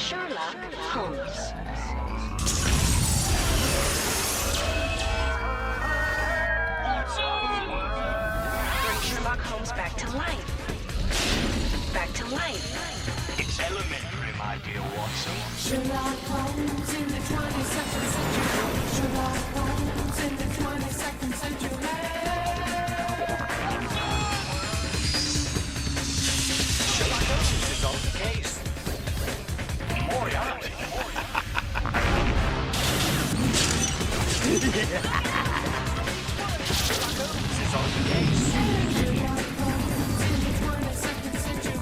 Sherlock Holmes. Bring Sherlock Holmes back to life. Back to life. It's elementary, my dear Watson. Sherlock Holmes in the 22nd century. Sherlock Holmes in the 22nd century. Sherlock Holmes is on the case. Moriarty. Sherlock Holmes is on the case. Sherlock Holmes in the 22nd century.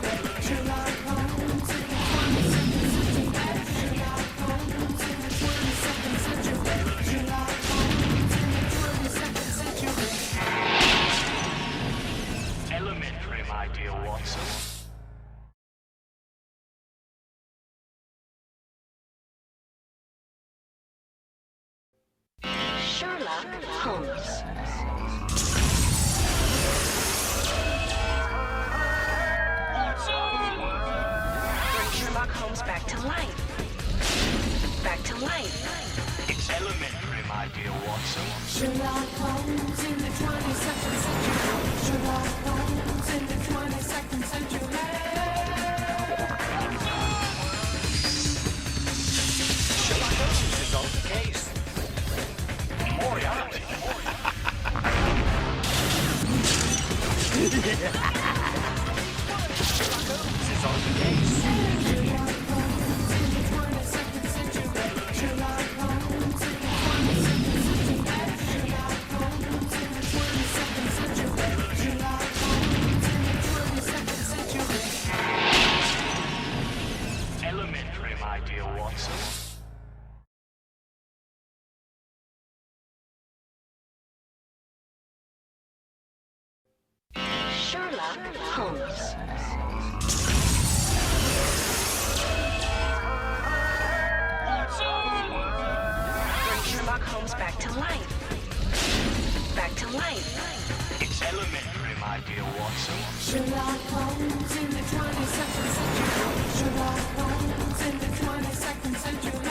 Sherlock Holmes in the 22nd century. Sherlock Holmes in the 22nd century. Sherlock Holmes in the 22nd century. Elementary, my dear Watson. Sherlock Holmes. Bring Sherlock Holmes back to life. Back to life. It's elementary, my dear Watson. Sherlock Holmes in the 22nd century. Sherlock Holmes in the 22nd century. Sherlock Holmes is on the case. Moriarty. Sherlock Holmes is on the case. Sherlock Holmes in the 22nd century. Sherlock Holmes in the 22nd century. Sherlock Holmes in the 22nd century. Sherlock Holmes in the 22nd century. Elementary, my dear Watson. Sherlock Holmes. Bring Sherlock Holmes back to life. Back to life. It's elementary, my dear Watson. Sherlock Holmes in the 22nd century. Sherlock Holmes in the 22nd century.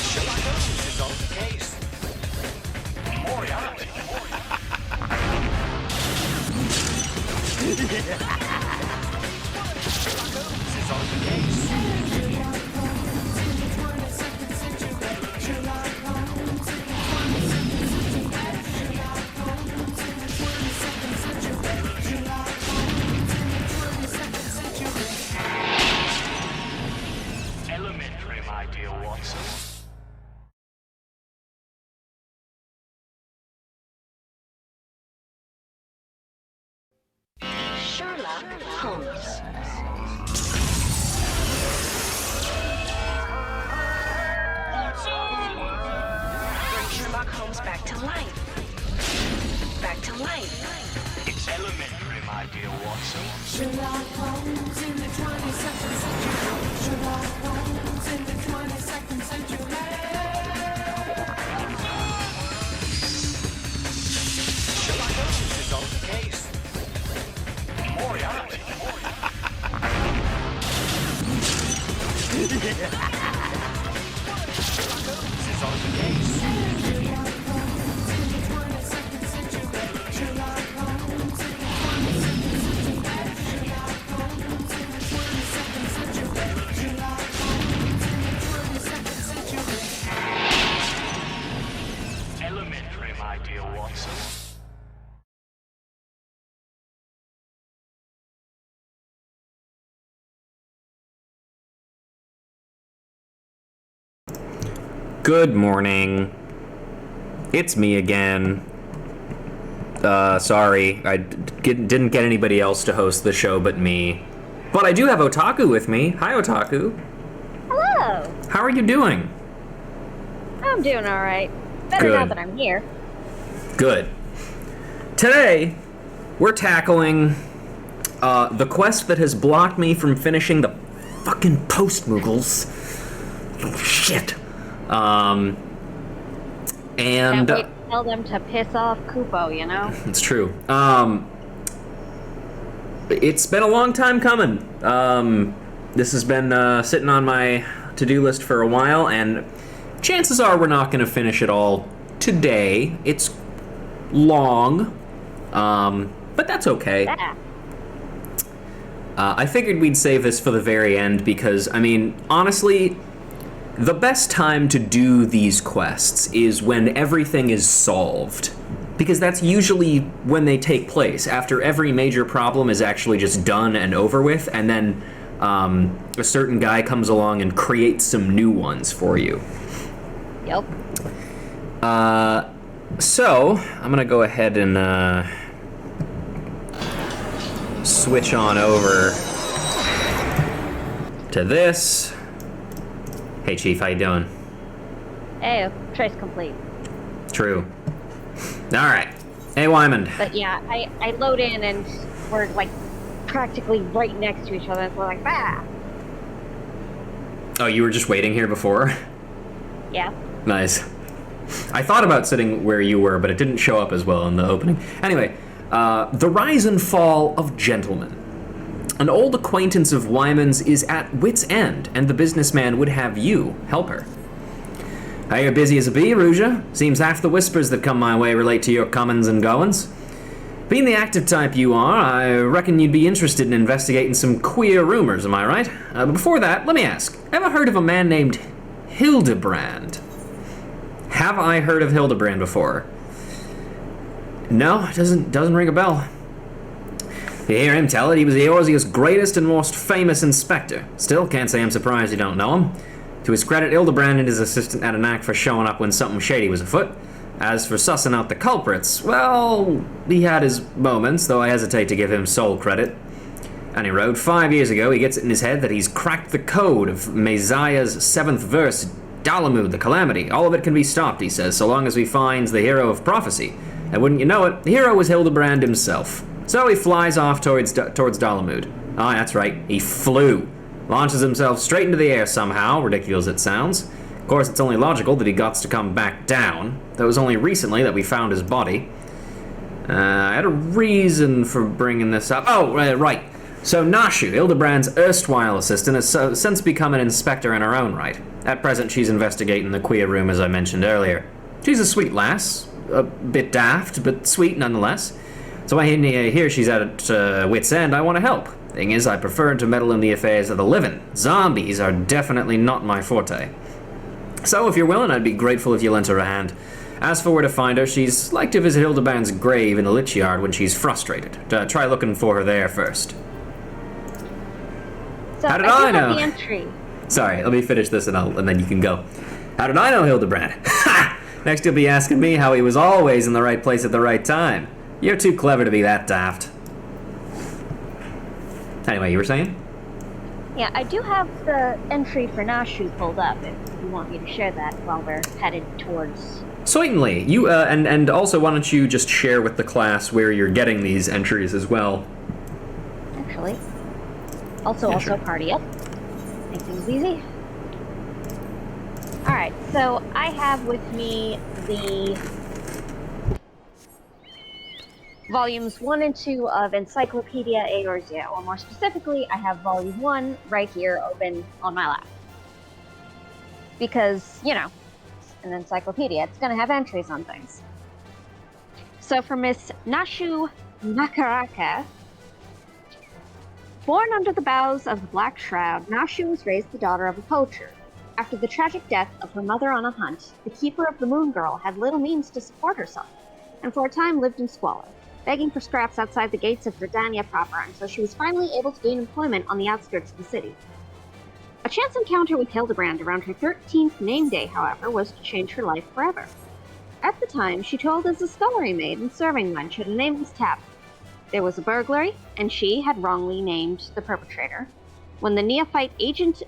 Sherlock Holmes is on the case. Moriarty. Sherlock Holmes is on the case. Sherlock Holmes in the 22nd century. Sherlock Holmes in the 22nd century. Sherlock Holmes in the 22nd century. Sherlock Holmes in the 22nd century. Elementary, my dear Watson. Sherlock Holmes. Bring Sherlock Holmes back to life. Back to life. It's elementary, my dear Watson. Sherlock Holmes in the 22nd century. Sherlock Holmes in the 22nd century. Sherlock Holmes is on the case. Moriarty. Sherlock Holmes is on the case. Sherlock Holmes in the 22nd century. Sherlock Holmes in the 22nd century. Sherlock Holmes in the 22nd century. Sherlock Holmes in the 22nd century. Elementary, my dear Watson. Good morning. It's me again. Sorry, I didn't get anybody else to host the show but me. But I do have Otaku with me. Hi, Otaku. Hello. How are you doing? I'm doing all right. Better now Good. that I'm here. Good. Today, we're tackling the quest that has blocked me from finishing the fucking Post-Moogles. Shit. And Can't wait to tell them to piss off Kupo, you know? it's true. It's been a long time coming. This has been sitting on my to-do list for a while, and chances are we're not going to finish it all today. It's long, but that's okay. Yeah. I figured we'd save this for the very end because, I mean, honestly, the best time to do these quests is when everything is solved. Because that's usually when they take place, after every major problem is actually just done and over with, and then a certain guy comes along and creates some new ones for you. Yep. So, I'm gonna go ahead and switch on over to this. Hey Chief, how you doing? Hey, trace complete. True. Alright. Hey Wyman. But yeah, I load in and we're like practically right next to each other, and we're like, bah! Oh, you were just waiting here before? Yeah. Nice. I thought about sitting where you were, but it didn't show up as well in the opening. Anyway, the rise and fall of gentlemen. An old acquaintance of Wyman's is at wit's end, and the businessman would have you help her. Are you busy as a bee, Ruja? Seems half the whispers that come my way relate to your comings and goings. Being the active type you are, I reckon you'd be interested in investigating some queer rumors, am I right? But before that, let me ask, ever heard of a man named HILDI-BRAND? Have I heard of HILDI-BRAND before? No, it doesn't ring a bell. You hear him tell it, he was Eorzea's greatest and most famous inspector. Still, can't say I'm surprised you don't know him. To his credit, HILDI-BRAND and his assistant had a knack for showing up when something shady was afoot. As for sussing out the culprits, well, he had his moments, though I hesitate to give him sole credit. And he wrote, 5 years ago, he gets it in his head that he's cracked the code of Messiah's 7th verse, Dalamud, the Calamity. All of it can be stopped, he says, so long as we find the hero of prophecy. And wouldn't you know it, the hero was HILDI-BRAND himself. So he flies off towards Dalamud. Ah, that's right, he flew. Launches himself straight into the air somehow, ridiculous it sounds. Of course, it's only logical that he gots to come back down. Though it was only recently that we found his body. I had a reason for bringing this up. Oh, right. So Nashu, HILDI-BRAND's erstwhile assistant, has since become an inspector in her own right. At present, she's investigating the queer room, as I mentioned earlier. She's a sweet lass. A bit daft, but sweet nonetheless. So when I hear she's at wit's end, I want to help. Thing is, I prefer to meddle in the affairs of the living. Zombies are definitely not my forte. So if you're willing, I'd be grateful if you lent her a hand. As for where to find her, she's like to visit HILDI-BRAND's grave in the Lich Yard when she's frustrated. Try looking for her there first. So How did I know? Have the entry. Sorry, let me finish this and then you can go. How did I know HILDI-BRAND? Ha! Next you'll be asking me how he was always in the right place at the right time. You're too clever to be that daft. Anyway, you were saying? Yeah, I do have the entry for Nashu pulled up if you want me to share that while we're headed towards... Certainly. You, and also why don't you just share with the class where you're getting these entries as well? Actually. Also sure. party up. Make things easy. Alright, so I have with me the volumes 1 and 2 of Encyclopedia Eorzea, or more specifically, I have volume 1 right here open on my lap. Because, you know, it's an encyclopedia, it's gonna have entries on things. So for Miss Nashu Makaraka, born under the boughs of the Black Shroud, Nashu was raised the daughter of a poacher. After the tragic death of her mother on a hunt, the keeper of the Moon Girl had little means to support herself, and for a time lived in squalor, begging for scraps outside the gates of Verdania proper until she was finally able to gain employment on the outskirts of the city. A chance encounter with HILDI-BRAND around her 13th name day, however, was to change her life forever. At the time, she told as a scullery maid and serving wench at a nameless tavern. There was a burglary, and she had wrongly named the perpetrator. When the neophyte agent...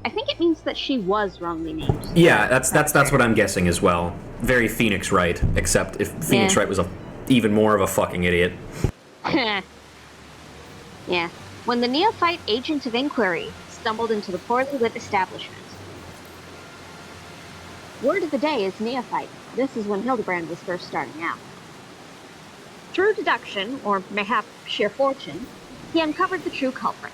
I think it means that she was wrongly named. Yeah, that's what I'm guessing as well. Very Phoenix Wright, except if Phoenix Wright was even more of a fucking idiot. Yeah. When the neophyte agent of inquiry stumbled into the poorly lit establishment. Word of the day is neophyte. This is when HILDI-BRAND was first starting out. Through deduction, or mayhap sheer fortune, he uncovered the true culprit.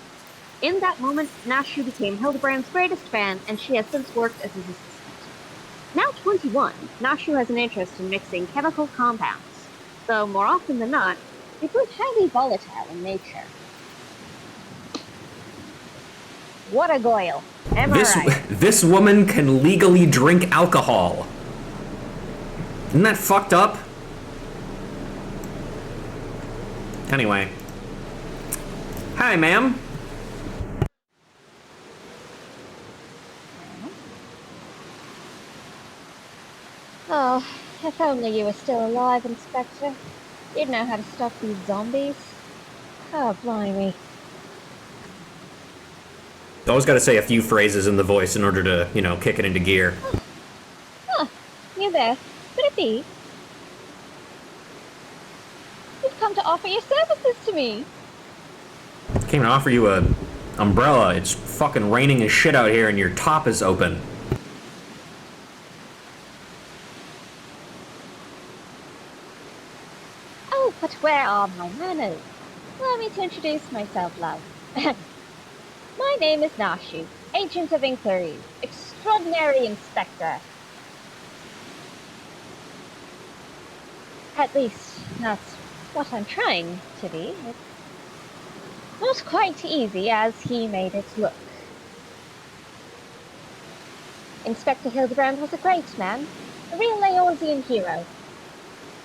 In that moment, Nashu became Hildebrand's greatest fan, and she has since worked as his assistant. Now 21, Nashu has an interest in mixing chemical compounds, though more often than not, they prove highly volatile in nature. What a goyle. Am I right? This woman can legally drink alcohol. Isn't that fucked up? Anyway. Hi, ma'am. Oh, if only you were still alive, Inspector. You'd know how to stop these zombies. Oh, blimey. Always got to say a few phrases in the voice in order to, you know, kick it into gear. You there? Could it be? You've come to offer your services to me. Came to offer you a umbrella. It's fucking raining as shit out here and your top is open. Oh, but where are my manners? Allow me to introduce myself, love. My name is Nashu, Agent of Inquiries, Extraordinary Inspector. At least, that's what I'm trying to be. It's not quite easy as he made it look. Inspector Hildebrand was a great man, a real Laosian hero.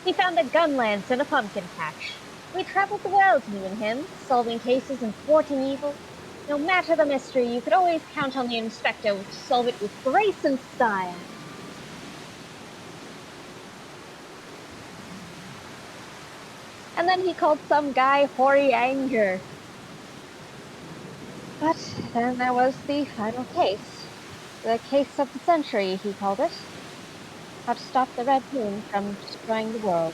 He found a gun lance in a pumpkin patch. We traveled the world, me and him, solving cases and thwarting evil. No matter the mystery, you could always count on the Inspector to solve it with grace and style. And then he called some guy Hoary Anger. But then there was the final case. The case of the century, he called it. How to stop the Red Moon from destroying the world.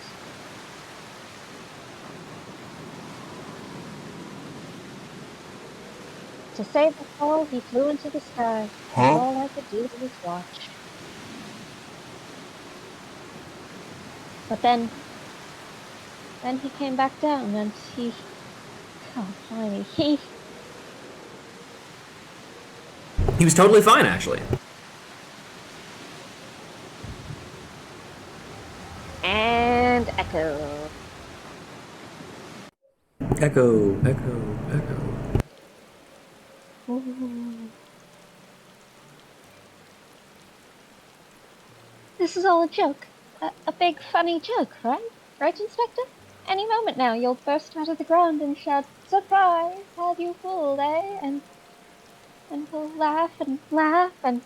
To save us all, he flew into the sky. All I could do was watch. But then he came back down and he... Oh, blimey, He was totally fine, actually. And echo. Echo, echo, echo. Ooh. This is all a joke. A big funny joke, right? Right, Inspector? Any moment now you'll burst out of the ground and shout, "Surprise! Have you fooled, eh?" And we'll laugh and laugh and...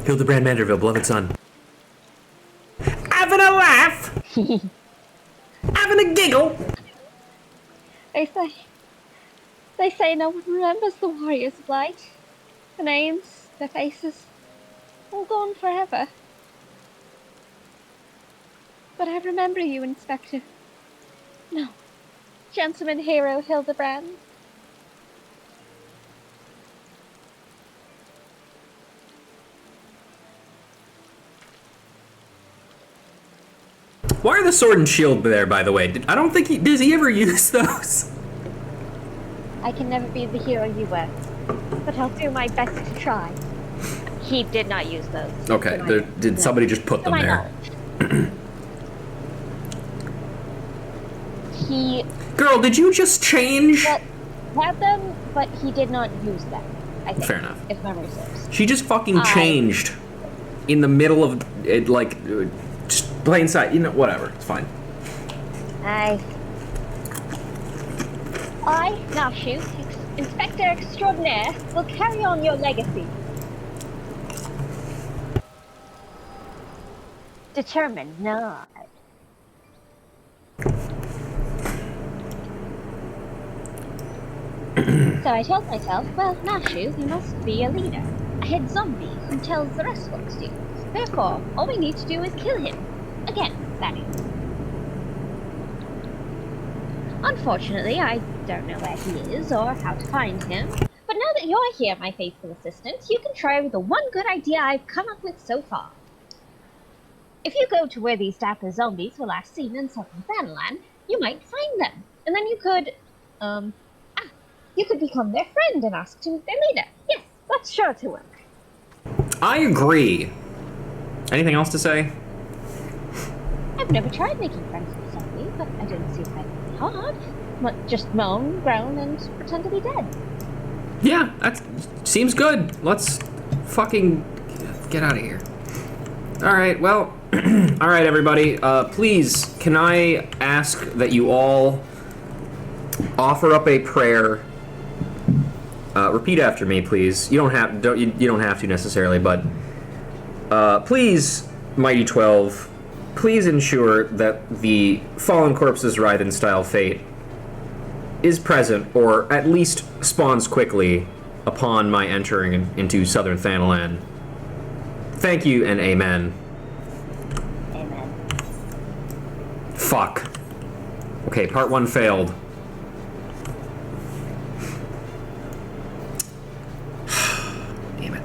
Hildebrand Manderville, beloved son. Having a laugh! Having a giggle! They say no one remembers the warriors of light. The names, their faces, all gone forever. But I remember you, Inspector. No, gentleman hero Hildebrand. Why are the sword and shield there, by the way? I don't think does he ever use those? I can never be the hero you were, but I'll do my best to try. He did not use those. Okay, did somebody just put them there? He... Girl, did you just change? Had them, but he did not use them, I think. Fair enough. If memory serves. She just fucking changed in the middle of it, like, just plain sight. You know, whatever. It's fine. I, Nashu, Inspector Extraordinaire, will carry on your legacy. Determined not. So I told myself, well, Nashu, you must be a leader. A head zombie who tells the rest what to do. Therefore, all we need to do is kill him. Again, that is. Unfortunately, I don't know where he is or how to find him. But now that you're here, my faithful assistant, you can try the one good idea I've come up with so far. If you go to where these dapper zombies were last seen in southern Thanalan, you might find them. And then you could, you could become their friend and ask to meet their leader. Yes, that's sure to work. I agree. Anything else to say? I've never tried making friends with a zombie, but I don't see why it would be hard. Just moan, groan, and pretend to be dead. Yeah, that seems good. Let's fucking get out of here. Alright, well, alright everybody, please, can I ask that you all offer up a prayer? Repeat after me, please. You don't have to necessarily, but please, Mighty 12, please ensure that the Fallen Corpses Raiden-style fate is present, or at least spawns quickly upon my entering into Southern Thanalan. Thank you and amen. Amen. Fuck. Okay, part 1 failed. Damn it.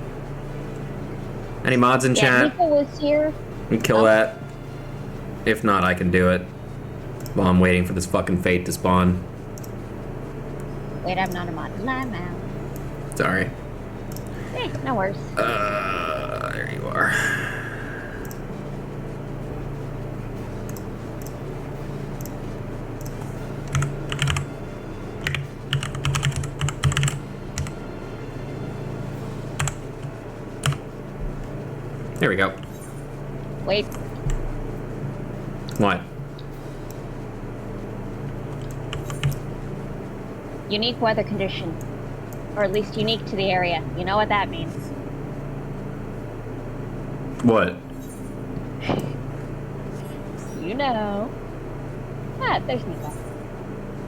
Any mods in chat? Nico was here. We kill that. If not, I can do it. While I'm waiting for this fucking fate to spawn. Wait, I'm not a mod. I'm out. Sorry. Hey, no worries. There you are. There we go. Wait. What? Unique weather condition. Or at least unique to the area. You know what that means. What? You know. Ah, there's Nico.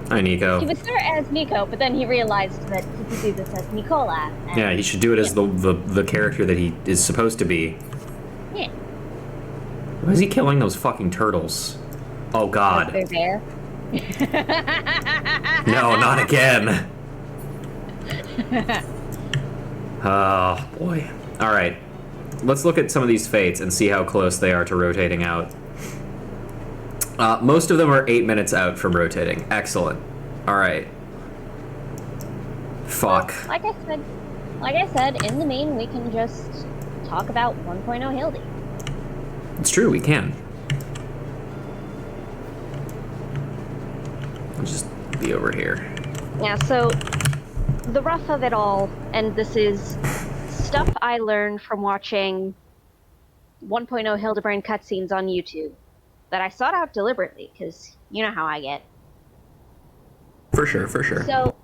Hi, Nico. He was there as Nico, but then he realized that he could do this as Nicola. And Yeah, he should do it as the character that he is supposed to be. yeah. Why is he killing those fucking turtles? Oh god. They're there. No, not again. Oh, boy. Alright. Let's look at some of these fates and see how close they are to rotating out. Most of them are 8 minutes out from rotating. Excellent. Alright. Fuck. Like I said, in the main, we can just talk about 1.0 Hildy. It's true, we can. I'll just be over here. Yeah, so the rough of it all, and this is stuff I learned from watching 1.0 HILDI-BRAND cutscenes on YouTube that I sought out deliberately, because you know how I get. For sure, for sure. So,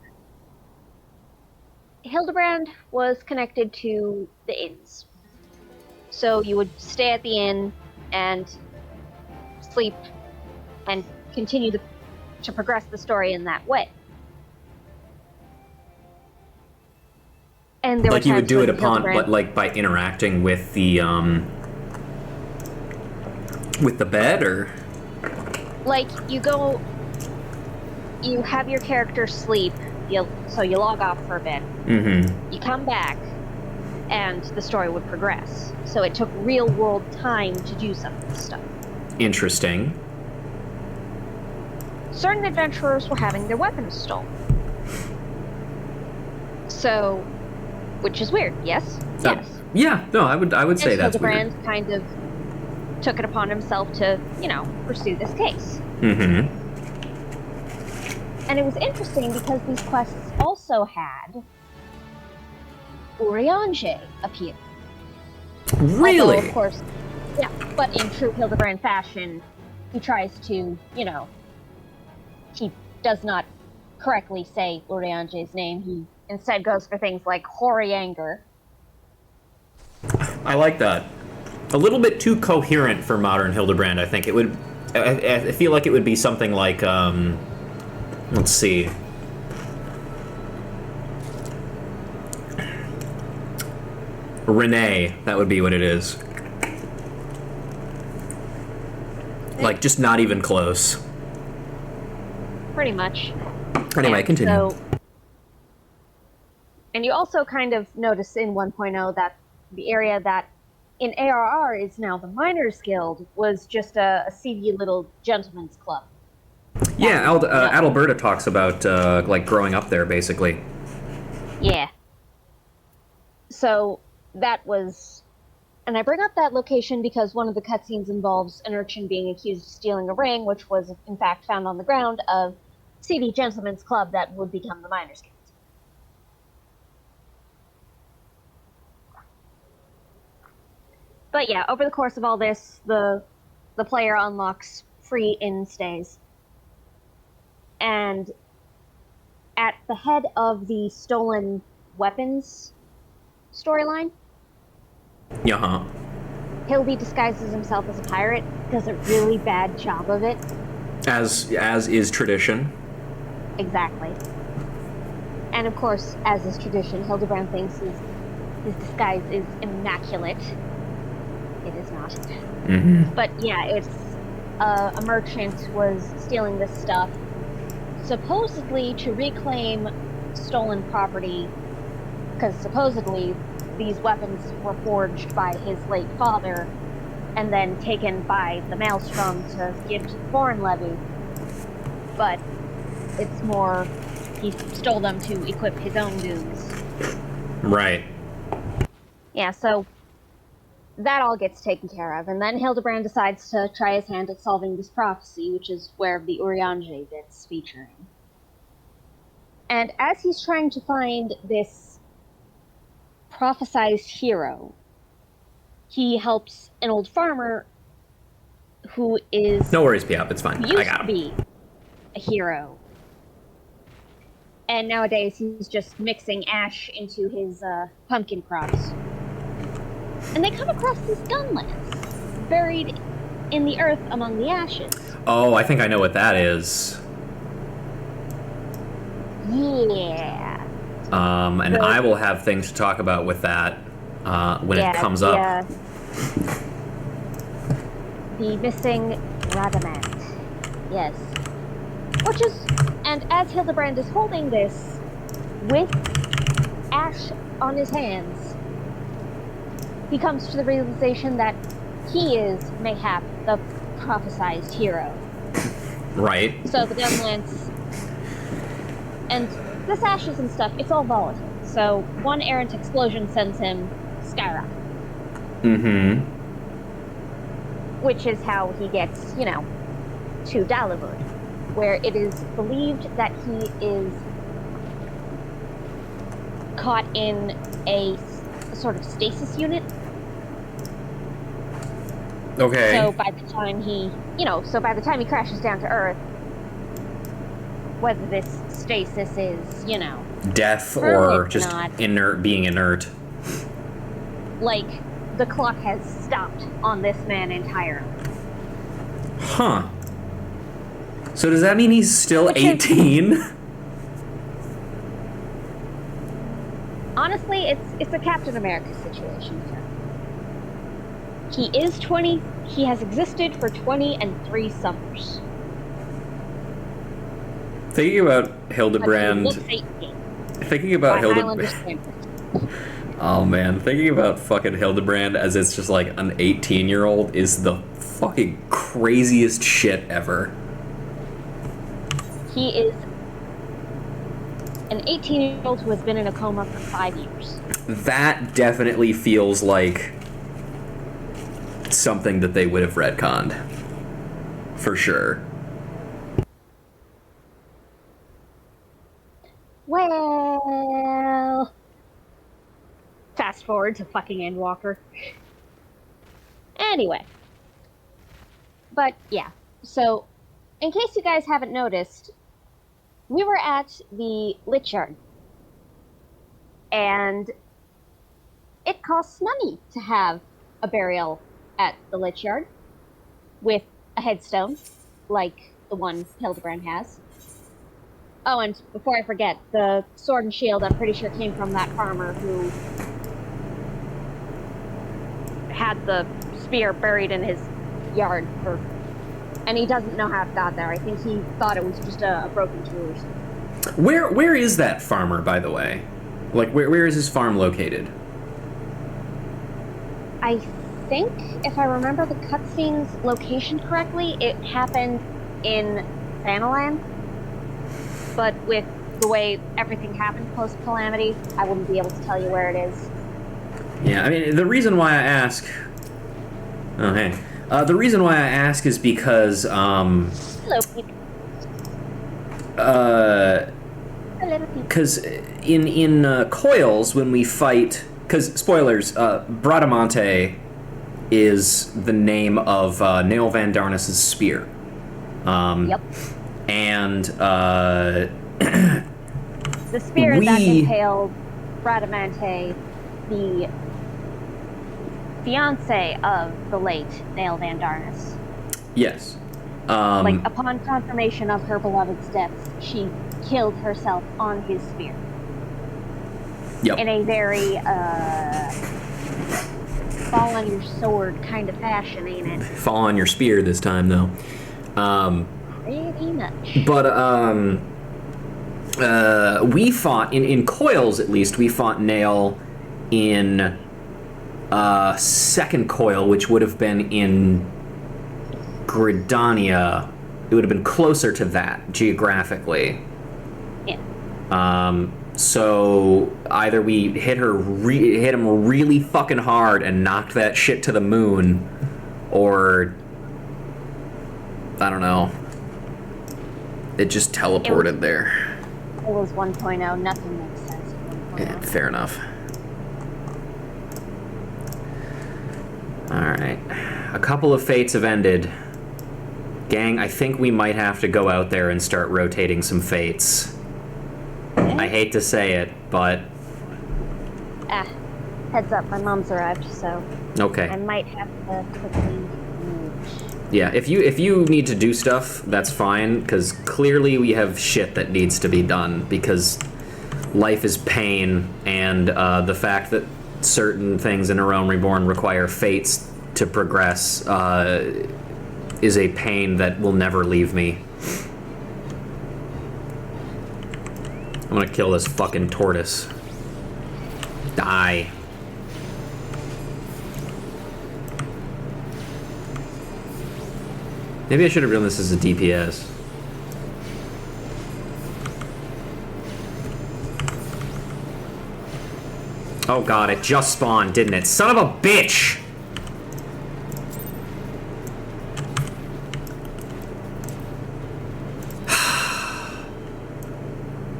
HILDI-BRAND was connected to the inns. So you would stay at the inn and sleep and continue to progress the story in that way. And there Like were you would times do when it upon, HILDI-BRAND like by interacting with the bed, or? like you have your character sleep, so you log off for a bit. Mm-hmm. You come back, and the story would progress. So it took real-world time to do some of this stuff. Interesting. Certain adventurers were having their weapons stolen. So, which is weird, yes? Yes. Yeah, no, I would say And that's so the weird. brand kind of took it upon himself to, pursue this case. Mm-hmm. And it was interesting because these quests also had Urianger appear. Really? Although, of course, yeah, but in true HILDI-BRAND fashion, he tries to, he does not correctly say Urianger's name. He instead goes for things like Horianger. I like that. A little bit too coherent for modern HILDI-BRAND, I think. It would... I feel like it would be something like, let's see. Renee, that would be what it is. Like, just not even close. pretty much. Anyway, And continue. So, and you also kind of notice in 1.0 that the area that in ARR is now the Miners Guild was just a seedy little gentleman's club. Yeah, Adalberta talks about like growing up there, basically. Yeah. So that was, and I bring up that location because one of the cutscenes involves an urchin being accused of stealing a ring, which was in fact found on the ground of seedy gentleman's club that would become the Miners Guild. But yeah, over the course of all this, the player unlocks free inn stays. And at the head of the stolen weapons storyline, Yeah. Hildy disguises himself as a pirate, does a really bad job of it. As is tradition. Exactly. And of course, as is tradition, Hildebrand thinks his disguise is immaculate. It is not. Mm-hmm. But yeah, it's a merchant was stealing this stuff, supposedly to reclaim stolen property, because supposedly these weapons were forged by his late father and then taken by the Maelstrom to give to the foreign levy. But it's more, he stole them to equip his own dudes. Right. Yeah, so that all gets taken care of, and then Hildebrand decides to try his hand at solving this prophecy, which is where the Urianger bit's featuring. And as he's trying to find this prophesized hero, he helps an old farmer who is No worries, Piap. It's fine. I used got to him. be a hero. And nowadays he's just mixing ash into his pumpkin crops. And they come across this gun lance, buried in the earth among the ashes. Oh, I think I know what that is. Yeah. And I will have things to talk about with that when it comes up. The missing Radamant. Yes. Which is, and as Hildebrand is holding this, with ash on his hands, he comes to the realization that he is, mayhap, the prophesized hero. Right. So the gun lance, and this ashes and stuff, it's all volatile. So one errant explosion sends him skyrocket. Mm-hmm. Which is how he gets, to Dalibud, where it is believed that he is caught in a sort of stasis unit. Okay. So by the time he crashes down to Earth, whether this stasis is, Death or permanent just not, being inert. like, the clock has stopped on this man entirely. Huh. So does that mean he's still Which is- 18? Honestly, it's a Captain America situation here. He is 20. He has existed for 23 summers. Thinking about But he Hildebrand. looks 18. Thinking about By Hildebrand. Highlander standards. Oh man, thinking about fucking Hildebrand as it's just like an 18-year-old is the fucking craziest shit ever. He is an 18-year-old who has been in a coma for 5 years. That definitely feels like something that they would have retconned. For sure. Well, fast forward to fucking Endwalker. Anyway. But yeah, so in case you guys haven't noticed, we were at the Lich Yard. And it costs money to have a burial at the Lich Yard with a headstone, like the one Hildebrand has. Oh, and before I forget, the sword and shield, I'm pretty sure, came from that farmer who had the spear buried in his yard for And he doesn't know how it got there. I think he thought it was just a broken tool or something. Where is that farmer, by the way? Like, where is his farm located? I think, if I remember the cutscene's location correctly, it happened in Thanalan. But with the way everything happened post-Calamity, I wouldn't be able to tell you where it is. Yeah, I mean, the reason why I ask... Oh, hey. The reason why I ask is because, Hello, people. Hello, people. because in Coils, when we fight... Because, spoilers, Bradamante is the name of Nail Van Darnus' spear. Yep. And, The spear that impaled Bradamante, the fiance of the late Nail Van Darnus. Yes. Like, upon confirmation of her beloved's death, she killed herself on his spear. Yep. In a very, fall on your sword kind of fashion, ain't it? Fall on your spear this time, though. Pretty much. But, we fought, in Coils at least, we fought Nail in, second Coil, which would have been in Gridania. It would have been closer to that, geographically. Yeah. So either we hit him really fucking hard and knocked that shit to the moon, or I don't know. It just teleported there. It was 1.0. Nothing makes sense. Yeah, fair enough. Alright. A couple of fates have ended. Gang, I think we might have to go out there and start rotating some fates. I hate to say it, but... Heads up, my mom's arrived, so... Okay. I might have to quickly move. Yeah, if you need to do stuff, that's fine, because clearly we have shit that needs to be done, because life is pain, and the fact that certain things in A Realm Reborn require fates to progress is a pain that will never leave me. I'm gonna kill this fucking tortoise. Die. Maybe I should have done this as a DPS. Oh god, it just spawned, didn't it? Son of a bitch!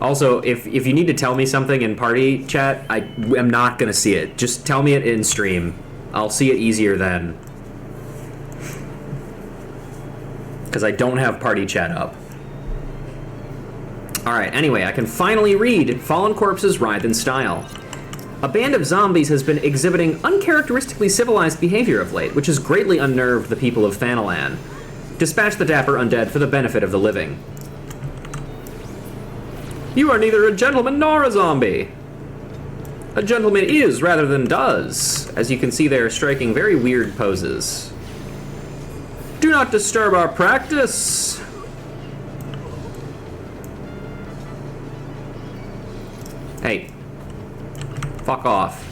Also, if you need to tell me something in party chat, I am not gonna see it. Just tell me it in stream. I'll see it easier then. Because I don't have party chat up. Alright, anyway, I can finally read Fallen Corpses Writhe in Style. A band of zombies has been exhibiting uncharacteristically civilized behavior of late, which has greatly unnerved the people of Thanalan. Dispatch the dapper undead for the benefit of the living. You are neither a gentleman nor a zombie. A gentleman is rather than does. As you can see, they are striking very weird poses. Do not disturb our practice. Hey. Fuck off.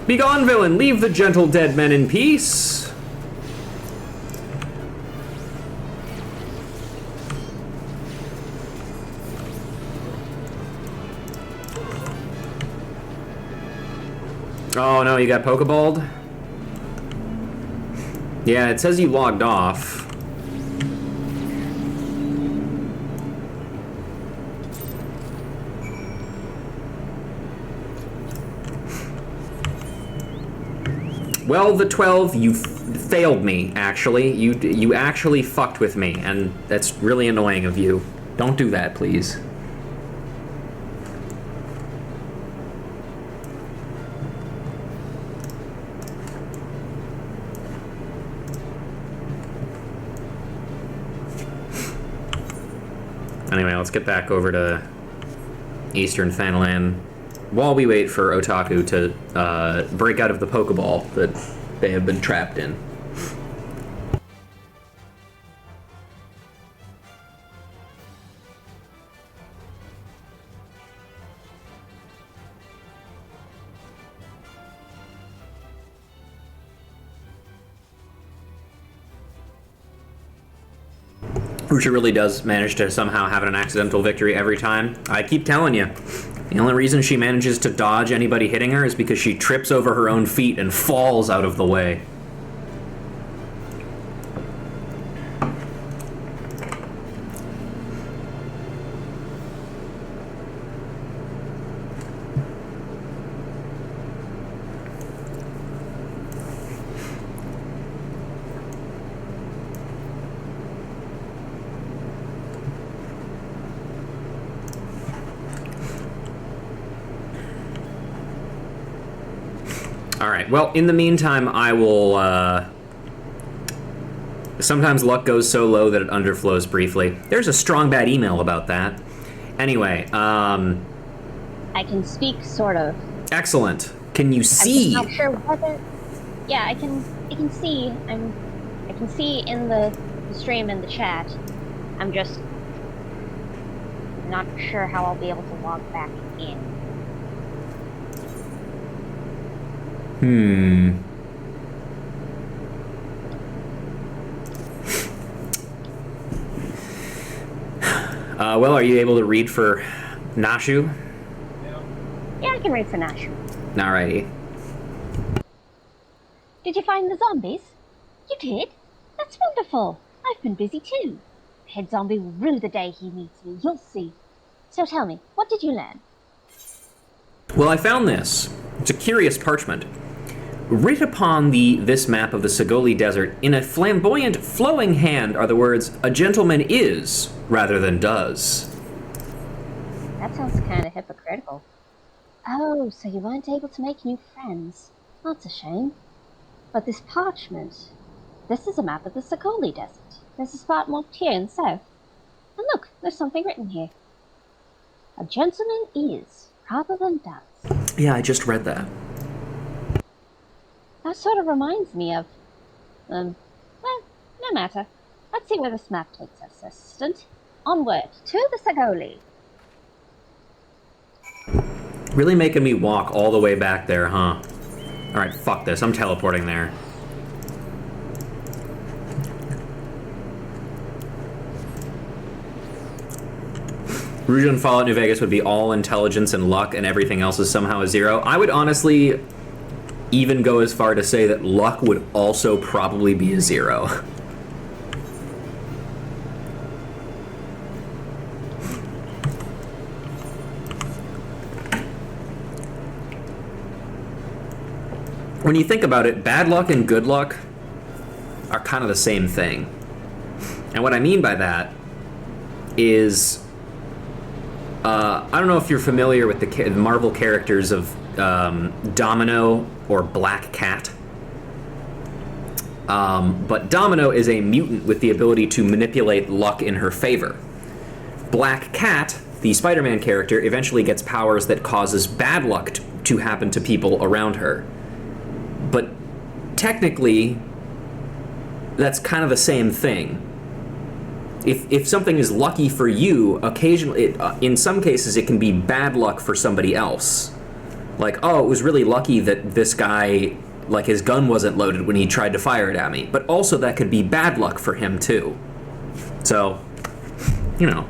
Begone, villain! Leave the gentle dead men in peace! Oh no, you got Pokeballed? Yeah, it says you logged off. Well, the 12, you failed me, actually. You actually fucked with me, and that's really annoying of you. Don't do that, please. Anyway, let's get back over to Eastern Thanalan while we wait for Otaku to break out of the Pokeball that they have been trapped in. Rucha really does manage to somehow have an accidental victory every time. I keep telling you, the only reason she manages to dodge anybody hitting her is because she trips over her own feet and falls out of the way. Alright, well, in the meantime, I will, sometimes luck goes so low that it underflows briefly. There's a strong bad email about that. Anyway, I can speak, sort of. Excellent. Can you see? I'm just not sure whether... Yeah, I can see. I can see in the stream and the chat. I'm just not sure how I'll be able to log back in. Well, are you able to read for Nashu? Yeah, I can read for Nashu. Alrighty. Did you find the zombies? You did? That's wonderful. I've been busy too. Head zombie will rue the day he meets me. You'll see. So tell me, what did you learn? Well, I found this. It's a curious parchment. Writ upon this map of the Sagoli Desert, in a flamboyant, flowing hand, are the words, "A gentleman is," rather than does. That sounds kind of hypocritical. Oh, so you weren't able to make new friends. That's a shame. But this parchment, this is a map of the Sagoli Desert. There's a spot marked here in the south. And look, there's something written here. A gentleman is, rather than does. Yeah, I just read that. That sort of reminds me of, well, no matter. Let's see where this map takes us, assistant. Onward, to the Sagoli. Really making me walk all the way back there, huh? Alright, fuck this. I'm teleporting there. Rouge and Fallout New Vegas would be all intelligence and luck and everything else is somehow a 0. I would honestly even go as far to say that luck would also probably be a 0. When you think about it, bad luck and good luck are kind of the same thing. And what I mean by that is, I don't know if you're familiar with the Marvel characters of Domino or Black Cat. But Domino is a mutant with the ability to manipulate luck in her favor. Black Cat, the Spider-Man character, eventually gets powers that causes bad luck to happen to people around her. But technically, that's kind of the same thing. If something is lucky for you, occasionally, in some cases, it can be bad luck for somebody else. Like, oh, it was really lucky that this guy, like, his gun wasn't loaded when he tried to fire it at me. But also that could be bad luck for him, too. So, you know.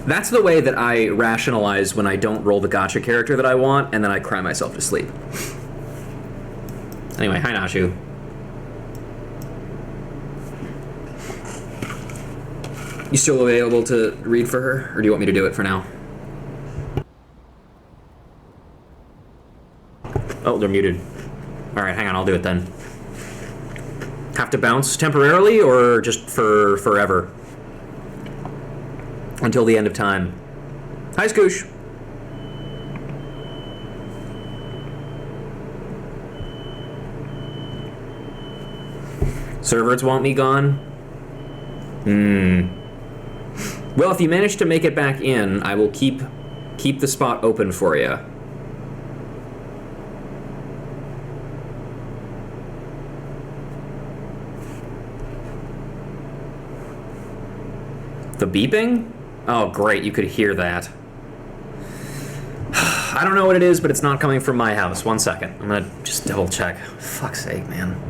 That's the way that I rationalize when I don't roll the gotcha character that I want, and then I cry myself to sleep. Anyway, hi Nashu. You still available to read for her, or do you want me to do it for now? Oh, they're muted. Alright, hang on, I'll do it then. Have to bounce temporarily, or just for forever? Until the end of time. Hi, Scoosh. Servers want me gone? Well, if you manage to make it back in, I will keep the spot open for you. The beeping? Oh, great, you could hear that. I don't know what it is, but it's not coming from my house. 1 second. I'm gonna just double check. Fuck's sake, man.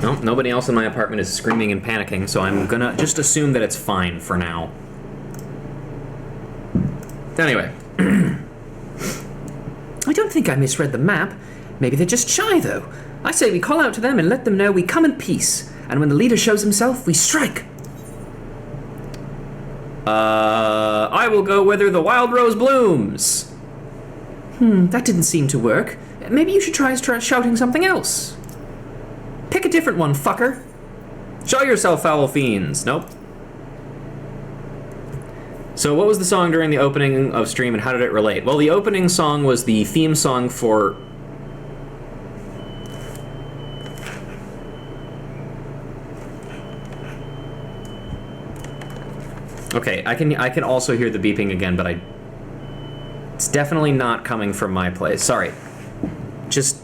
No, nobody else in my apartment is screaming and panicking, so I'm gonna just assume that it's fine for now. Anyway. I don't think I misread the map. Maybe they're just shy, though. I say we call out to them and let them know we come in peace, and when the leader shows himself, we strike. I will go whither the wild rose blooms. That didn't seem to work. Maybe you should try shouting something else. Pick a different one, fucker. Show yourself, foul fiends. Nope. So what was the song during the opening of stream and how did it relate? Well, the opening song was the theme song for... Okay, I can also hear the beeping again, but it's definitely not coming from my place. Sorry. Just...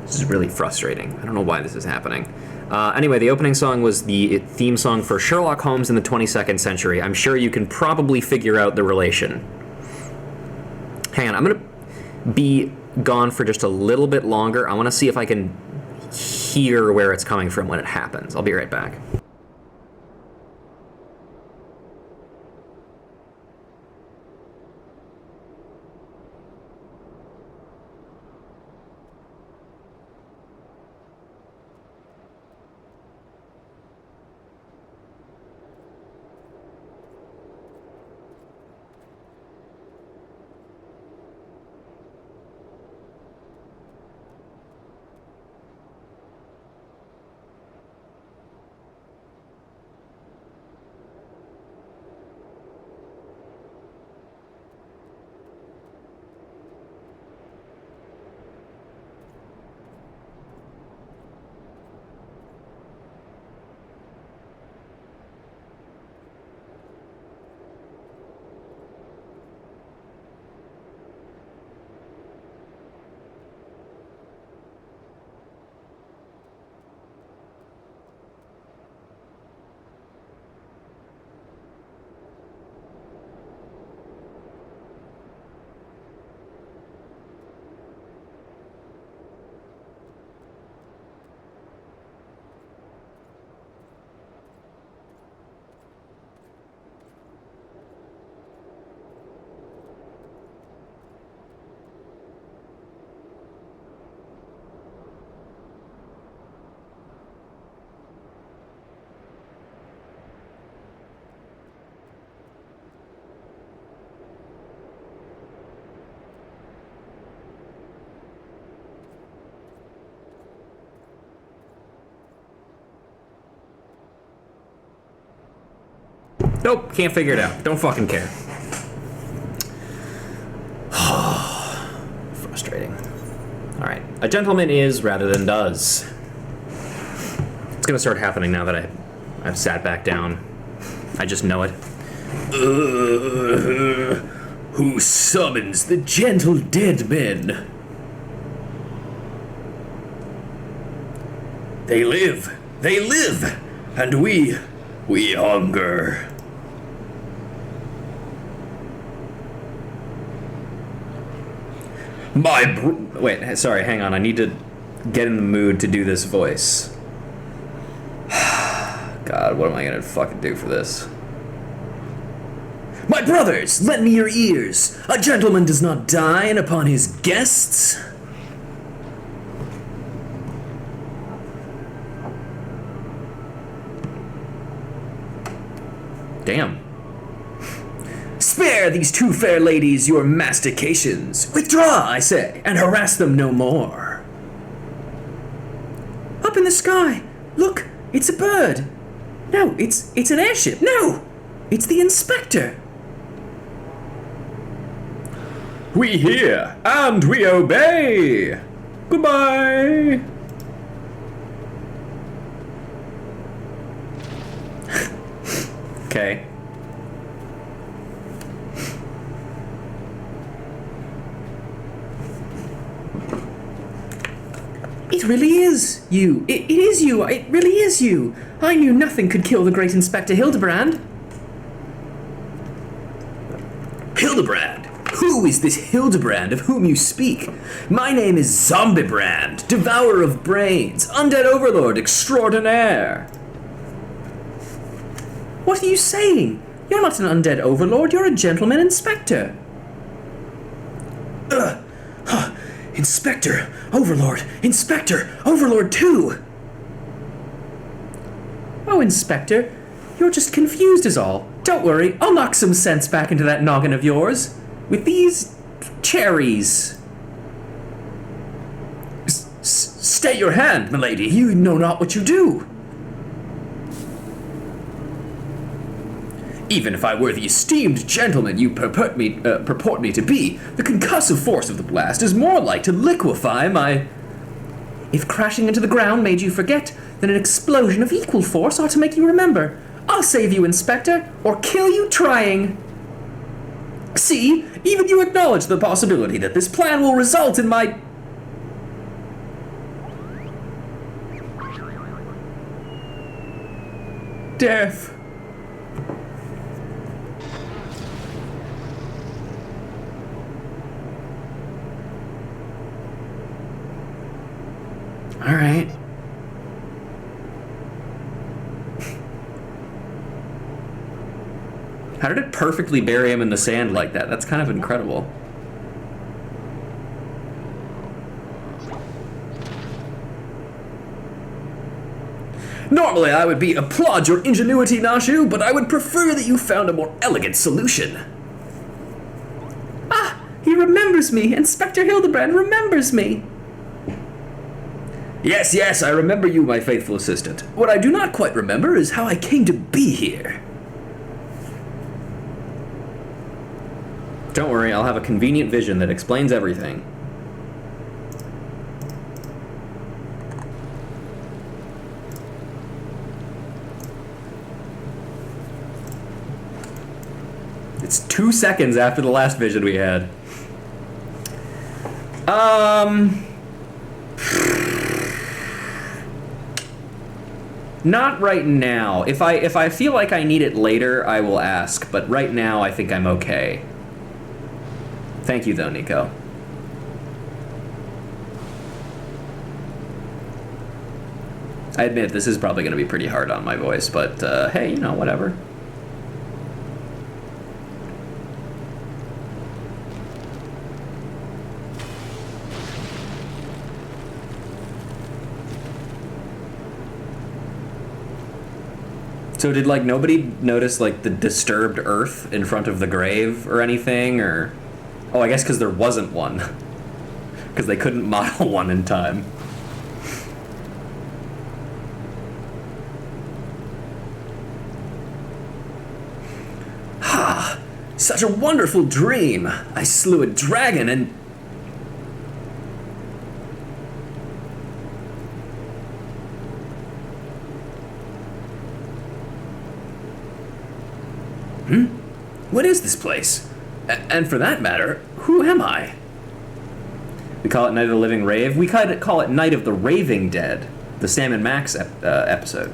This is really frustrating. I don't know why this is happening. Anyway, the opening song was the theme song for Sherlock Holmes in the 22nd century. I'm sure you can probably figure out the relation. Hang on, I'm gonna be gone for just a little bit longer. I wanna see if I can hear where it's coming from when it happens. I'll be right back. Nope, can't figure it out. Don't fucking care. Frustrating. Alright. A gentleman is rather than does. It's gonna start happening now that I've sat back down. I just know it. Who summons the gentle dead men? They live, and we hunger. Wait, sorry, hang on. I need to get in the mood to do this voice. God, what am I gonna fucking do for this? My brothers, lend me your ears. A gentleman does not dine upon his guests. Damn. Spare these two fair ladies your mastications. Withdraw, I say, and harass them no more. Up in the sky. Look, it's a bird. No, it's an airship. No, it's the inspector. We hear and we obey. Goodbye. Okay. It really is you. It is you. It really is you. I knew nothing could kill the great Inspector HILDI-BRAND. HILDI-BRAND, Who is this HILDI-BRAND of whom you speak? My name is HILDI-BRAND, devourer of brains, undead overlord extraordinaire. What are you saying? You're not an undead overlord, you're a gentleman inspector. Inspector, overlord, inspector, overlord too. Oh, Inspector, you're just confused is all. Don't worry, I'll knock some sense back into that noggin of yours. With these cherries. Stay your hand, milady, you know not what you do. Even if I were the esteemed gentleman you purport me to be, the concussive force of the blast is more like to liquefy my... If crashing into the ground made you forget, then an explosion of equal force ought to make you remember. I'll save you, Inspector, or kill you trying. See, even you acknowledge the possibility that this plan will result in my... death. All right. How did it perfectly bury him in the sand like that? That's kind of incredible. Normally I would applaud your ingenuity, Nashu, but I would prefer that you found a more elegant solution. Ah, he remembers me. Inspector HILDI-BRAND remembers me. Yes, yes, I remember you, my faithful assistant. What I do not quite remember is how I came to be here. Don't worry, I'll have a convenient vision that explains everything. It's 2 seconds after the last vision we had. Not right now. If I feel like I need it later, I will ask, but right now I think I'm okay. Thank you though, Nico. I admit this is probably going to be pretty hard on my voice, but hey, you know, whatever. So did, like, nobody notice, like, the disturbed earth in front of the grave or anything, or... Oh, I guess because there wasn't one. Because they couldn't model one in time. Ha! Such a wonderful dream! I slew a dragon and... What is this place? And for that matter, who am I? We call it Night of the Living Rave. We call it Night of the Raving Dead, the Sam and Max episode.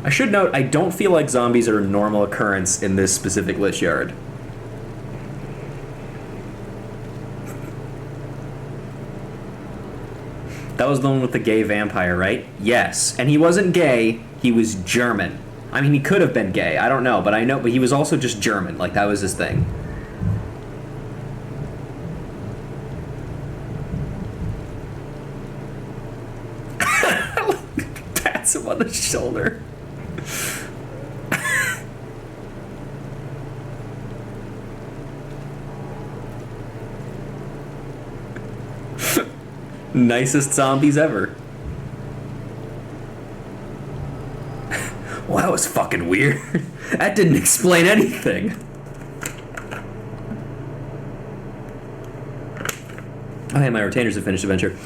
I should note, I don't feel like zombies are a normal occurrence in this specific Lich Yard. That was the one with the gay vampire, right? Yes. And he wasn't gay, he was German. I mean, he could have been gay, I don't know, but he was also just German, like that was his thing. Pats him on the shoulder. Nicest zombies ever. Well, that was fucking weird. That didn't explain anything. Oh, hey, my retainers have finished adventure.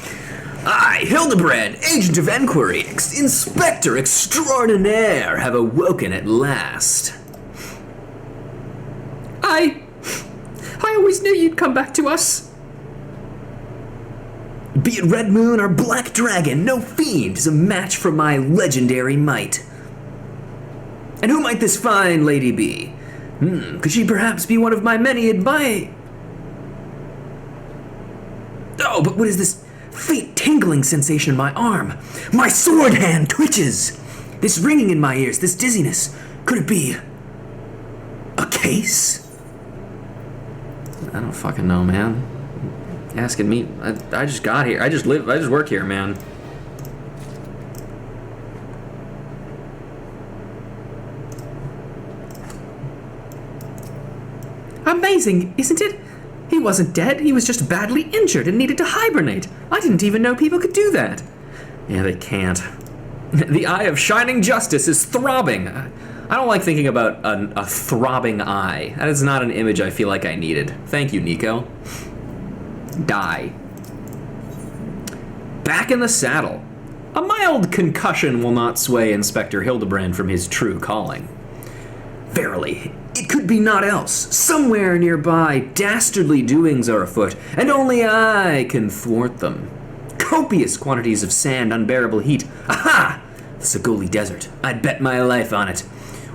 I, HILDI-BRAND, agent of enquiry, inspector extraordinaire, have awoken at last. I always knew you'd come back to us. Be it Red Moon or Black Dragon, no fiend is a match for my legendary might. And who might this fine lady be? Could she perhaps be one of my many Oh, but what is this faint tingling sensation in my arm? My sword hand twitches! This ringing in my ears, this dizziness. Could it be a case? I don't fucking know, man. Asking me. I just got here. I just work here, man. Amazing, isn't it? He wasn't dead, he was just badly injured and needed to hibernate. I didn't even know people could do that. Yeah, they can't. The eye of shining justice is throbbing. I don't like thinking about a throbbing eye. That is not an image I feel like I needed. Thank you, Nico. Die. Back in the saddle. A mild concussion will not sway Inspector Hildebrand from his true calling. Verily, it could be naught else. Somewhere nearby, dastardly doings are afoot, and only I can thwart them. Copious quantities of sand, unbearable heat. Aha! The Sagoli Desert. I'd bet my life on it.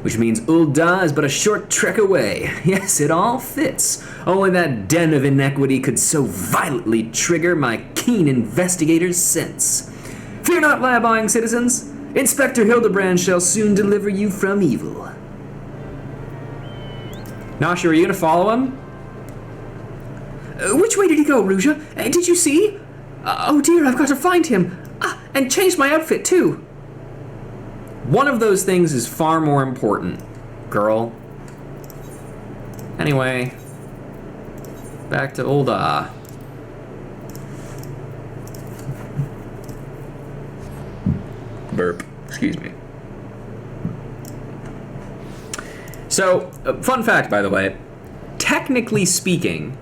Which means Ul'dah is but a short trek away. Yes, it all fits. Only that den of inequity could so violently trigger my keen investigator's sense. Fear not, lab-eyeing citizens. Inspector Hildebrand shall soon deliver you from evil. Nasha, are you gonna follow him? Which way did he go, Ruja? Did you see? Oh dear, I've got to find him. And change my outfit too. One of those things is far more important, girl. Anyway, back to Ul'dah. Burp, excuse me. So, fun fact, by the way, technically speaking,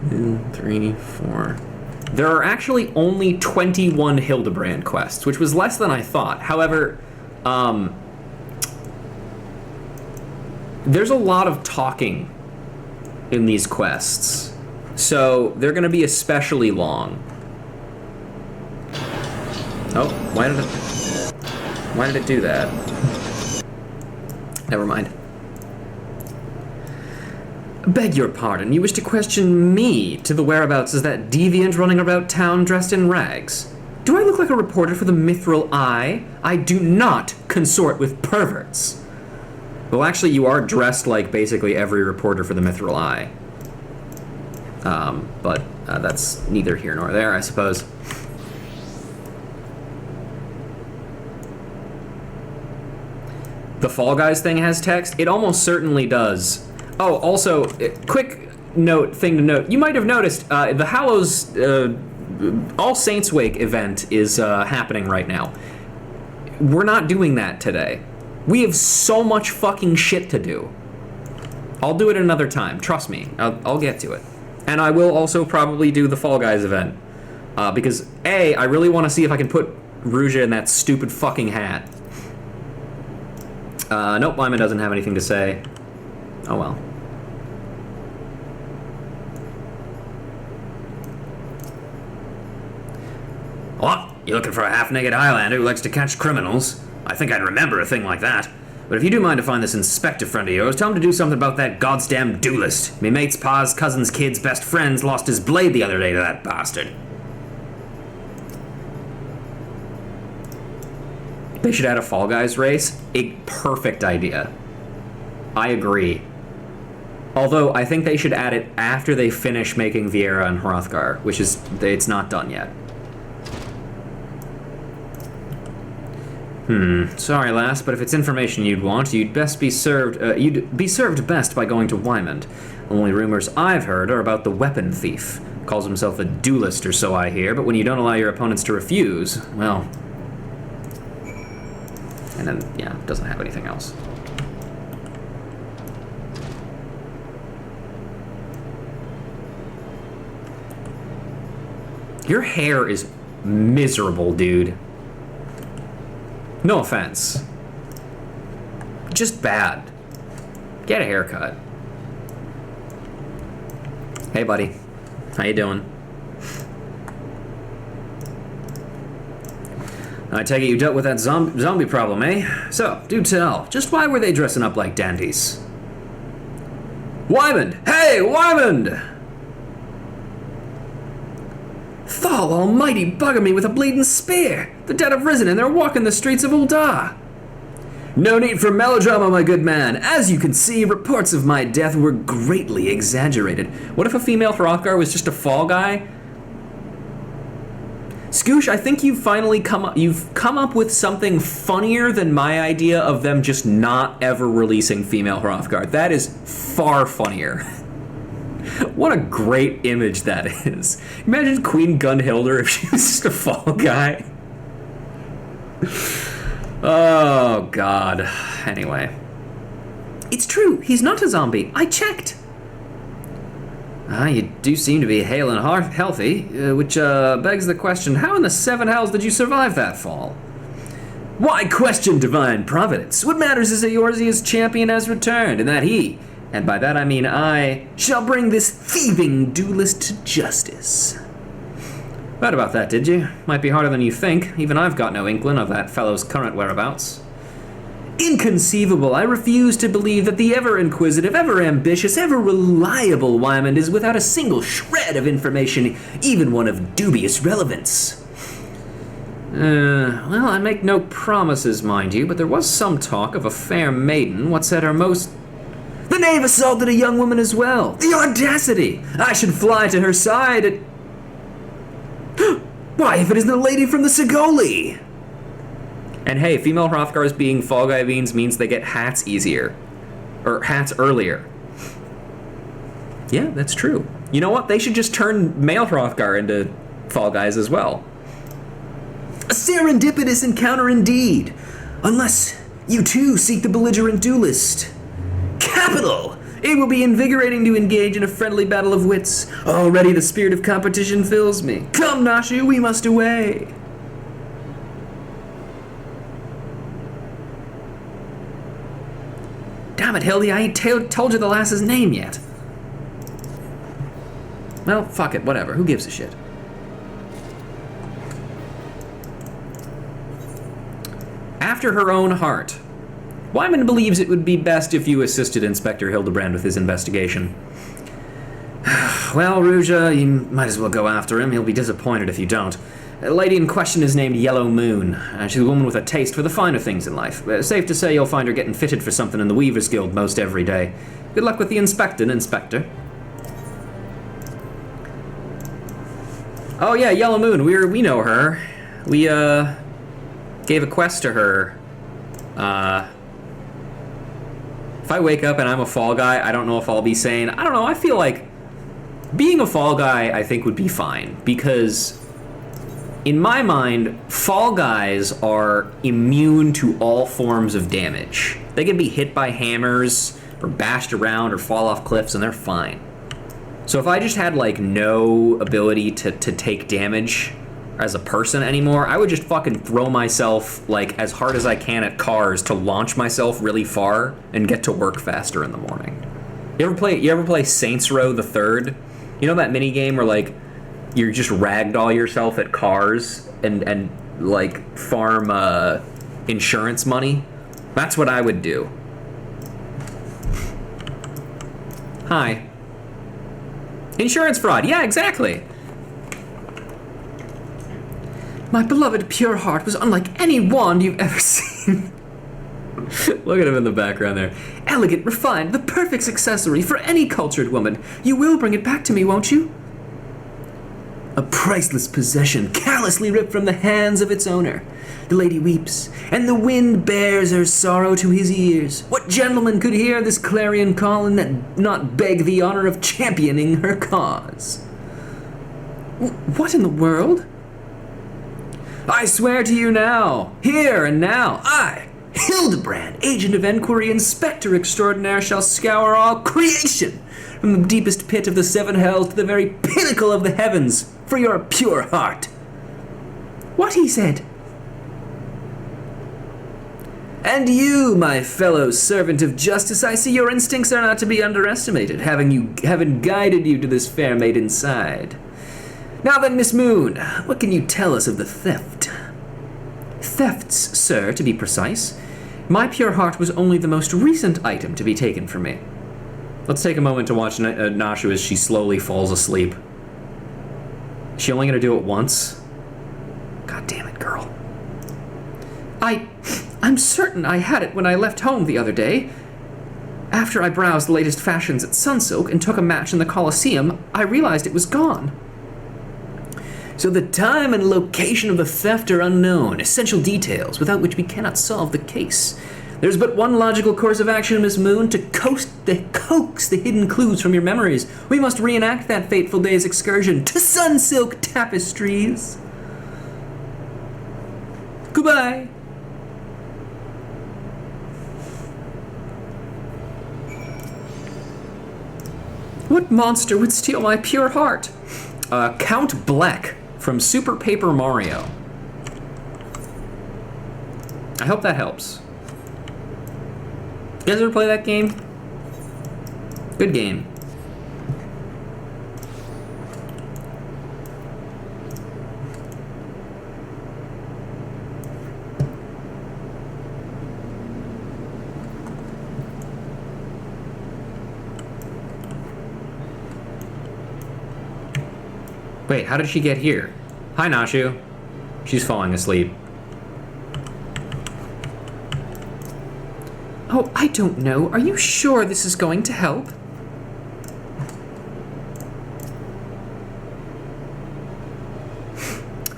2, 3, 4, there are actually only 21 Hildebrand quests, which was less than I thought. However, there's a lot of talking in these quests, so they're going to be especially long. Oh, why did it do that? Never mind. Beg your pardon, you wish to question me to the whereabouts of that deviant running about town dressed in rags? Do I look like a reporter for the Mithril Eye? I do not consort with perverts. Well, actually, you are dressed like basically every reporter for the Mithril Eye. But that's neither here nor there, I suppose. The Fall Guys thing has text? It almost certainly does. Oh, also, quick thing to note. You might have noticed the Hallows All Saints Wake event is happening right now. We're not doing that today. We have so much fucking shit to do. I'll do it another time. Trust me. I'll get to it. And I will also probably do the Fall Guys event. Because, A, I really want to see if I can put Ruja in that stupid fucking hat. Nope, Lyman doesn't have anything to say. Oh well. What? You looking for a half-naked Highlander who likes to catch criminals? I think I'd remember a thing like that. But if you do mind to find this inspector friend of yours, tell him to do something about that goddamn duelist. Me mate's pa's cousin's kid's best friends lost his blade the other day to that bastard. They should add a Fall Guys race. A perfect idea. I agree. Although, I think they should add it after they finish making Viera and Hrothgar, which is, it's not done yet. Sorry, lass, but if it's information you'd want, you'd be served best by going to Wymond. Only rumors I've heard are about the weapon thief. Calls himself a duelist or so I hear, but when you don't allow your opponents to refuse, well... And then, yeah, doesn't have anything else. Your hair is miserable, dude. No offense. Just bad. Get a haircut. Hey, buddy. How you doing? I take it you dealt with that zombie problem, eh? So, do tell, just why were they dressing up like dandies? Wymond! Hey, Wymond! Thal almighty bugging me with a bleeding spear! The dead have risen and they're walking the streets of Ul'dah! No need for melodrama, my good man. As you can see, reports of my death were greatly exaggerated. What if a female Hrothgar was just a fall guy? Scoosh, I think you've finally come up with something funnier than my idea of them just not ever releasing female Hrothgar. That is far funnier. What a great image that is. Imagine Queen Gunhildr if she was just a fall guy. Oh, God. Anyway. It's true, he's not a zombie. I checked. You do seem to be hale and healthy, which begs the question, how in the seven hells did you survive that fall? Why question divine providence? What matters is that Eorzea's champion has returned, and that he, and by that I mean I, shall bring this thieving duelist to justice. Read about that, did you? Might be harder than you think. Even I've got no inkling of that fellow's current whereabouts. Inconceivable. I refuse to believe that the ever-inquisitive, ever-ambitious, ever-reliable Wymond is without a single shred of information, even one of dubious relevance. Well, I make no promises, mind you, but there was some talk of a fair maiden, what said her most... The knave assaulted a young woman as well! The audacity! I should fly to her side and... Why, if it isn't the lady from the Sigoli! And hey, female Hrothgars being Fall Guy beans means they get hats easier. Or hats earlier. Yeah, that's true. You know what? They should just turn male Hrothgar into Fall Guys as well. A serendipitous encounter indeed. Unless you too seek the belligerent duelist. Capital! It will be invigorating to engage in a friendly battle of wits. Already the spirit of competition fills me. Come, Nashu, we must away. Damn it, Hildy, I ain't told you the lass's name yet. Well, fuck it, whatever. Who gives a shit? After her own heart. Wymond believes it would be best if you assisted Inspector HILDI-BRAND with his investigation. Well, Ruja, you might as well go after him. He'll be disappointed if you don't. The lady in question is named Yellow Moon. She's a woman with a taste for the finer things in life. Safe to say you'll find her getting fitted for something in the Weavers Guild most every day. Good luck with the inspecting, Inspector. Oh yeah, Yellow Moon. We know her. We gave a quest to her. If I wake up and I'm a Fall Guy, I don't know if I'll be saying, I don't know, I feel like being a Fall Guy I think would be fine, because in my mind, Fall Guys are immune to all forms of damage. They can be hit by hammers, or bashed around, or fall off cliffs, and they're fine. So if I just had, like, no ability to take damage as a person anymore, I would just fucking throw myself, like, as hard as I can at cars to launch myself really far and get to work faster in the morning. You ever play Saints Row the Third? You know that mini game where, like, you just ragdoll yourself at cars and like farm insurance money? That's what I would do. Hi. Insurance fraud, yeah, exactly. My beloved pure heart was unlike any wand you've ever seen. Look at him in the background there. Elegant, refined, the perfect accessory for any cultured woman. You will bring it back to me, won't you? A priceless possession, callously ripped from the hands of its owner. The lady weeps, and the wind bears her sorrow to his ears. What gentleman could hear this clarion call and not beg the honor of championing her cause? What in the world? I swear to you now, here and now, I, HILDI-BRAND, agent of enquiry, inspector extraordinaire, shall scour all creation, from the deepest pit of the seven hells to the very pinnacle of the heavens, for your pure heart. What he said. And you, my fellow servant of justice, I see your instincts are not to be underestimated, having guided you to this fair maiden's side. Now then, Miss Moon, what can you tell us of the theft? thefts, sir, to be precise. My pure heart was only the most recent item to be taken from me. Let's take a moment to watch Nashu as she slowly falls asleep. Is she only gonna do it once? God damn it, girl. I'm certain I had it when I left home the other day. After I browsed the latest fashions at Sunsilk and took a match in the Colosseum, I realized it was gone. So the time and location of the theft are unknown, essential details without which we cannot solve the case. There's but one logical course of action, Miss Moon, to coax the hidden clues from your memories. We must reenact that fateful day's excursion to Sunsilk Tapestries. Goodbye. What monster would steal my pure heart? Count Bleck from Super Paper Mario. I hope that helps. You guys ever play that game? Good game. Wait, how did she get here? Hi, Nashu. She's falling asleep. Oh, I don't know. Are you sure this is going to help?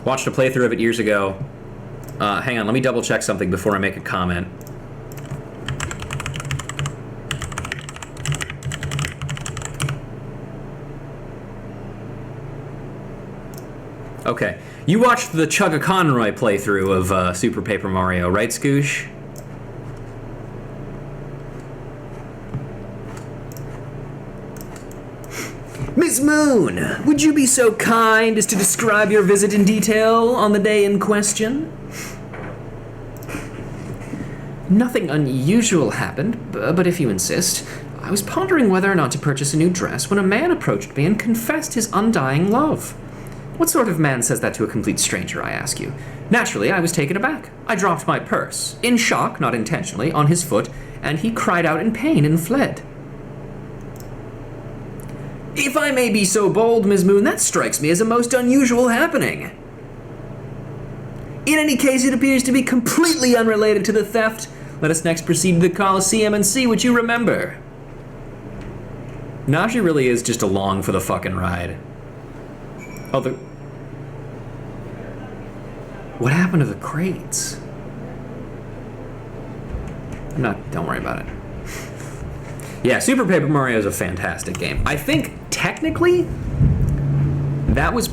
Watched a playthrough of it years ago. Hang on, let me double check something before I make a comment. Okay, you watched the Chugga Conroy playthrough of Super Paper Mario, right, Scoosh? Miss Moon, would you be so kind as to describe your visit in detail on the day in question? Nothing unusual happened, but if you insist, I was pondering whether or not to purchase a new dress when a man approached me and confessed his undying love. What sort of man says that to a complete stranger, I ask you? Naturally, I was taken aback. I dropped my purse, in shock, not intentionally, on his foot, and he cried out in pain and fled. If I may be so bold, Ms. Moon, that strikes me as a most unusual happening. In any case, it appears to be completely unrelated to the theft. Let us next proceed to the Colosseum and see what you remember. Nashu really is just along for the fucking ride. Oh, what happened to the crates? Don't worry about it. Yeah, Super Paper Mario is a fantastic game. I think, technically, that was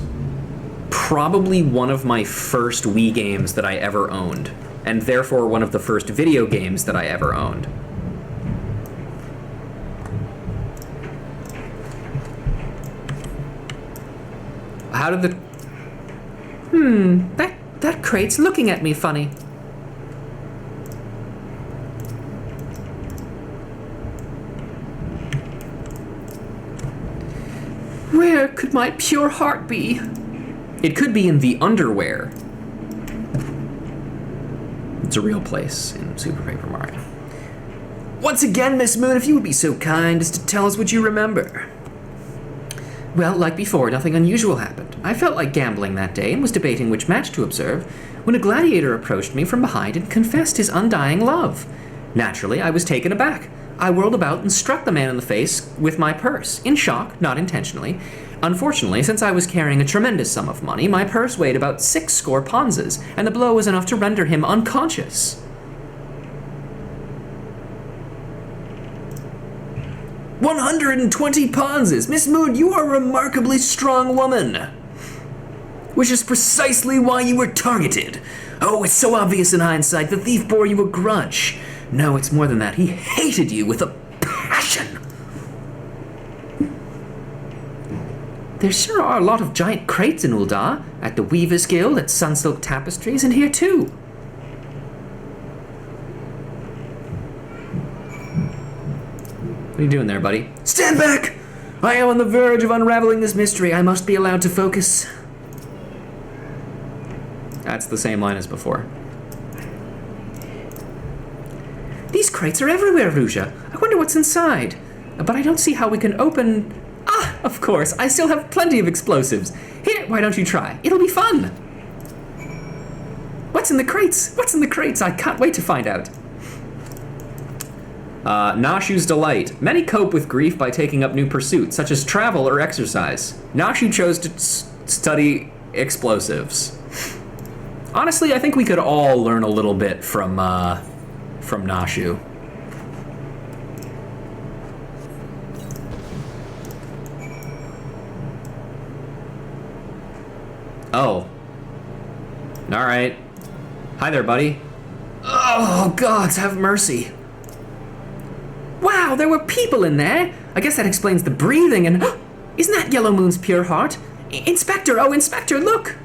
probably one of my first Wii games that I ever owned, and therefore one of the first video games that I ever owned. How did the... that crate's looking at me funny. Where could my pure heart be? It could be in the underwear. It's a real place in Super Paper Mario. Once again, Miss Moon, if you would be so kind as to tell us what you remember. Well, like before, nothing unusual happened. I felt like gambling that day and was debating which match to observe when a gladiator approached me from behind and confessed his undying love. Naturally, I was taken aback. I whirled about and struck the man in the face with my purse, in shock, not intentionally. Unfortunately, since I was carrying a tremendous sum of money, my purse weighed about 6 ponzas, and the blow was enough to render him unconscious. 120 ponzas! Miss Moon, you are a remarkably strong woman! Which is precisely why you were targeted. Oh, it's so obvious in hindsight, the thief bore you a grudge. No, it's more than that. He hated you with a passion. There sure are a lot of giant crates in Ul'dah, at the Weavers Guild, at Sunsilk Tapestries, and here too. What are you doing there, buddy? Stand back! I am on the verge of unraveling this mystery. I must be allowed to focus. That's the same line as before. These crates are everywhere, Ruja. I wonder what's inside. But I don't see how we can open... Ah, of course. I still have plenty of explosives. Here, why don't you try? It'll be fun. What's in the crates? What's in the crates? I can't wait to find out. Nashu's delight. Many cope with grief by taking up new pursuits, such as travel or exercise. Nashu chose to study explosives. Honestly, I think we could all learn a little bit from Nashu. Oh. Alright. Hi there, buddy. Oh, gods, have mercy. Wow, there were people in there. I guess that explains the breathing and... Isn't that Yellow Moon's pure heart? Inspector, oh, Inspector, look!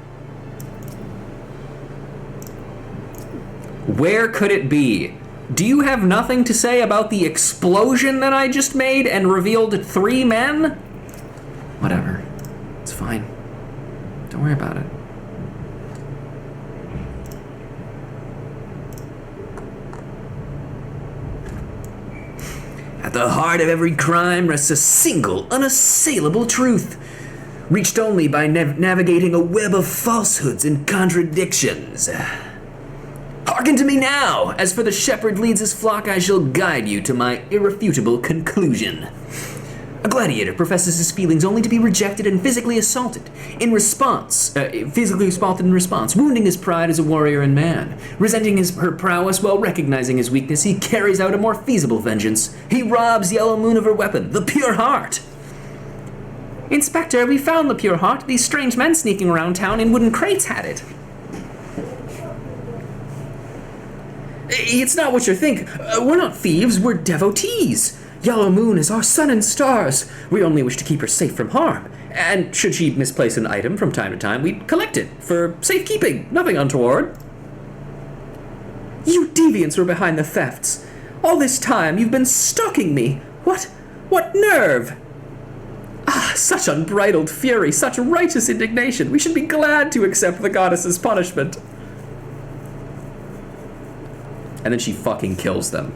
Where could it be? Do you have nothing to say about the explosion that I just made and revealed 3 men? Whatever. It's fine. Don't worry about it. At the heart of every crime rests a single, unassailable truth, reached only by navigating a web of falsehoods and contradictions. Hearken to me now! As for the shepherd leads his flock, I shall guide you to my irrefutable conclusion. A gladiator professes his feelings only to be rejected and physically assaulted in response, wounding his pride as a warrior and man. Resenting her prowess while recognizing his weakness, he carries out a more feasible vengeance. He robs Yellow Moon of her weapon, the pure heart. Inspector, we found the pure heart. These strange men sneaking around town in wooden crates had it. It's not what you think. We're not thieves, we're devotees. Yellow Moon is our sun and stars. We only wish to keep her safe from harm. And should she misplace an item from time to time, we'd collect it for safekeeping. Nothing untoward. You deviants were behind the thefts. All this time you've been stalking me. What nerve? Ah, such unbridled fury, such righteous indignation. We should be glad to accept the goddess's punishment. And then she fucking kills them.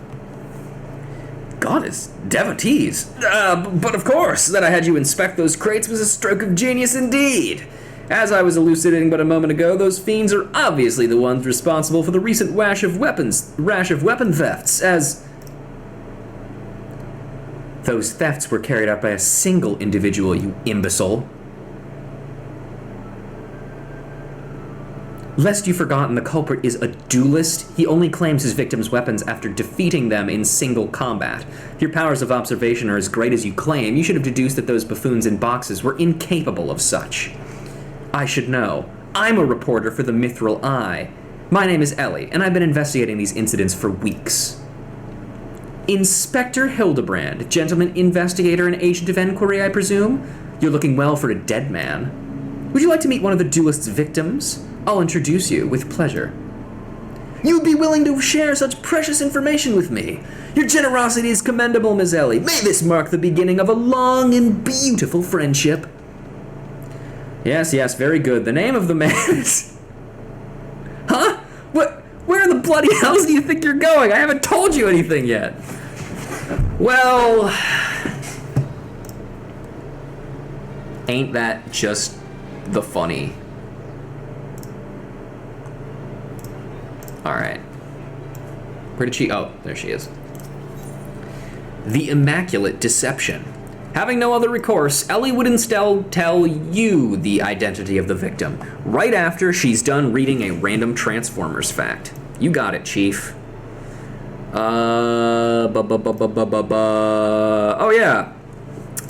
Goddess, devotees. But of course, that I had you inspect those crates was a stroke of genius indeed. As I was elucidating but a moment ago, those fiends are obviously the ones responsible for the recent rash of weapon thefts, as those thefts were carried out by a single individual, you imbecile. Lest you've forgotten, the culprit is a duelist. He only claims his victims' weapons after defeating them in single combat. If your powers of observation are as great as you claim, you should have deduced that those buffoons in boxes were incapable of such. I should know. I'm a reporter for the Mithril Eye. My name is Ellie, and I've been investigating these incidents for weeks. Inspector HILDI-BRAND, gentleman investigator and agent of inquiry, I presume? You're looking well for a dead man. Would you like to meet one of the duelist's victims? I'll introduce you with pleasure. You'd be willing to share such precious information with me. Your generosity is commendable, Ms. Ellie. May this mark the beginning of a long and beautiful friendship. Yes, very good. The name of the man is... Huh? What? Where in the bloody hells do you think you're going? I haven't told you anything yet. Well... Ain't that just the funny? Alright. Where did she... Oh, there she is. The Immaculate Deception. Having no other recourse, Ellie would instead tell you the identity of the victim, right after she's done reading a random Transformers fact. You got it, Chief. Oh yeah.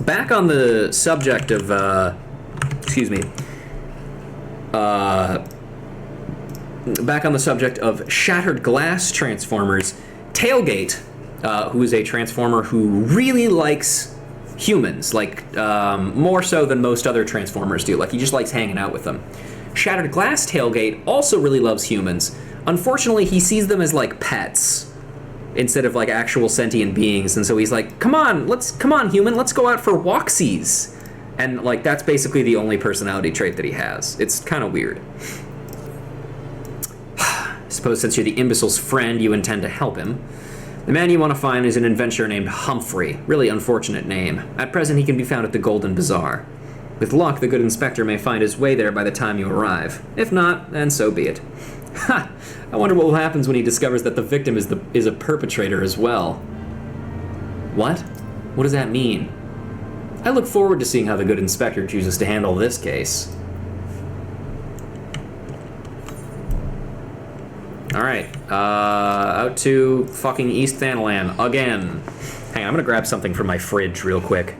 Back on the subject of, back on the subject of shattered glass Transformers, Tailgate, who is a Transformer who really likes humans, like, more so than most other Transformers do. Like, he just likes hanging out with them. Shattered Glass Tailgate also really loves humans. Unfortunately, he sees them as, like, pets instead of, like, actual sentient beings, and so he's like, come on, human, let's go out for walksies. And, like, that's basically the only personality trait that he has. It's kind of weird. I suppose since you're the imbecile's friend, you intend to help him. The man you want to find is an adventurer named Humphrey. Really unfortunate name. At present, he can be found at the Golden Bazaar. With luck, the good inspector may find his way there by the time you arrive. If not, then so be it. Ha! I wonder what will happen when he discovers that the victim is a perpetrator as well. What? What does that mean? I look forward to seeing how the good inspector chooses to handle this case. Alright, out to fucking East Thanalan again. Hang on, I'm gonna grab something from my fridge real quick.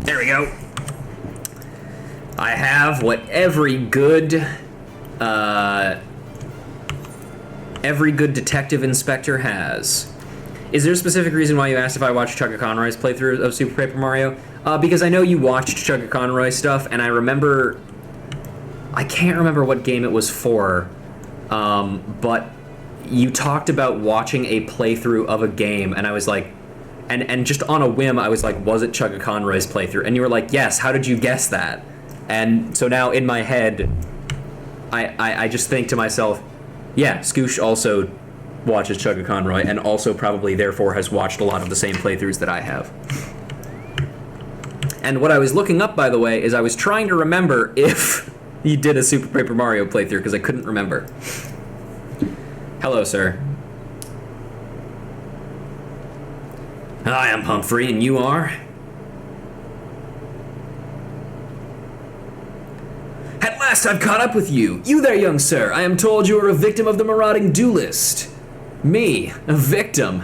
There we go. I have what every good detective inspector has. Is there a specific reason why you asked if I watched Chugga Conroy's playthrough of Super Paper Mario? Because I know you watched Chugga Conroy stuff, and I can't remember what game it was for, but you talked about watching a playthrough of a game, and I was like, and just on a whim, I was like, was it Chugga Conroy's playthrough? And you were like, yes, how did you guess that? And so now in my head, I just think to myself, yeah, Scoosh also watches Chugga Conroy and also probably therefore has watched a lot of the same playthroughs that I have. And what I was looking up, by the way, is I was trying to remember if he did a Super Paper Mario playthrough because I couldn't remember. Hello, sir. Hi, I'm Humphrey, and you are? At last I've caught up with you. You there, young sir. I am told you are a victim of the marauding duelist. Me? A victim?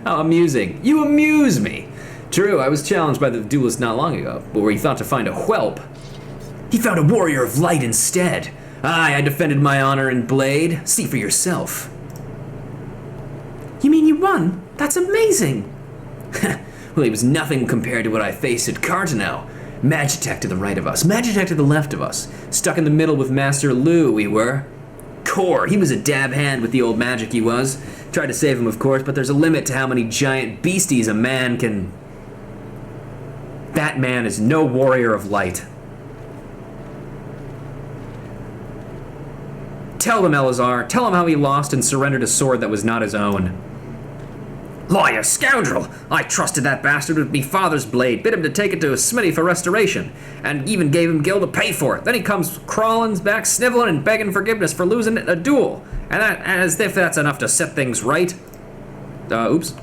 How amusing. You amuse me. True, I was challenged by the duelist not long ago, but where he thought to find a whelp. He found a warrior of light instead. Aye, I defended my honor and blade. See for yourself. You mean you won? That's amazing. Well, he was nothing compared to what I faced at Cartano. Magitech to the right of us, Magitech to the left of us. Stuck in the middle with Master Lou, we were. Core, he was a dab hand with the old magic, he was. Tried to save him, of course, but there's a limit to how many giant beasties a man can... That man is no warrior of light. Tell him, Elazar. Tell him how he lost and surrendered a sword that was not his own. Liar, scoundrel! I trusted that bastard with me father's blade, bid him to take it to his smithy for restoration, and even gave him gil to pay for it. Then he comes crawling back, sniveling and begging forgiveness for losing a duel, and as if that's enough to set things right. Oops.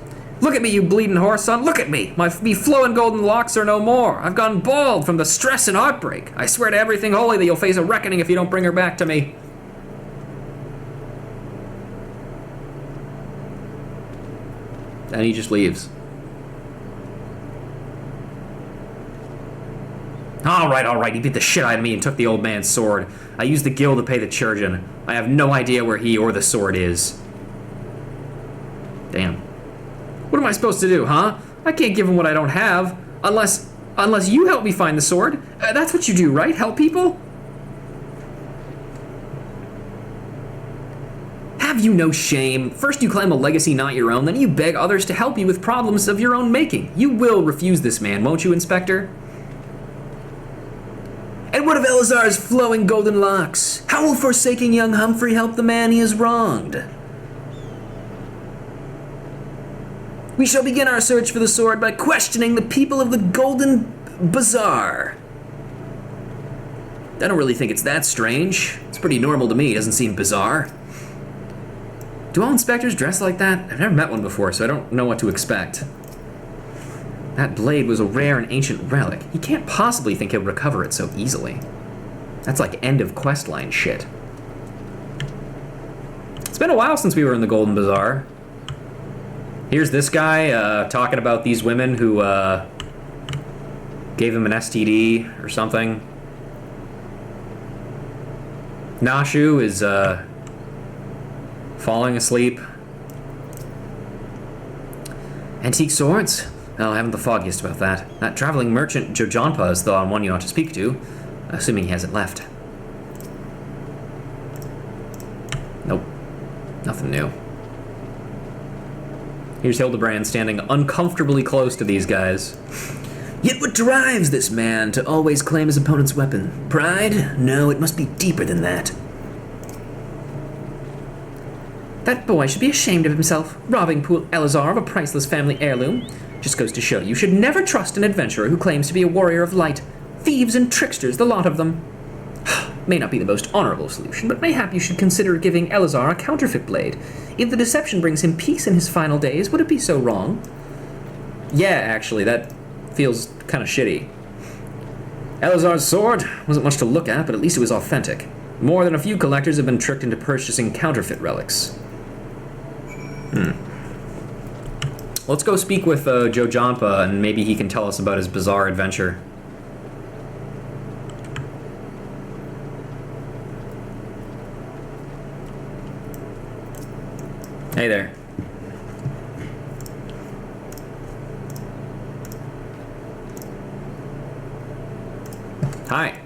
Look at me, you bleeding horse son, look at me! Me flowing golden locks are no more. I've gone bald from the stress and heartbreak. I swear to everything holy that you'll face a reckoning if you don't bring her back to me. And he just leaves. Alright, he beat the shit out of me and took the old man's sword. I used the gil to pay the churgeon. I have no idea where he or the sword is. Damn. What am I supposed to do, huh? I can't give him what I don't have. Unless you help me find the sword. That's what you do, right? Help people? Have you no shame? First you claim a legacy not your own, then you beg others to help you with problems of your own making. You will refuse this man, won't you, Inspector? And what of Elazar's flowing golden locks? How will forsaking young Humphrey help the man he has wronged? We shall begin our search for the sword by questioning the people of the Golden Bazaar. I don't really think it's that strange. It's pretty normal to me, it doesn't seem bizarre. Do all inspectors dress like that? I've never met one before, so I don't know what to expect. That blade was a rare and ancient relic. He can't possibly think he'll recover it so easily. That's like end of questline shit. It's been a while since we were in the Golden Bazaar. Here's this guy talking about these women who gave him an STD or something. Nashu is falling asleep. Antique swords? Oh, I haven't the foggiest about that. That traveling merchant Jojonpa is the one you ought to speak to, assuming he hasn't left. Nope. Nothing new. Here's HILDI-BRAND standing uncomfortably close to these guys. Yet what drives this man to always claim his opponent's weapon? Pride? No, it must be deeper than that. That boy should be ashamed of himself, robbing poor Eleazar of a priceless family heirloom. Just goes to show you should never trust an adventurer who claims to be a warrior of light. Thieves and tricksters, the lot of them. May not be the most honorable solution, but mayhap you should consider giving Eleazar a counterfeit blade. If the deception brings him peace in his final days, would it be so wrong? Yeah, actually, that feels kind of shitty. Eleazar's sword wasn't much to look at, but at least it was authentic. More than a few collectors have been tricked into purchasing counterfeit relics. Let's go speak with Joe Jampa, and maybe he can tell us about his bizarre adventure. Hey there. Hi.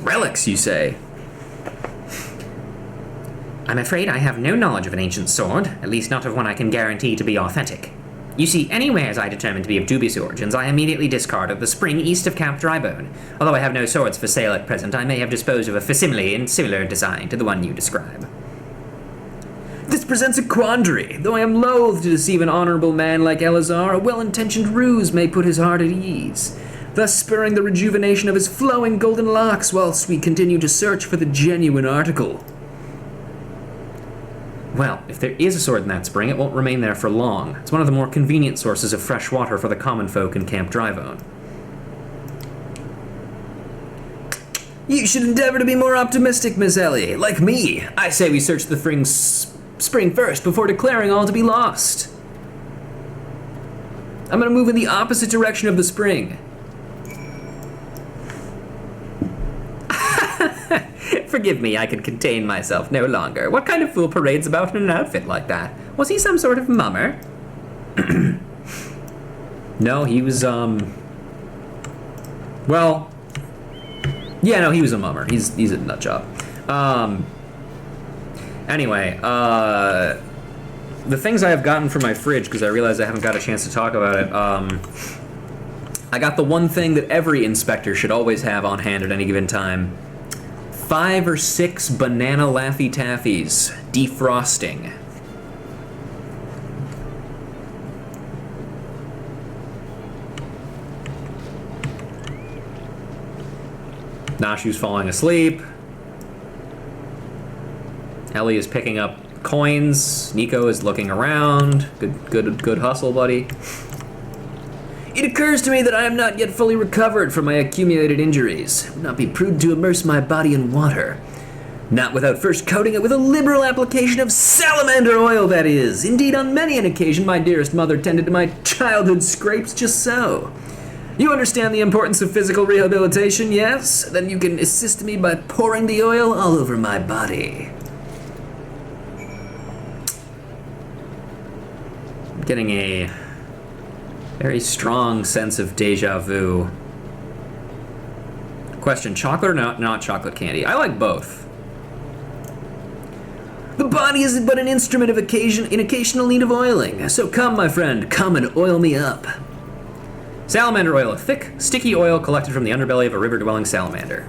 Relics, you say? I'm afraid I have no knowledge of an ancient sword, at least not of one I can guarantee to be authentic. You see, any wares I determine to be of dubious origins, I immediately discard at the spring east of Camp Drybone. Although I have no swords for sale at present, I may have disposed of a facsimile in similar design to the one you describe. This presents a quandary. Though I am loath to deceive an honorable man like Eleazar, a well-intentioned ruse may put his heart at ease, thus spurring the rejuvenation of his flowing golden locks whilst we continue to search for the genuine article. Well, if there is a sword in that spring, it won't remain there for long. It's one of the more convenient sources of fresh water for the common folk in Camp Drybone. You should endeavor to be more optimistic, Miss Ellie. Like me, I say we search the spring first before declaring all to be lost. I'm gonna move in the opposite direction of the spring. Forgive me, I can contain myself no longer. What kind of fool parades about in an outfit like that? Was he some sort of mummer? No, he was, well, yeah, no, he was a mummer. He's a nut job. Anyway, the things I have gotten from my fridge, because I realized I haven't got a chance to talk about it, I got the one thing that every inspector should always have on hand at any given time. 5 or 6 banana Laffy Taffies, defrosting. Nashu's falling asleep. Ellie is picking up coins. Nico is looking around. Good hustle, buddy. It occurs to me that I am not yet fully recovered from my accumulated injuries. It would not be prudent to immerse my body in water. Not without first coating it with a liberal application of salamander oil, that is. Indeed, on many an occasion, my dearest mother tended to my childhood scrapes just so. You understand the importance of physical rehabilitation, yes? Then you can assist me by pouring the oil all over my body. I'm getting a very strong sense of deja vu. Question, chocolate or not chocolate candy? I like both. The body is but an instrument of in occasional need of oiling. So come, my friend, come and oil me up. Salamander oil, a thick, sticky oil collected from the underbelly of a river-dwelling salamander.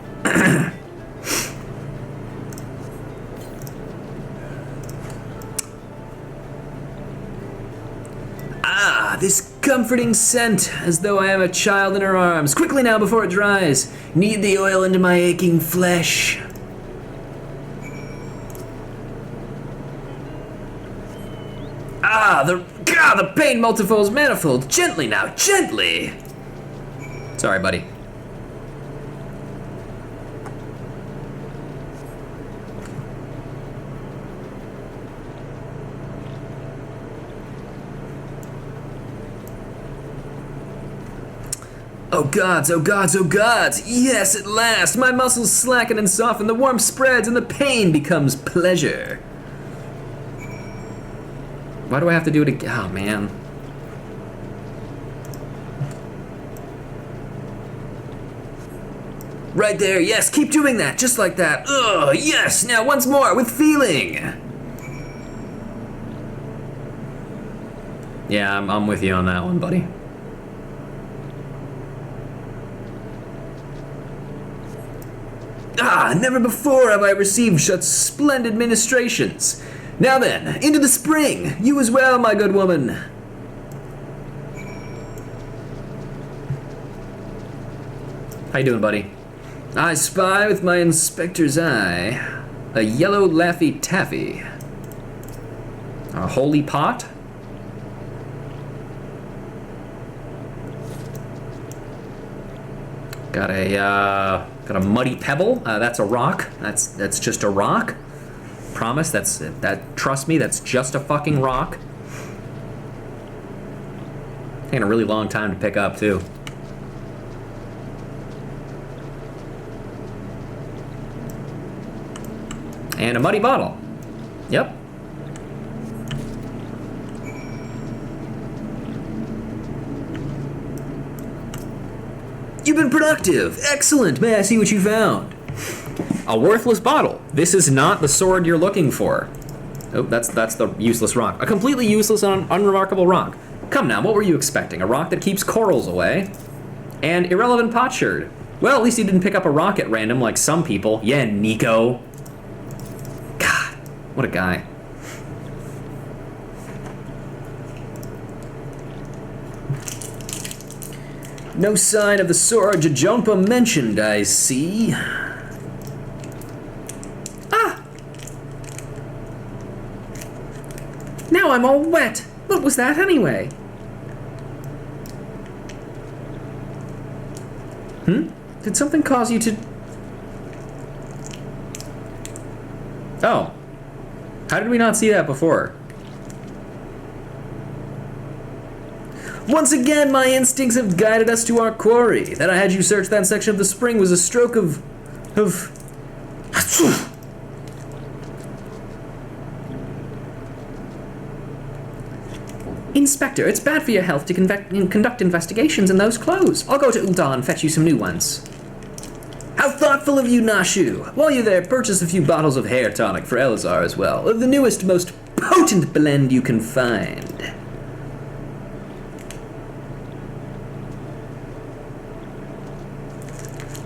This comforting scent, as though I am a child in her arms. Quickly now, before it dries. Knead the oil into my aching flesh. The pain multifolds manifold. Gently now, gently. Sorry, buddy. Oh gods, oh gods, oh gods! Yes, at last! My muscles slacken and soften, the warmth spreads, and the pain becomes pleasure. Why do I have to do it again? Oh, man. Right there, yes, keep doing that, just like that. Ugh, yes, now once more, with feeling. Yeah, I'm with you on that one, buddy. Ah, never before have I received such splendid ministrations. Now then, into the spring. You as well, my good woman. How you doing, buddy? I spy with my inspector's eye a yellow Laffy Taffy. A holy pot? Got a muddy pebble. That's a rock. That's just a rock. Promise. Trust me. That's just a fucking rock. Taking a really long time to pick up too. And a muddy bottle. Yep. You've been productive. Excellent. May I see what you found? A worthless bottle. This is not the sword you're looking for. Oh, that's the useless rock. A completely useless and unremarkable rock. Come now, what were you expecting? A rock that keeps corals away? And irrelevant potsherd. Well, at least you didn't pick up a rock at random like some people. Yeah, Nico. God, what a guy. No sign of the Sora Jajompa mentioned, I see. Ah! Now I'm all wet. What was that anyway? Did something cause you to... Oh. How did we not see that before? Once again, my instincts have guided us to our quarry. That I had you search that section of the spring was a stroke of... Inspector, it's bad for your health to conduct investigations in those clothes. I'll go to Ul'dah and fetch you some new ones. How thoughtful of you, Nashu. While you're there, purchase a few bottles of hair tonic for Elazar as well. Of the newest, most potent blend you can find.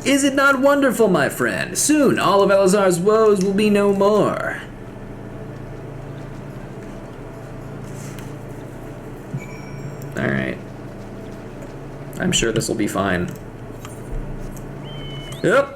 Is it not wonderful, my friend? Soon, all of Elazar's woes will be no more. Alright. I'm sure this will be fine. Yep.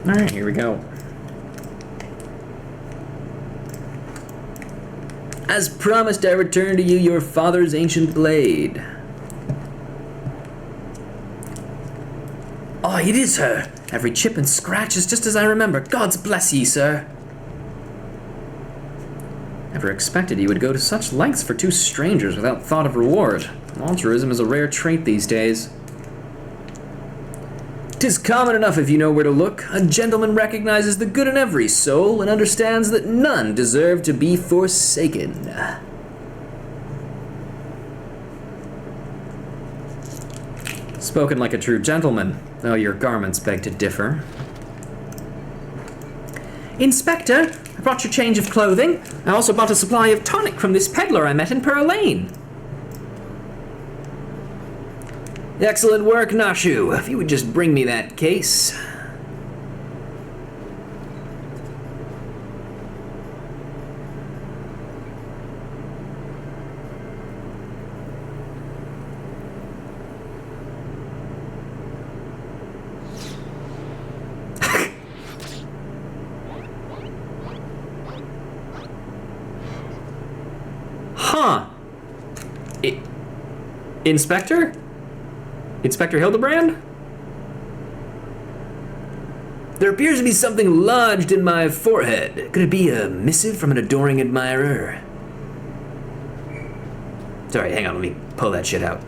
Alright, here we go. As promised, I return to you your father's ancient blade. Oh, it is her. Every chip and scratch is just as I remember. God's bless ye, sir. Never expected he would go to such lengths for two strangers without thought of reward. Altruism is a rare trait these days. 'Tis common enough if you know where to look. A gentleman recognizes the good in every soul and understands that none deserve to be forsaken. Spoken like a true gentleman, though your garments beg to differ. Inspector, I brought your change of clothing. I also bought a supply of tonic from this peddler I met in Pearl Lane. Excellent work, Nashu. If you would just bring me that case. Huh. Inspector? Inspector HILDI-BRAND? There appears to be something lodged in my forehead. Could it be a missive from an adoring admirer? Sorry, hang on, let me pull that shit out.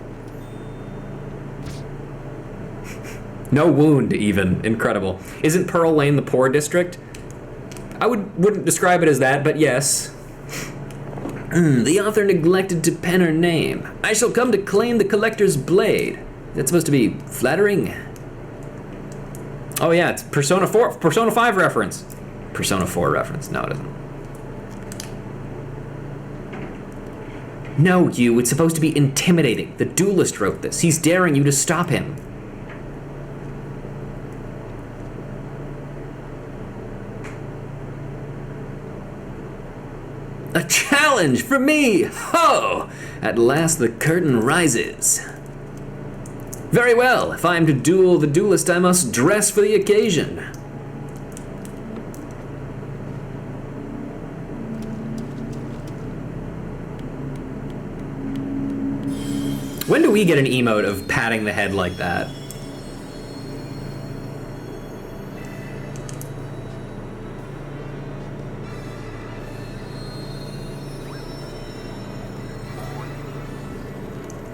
No wound, even. Incredible. Isn't Pearl Lane the poor district? I wouldn't describe it as that, but yes. The author neglected to pen her name. I shall come to claim the collector's blade. That's supposed to be flattering. Oh yeah, it's Persona 4, Persona 5 reference. Persona 4 reference. No, it isn't. No, you. It's supposed to be intimidating. The duelist wrote this. He's daring you to stop him. A challenge for me! Ho! At last the curtain rises. Very well. If I am to duel the duelist, I must dress for the occasion. When do we get an emote of patting the head like that?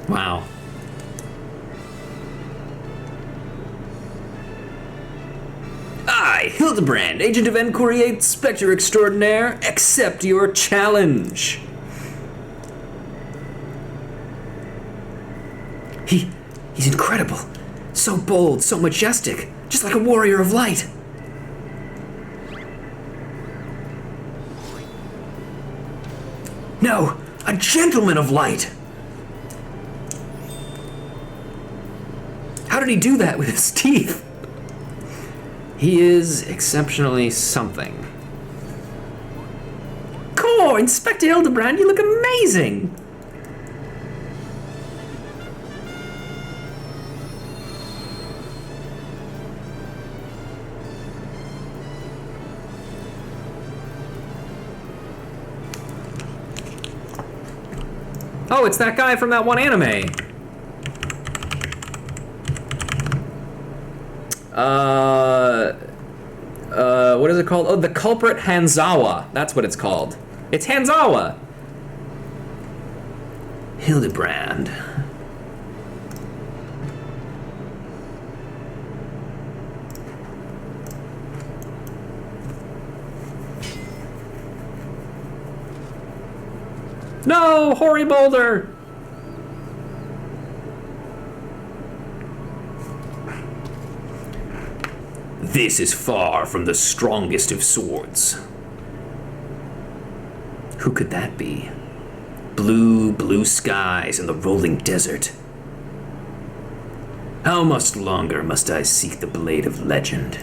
Wow. I, HILDI-BRAND, Agent of Enquiry 8, Spectre Extraordinaire, accept your challenge. He's incredible. So bold, so majestic, just like a warrior of light. No, a gentleman of light. How did he do that with his teeth? He is exceptionally something. Cool, Inspector HILDI-BRAND, you look amazing. Oh, it's that guy from that one anime. What is it called? Oh, the culprit Hanzawa. That's what it's called. It's Hanzawa. HILDI-BRAND. No, Hoary Boulder. This is far from the strongest of swords. Who could that be? Blue skies and the rolling desert. How much longer must I seek the blade of legend?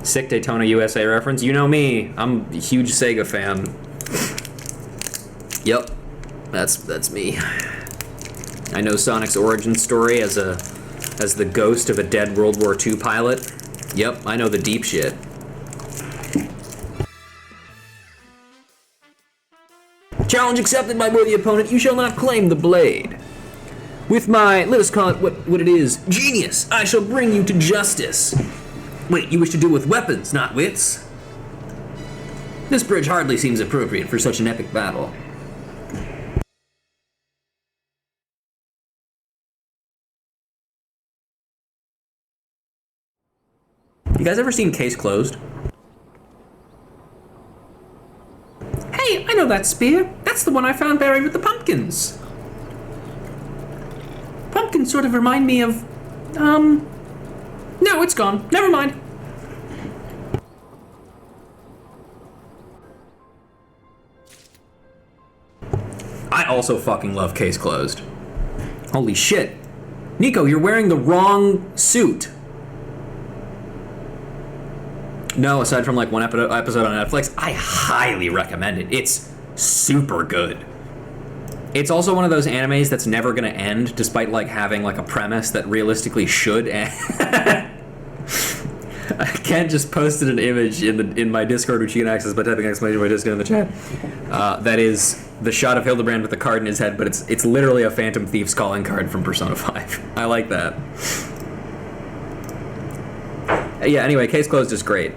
Sick Daytona USA reference. You know me. I'm a huge Sega fan. Yep. That's me. I know Sonic's origin story as the ghost of a dead World War II pilot. Yep, I know the deep shit. Challenge accepted, my worthy opponent. You shall not claim the blade. With my, let us call it what it is, genius, I shall bring you to justice. Wait, you wish to duel with weapons, not wits? This bridge hardly seems appropriate for such an epic battle. You guys ever seen Case Closed? Hey, I know that spear. That's the one I found buried with the pumpkins. Pumpkins sort of remind me of, no, it's gone. Never mind. I also fucking love Case Closed. Holy shit. Nico, you're wearing the wrong suit. No, aside from like one episode on Netflix, I highly recommend it. It's super good. It's also one of those animes that's never gonna end, despite like having like a premise that realistically should end. Kent just posted an image in my Discord, which you can access by typing exclamation point Discord in the chat. That is the shot of Hildebrand with the card in his head, but it's literally a Phantom Thief's calling card from Persona 5. I like that. Yeah, anyway, Case Closed is great.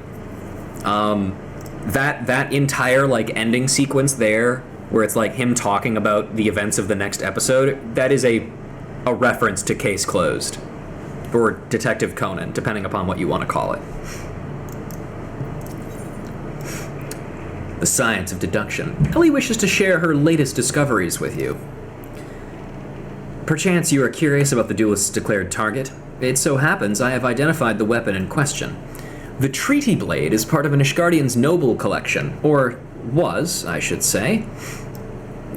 That entire, like, ending sequence there, where it's, like, him talking about the events of the next episode, that is a reference to Case Closed. Or Detective Conan, depending upon what you want to call it. The science of deduction. Ellie wishes to share her latest discoveries with you. Perchance you are curious about the duelist's declared target. It so happens I have identified the weapon in question. The Treaty Blade is part of an Ishgardian's noble collection, or was, I should say.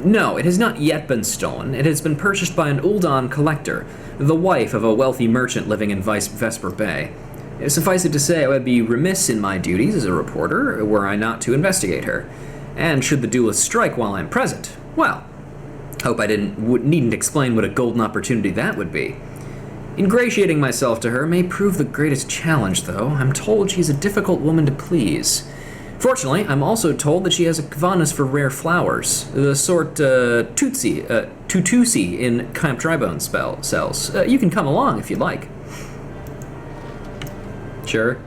No, it has not yet been stolen. It has been purchased by an Uldan collector, the wife of a wealthy merchant living in Vesper Bay. Suffice it to say, I would be remiss in my duties as a reporter were I not to investigate her. And should the duelist strike while I'm present, well, hope I needn't explain what a golden opportunity that would be. Ingratiating myself to her may prove the greatest challenge, though. I'm told she's a difficult woman to please. Fortunately, I'm also told that she has a fondness for rare flowers, the sort Tutusi in Camp Drybone cells. You can come along if you'd like. Sure.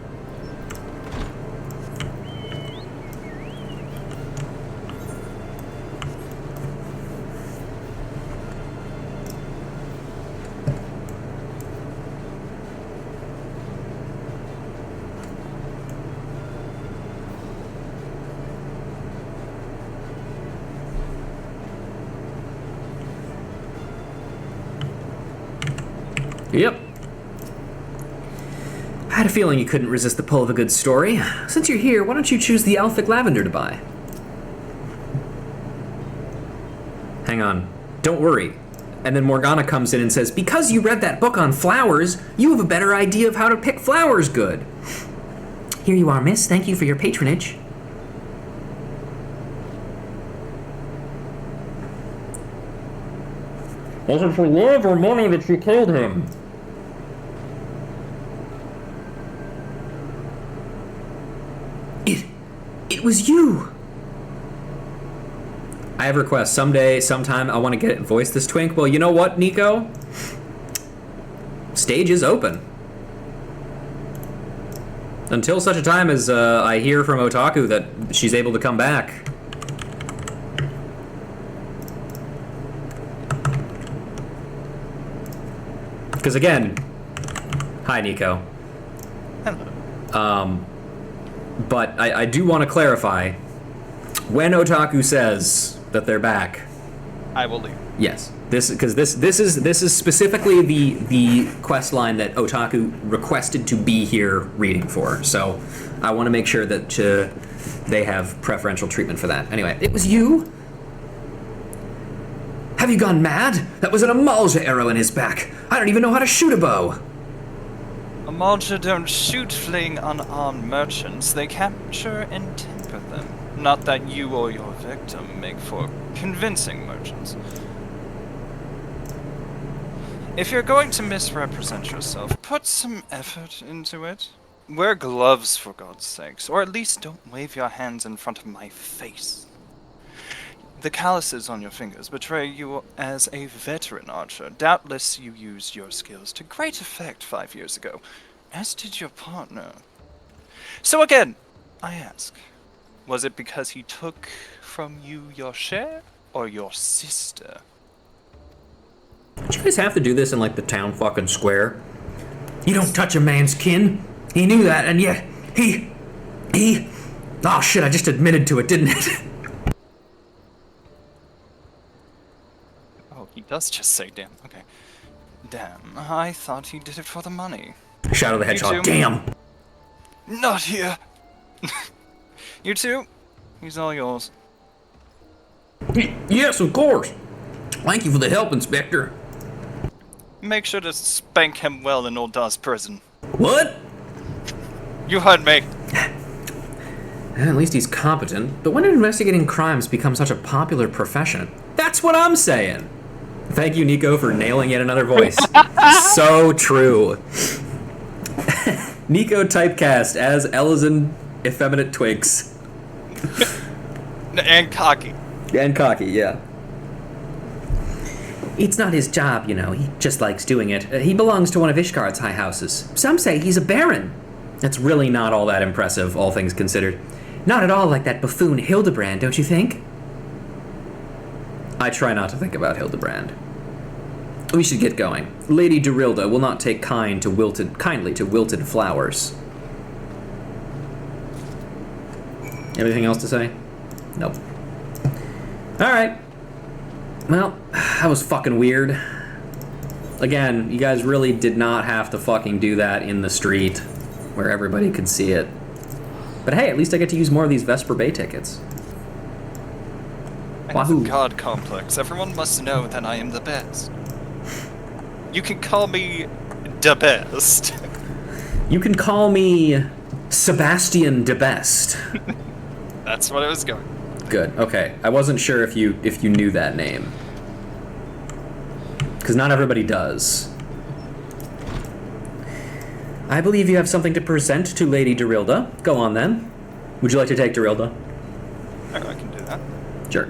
Yep. I had a feeling you couldn't resist the pull of a good story. Since you're here, why don't you choose the Alphic Lavender to buy? Hang on. Don't worry. And then Morgana comes in and says, because you read that book on flowers, you have a better idea of how to pick flowers good. Here you are, miss. Thank you for your patronage. Was it for love or money that she killed him? It was you! I have requests. Someday, sometime, I want to get it voice this twink. Well, you know what, Nico? Stage is open. Until such a time as I hear from Otaku that she's able to come back. Because again, hi Nico. Hello. But I do want to clarify, when Otaku says that they're back, I will leave. yes, this is specifically the quest line that Otaku requested to be here reading for. So I want to make sure that they have preferential treatment for that. Anyway, it was you. Have you gone mad? That was an Amalja arrow in his back. I don't even know how to shoot a bow. Amalja don't shoot fleeing unarmed merchants, they capture and temper them. Not that you or your victim make for convincing merchants. If you're going to misrepresent yourself, put some effort into it. Wear gloves, for God's sakes, or at least don't wave your hands in front of my face. The calluses on your fingers betray you as a veteran archer. Doubtless you used your skills to great effect 5 years ago, as did your partner. So again, I ask, was it because he took from you your share, or your sister? Did you guys have to do this in like the town fucking square? You don't touch a man's kin. He knew that, and yet he... Oh shit, I just admitted to it, didn't it? He does just say damn. Okay. Damn, I thought he did it for the money. Shadow the Hedgehog, too? damn! Not here! You too? He's all yours. Yes, of course. Thank you for the help, Inspector. Make sure to spank him well in Old Daw's prison. What? You heard me. At least he's competent. But when did investigating crimes become such a popular profession? That's what I'm saying! Thank you, Nico, for nailing yet another voice. So true. Nico typecast as Ellison effeminate Twinks. And cocky. And cocky, yeah. It's not his job, you know. He just likes doing it. He belongs to one of Ishgard's high houses. Some say he's a baron. That's really not all that impressive, all things considered. Not at all like that buffoon HILDI-BRAND, don't you think? I try not to think about HILDI-BRAND. We should get going. Lady Dorilda will not take kindly to wilted flowers. Anything else to say? Nope. Alright. Well, that was fucking weird. Again, you guys really did not have to fucking do that in the street where everybody could see it. But hey, at least I get to use more of these Vesper Bay tickets. I have a god complex. Everyone must know that I am the best. You can call me the best. You can call me Sebastian de Best. That's what I was going. Good. Okay. I wasn't sure if you knew that name. Because not everybody does. I believe you have something to present to Lady Dorilda. Go on then. Would you like to take Dorilda? I can do that. Sure.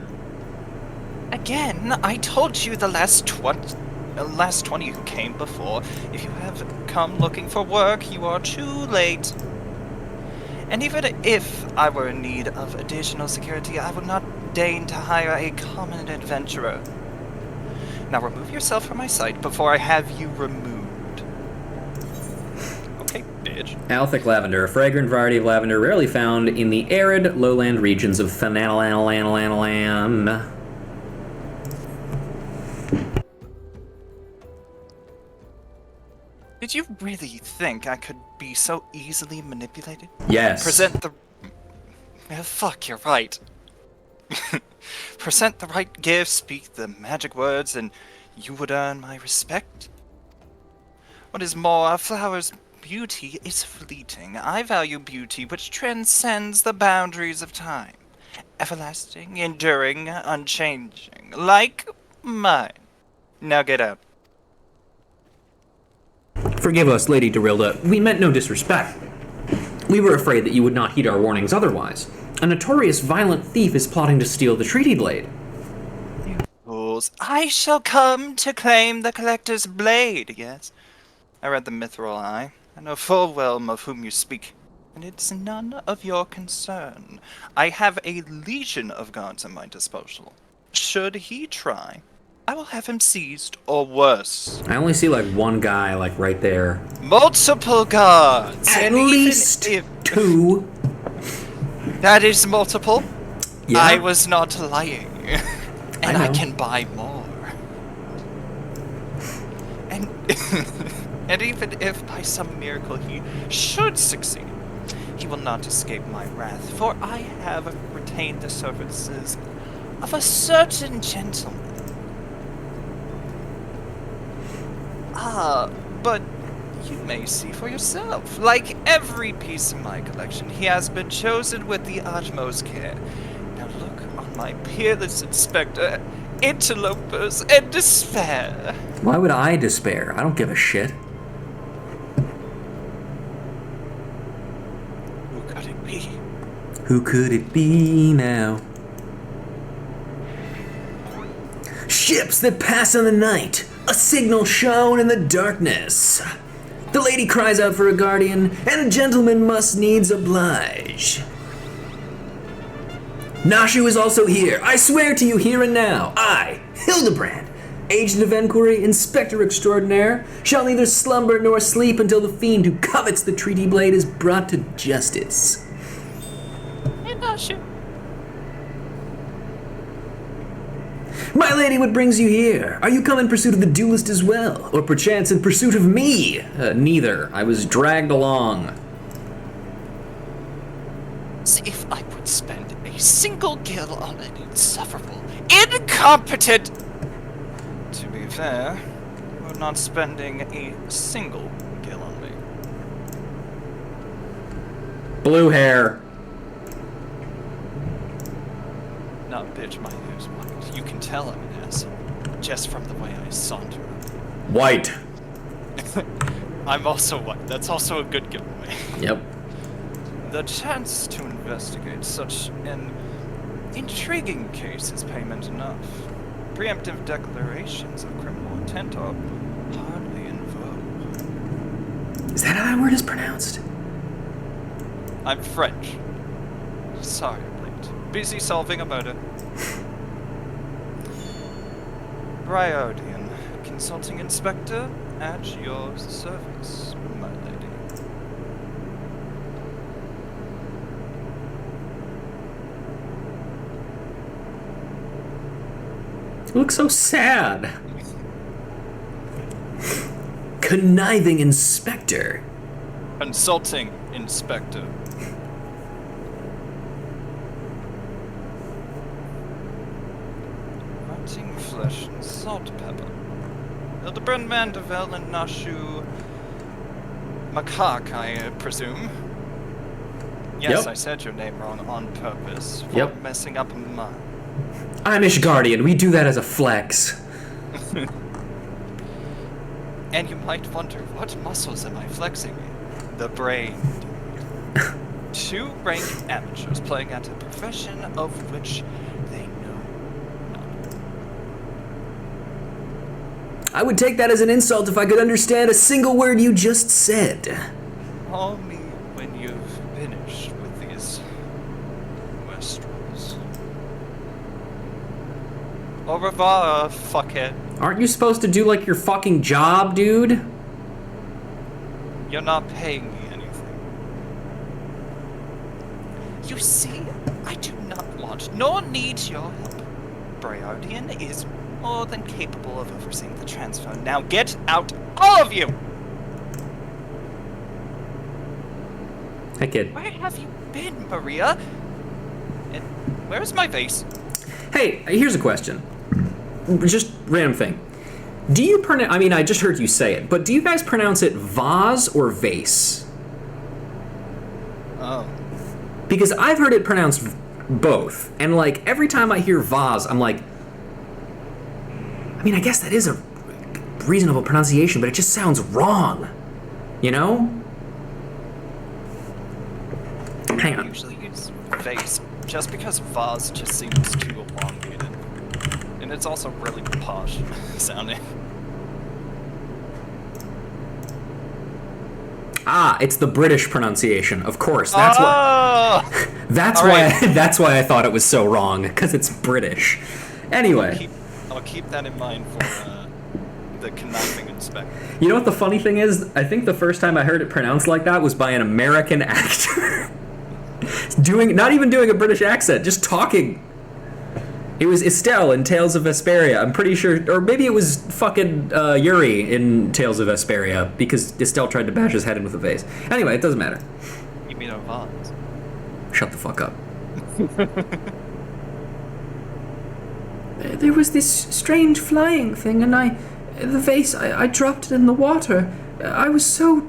Again, I told you the last 20 who came before. If you have come looking for work, you are too late. And even if I were in need of additional security, I would not deign to hire a common adventurer. Now remove yourself from my sight before I have you removed. Okay, bitch. Althic lavender, a fragrant variety of lavender rarely found in the arid lowland regions of Fanalan. Did you really think I could be so easily manipulated? Yes. Present the... fuck, you're right. Present the right gift, speak the magic words, and you would earn my respect. What is more, a flower's beauty is fleeting. I value beauty which transcends the boundaries of time. Everlasting, enduring, unchanging. Like mine. Now get out. Forgive us, Lady Dorilda. We meant no disrespect. We were afraid that you would not heed our warnings otherwise. A notorious violent thief is plotting to steal the treaty blade. You fools. I shall come to claim the collector's blade, yes? I read the Mithril Eye. I know full well of whom you speak. And it's none of your concern. I have a legion of guards at my disposal. Should he try, I will have him seized, or worse. I only see like one guy like right there. Multiple guards! At and least even two. That is multiple. Yeah. I was not lying. And I know. can buy more. And and even if by some miracle he should succeed, he will not escape my wrath, for I have retained the services of a certain gentleman. But you may see for yourself. Like every piece in my collection, he has been chosen with the utmost care. Now look on my peerless inspector, interlopers, and despair. Why would I despair? I don't give a shit. Who could it be? Who could it be now? Ships that pass in the night. A signal shown in the darkness. The lady cries out for a guardian, and a gentleman must needs oblige. Nashu is also here. I swear to you here and now, I, HILDI-BRAND, agent of enquiry, inspector extraordinaire, shall neither slumber nor sleep until the fiend who covets the treaty blade is brought to justice. My lady, what brings you here? Are you come in pursuit of the duelist as well? Or perchance in pursuit of me? Neither. I was dragged along. See if I would spend a single gil on an insufferable, incompetent... To be fair, we're not spending a single gil on me. Blue hair. No, bitch, my hair's white. You can tell I'm an asshole, just from the way I saunter. White. I'm also white. That's also a good giveaway. Yep. The chance to investigate such an intriguing case is payment enough. Preemptive declarations of criminal intent are hardly in vogue. Is that how that word is pronounced? I'm French. Sorry, I'm late. Busy solving a murder. Briardian, consulting inspector at your service, my lady. You look so sad. Conniving inspector. Consulting inspector. Rotting flesh and salt pepper. HILDI-BRAND Mandevel and Nashu Macaque, I presume. Yes, Yep. I said your name wrong on purpose for Yep. messing up mine. I'm Ishgardian. We do that as a flex. And you might wonder, what muscles am I flexing? The brain. Two ranked amateurs playing at a profession of which they know none. I would take that as an insult if I could understand a single word you just said. Call me when you've finished with these Westrals. Au revoir, fuckhead. Aren't you supposed to do like your fucking job, dude? You're not paying me anything. You see, I do not want nor need your help. Briardian is more than capable of overseeing the transfer. Now get out, all of you! Hey, kid. Where have you been, Maria? And where's my vase? Hey, here's a question. Just random thing. Do you pronounce? I mean, I just heard you say it, but do you guys pronounce it vase or vase? Oh. Because I've heard it pronounced both, and like every time I hear vase, I'm like, I mean, I guess that is a reasonable pronunciation, but it just sounds wrong. You know? Hang I on. usually use vase, just because vase just seems too elongated. And it's also really posh sounding. Ah, it's the British pronunciation, of course. That's why. Oh! That's All why. right. That's why I thought it was so wrong, because it's British. Anyway, I'll keep that in mind for the conniving inspector. you know what the funny thing is? I think the first time I heard it pronounced like that was by an American actor. Not even doing a British accent, just talking. It was Estelle in Tales of Vesperia. I'm pretty sure, or maybe it was fucking Yuri in Tales of Vesperia, because Estelle tried to bash his head in with a vase. Anyway, it doesn't matter. You mean a vase? Shut the fuck up. There was this strange flying thing, and the vase, I dropped it in the water. I was so...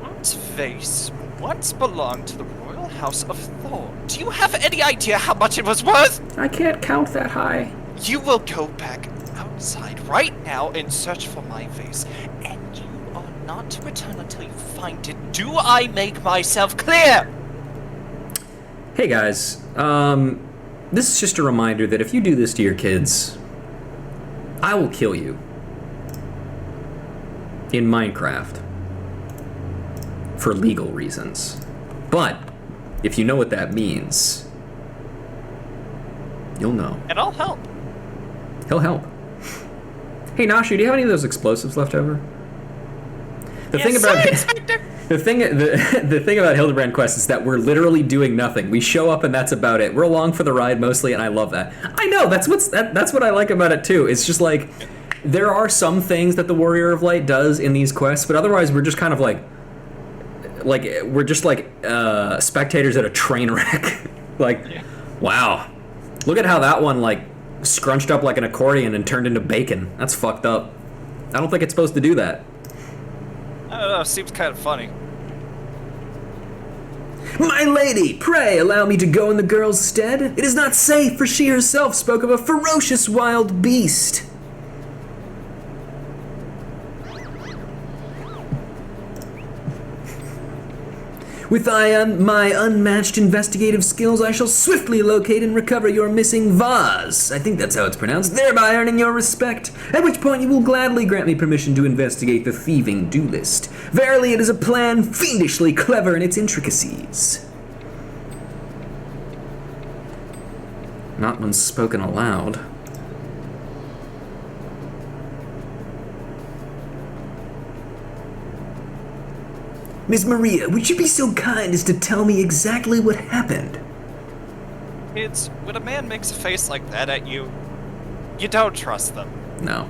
What vase once belonged to the royal house of Thor? Do you have any idea how much it was worth? I can't count that high. You will go back outside right now and search for my vase, and you are not to return until you find it. Do I make myself clear? Hey guys, this is just a reminder that if you do this to your kids, I will kill you. In Minecraft. For legal reasons. But, if you know what that means, you'll know. And I'll help. He'll help. Hey Nashu, do you have any of those explosives left over? The thing about Inspector. the thing about HILDI-BRAND Quest is that we're literally doing nothing. We show up and that's about it. We're along for the ride mostly, and I love that. I know that's what I like about it too. It's just like there are some things that the Warrior of Light does in these quests, but otherwise we're just kind of like we're just like spectators at a train wreck. Like, wow, look at how that one like scrunched up like an accordion and turned into bacon. That's fucked up. I don't think it's supposed to do that. I don't know, seems kind of funny. My lady, pray allow me to go in the girl's stead. It is not safe, for she herself spoke of a ferocious wild beast. With my unmatched investigative skills, I shall swiftly locate and recover your missing vase. I think that's how it's pronounced, thereby earning your respect. At which point you will gladly grant me permission to investigate the thieving duelist. Verily, it is a plan fiendishly clever in its intricacies. Not when spoken aloud. Miss Maria, would you be so kind as to tell me exactly what happened? It's when a man makes a face like that at you, you don't trust them. No.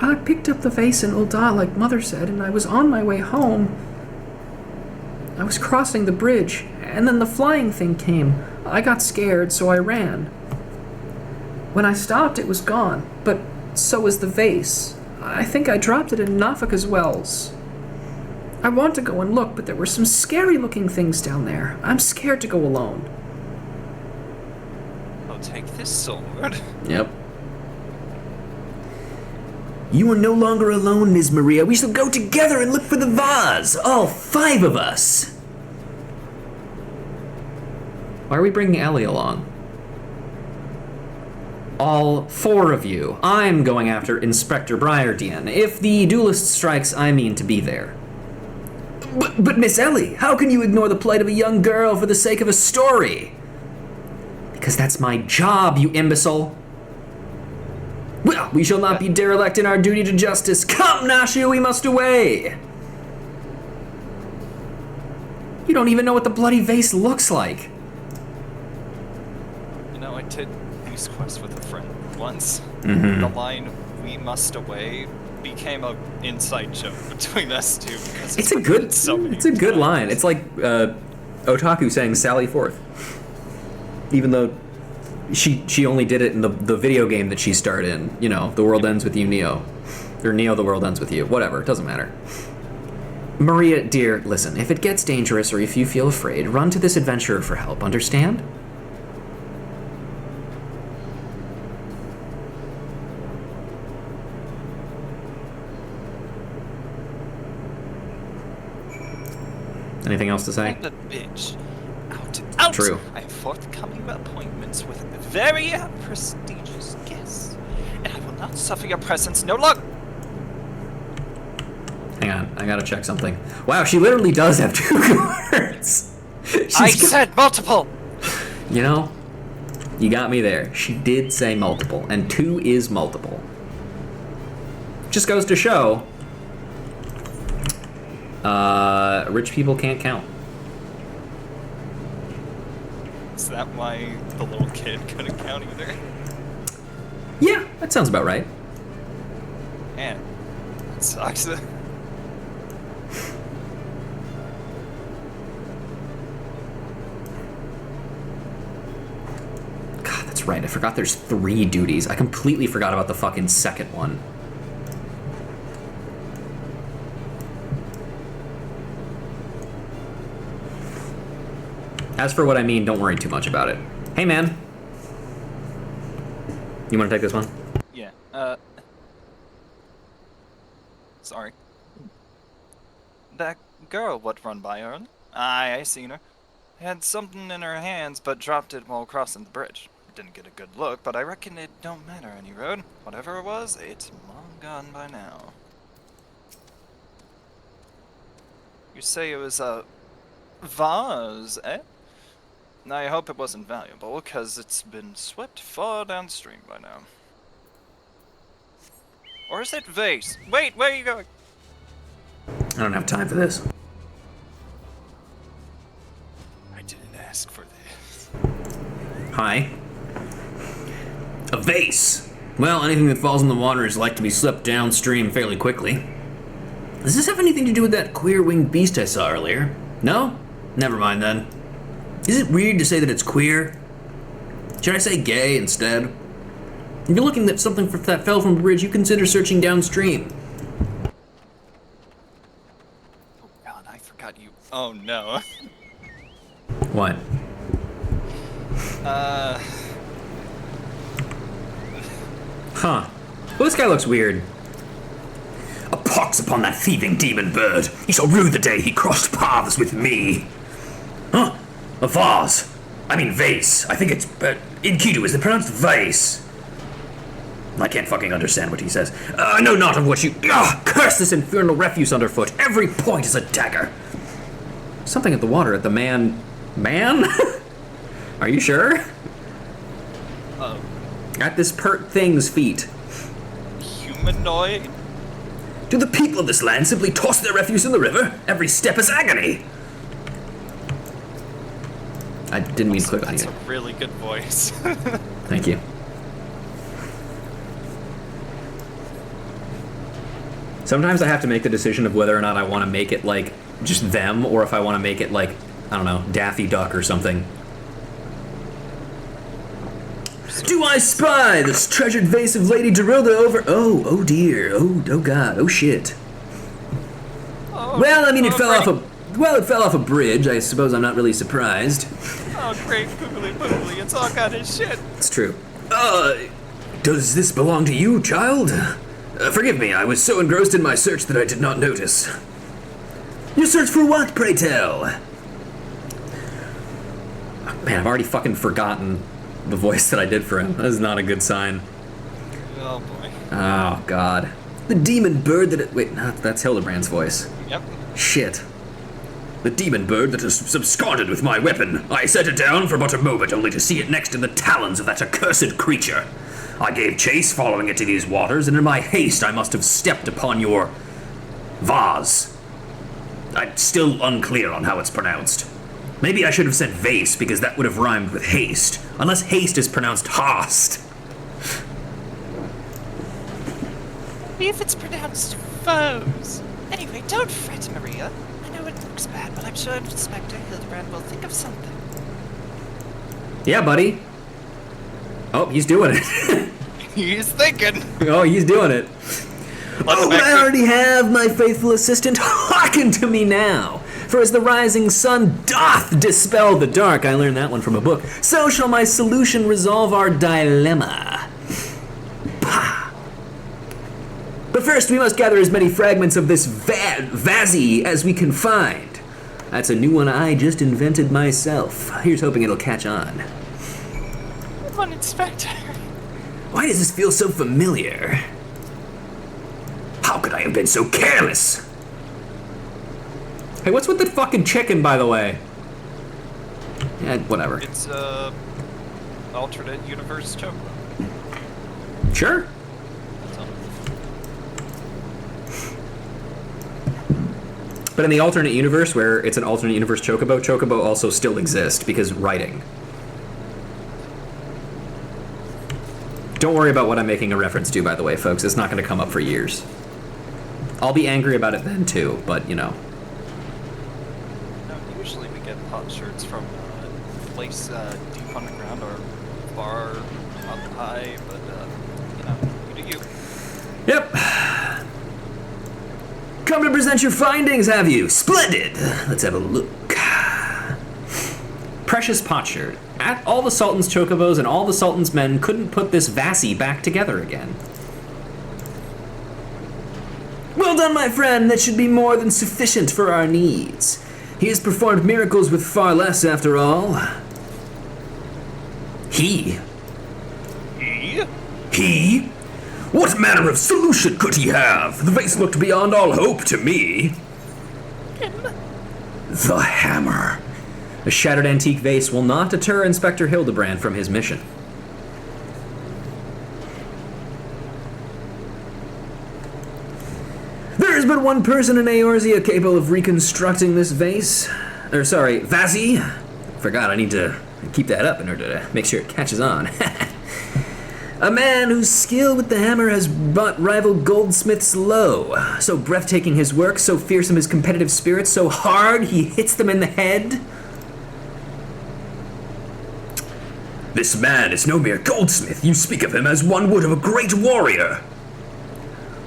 I picked up the vase in Ul'dah like Mother said, and I was on my way home. I was crossing the bridge, and then the flying thing came. I got scared, so I ran. When I stopped, it was gone, but so was the vase. I think I dropped it in Nafika's wells. I want to go and look, but there were some scary-looking things down there. I'm scared to go alone. I'll take this sword. Yep. You are no longer alone, Ms. Maria. We shall go together and look for the vase. All 5 of us. Why are we bringing Ellie along? All 4 of you. I'm going after Inspector Briardian. If the duelist strikes, I mean to be there. But Miss Ellie, how can you ignore the plight of a young girl for the sake of a story? Because that's my job, you imbecile. Well, we shall not be derelict in our duty to justice. Come, Nashu, we must away. You don't even know what the bloody vase looks like. You know, I did Beast Quest with a friend once. Mm-hmm. The line, "we must away," became an inside joke between us two because It's a good line. It's like Otaku saying Sally Forth. Even though she only did it in the video game that she starred in. You know, The World Ends With You, Neo. Or Neo, The World Ends With You. Whatever, it doesn't matter. Maria, dear, listen, if it gets dangerous or if you feel afraid, run to this adventurer for help, understand? Anything else to say? I'm the bitch. Out. Out! True. I have forthcoming appointments with very prestigious guests, and I will not suffer your presence no longer. Hang on, I gotta check something. Wow, she literally does have 2 cards. I said multiple! You know, you got me there. She did say multiple, and 2 is multiple. Just goes to show, rich people can't count. Is that why the little kid couldn't count either? Yeah, that sounds about right. Man, that sucks. God, that's right. I forgot there's 3 duties. I completely forgot about the fucking second one. As for what I mean, don't worry too much about it. Hey, man. You want to take this one? Yeah, sorry. That girl what run by her. Aye, I seen her. Had something in her hands, but dropped it while crossing the bridge. Didn't get a good look, but I reckon it don't matter any road. Whatever it was, it's long gone by now. You say it was a vase, eh? I hope it wasn't valuable, because it's been swept far downstream by now. Or is it vase? Wait, where are you going? I don't have time for this. I didn't ask for this. Hi. A vase. Well, anything that falls in the water is like to be swept downstream fairly quickly. Does this have anything to do with that queer winged beast I saw earlier? No? Never mind then. Is it weird to say that it's queer? Should I say gay instead? If you're looking at something that fell from a bridge, you consider searching downstream. Oh god, I forgot you. Oh no. What? Huh. Well, this guy looks weird. A pox pounce upon that thieving demon bird. He shall rue the day he crossed paths with me. Huh? A vase. I mean vase. I think it's... in Kidu, is it pronounced vase? I can't fucking understand what he says. I know not of what you... curse this infernal refuse underfoot. Every point is a dagger. Something at the water at the man... Man? Are you sure? At this pert thing's feet. Humanoid? Do the people of this land simply toss their refuse in the river? Every step is agony. I didn't mean to click on you. That's a really good voice. Thank you. Sometimes I have to make the decision of whether or not I want to make it like just them, or if I want to make it like, I don't know, Daffy Duck or something. Do I spy this treasured vase of Lady Dorilda over... Oh dear. Oh god. Oh shit. Well, I mean, it fell off a... Well, it fell off a bridge. I suppose I'm not really surprised. Oh, great poogly poogly. It's all kind of shit. It's true. Does this belong to you, child? Forgive me, I was so engrossed in my search that I did not notice. Your search for what, pray tell? Man, I've already fucking forgotten the voice that I did for him. That is not a good sign. Oh, boy. Oh, God. The demon bird that... Wait, no, that's Hildebrand's voice. Yep. Shit. The demon bird that has absconded with my weapon. I set it down for but a moment, only to see it next in the talons of that accursed creature. I gave chase, following it to these waters, and in my haste I must have stepped upon your... vase. I'm still unclear on how it's pronounced. Maybe I should have said vase, because that would have rhymed with haste. Unless haste is pronounced hast. Maybe if it's pronounced foes. Anyway, don't fret, Maria. I know it looks bad, but I'm sure Inspector Hildebrand will think of something. Yeah, buddy. Oh, he's doing it. He's thinking. Oh, he's doing it. Oh, but I already have my faithful assistant. Hearken to me now. For as the rising sun doth dispel the dark, I learned that one from a book, so shall my solution resolve our dilemma. Pah. But first, we must gather as many fragments of this vazzy as we can find. That's a new one I just invented myself. Here's hoping it'll catch on. Come on, Inspector. Why does this feel so familiar? How could I have been so careless? Hey, what's with the fucking chicken, by the way? Yeah, whatever. It's, alternate universe choke. Sure. That's all. But in the alternate universe, where it's an alternate universe Chocobo also still exists, because writing. Don't worry about what I'm making a reference to, by the way, folks. It's not going to come up for years. I'll be angry about it then, too, but, you know. Usually we get hot shirts from a place deep underground or far up high, but, you know, you do you. Yep. Come to present your findings, have you? Splendid! Let's have a look. Precious potsherd. All the Sultan's chocobos and all the Sultan's men couldn't put this Vassie back together again. Well done, my friend. That should be more than sufficient for our needs. He has performed miracles with far less, after all. He? He? What manner of solution could he have? The vase looked beyond all hope to me. The hammer. A shattered antique vase will not deter Inspector Hildebrand from his mission. There is but one person in Eorzea capable of reconstructing this vase. Vassie. Forgot, I need to keep that up in order to make sure it catches on. A man whose skill with the hammer has but rivaled goldsmiths low. So breathtaking his work, so fearsome his competitive spirit, so hard he hits them in the head. This man is no mere goldsmith. You speak of him as one would of a great warrior.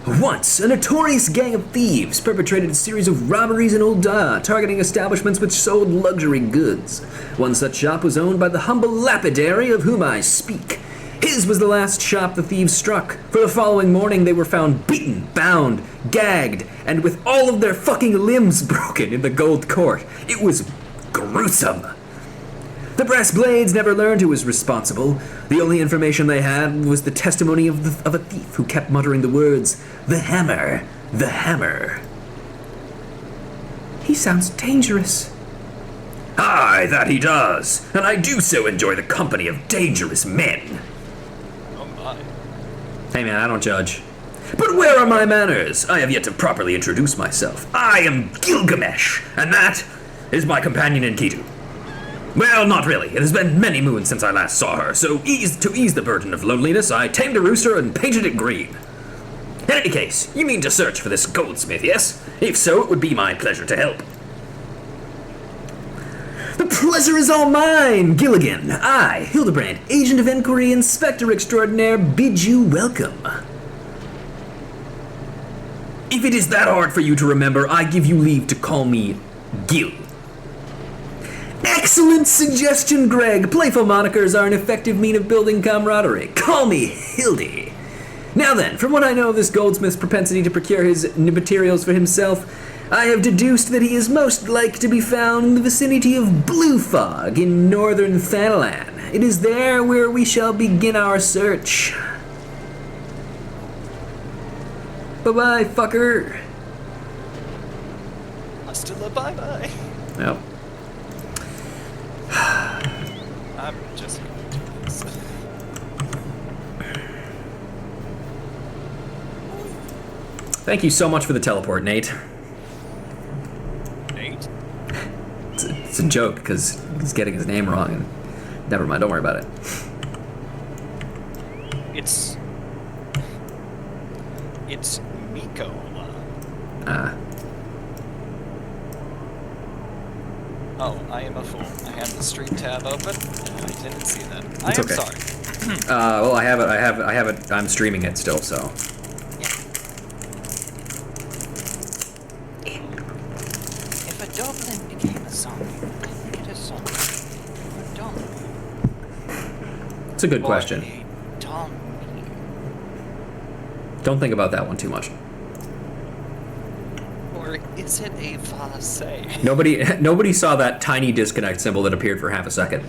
Once, a notorious gang of thieves perpetrated a series of robberies in Ul'dah, targeting establishments which sold luxury goods. One such shop was owned by the humble lapidary of whom I speak. His was the last shop the thieves struck. For the following morning, they were found beaten, bound, gagged, and with all of their fucking limbs broken in the gold court. It was gruesome. The brass blades never learned who was responsible. The only information they had was the testimony of a thief who kept muttering the words, "The hammer, the hammer." He sounds dangerous. Aye, that he does, and I do so enjoy the company of dangerous men. Oh my. Hey man, I don't judge. But where are my manners? I have yet to properly introduce myself. I am Gilgamesh, and that is my companion Enkidu. Well, not really. It has been many moons since I last saw her, so to ease the burden of loneliness, I tamed a rooster and painted it green. In any case, you mean to search for this goldsmith, yes? If so, it would be my pleasure to help. The pleasure is all mine, Gilligan. I, HILDI-BRAND, Agent of Inquiry, Inspector Extraordinaire, bid you welcome. If it is that hard for you to remember, I give you leave to call me Gil. Excellent suggestion, Greg. Playful monikers are an effective mean of building camaraderie. Call me Hildy. Now then, from what I know of this goldsmith's propensity to procure his materials for himself, I have deduced that he is most like to be found in the vicinity of Blue Fog in northern Thanalan. It is there where we shall begin our search. Bye-bye, fucker. Hasta la bye-bye. Yep. I'm just gonna do this. Thank you so much for the teleport, Nate. Nate? It's a joke because he's getting his name wrong. And never mind, don't worry about it. It's Miko. Oh, I am a fool. I have the stream tab open. I didn't see that. It's okay. Sorry. Well, I have it. I'm streaming it still, so. If a Dublin became a zombie, would it a zombie? Or Dublin? It's a good question. Don't think about that one too much. Or is it a vase? Nobody saw that tiny disconnect symbol that appeared for half a second.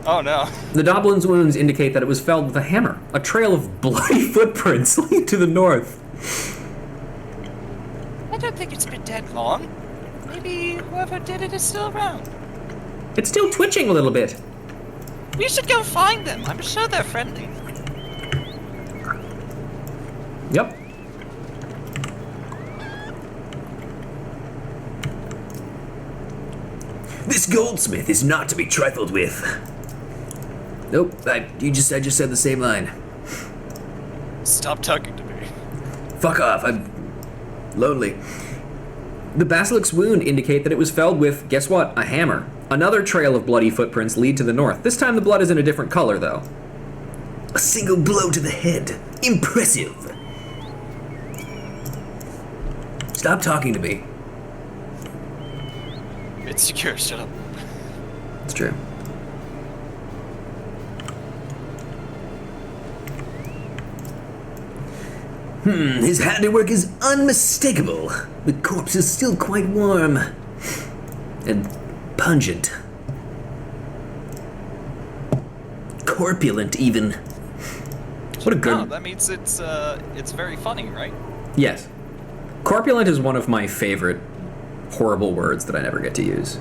Oh no. The Doblin's wounds indicate that it was felled with a hammer. A trail of bloody footprints lead to the north. I don't think it's been dead long. Maybe whoever did it is still around. It's still twitching a little bit. We should go find them. I'm sure they're friendly. Yep. This goldsmith is not to be trifled with. Nope, I just said the same line. Stop talking to me. Fuck off, I'm lonely. The basilisk's wound indicate that it was felled with, guess what, a hammer. Another trail of bloody footprints lead to the north. This time the blood is in a different color, though. A single blow to the head. Impressive. Stop talking to me. It's secure, shut up. It's true. His handiwork is unmistakable. The corpse is still quite warm. And pungent. Corpulent, even. What a good... Oh, that means it's very funny, right? Yes. Corpulent is one of my favorite horrible words that I never get to use.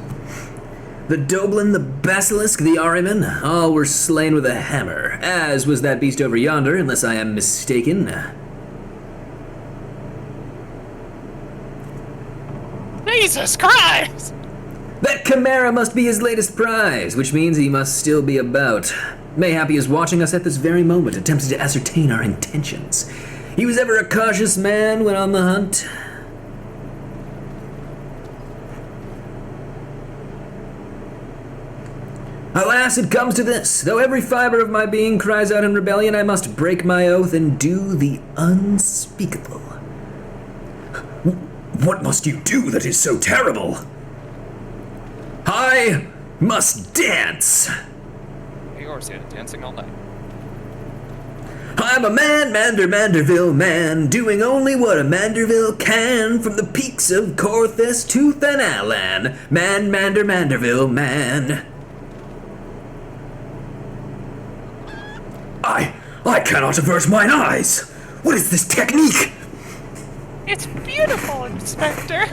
The Doblin, the Basilisk, the Ahriman, all were slain with a hammer, as was that beast over yonder, unless I am mistaken. Jesus Christ! That chimera must be his latest prize, which means he must still be about. Mayhap he is watching us at this very moment, attempting to ascertain our intentions. He was ever a cautious man when on the hunt. Alas, it comes to this. Though every fiber of my being cries out in rebellion, I must break my oath and do the unspeakable. What must you do that is so terrible? I must dance. Eeyore's dancing all night. I'm a man, Manderville man, doing only what a Manderville can, from the peaks of Corthes to Thanalan. Manderville man. I cannot avert mine eyes. What is this technique? It's beautiful, Inspector.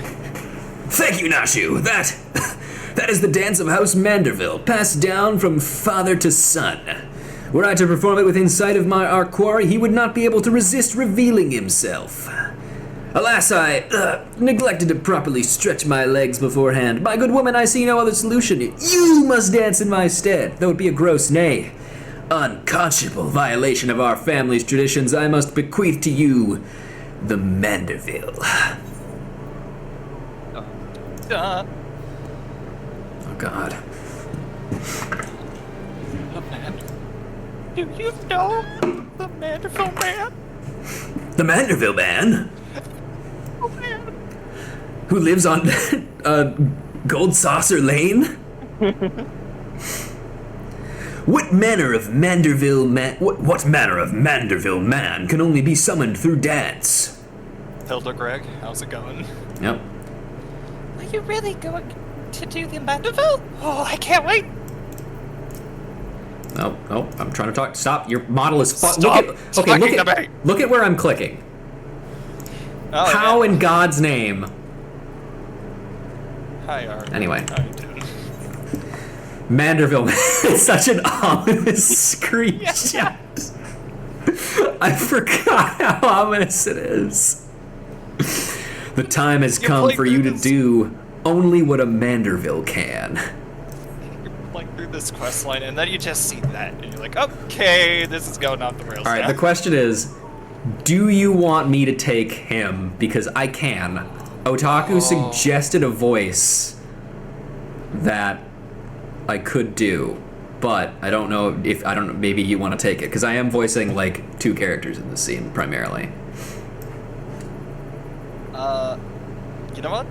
Thank you, Nashu. That is the dance of House Manderville, passed down from father to son. Were I to perform it within sight of our quarry, he would not be able to resist revealing himself. Alas, I neglected to properly stretch my legs beforehand. My good woman, I see no other solution. You must dance in my stead, though it be a gross, nay, unconscionable violation of our family's traditions. I must bequeath to you the Manderville. Oh, God. man. Do you know the Manderville man? The Manderville man? Oh, man. Who lives on Gold Saucer Lane? What manner of Manderville man can only be summoned through dance? Hilda Greg, how's it going? Yep. Are you really going to do the Manderville? Oh, I can't wait. Oh, I'm trying to talk. Stop. Your model is Stop look at where I'm clicking. Oh, How in God's name? Hi, Art. Anyway. How you doing? Manderville. It's such an ominous screenshot. I forgot how ominous it is. The time has come for you to do only what a Manderville can. Like through this quest line, and then you just see that, and you're like, okay, this is going off the rails. All right, now. the question is, do you want me to take him? Because I can. Otaku suggested a voice that I could do, but I don't know if maybe you want to take it, because I am voicing like 2 characters in this scene primarily. You know what?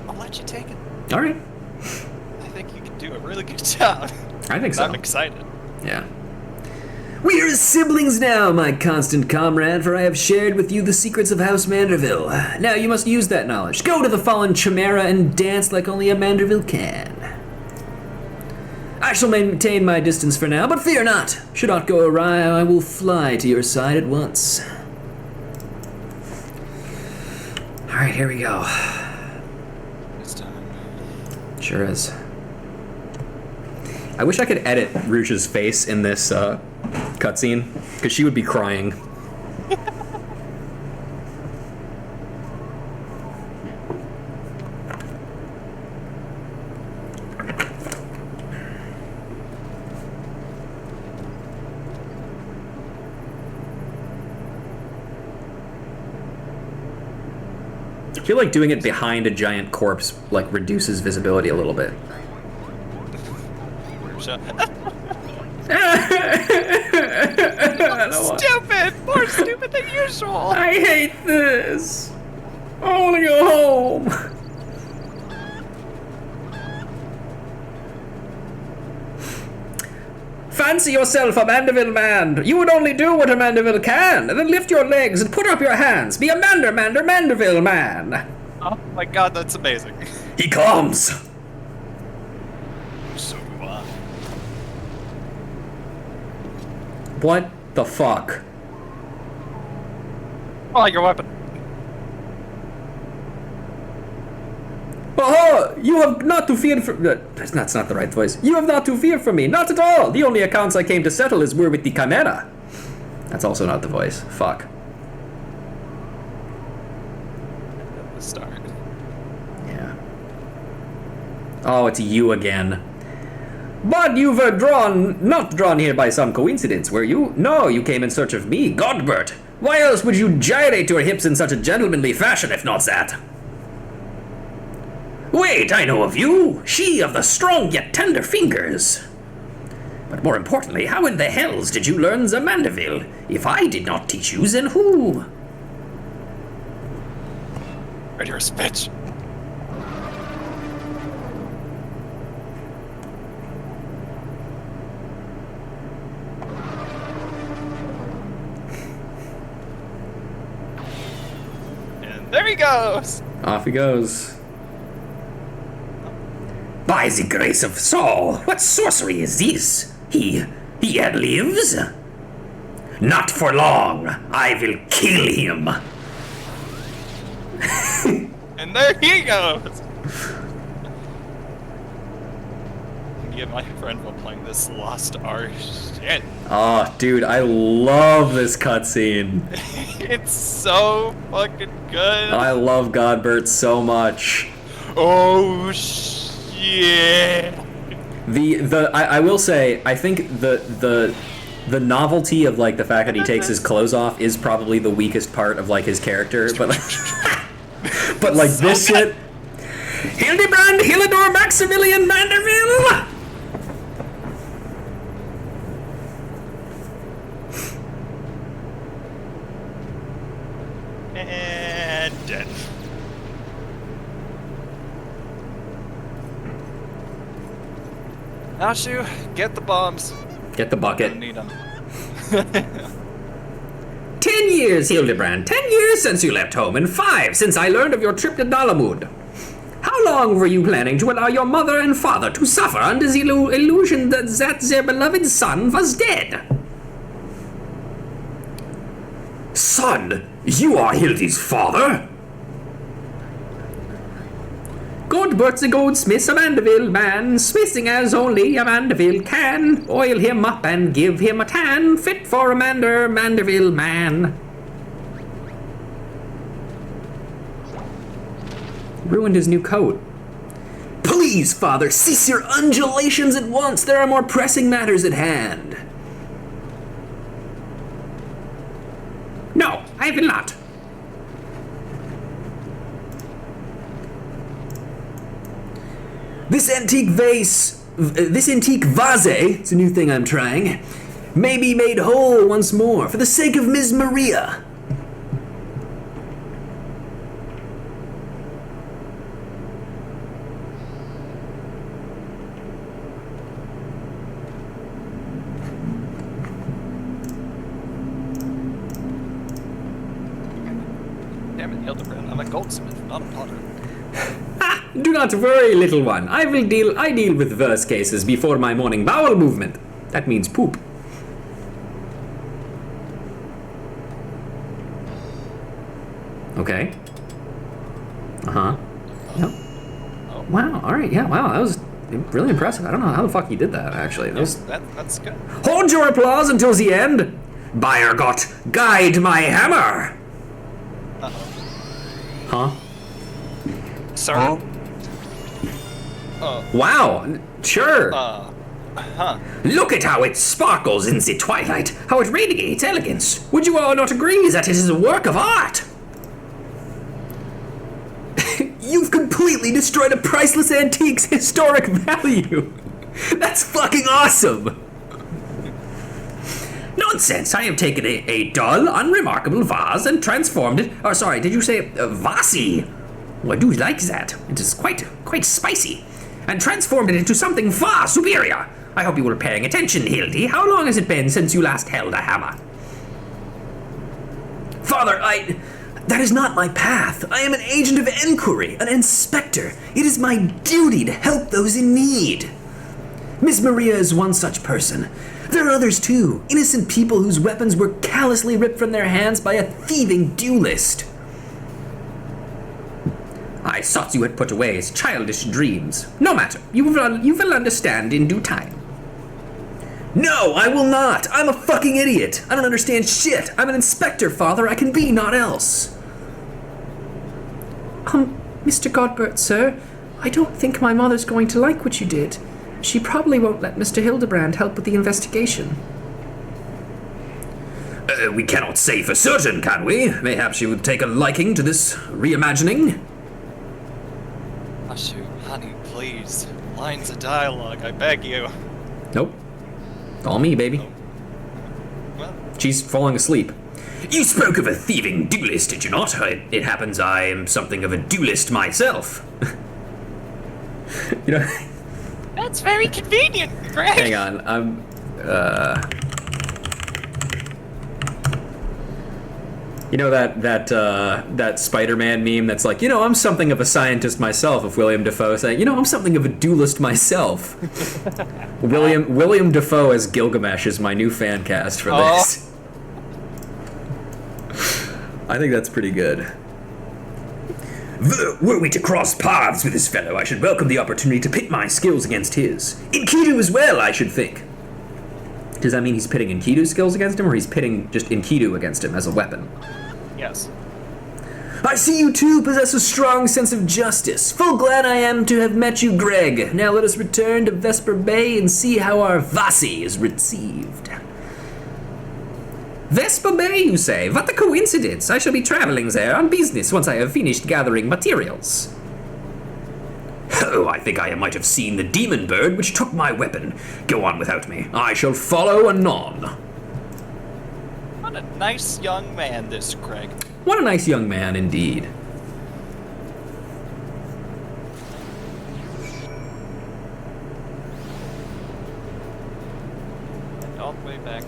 I'll let you take it. All right. I think you can do a really good job. I think so. I'm excited. Yeah. We are as siblings now, my constant comrade, for I have shared with you the secrets of House Manderville. Now you must use that knowledge. Go to the fallen Chimera and dance like only a Manderville can. I shall maintain my distance for now, but fear not. Should aught go awry, I will fly to your side at once. Alright, here we go. It's time. Sure is. I wish I could edit Rouge's face in this cutscene, because she would be crying. I feel like doing it behind a giant corpse like reduces visibility a little bit. Stupid! More stupid than usual! I hate this! I wanna go home! Fancy yourself a Manderville man! You would only do what a Manderville can, and then lift your legs and put up your hands! Be a Manderville man! Oh my god, that's amazing. He comes! So do I. What the fuck? Oh, your weapon. Oh, you have not to fear for... That's not the right voice. You have not to fear for me. Not at all. The only accounts I came to settle were with the Chimera. That's also not the voice. Fuck. At the start. Yeah. Oh, it's you again. But you were not drawn here by some coincidence, were you? No, you came in search of me, Godbert. Why else would you gyrate your hips in such a gentlemanly fashion if not that? Wait, I know of you! She of the strong yet tender fingers! But more importantly, how in the hells did you learn the Manderville? If I did not teach you, then who? Ready your speech. There he goes! Off he goes. By the grace of Saul, what sorcery is this? He yet lives? Not for long. I will kill him. And there he goes! Yeah, my friend while playing this Lost Ark shit. Oh, dude, I love this cutscene. It's so fucking good. I love Godbert so much. Oh shit. I will say, I think the novelty of like the fact that he takes his clothes off is probably the weakest part of like his character, but but like So this good. shit. Hildebrand, Hillador, Maximilian Manderville. And dead. Nashu, get the bombs. Get the bucket. Need them. 10 years, Hildebrand. 10 years since you left home, and 5 since I learned of your trip to Dalamud. How long were you planning to allow your mother and father to suffer under the illusion that their beloved son was dead? Son, you are Hildy's father? Godbert the goldsmith of Mandeville man, smithing as only a Mandeville can, oil him up and give him a tan, fit for a Mandeville man. Ruined his new coat. Please, father, cease your undulations at once. There are more pressing matters at hand. No, I will not. This antique vase, it's a new thing I'm trying, may be made whole once more for the sake of Miss Maria. Damn it, Hildebrand, I'm a goldsmith, not a potter. Do not worry, little one. I deal with worse cases before my morning bowel movement. That means poop. Okay. Uh-huh. Yep. Oh. Wow, alright, yeah, wow, that was really impressive. I don't know how the fuck he did that, actually. That was... That's good. Hold your applause until the end. Bayergott, guide my hammer. Huh? Sir? Wow, sure. Look at how it sparkles in the twilight, how it radiates elegance. Would you all not agree that it is a work of art? You've completely destroyed a priceless antique's historic value. That's fucking awesome. Nonsense, I have taken a dull, unremarkable vase and transformed it. Oh, sorry, did you say vasi? Oh, I do like that. It is quite spicy. And transformed it into something far superior. I hope you were paying attention, Hildy. How long has it been since you last held a hammer? Father, that is not my path. I am an agent of inquiry, an inspector. It is my duty to help those in need. Miss Maria is one such person. There are others too, innocent people whose weapons were callously ripped from their hands by a thieving duelist. I thought you had put away his childish dreams. No matter, you will understand in due time. No, I will not. I'm a fucking idiot. I don't understand shit. I'm an inspector, father. I can be naught else. Mr. Godbert, sir, I don't think my mother's going to like what you did. She probably won't let Mr. Hildebrand help with the investigation. We cannot say for certain, can we? Mayhap she would take a liking to this reimagining. Ashu, honey, please. Lines of dialogue, I beg you. Nope. All me, baby. Well, She's falling asleep. You spoke of a thieving duelist, did you not? It happens I am something of a duelist myself. You know, that's very convenient, Greg. hang on. You know that Spider-Man meme that's like, I'm something of a scientist myself, of William Dafoe saying, I'm something of a duelist myself. William Dafoe as Gilgamesh is my new fan cast for this. I think that's pretty good. Were we to cross paths with this fellow, I should welcome the opportunity to pit my skills against his. Enkidu as well, I should think. Does that mean he's pitting Enkidu's skills against him, or he's pitting just Enkidu against him as a weapon? Yes. I see you too possess a strong sense of justice. Full glad I am to have met you, Greg. Now let us return to Vesper Bay and see how our Vasi is received. Vesper Bay, you say? What a coincidence! I shall be traveling there on business once I have finished gathering materials. Oh, I think I might have seen the demon bird which took my weapon. Go on without me. I shall follow anon. What a nice young man, this Greg. What a nice young man, indeed. And all the way back.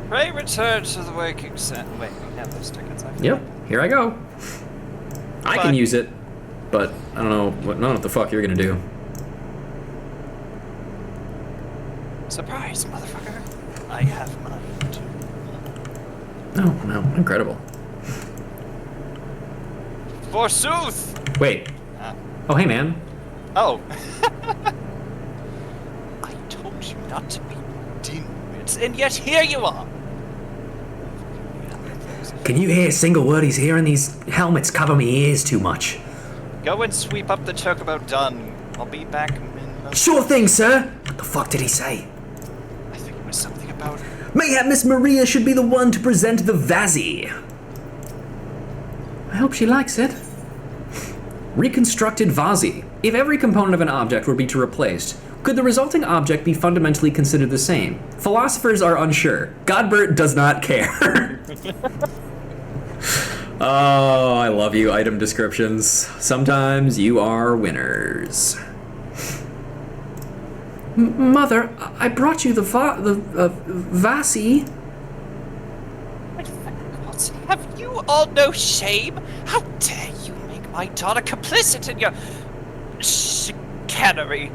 Pray return to the waking set. Wait, we have those tickets. Yep, here I go. I Bye. can use it, but I don't know what the fuck you're gonna do. Surprise, motherfucker. I have mine. No, incredible. Forsooth! Wait. Oh, hey, man. Oh. I told you not to be dim-wits, and yet here you are. Can you hear a single word he's hearing? These helmets cover me ears too much. Go and sweep up the chocobo done. I'll be back in a... Sure thing, sir. What the fuck did he say? I think it was something about... Mayhap Miss Maria should be the one to present the Vasi. I hope she likes it. Reconstructed Vasi. If every component of an object were to be replaced, could the resulting object be fundamentally considered the same? Philosophers are unsure. Godbert does not care. Oh, I love you, item descriptions. Sometimes you are winners. Mother, I brought you the Vasi. Have you all no shame? How dare you make my daughter complicit in your chicanery?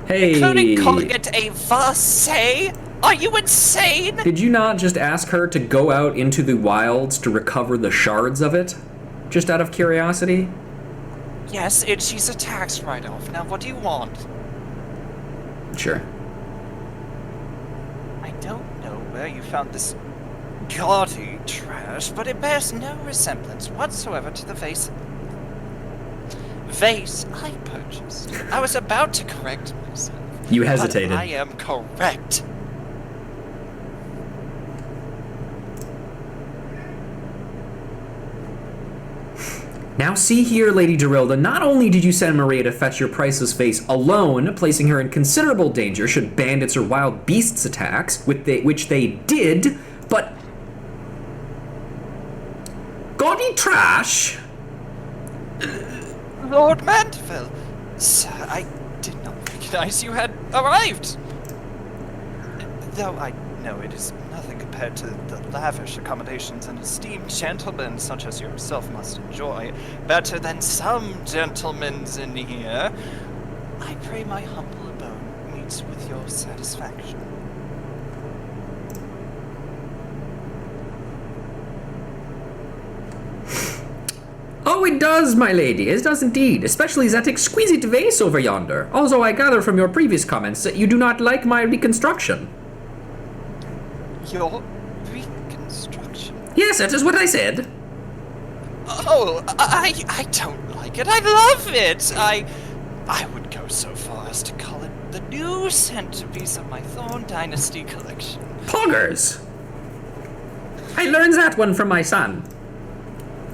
Hey. Including calling it a vase? Are you insane? Did you not just ask her to go out into the wilds to recover the shards of it? Just out of curiosity? Yes, and she's a tax write-off. Now what do you want? Sure. I don't know where you found this gaudy trash, but it bears no resemblance whatsoever to the vase I purchased. I was about to correct myself. You hesitated. But I am correct. Now see here, Lady Gerilda, not only did you send Maria to fetch your priceless vase alone, placing her in considerable danger should bandits or wild beasts attacks, which they did, but... Gaudy trash? Lord Mandeville, sir, I did not recognize you had arrived. Though I know it is nothing compared to the lavish accommodations an esteemed gentleman such as yourself must enjoy, better than some gentlemen's in here. I pray my humble abode meets with your satisfaction. Oh, it does, my lady, it does indeed, especially that exquisite vase over yonder. Also, I gather from your previous comments that you do not like my reconstruction. Your reconstruction? Yes, that is what I said. Oh, I don't like it. I love it. I would go so far as to call it the new centerpiece of my Thorn Dynasty collection. Poggers! I learned that one from my son.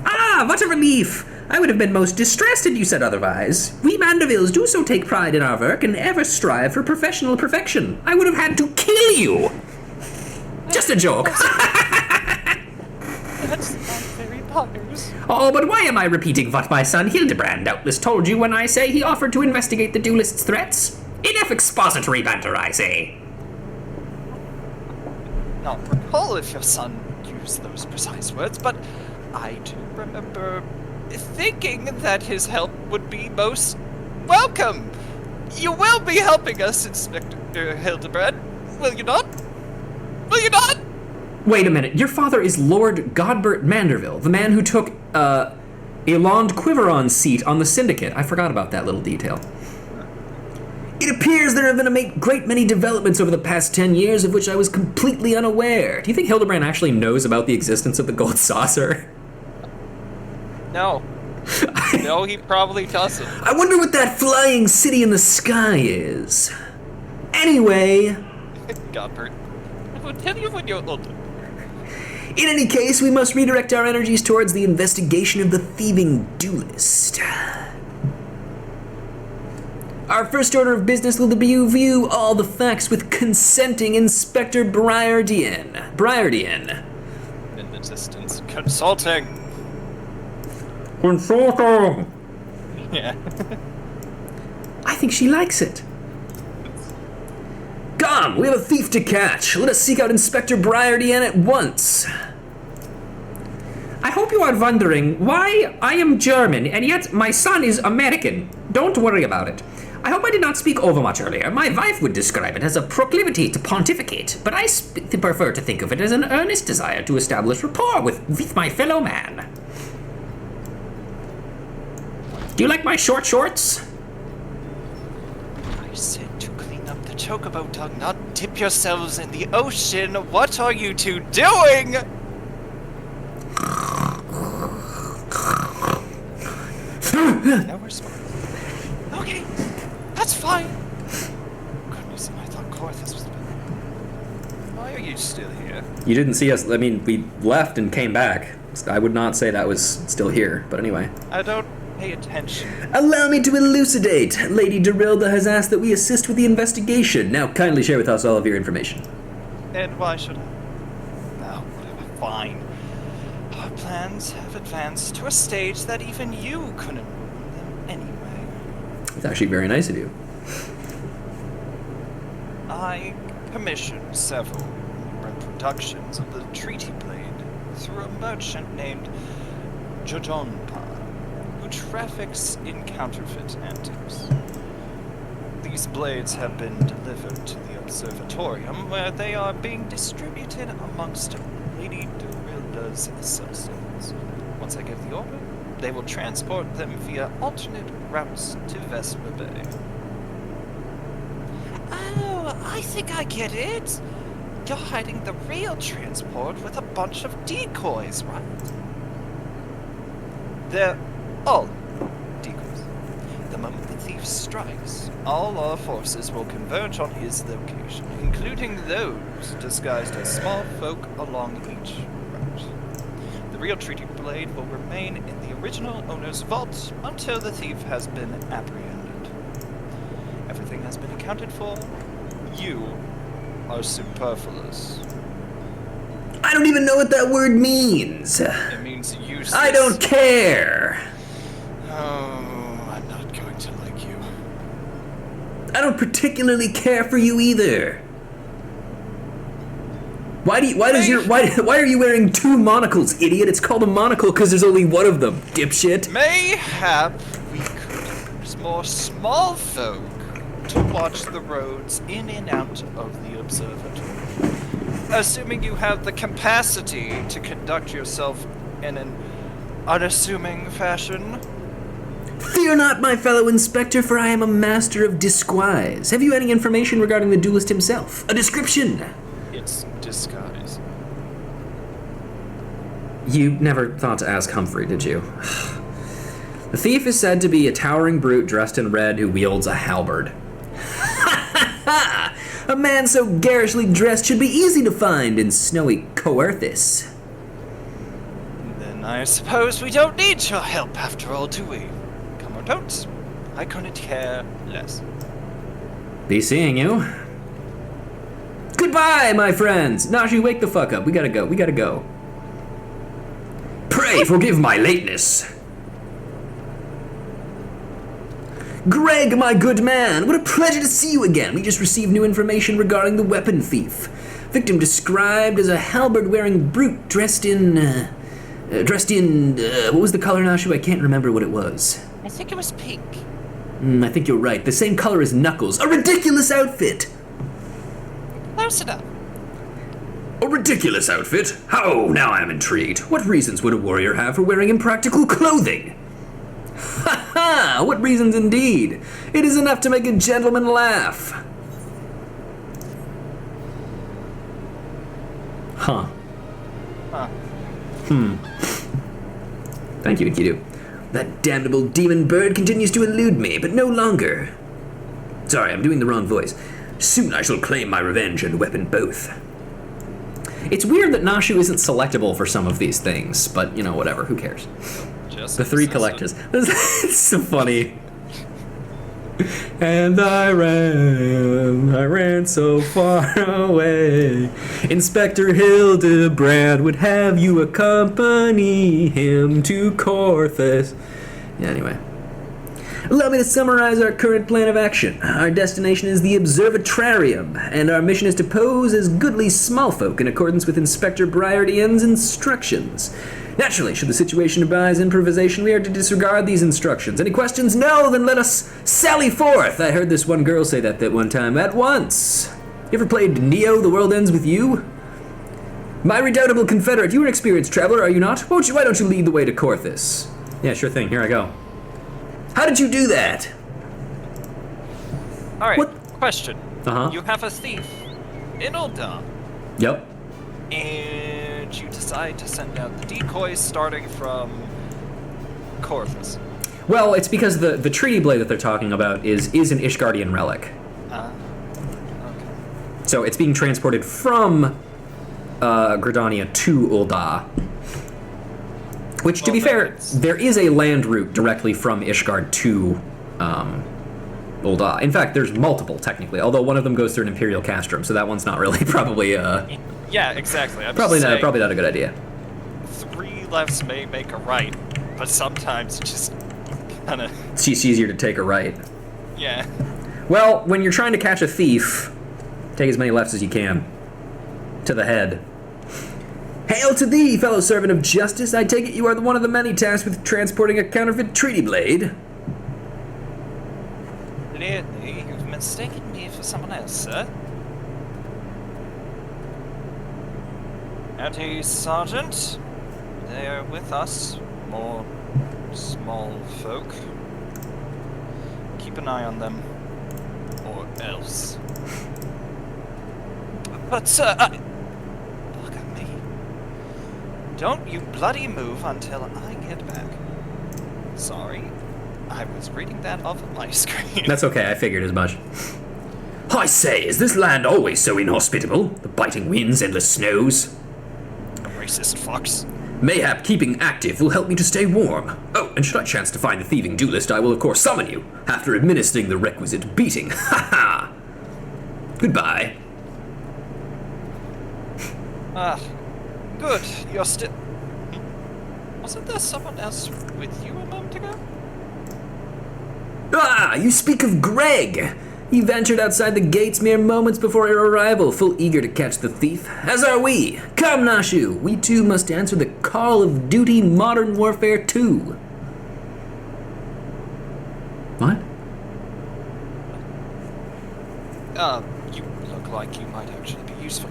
Ah, what a relief! I would have been most distressed had you said otherwise. We Mandevilles do so take pride in our work and ever strive for professional perfection. I would have had to kill you! Just a joke. That's not very poggers. Oh, but why am I repeating what my son HILDI-BRAND doubtless told you when I say he offered to investigate the duelist's threats? Enough expository banter, I say. Not recall if your son used those precise words, but I do remember thinking that his help would be most welcome. You will be helping us, Inspector Hildebrand, will you not? Will you not? Wait a minute, your father is Lord Godbert Manderville, the man who took, Eland Quiveron's seat on the Syndicate. I forgot about that little detail. It appears there have been a great many developments over the past 10 years of which I was completely unaware. Do you think Hildebrand actually knows about the existence of the gold saucer? No. No, he probably doesn't. I wonder what that flying city in the sky is. Anyway, Godbert, I will tell you when you're older. in any case, we must redirect our energies towards the investigation of the thieving duelist. Our first order of business will be to review all the facts with consenting Inspector Briardian. In the distance, consulting. Consulting! Yeah. I think she likes it. Come, we have a thief to catch. Let us seek out Inspector Briardian at once. I hope you are wondering why I am German and yet my son is American. Don't worry about it. I hope I did not speak overmuch earlier. My wife would describe it as a proclivity to pontificate, but I prefer to think of it as an earnest desire to establish rapport with my fellow man. Do you like my short shorts? I said to clean up the chocobo tongue, not dip yourselves in the ocean. What are you two doing? Now we're smart. Okay, that's fine. Goodness, I thought Corthus was... Why are you still here? You didn't see us, I mean, we left and came back. I would not say that was still here, but anyway. I don't pay attention. Allow me to elucidate. Lady Dorilda has asked that we assist with the investigation. Now kindly share with us all of your information. And why should I? Oh, whatever, fine. Our plans have advanced to a stage that even you couldn't ruin them anyway. It's actually very nice of you. I commissioned several reproductions of the Treaty Blade through a merchant named Jojonpa, who traffics in counterfeit antiques. These blades have been delivered to the observatorium, where they are being distributed amongst Lady Dorilda's associates. Once I give the order, they will transport them via alternate routes to Vesper Bay. Oh, I think I get it. You're hiding the real transport with a bunch of decoys, right? They're all decoys. The moment the thief strikes, all our forces will converge on his location, including those disguised as small folk along each route. The real Treaty Blade will remain in the original owner's vault until the thief has been apprehended. Everything has been accounted for. You are superfluous. I don't even know what that word means. It means useless. I don't care. Oh, I'm not going to like you. I don't particularly care for you either. Why are you wearing two monocles, idiot? It's called a monocle because there's only one of them, dipshit. Mayhap we could use more small folk to watch the roads in and out of the observatory. Assuming you have the capacity to conduct yourself in an unassuming fashion. Fear not, my fellow inspector, for I am a master of disguise. Have you any information regarding the duelist himself? A description? It's disguise. You never thought to ask Humphrey, did you? The thief is said to be a towering brute dressed in red who wields a halberd. A man so garishly dressed should be easy to find in snowy Coerthis. Then I suppose we don't need your help after all, do we? Come or don't, I couldn't care less. Be seeing you. Goodbye, my friends. Nashi, wake the fuck up. We gotta go. Pray forgive my lateness. Greg, my good man, what a pleasure to see you again. We just received new information regarding the weapon thief. Victim described as a halberd-wearing brute dressed in, Dressed in, what was the color, Nashu? I can't remember what it was. I think it was pink. I think you're right. The same color as Knuckles. A ridiculous outfit! Close enough. A ridiculous outfit? How? Now I'm intrigued. What reasons would a warrior have for wearing impractical clothing? Ha ha! What reasons indeed? It is enough to make a gentleman laugh. Huh. Huh. Thank you, Enkidu. That damnable demon bird continues to elude me, but no longer. Sorry, I'm doing the wrong voice. Soon I shall claim my revenge and weapon both. It's weird that Nashu isn't selectable for some of these things, but, you know, whatever, who cares? Just The three collectors. It's so funny. And I ran so far away. Inspector HILDI-BRAND would have you accompany him to Corthus. Yeah, anyway. Allow me to summarize our current plan of action. Our destination is the Observatorium, and our mission is to pose as goodly small folk in accordance with Inspector Briardian's instructions. Naturally, should the situation advise improvisation, we are to disregard these instructions. Any questions? No? Then let us sally forth! I heard this one girl say that one time. At once! You ever played Neo, The World Ends With You? My redoubtable confederate, you are an experienced traveler, are you not? Why don't you lead the way to Corthus? Yeah, sure thing. Here I go. How did you do that? Alright, What? question. Uh-huh. You have a thief in Ul'dah, Yep. and you decide to send out the decoys starting from Corthus. Well, it's because the treaty blade that they're talking about is an Ishgardian relic. Okay. So it's being transported from Gridania to Ul'dah. Which, to Well, be then fair, it's- there is a land route directly from Ishgard to Ul'dah. In fact, there's multiple, technically, although one of them goes through an Imperial castrum, so that one's not really probably Yeah, exactly. I'm probably just saying, not a good idea. 3 lefts may make a right, but sometimes it just kind of, It's just easier to take a right. yeah. Well, when you're trying to catch a thief, take as many lefts as you can. To the head. Hail to thee, fellow servant of justice. I take it you are one of the many tasked with transporting a counterfeit treaty blade. Clearly, you've mistaken me for someone else, sir. Auntie Sergeant, they are with us, more small folk. Keep an eye on them, or else. But, sir, look at me. Don't you bloody move until I get back. Sorry, I was reading that off of my screen. That's okay, I figured as much. I say, is this land always so inhospitable? The biting winds, endless snows? Racist fox. Mayhap keeping active will help me to stay warm. Oh, and should I chance to find the thieving duelist, I will of course summon you, after administering the requisite beating. Ha ha! Goodbye. Ah, good. You're still. Wasn't there someone else with you a moment ago? Ah, you speak of Greg! He ventured outside the gates mere moments before your arrival, full eager to catch the thief. As are we. Come, Nashu, we too must answer the call of duty Modern Warfare 2. What? You look like you might actually be useful.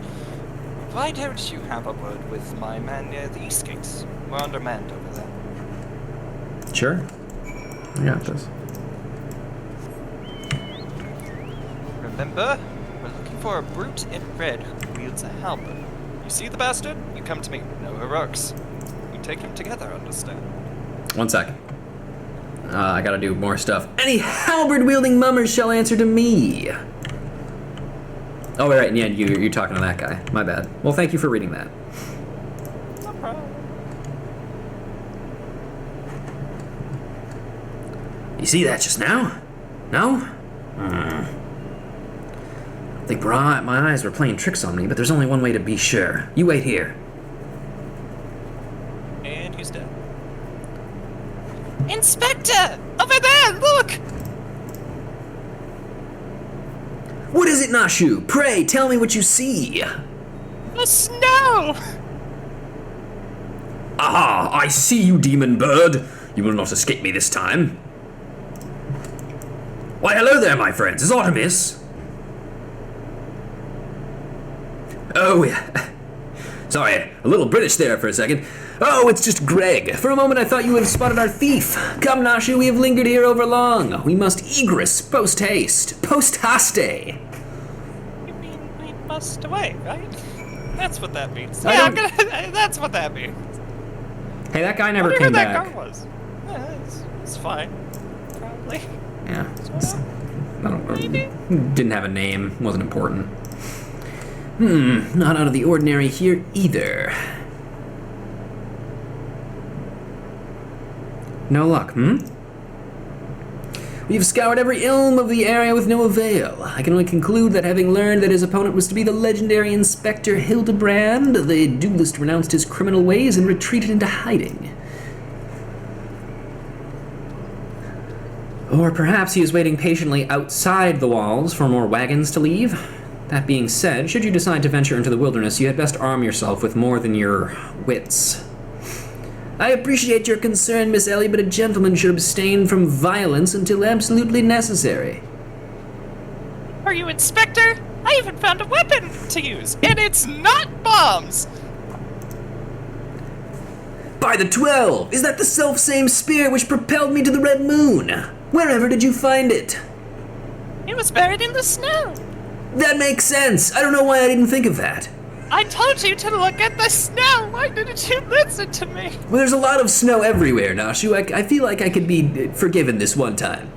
Why don't you have a word with my man near the East Gates? We're undermanned over there. Sure. I got this. Remember, we're looking for a brute in red who wields a halberd. You see the bastard? You come to me. No heroics. We take him together, understand? 1 second. I gotta do more stuff. Any halberd-wielding mummers shall answer to me. Oh, right, yeah, you're talking to that guy. My bad. Well, thank you for reading that. No problem. You see that just now? No? I think my eyes were playing tricks on me, but there's only one way to be sure. You wait here. And he's dead. Inspector! Over there, look! What is it, Nashu? Pray, tell me what you see. The snow! Aha! I see you, demon bird. You will not escape me this time. Why, hello there, my friends. Is Artemis? Oh, yeah. Sorry, a little British there for a second. Oh, it's just Greg. For a moment I thought you had spotted our thief. Come, Nashu, we have lingered here over long. We must egress post haste. Post haste. You mean we must away, right? That's what that means. I Yeah, don't- that's what that means. Hey, that guy never Wonder came who that back. guy was. Yeah, it's fine. Probably. Yeah. So, I don't know. maybe. Didn't have a name. Wasn't important. Not out of the ordinary here either. No luck, We've scoured every elm of the area with no avail. I can only conclude that having learned that his opponent was to be the legendary Inspector HILDI-BRAND, the duelist renounced his criminal ways and retreated into hiding. Or perhaps he is waiting patiently outside the walls for more wagons to leave. That being said, should you decide to venture into the wilderness, you had best arm yourself with more than your wits. I appreciate your concern, Miss Ellie, but a gentleman should abstain from violence until absolutely necessary. Are you Inspector? I even found a weapon to use, and it's not bombs! By the 12! Is that the self-same spear which propelled me to the Red Moon? Wherever did you find it? It was buried in the snow. That makes sense. I don't know why I didn't think of that. I told you to look at the snow. Why didn't you listen to me? Well, there's a lot of snow everywhere, Nashu. I feel like I could be forgiven this one time.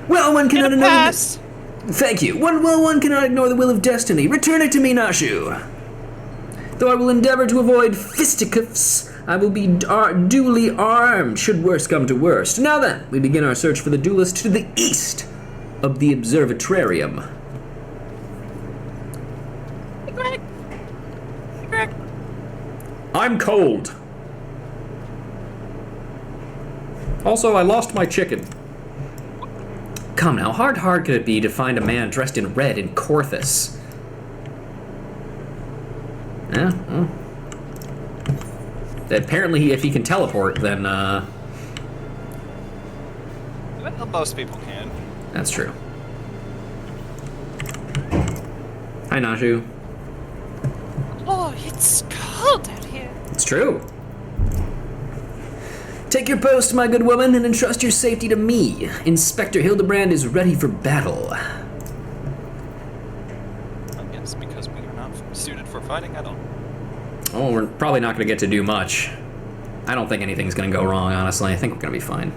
Well, one cannot ignore Pass. Thank you. One cannot ignore the will of destiny. Return it to me, Nashu. Though I will endeavor to avoid fisticuffs, I will be duly armed, should worst come to worst. Now then, we begin our search for the duelist to the east of the observatorium. Hey, Greg. Hey, Greg. I'm cold. Also, I lost my chicken. Come now, how hard could it be to find a man dressed in red in Corthus? Yeah, well. Apparently, if he can teleport, then, Well, most people can. that's true. Hi, Nashu. Oh, it's cold out here. It's true. Take your post, my good woman, and entrust your safety to me. Inspector HILDI-BRAND is ready for battle. I guess because we are not suited for fighting at all. Oh, we're probably not going to get to do much. I don't think anything's going to go wrong, honestly. I think we're going to be fine.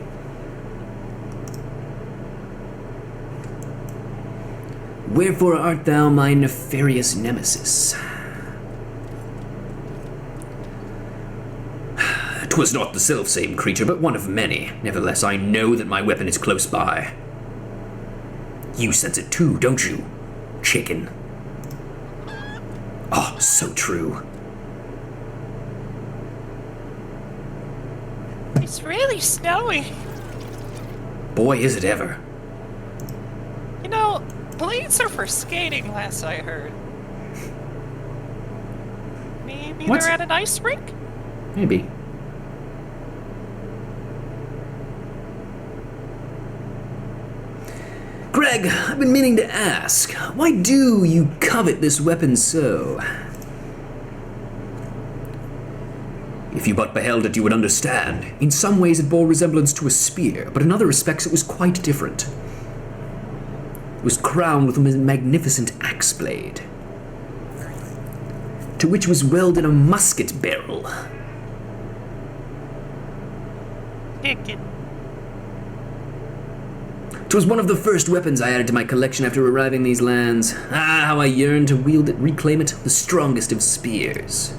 Wherefore art thou my nefarious nemesis? 'Twas not the self-same creature, but one of many. Nevertheless, I know that my weapon is close by. You sense it too, don't you, chicken? Oh, so true. It's really snowy. Boy, is it ever. You know, blades are for skating, last I heard. Maybe What's- they're at an ice rink? Maybe. Greg, I've been meaning to ask, why do you covet this weapon so? If you but beheld it, you would understand. In some ways it bore resemblance to a spear, but in other respects it was quite different. It was crowned with a magnificent axe blade, to which was welded a musket barrel. Chicken. 'Twas one of the first weapons I added to my collection after arriving in these lands. Ah, how I yearned to wield it, reclaim it, the strongest of spears.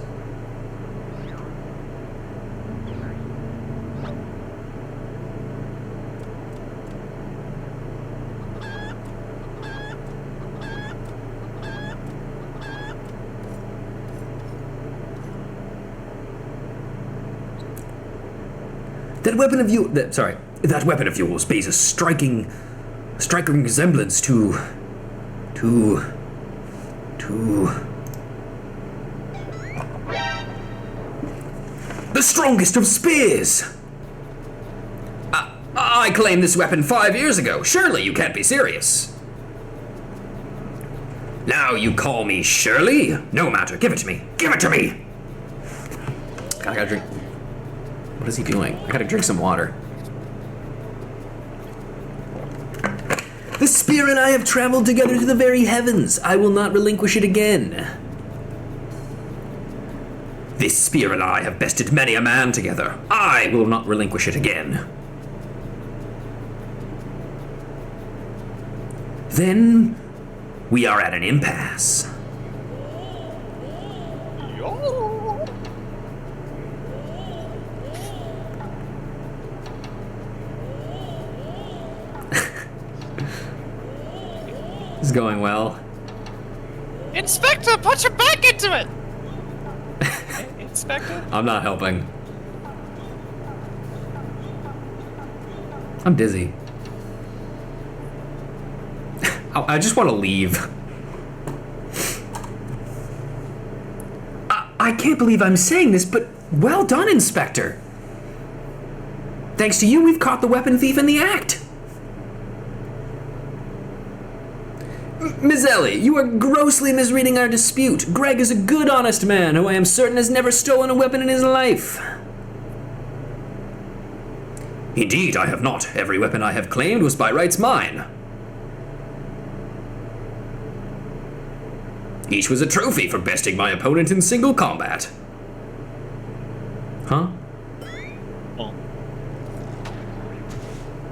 That weapon of yours bears a striking resemblance to the strongest of spears! I claimed this weapon 5 years ago. Surely you can't be serious. Now you call me Shirley? No matter, give it to me. Give it to me! I gotta drink. What is he doing? I gotta drink some water. The spear and I have traveled together to the very heavens. I will not relinquish it again. This spear and I have bested many a man together. I will not relinquish it again. Then we are at an impasse. This is going well. Inspector, put your back into it! Inspector? I'm not helping. I'm dizzy. I just want to leave. I can't believe I'm saying this, but well done, Inspector. Thanks to you, we've caught the weapon thief in the act. Miss Ellie, you are grossly misreading our dispute. Greg is a good, honest man who I am certain has never stolen a weapon in his life. Indeed, I have not. Every weapon I have claimed was by rights mine. Each was a trophy for besting my opponent in single combat. Huh?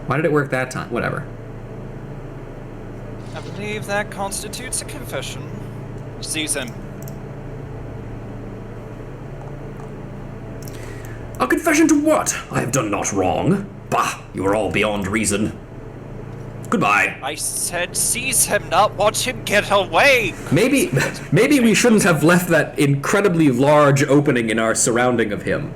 Why did it work that time? Whatever. I believe that constitutes a confession. Seize him. A confession to what? I have done naught wrong. Bah, you are all beyond reason. Goodbye. I said seize him, not watch him get away! Maybe we shouldn't have left that incredibly large opening in our surrounding of him.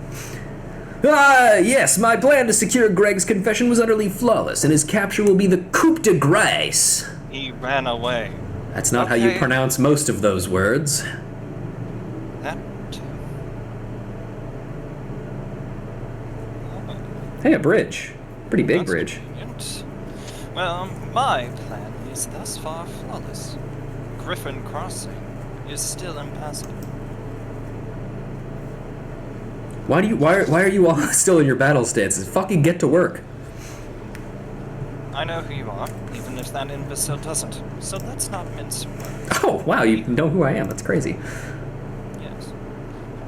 Yes, my plan to secure Greg's confession was utterly flawless, and his capture will be the coup de grace. He ran away. That's not how you pronounce most of those words. That... Hey, a bridge. Pretty big That's bridge. convenient. Well, my plan is thus far flawless. Griffin Crossing is still impassable. Why are you all still in your battle stances? Fucking get to work. I know who you are, even if that imbecile doesn't. So let's not mince words. Oh, wow, you know who I am. That's crazy. Yes.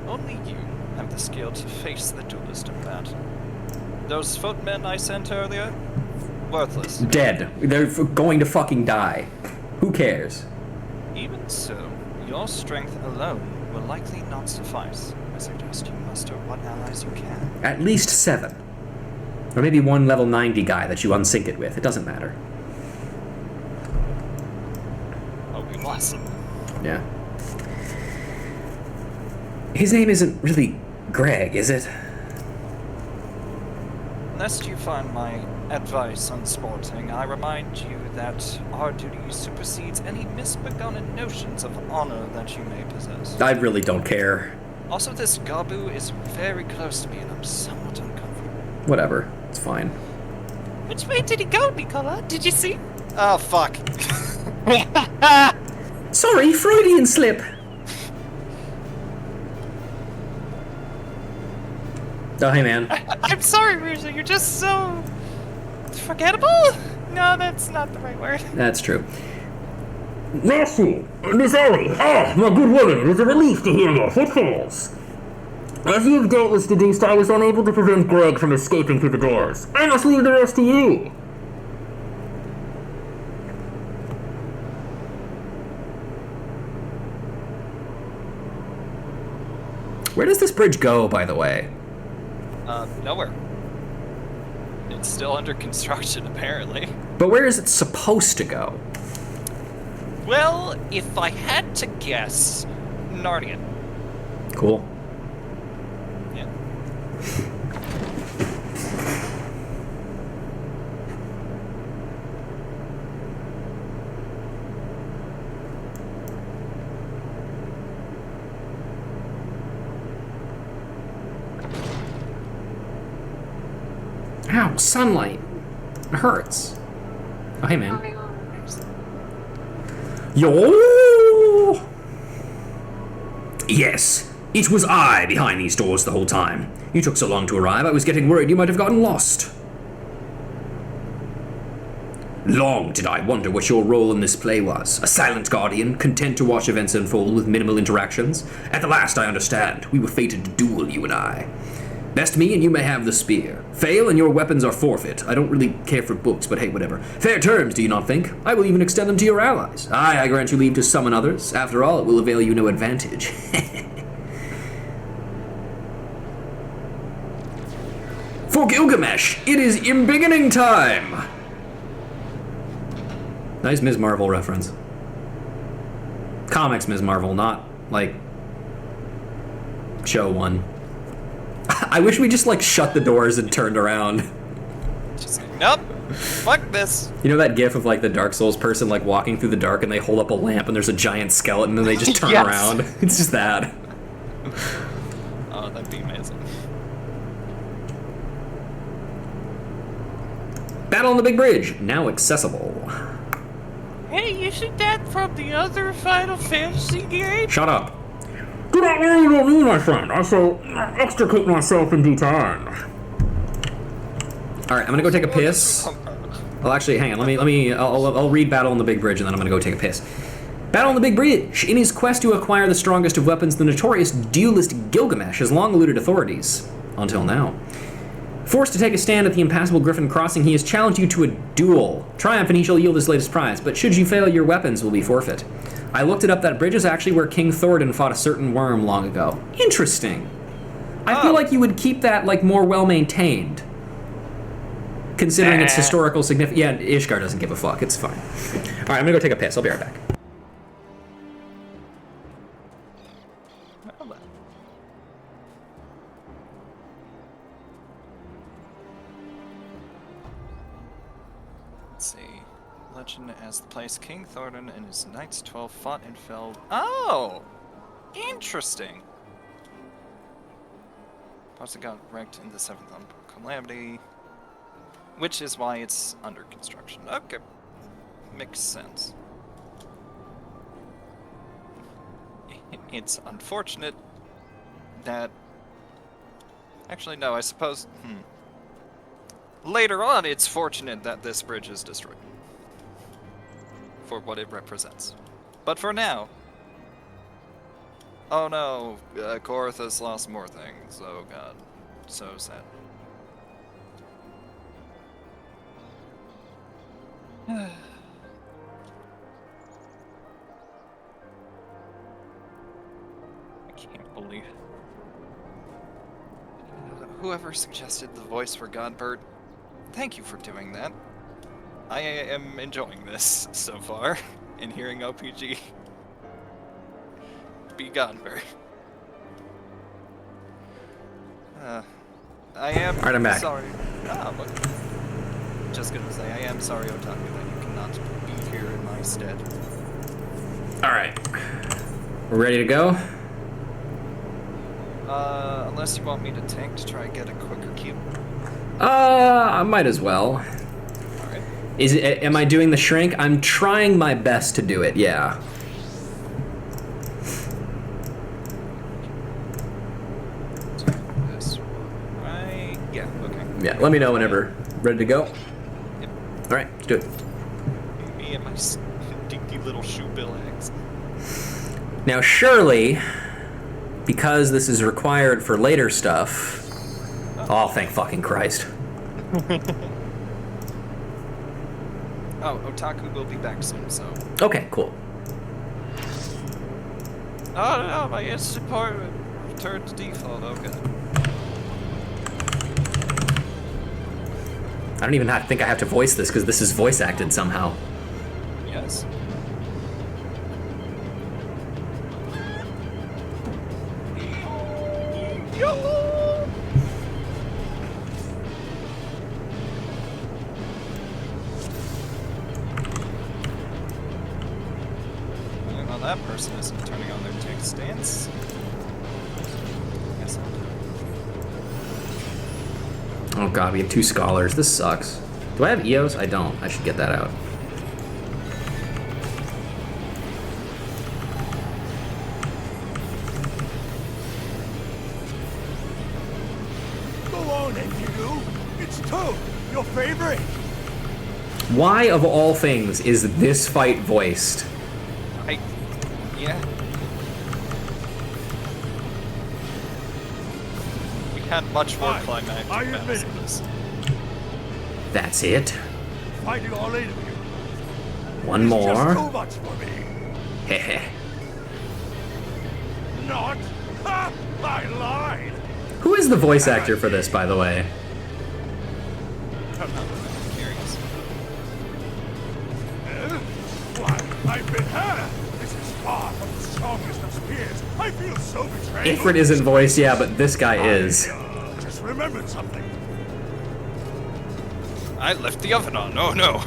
Only you have the skill to face the duelist in battle. Those footmen I sent earlier? Worthless. Dead. They're going to fucking die. Who cares? Even so, your strength alone will likely not suffice. I suggest you muster what allies you can. At least 7. Or maybe one level 90 guy that you unsync it with. It doesn't matter. Oh, we lost him. Yeah. His name isn't really Greg, is it? Lest you find my advice unsporting, I remind you that our duty supersedes any misbegotten notions of honor that you may possess. I really don't care. Also, this Gabu is very close to me and I'm somewhat uncomfortable. Whatever. It's fine. Which way did he go, Nicola? Did you see? Oh, fuck. Sorry, Freudian slip. Oh, hey, man. I'm sorry, Ruja, you're just so... forgettable? No, that's not the right word. That's true. Mercy, Miss Ellie. Ah, my good woman, it is a relief to hear your footfalls. As you have doubtless deduced, I was unable to prevent Greg from escaping through the doors. I must leave the rest to you. Where does this bridge go, by the way? Nowhere. It's still under construction, apparently. But where is it supposed to go? Well, if I had to guess, Narnia. Cool. Yeah. Ow, sunlight. It hurts. Oh, hey, man. Yo! Yes, it was I behind these doors the whole time. You took so long to arrive, I was getting worried you might have gotten lost. Long did I wonder what your role in this play was. A silent guardian, content to watch events unfold with minimal interactions. At the last, I understand. We were fated to duel, you and I. Best me, and you may have the spear. Fail, and your weapons are forfeit. I don't really care for books, but hey, whatever. Fair terms, do you not think? I will even extend them to your allies. Aye, I grant you leave to summon others. After all, it will avail you no advantage. For Gilgamesh, it is embiggening time! Nice Ms. Marvel reference. Comics Ms. Marvel, not, like, show one. I wish we just, like, shut the doors and turned around. Just nope. Fuck this. You know that gif of, like, the Dark Souls person, like, walking through the dark and they hold up a lamp and there's a giant skeleton and they just turn Yes. around? It's just that. Oh, that'd be amazing. Battle on the Big Bridge, now accessible. Hey, isn't that from the other Final Fantasy game? Shut up. Do not worry about me, my friend. I shall extricate myself in due time. Alright, I'm gonna go take a piss. Well, actually, hang on, I'll read Battle on the Big Bridge and then I'm gonna go take a piss. Battle on the Big Bridge. In his quest to acquire the strongest of weapons, the notorious duelist Gilgamesh has long eluded authorities. Until now. Forced to take a stand at the impassable Griffin Crossing, he has challenged you to a duel. Triumph and he shall yield his latest prize, but should you fail, your weapons will be forfeit. I looked it up, that bridge is actually where King Thoradin fought a certain worm long ago. Interesting. I feel like you would keep that, like, more well-maintained. Considering its historical significance. Yeah, Ishgar doesn't give a fuck, it's fine. Alright, I'm gonna go take a piss, I'll be right back. Let's see. Legend as the place King Thoradin and his Knights 12 fought and fell. Oh! Interesting! Parsa got wrecked in the 7th Calamity, which is why it's under construction. Okay. Makes sense. It's unfortunate that... Actually, no, I suppose... Later on, it's fortunate that this bridge is destroyed. For what it represents. But for now... Oh no, Korath has lost more things. Oh god. So sad. I can't believe... Whoever suggested the voice for Godbird, thank you for doing that. I am enjoying this so far, in hearing OPG. Be Godbird. I am Alright, I'm back. sorry. Look. Just gonna say, I am sorry, Otaku, that you cannot be here in my stead. Alright. We're ready to go? Unless you want me to tank to try and get a quicker queue. I might as well. Alright. Am I doing the shrink? I'm trying my best to do it, yeah. This one, right? Yeah, okay. Yeah, let me know whenever. Ready to go? Yep. Alright, let's do it. Me and my stinky little shoe bill eggs. Now, surely, because this is required for later stuff... Oh, thank fucking Christ. Oh, Otaku will be back soon, so... Okay, cool. Oh no, my instant part returned to default, okay. I don't even think I have to voice this, because this is voice acted somehow. Yes. Well, that person isn't turning on their tank stance. Guess I'll do it. Oh god, we have 2 scholars. This sucks. Do I have EOS? I don't. I should get that out. Go on, Enkidu. It's Toad, your favorite. Why, of all things, is this fight voiced? Yeah. We had much more climactic I admit battles it. than this. That's it. Fighting all 8 of you. One It's more. just too much for me. Heh. Not. Ha! I lied. Who is the voice actor for this, by the way? I don't know. I'm curious. Why, I've been hurt. This is far from the strongest of spears. I feel so betrayed. Ifrit isn't voiced, yeah, but this guy is. I just remembered something. I left the oven on. Oh no.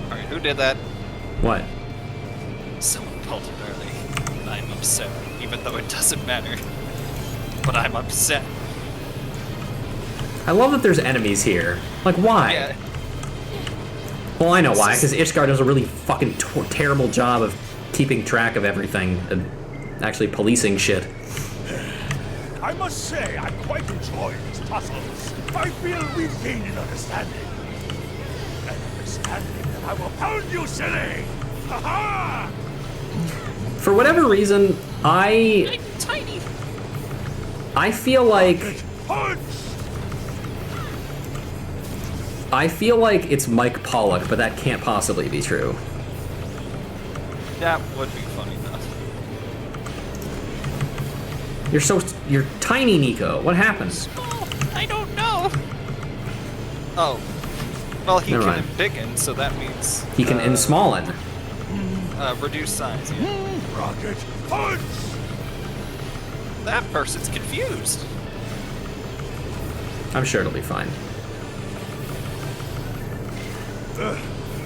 Alright, who did that? What? Someone pulled it early. And I'm upset, even though it doesn't matter. But I'm upset. I love that there's enemies here. Like, why? Yeah. Well, I know why, because Ishgar does a really fucking terrible job of keeping track of everything and actually policing shit. I must say, I quite enjoy these tussles. I feel we've gained an understanding. An understanding that I will pound you silly! Ha-ha! For whatever reason, I Tiny. feel like Punch! it's Mike Pollock, but that can't possibly be true. That would be funny enough. You're tiny, Nico. What happened? Oh, I don't know. Oh. Well, he Never can mind. embiggen, so that means He can ensmallen. reduce size. Yeah. Rocket punch! That person's confused. I'm sure it'll be fine.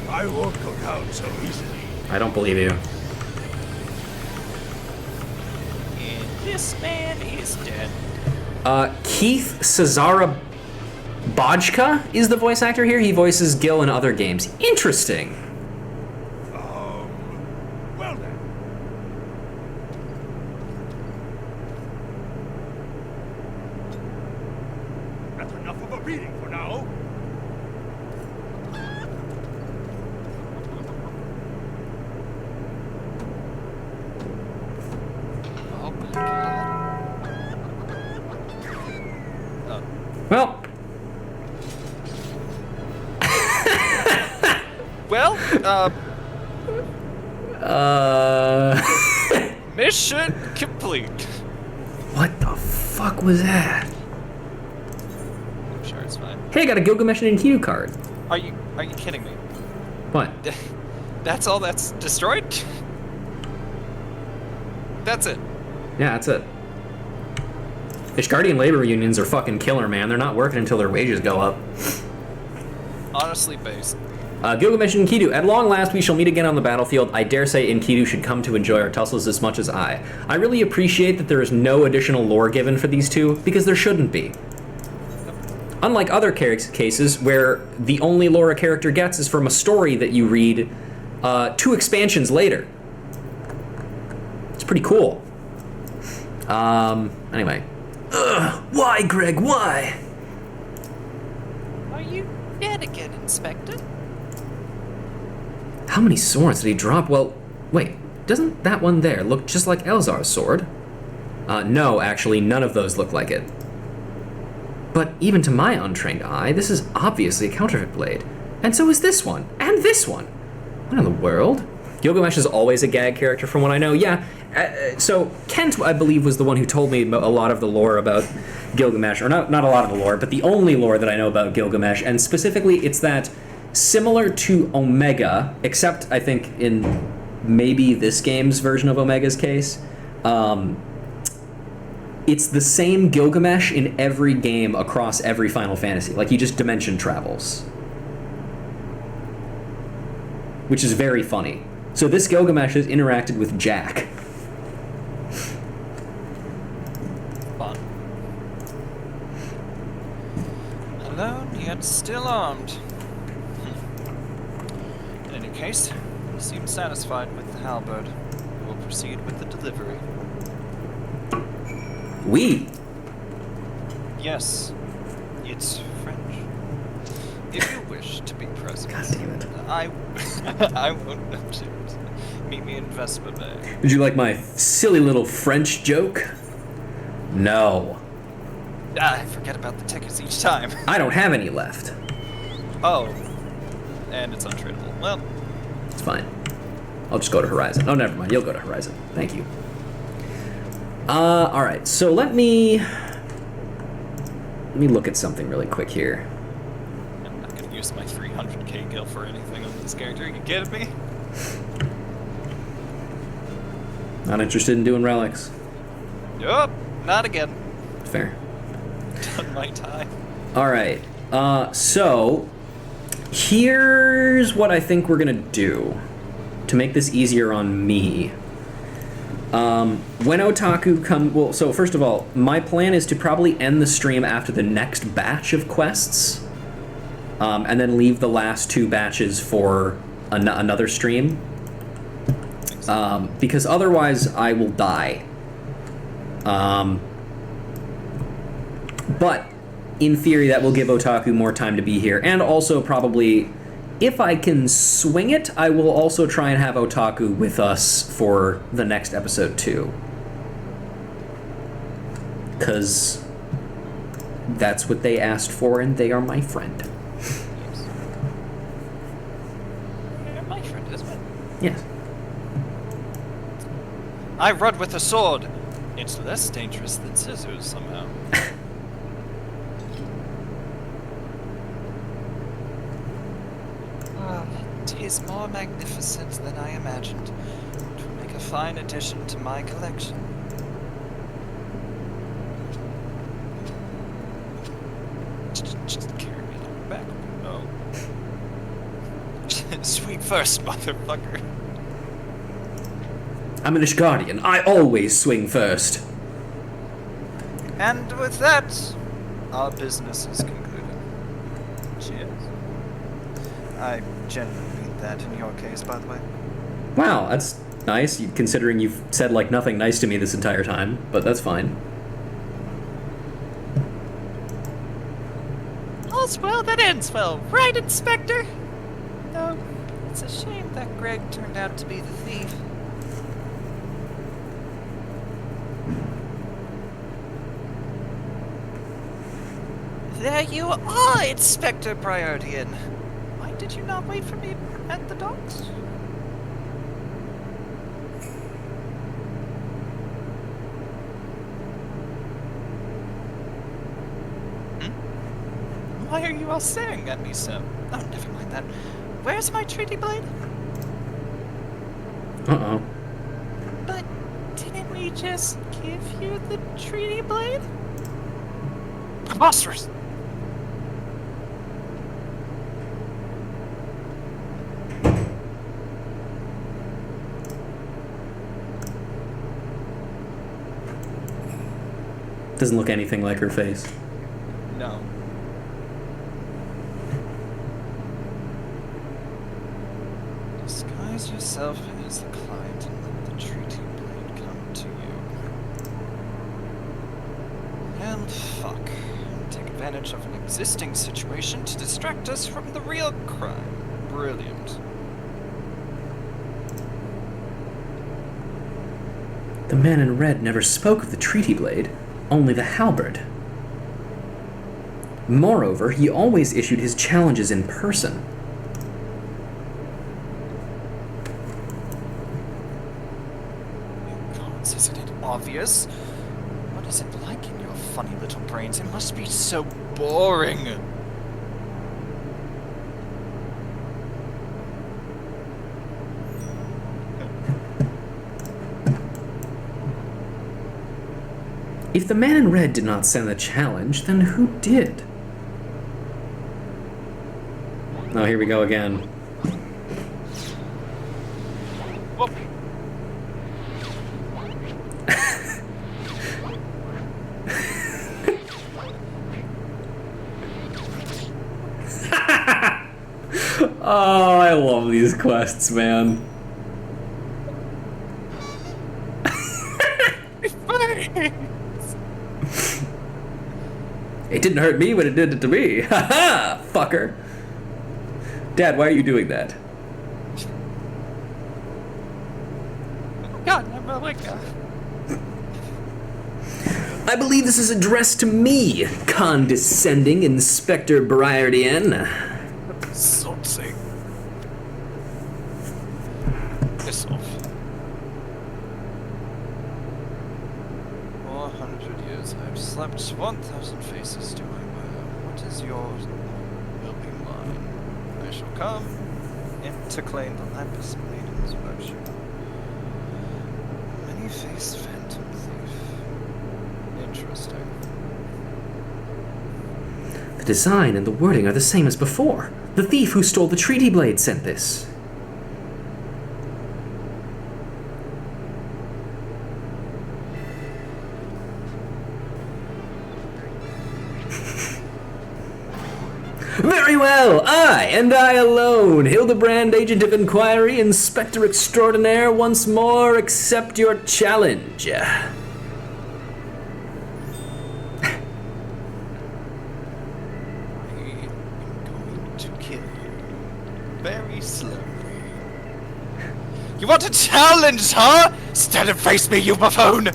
I won't go down so easily. I don't believe you. And this man is dead. Keith Cesara Bojka is the voice actor here. He voices Gil in other games. Interesting. Well then. That's enough of a beating for now. Oh my god. Well, Well, mission complete. what the fuck was that? I'm sure it's fine. Hey, I got a Gilgamesh and Enkidu card. Are you kidding me? What? That's all that's destroyed? That's it. Yeah, that's it. Ishgardian labor unions are fucking killer, man. They're not working until their wages go up. Honestly based. Gilgamesh and Enkidu, at long last we shall meet again on the battlefield. I dare say Enkidu should come to enjoy our tussles as much as I. I really appreciate that there is no additional lore given for these two, because there shouldn't be. Unlike other cases where the only lore a character gets is from a story that you read 2 expansions later. It's pretty cool. Anyway. Why, Greg, why? Are you dead again, Inspector? How many swords did he drop? Well, wait, doesn't that one there look just like Elzar's sword? No, actually, none of those look like it. But even to my untrained eye, this is obviously a counterfeit blade. And so is this one, and this one. What in the world? Gilgamesh is always a gag character from what I know. Yeah, so Kent, I believe, was the one who told me a lot of the lore about Gilgamesh, or not a lot of the lore, but the only lore that I know about Gilgamesh, and specifically it's that similar to Omega, except I think in maybe this game's version of Omega's case, it's the same Gilgamesh in every game across every Final Fantasy. Like, he just dimension travels. Which is very funny. So this Gilgamesh has interacted with Jack. Still armed. In any case, you seem satisfied with the halberd. We will proceed with the delivery. We. Yes, it's French. If you wish to be present, God damn it. I won't object. Meet me in Vespa Bay. Would you like my silly little French joke? No. I forget about the tickets each time. I don't have any left. Oh, and it's untradeable. Well, It's fine. I'll just go to Horizon. Oh, never mind. You'll go to Horizon. Thank you. Alright, so let me look at something really quick here. I'm not gonna use my 300k gil for anything on this character. You kidding me? Not interested in doing relics. Yup, not again. Fair. Done my time. Alright, so here's what I think we're gonna do to make this easier on me. When Otaku well, so first of all, my plan is to probably end the stream after the next batch of quests, and then leave the last 2 batches for another stream, because otherwise I will die. But in theory, that will give Otaku more time to be here, and also probably, if I can swing it, I will also try and have Otaku with us for the next episode too. Because that's what they asked for, and they are my friend. Yes. You're my friend, isn't it? Yes. I run with a sword. It's less dangerous than scissors somehow. It is more magnificent than I imagined. It will make a fine addition to my collection. Just carry me down the back. Oh. Sweet first, motherfucker. I'm an Ishgardian. I always swing first. And with that, our business is concluded. Cheers. I genuinely mean that in your case, by the way. Wow, that's nice, considering you've said, like, nothing nice to me this entire time, but that's fine. All's well that ends well, right, Inspector? Though, it's a shame that Greg turned out to be the thief. There you are, Inspector Prioritian. Why did you not wait for me at the docks? Why are you all staring at me so? Oh, never mind that. Where's my treaty blade? Uh-oh. But didn't we just give you the treaty blade? Preposterous! Doesn't look anything like her face. No. Disguise yourself as the client and let the treaty blade come to you. And fuck. Take advantage of an existing situation to distract us from the real crime. Brilliant. The man in red never spoke of the treaty blade, only the halberd. Moreover, he always issued his challenges in person. Gods, isn't it obvious? What is it like in your funny little brains? It must be so boring. If the man in red did not send the challenge, then who did? Oh, here we go again. Whoop. Oh, I love these quests, man. It didn't hurt me when it did it to me. Ha ha, fucker. Dad, why are you doing that? God, I'm like that. I believe this is addressed to me, condescending Inspector Briardian. Something. Piss off. 400 years I've slept, 1,000 faces do I wear. What is yours will be mine. I shall come in to claim the Lapis Maiden's virtue. Many-faced phantom thief. Interesting. The design and the wording are the same as before. The thief who stole the treaty blade sent this. Very well, I, and I alone, HILDI-BRAND, Agent of Inquiry, Inspector Extraordinaire, once more accept your challenge. I am going to kill you. Very slowly. You want a challenge, huh? Stand and face me, you buffoon!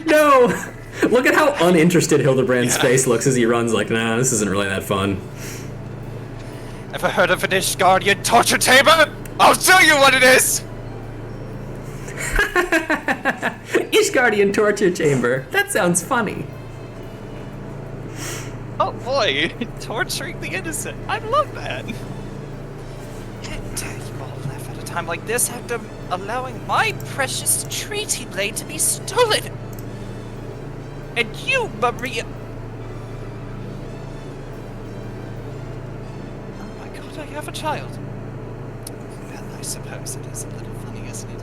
No! Look at how uninterested HILDI-BRAND's face looks as he runs like, nah, this isn't really that fun. Ever heard of an Ishgardian torture chamber? I'll show you what it is! Ishgardian torture chamber. That sounds funny. Oh boy, torturing the innocent. I love that. Can't tell you all laugh at a time like this after allowing my precious treaty blade to be stolen. And you, Maria... Oh my god, I have a child. Well, I suppose it is a little funny, isn't it?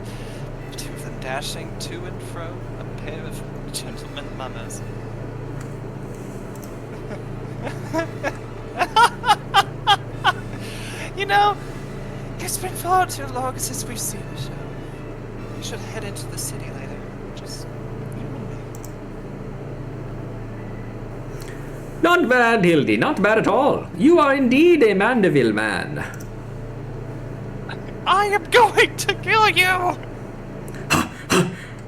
The two of them dashing to and fro, a pair of gentlemen mummers. You know, it's been far too long since we've seen the show. We should head into the city later. Just you and me. Not bad, Hildy, not bad at all. You are indeed a Mandeville man. I am going to kill you!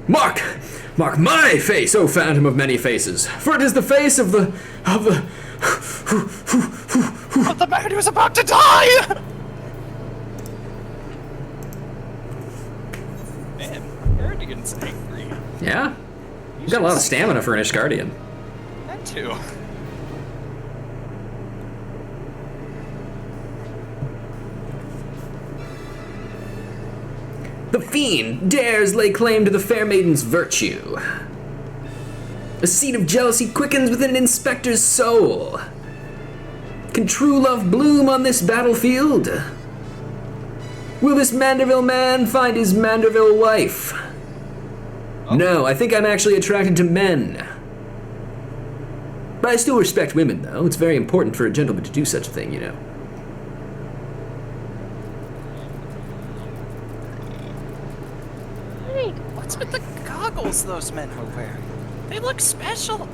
Mark! Mark my face, O phantom of many faces, for it is the face of the... Of the man who is about to die! Man, Guardian's angry. Yeah? You got a lot of stamina for an Ishgardian. That too. The fiend dares lay claim to the fair maiden's virtue. A seed of jealousy quickens within an inspector's soul. Can true love bloom on this battlefield? Will this Manderville man find his Manderville wife? Oh. No, I think I'm actually attracted to men. But I still respect women, though. It's very important for a gentleman to do such a thing, you know. Hey, what's with the goggles those men were wearing? They look special.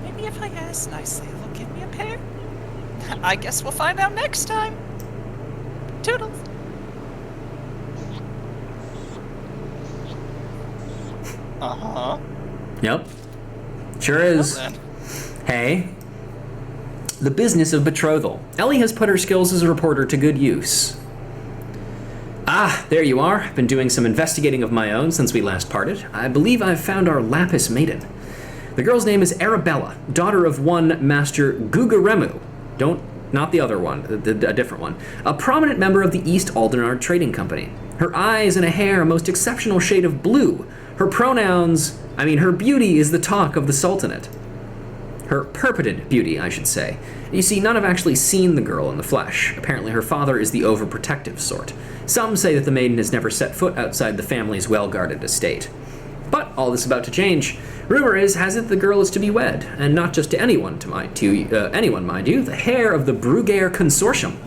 Maybe if I ask nicely, they'll give me a pair. I guess we'll find out next time. Toodles. Uh-huh. Yep. Sure is. Well, Hey. The business of betrothal. Ellie has put her skills as a reporter to good use. Ah, there you are. Been doing some investigating of my own since we last parted. I believe I've found our Lapis Maiden. The girl's name is Arabella, daughter of one Master Gugaremu. Not the other one, a different one. A prominent member of the East Aldenard Trading Company. Her eyes and a hair a most exceptional shade of blue. Her beauty is the talk of the Sultanate. Her purported beauty, I should say. You see, none have actually seen the girl in the flesh. Apparently her father is the overprotective sort. Some say that the maiden has never set foot outside the family's well-guarded estate. But all this is about to change. Has it the girl is to be wed, and not just to anyone, anyone, mind you, the heir of the Brugaire Consortium.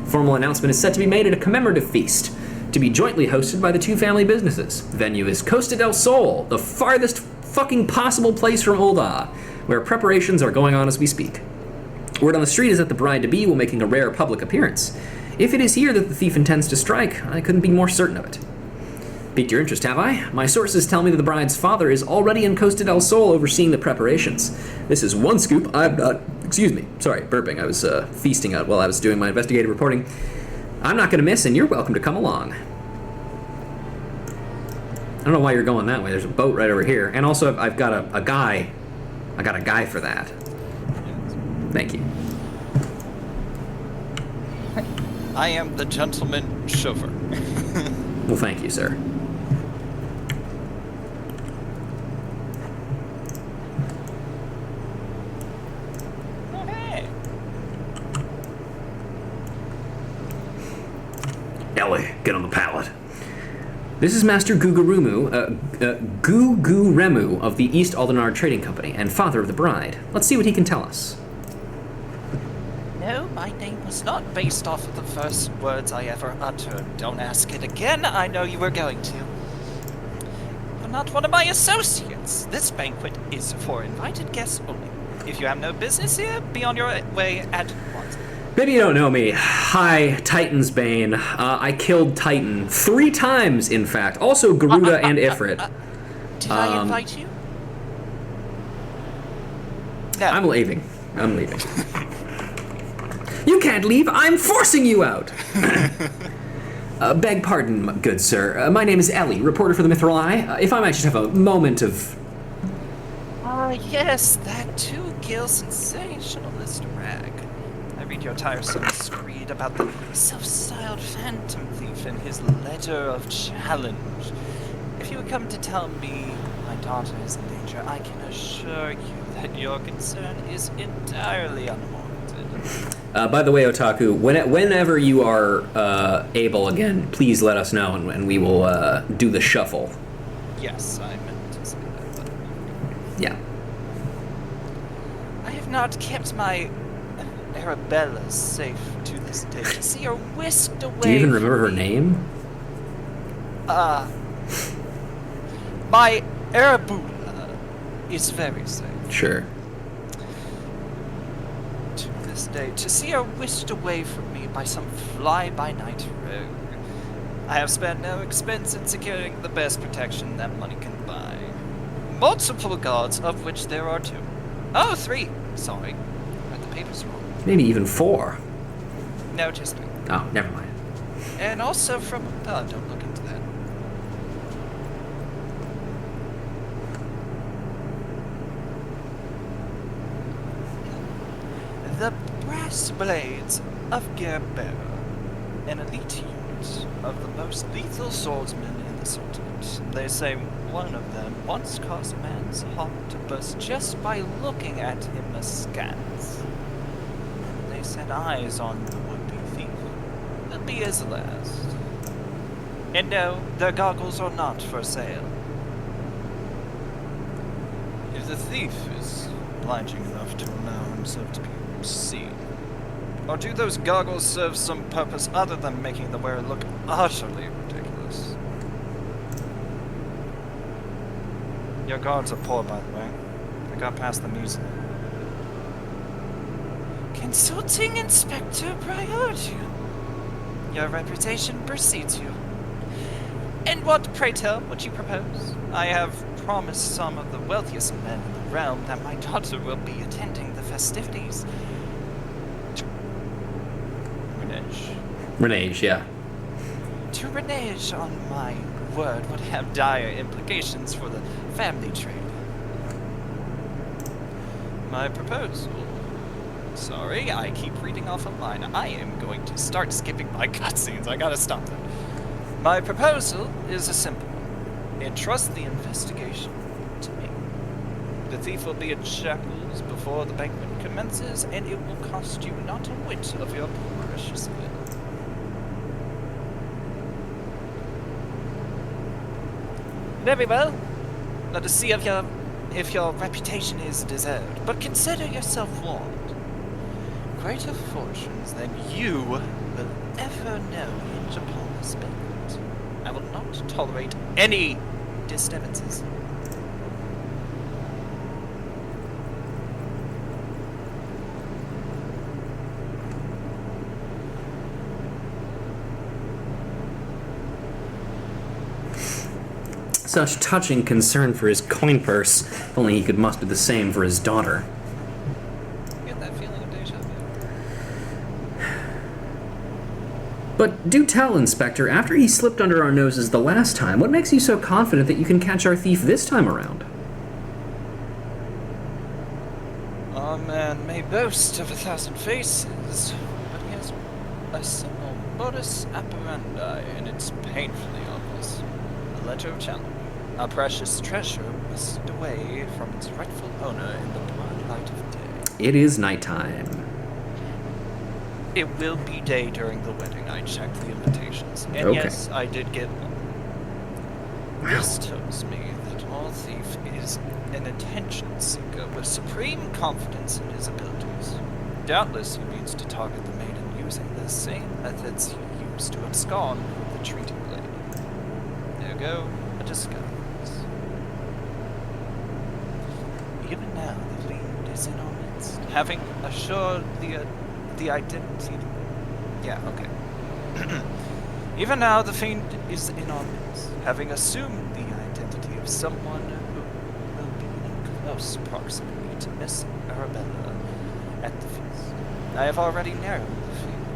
Formal announcement is set to be made at a commemorative feast, to be jointly hosted by the two family businesses. Venue is Costa del Sol, the farthest fucking possible place from Ul'dah, where preparations are going on as we speak. Word on the street is that the bride-to-be will making a rare public appearance. If it is here that the thief intends to strike, I couldn't be more certain of it. Piqued your interest, have I? My sources tell me that the bride's father is already in Costa del Sol overseeing the preparations. This is one scoop I'm not... Excuse me. Sorry, burping. I was feasting out while I was doing my investigative reporting. I'm not going to miss, and you're welcome to come along. I don't know why you're going that way. There's a boat right over here. And also, I've got a guy. I got a guy for that. Thank you. I am the gentleman chauffeur. Well, thank you, sir. Okay. Ellie, get on the pallet. This is Master Guguremu of the East Aldenard Trading Company and father of the bride. Let's see what he can tell us. No, my name was not based off of the first words I ever uttered. Don't ask it again, I know you were going to. You're not one of my associates. This banquet is for invited guests only. If you have no business here, be on your way at once. Maybe you don't know me. Hi, Titan's Bane. I killed Titan 3 times, in fact. Also Garuda and Ifrit. Did I invite you? No. I'm leaving. You can't leave. I'm forcing you out. Beg pardon, good sir. My name is Ellie, reporter for the Mithril Eye. If I might just have a moment of... Yes, that two-gill sensationalist rag. I read your tiresome screed about the self-styled phantom thief and his letter of challenge. If you would come to tell me my daughter is in danger, I can assure you that your concern is entirely unwarranted. By the way, Otaku, whenever you are able again, please let us know, and we will do the shuffle. Yes, I meant to say that. But... Yeah. I have not kept my Arabella safe to this day. To see her whisked away. Do you even remember her name? My Arabula is very safe. Sure. To this day, to see her whisked away from me by some fly-by-night rogue. I have spared no expense in securing the best protection that money can buy. Multiple guards, of which there are 2. Oh, 3. Sorry. Read the papers wrong. Maybe even 4. No, just 3. Oh, never mind. And also from... Oh, don't look into that. The Brass Blades of Gerbera, an elite unit of the most lethal swordsmen in the Sultanate. They say one of them once caused a man's heart to burst just by looking at him askance. They set eyes on the would-be thief. They'll be his last. And no, their goggles are not for sale. If the thief is obliging enough to allow himself to be seen, or do those goggles serve some purpose other than making the wearer look utterly ridiculous? Your guards are poor, by the way. I got past the music. Consulting Inspector Priority. Your reputation precedes you. And what, pray tell, would you propose? I have promised some of the wealthiest men in the realm that my daughter will be attending the festivities. Renege, yeah. To renege on my word would have dire implications for the family trade. My proposal... Sorry, I keep reading off a line. I am going to start skipping my cutscenes. I gotta stop that. My proposal is a simple one. Entrust the investigation to me. The thief will be in shackles before the banquet commences, and it will cost you not a whit of your precious blood. Very well. Let us see if your if your reputation is deserved, but consider yourself warned. Greater fortunes than you will ever know hinge upon this banquet. I will not tolerate any disturbances. Such touching concern for his coin purse. If only he could muster the same for his daughter. Get that feeling of deja vu. But do tell, Inspector, after he slipped under our noses the last time, what makes you so confident that you can catch our thief this time around? A man may boast of 1,000 faces, but he has a single modus operandi, and it's painfully obvious. A letter of challenge. A precious treasure whisked away from its rightful owner in the broad light of day. It is nighttime. It will be day during the wedding. I checked the invitations. And Okay. yes, I did get one. This tells me that our thief is an attention seeker with supreme confidence in his abilities. Doubtless he means to target the maiden using the same methods he used to abscond with the treaty blade. There you go, a disguise. Even now, the fiend is in our midst, having assured the identity. Yeah, okay. Even now, the fiend is in our midst, having assumed the identity of someone who will be in close proximity to Miss Arabella at the feast. I have already narrowed the field.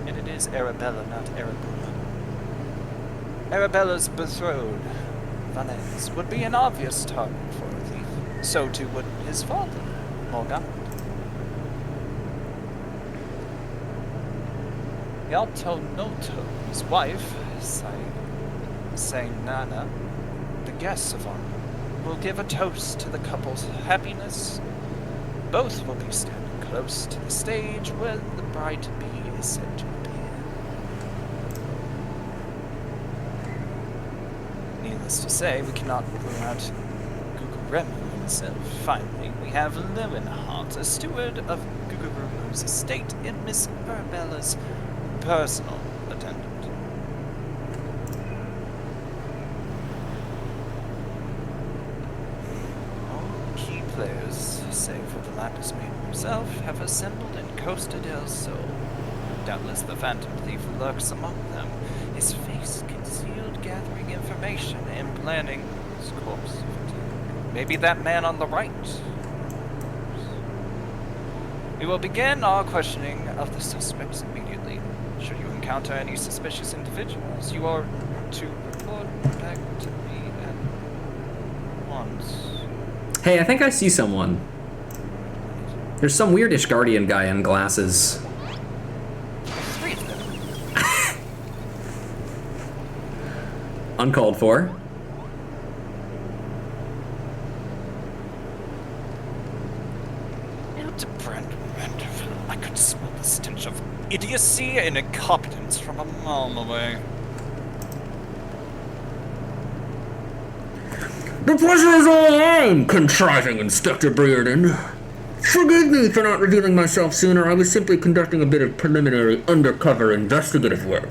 And it is Arabella, not Arabella. Arabella's betrothed, Vanessa, would be an obvious target for a thief. So too would his father, Morgan. Yaltonoto, his wife, Sainana, the guests of honor, will give a toast to the couple's happiness. Both will be standing close to the stage where the bride-to-be is said to appear. Needless to say, we cannot rule out Guguremu himself. Finally, we have Lewenhart, a steward of Guguremu's estate, and Miss Arabella's personal attendant. All key players, save for the Lapis Maiden himself, have assembled in Costa del Sol. Doubtless the Phantom Thief lurks among them, his face concealed, gathering information and planning his course of attack. Maybe that man on the right. We will begin our questioning of the suspects immediately. Should you encounter any suspicious individuals, you are to report back to me at once. Hey, I think I see someone. There's some weirdish guardian guy in glasses. Three of them. Uncalled for. HILDI-BRAND wonderful. I could smell the stench of idiocy and incompetence from a mile away. The pleasure is all mine, contriving Inspector Brearden. Forgive me for not revealing myself sooner. I was simply conducting a bit of preliminary undercover investigative work.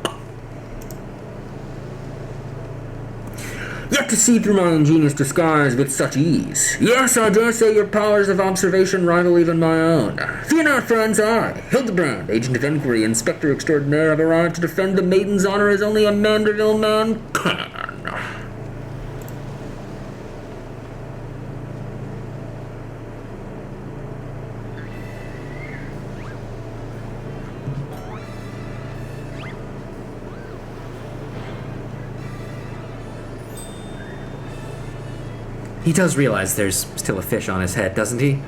Yet to see through my ingenious disguise with such ease. Yes, I dare say your powers of observation rival even my own. Fear not, friends, I, HILDI-BRAND, Agent of Inquiry, Inspector Extraordinaire, have arrived to defend the maiden's honor as only a Manderville man can. He does realize there's still a fish on his head, doesn't he?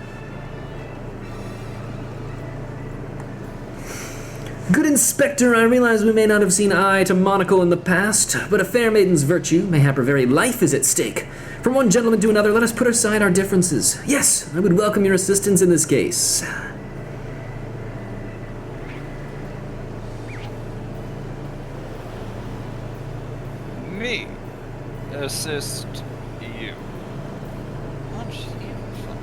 Good Inspector, I realize we may not have seen eye to monocle in the past, but a fair maiden's virtue, mayhap her very life, is at stake. From one gentleman to another, let us put aside our differences. Yes, I would welcome your assistance in this case. Me? Assist you. Aren't you funny?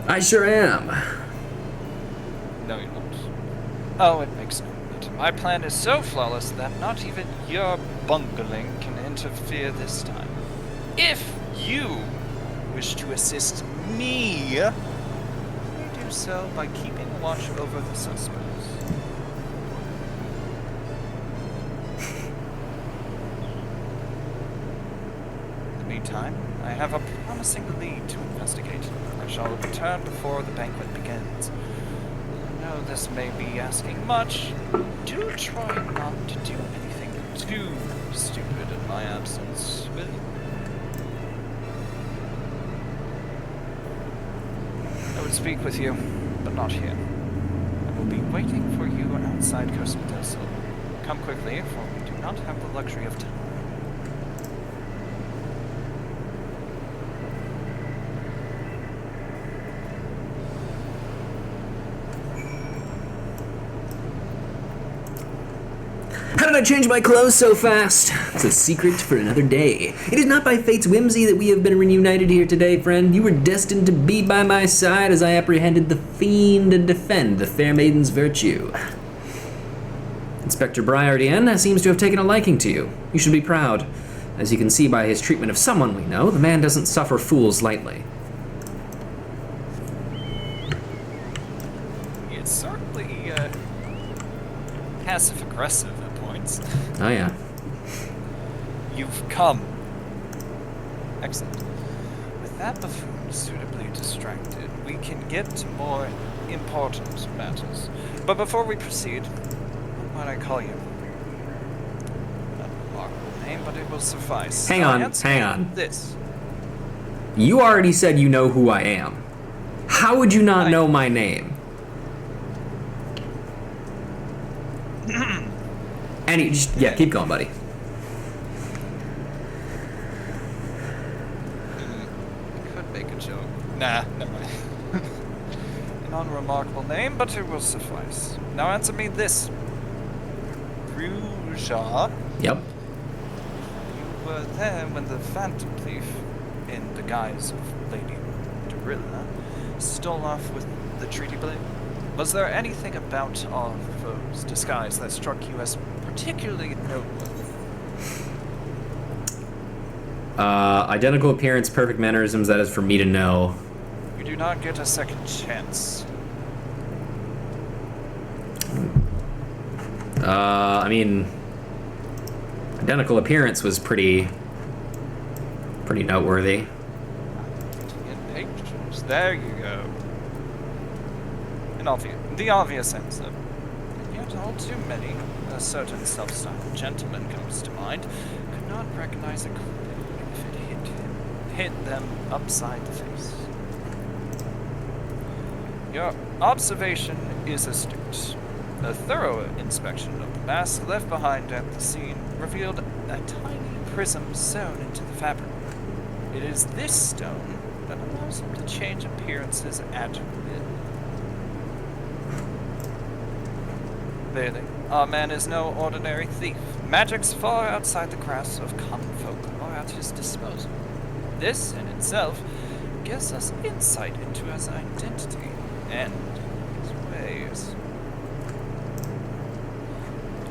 I sure am. No, you're not. Oh, it makes no matter. My plan is so flawless that not even your bungling can interfere this time. If you wish to assist me, you may do so by keeping watch over the suspects. In the meantime, I have a promising lead to investigate. I shall return before the banquet begins. I know this may be asking much. Do try not to do anything too stupid in my absence, will you? I would speak with you, but not here. I will be waiting for you outside Costa del Sol. Come quickly, for we do not have the luxury of time. How did I change my clothes so fast? It's a secret for another day. It is not by fate's whimsy that we have been reunited here today, friend. You were destined to be by my side as I apprehended the fiend and defend the fair maiden's virtue. Inspector Briardian seems to have taken a liking to you. You should be proud. As you can see by his treatment of someone we know, the man doesn't suffer fools lightly. It's certainly passive-aggressive at points. Oh yeah. You've come. Excellent. With that buffoon suitably distracted, we can get to more important matters. But before we proceed, what might I call you? Not a remarkable name, but it will suffice. Hang on. This. You already said you know who I am. How would you not know my name? Yeah, keep going, buddy. Could make a joke. Nah, never mind. An unremarkable name, but it will suffice. Now answer me this. Ruja. Yep. You were there when the Phantom Thief, in the guise of Lady Dorilla, stole off with the treaty blade? Was there anything about our foe's disguise that struck you as particularly noteworthy? Identical appearance, perfect mannerisms, that is for me to know. You do not get a second chance. I mean, identical appearance was pretty noteworthy. In pictures. There you go. The obvious answer. And yet all too many, a certain self-styled gentleman comes to mind, could not recognize a clue if it hit them upside the face. Your observation is astute. A thorough inspection of the mask left behind at the scene revealed a tiny prism sewn into the fabric. It is this stone that allows him to change appearances at will. Clearly, our man is no ordinary thief. Magics far outside the grasp of common folk are at his disposal. This, in itself, gives us insight into his identity and his ways.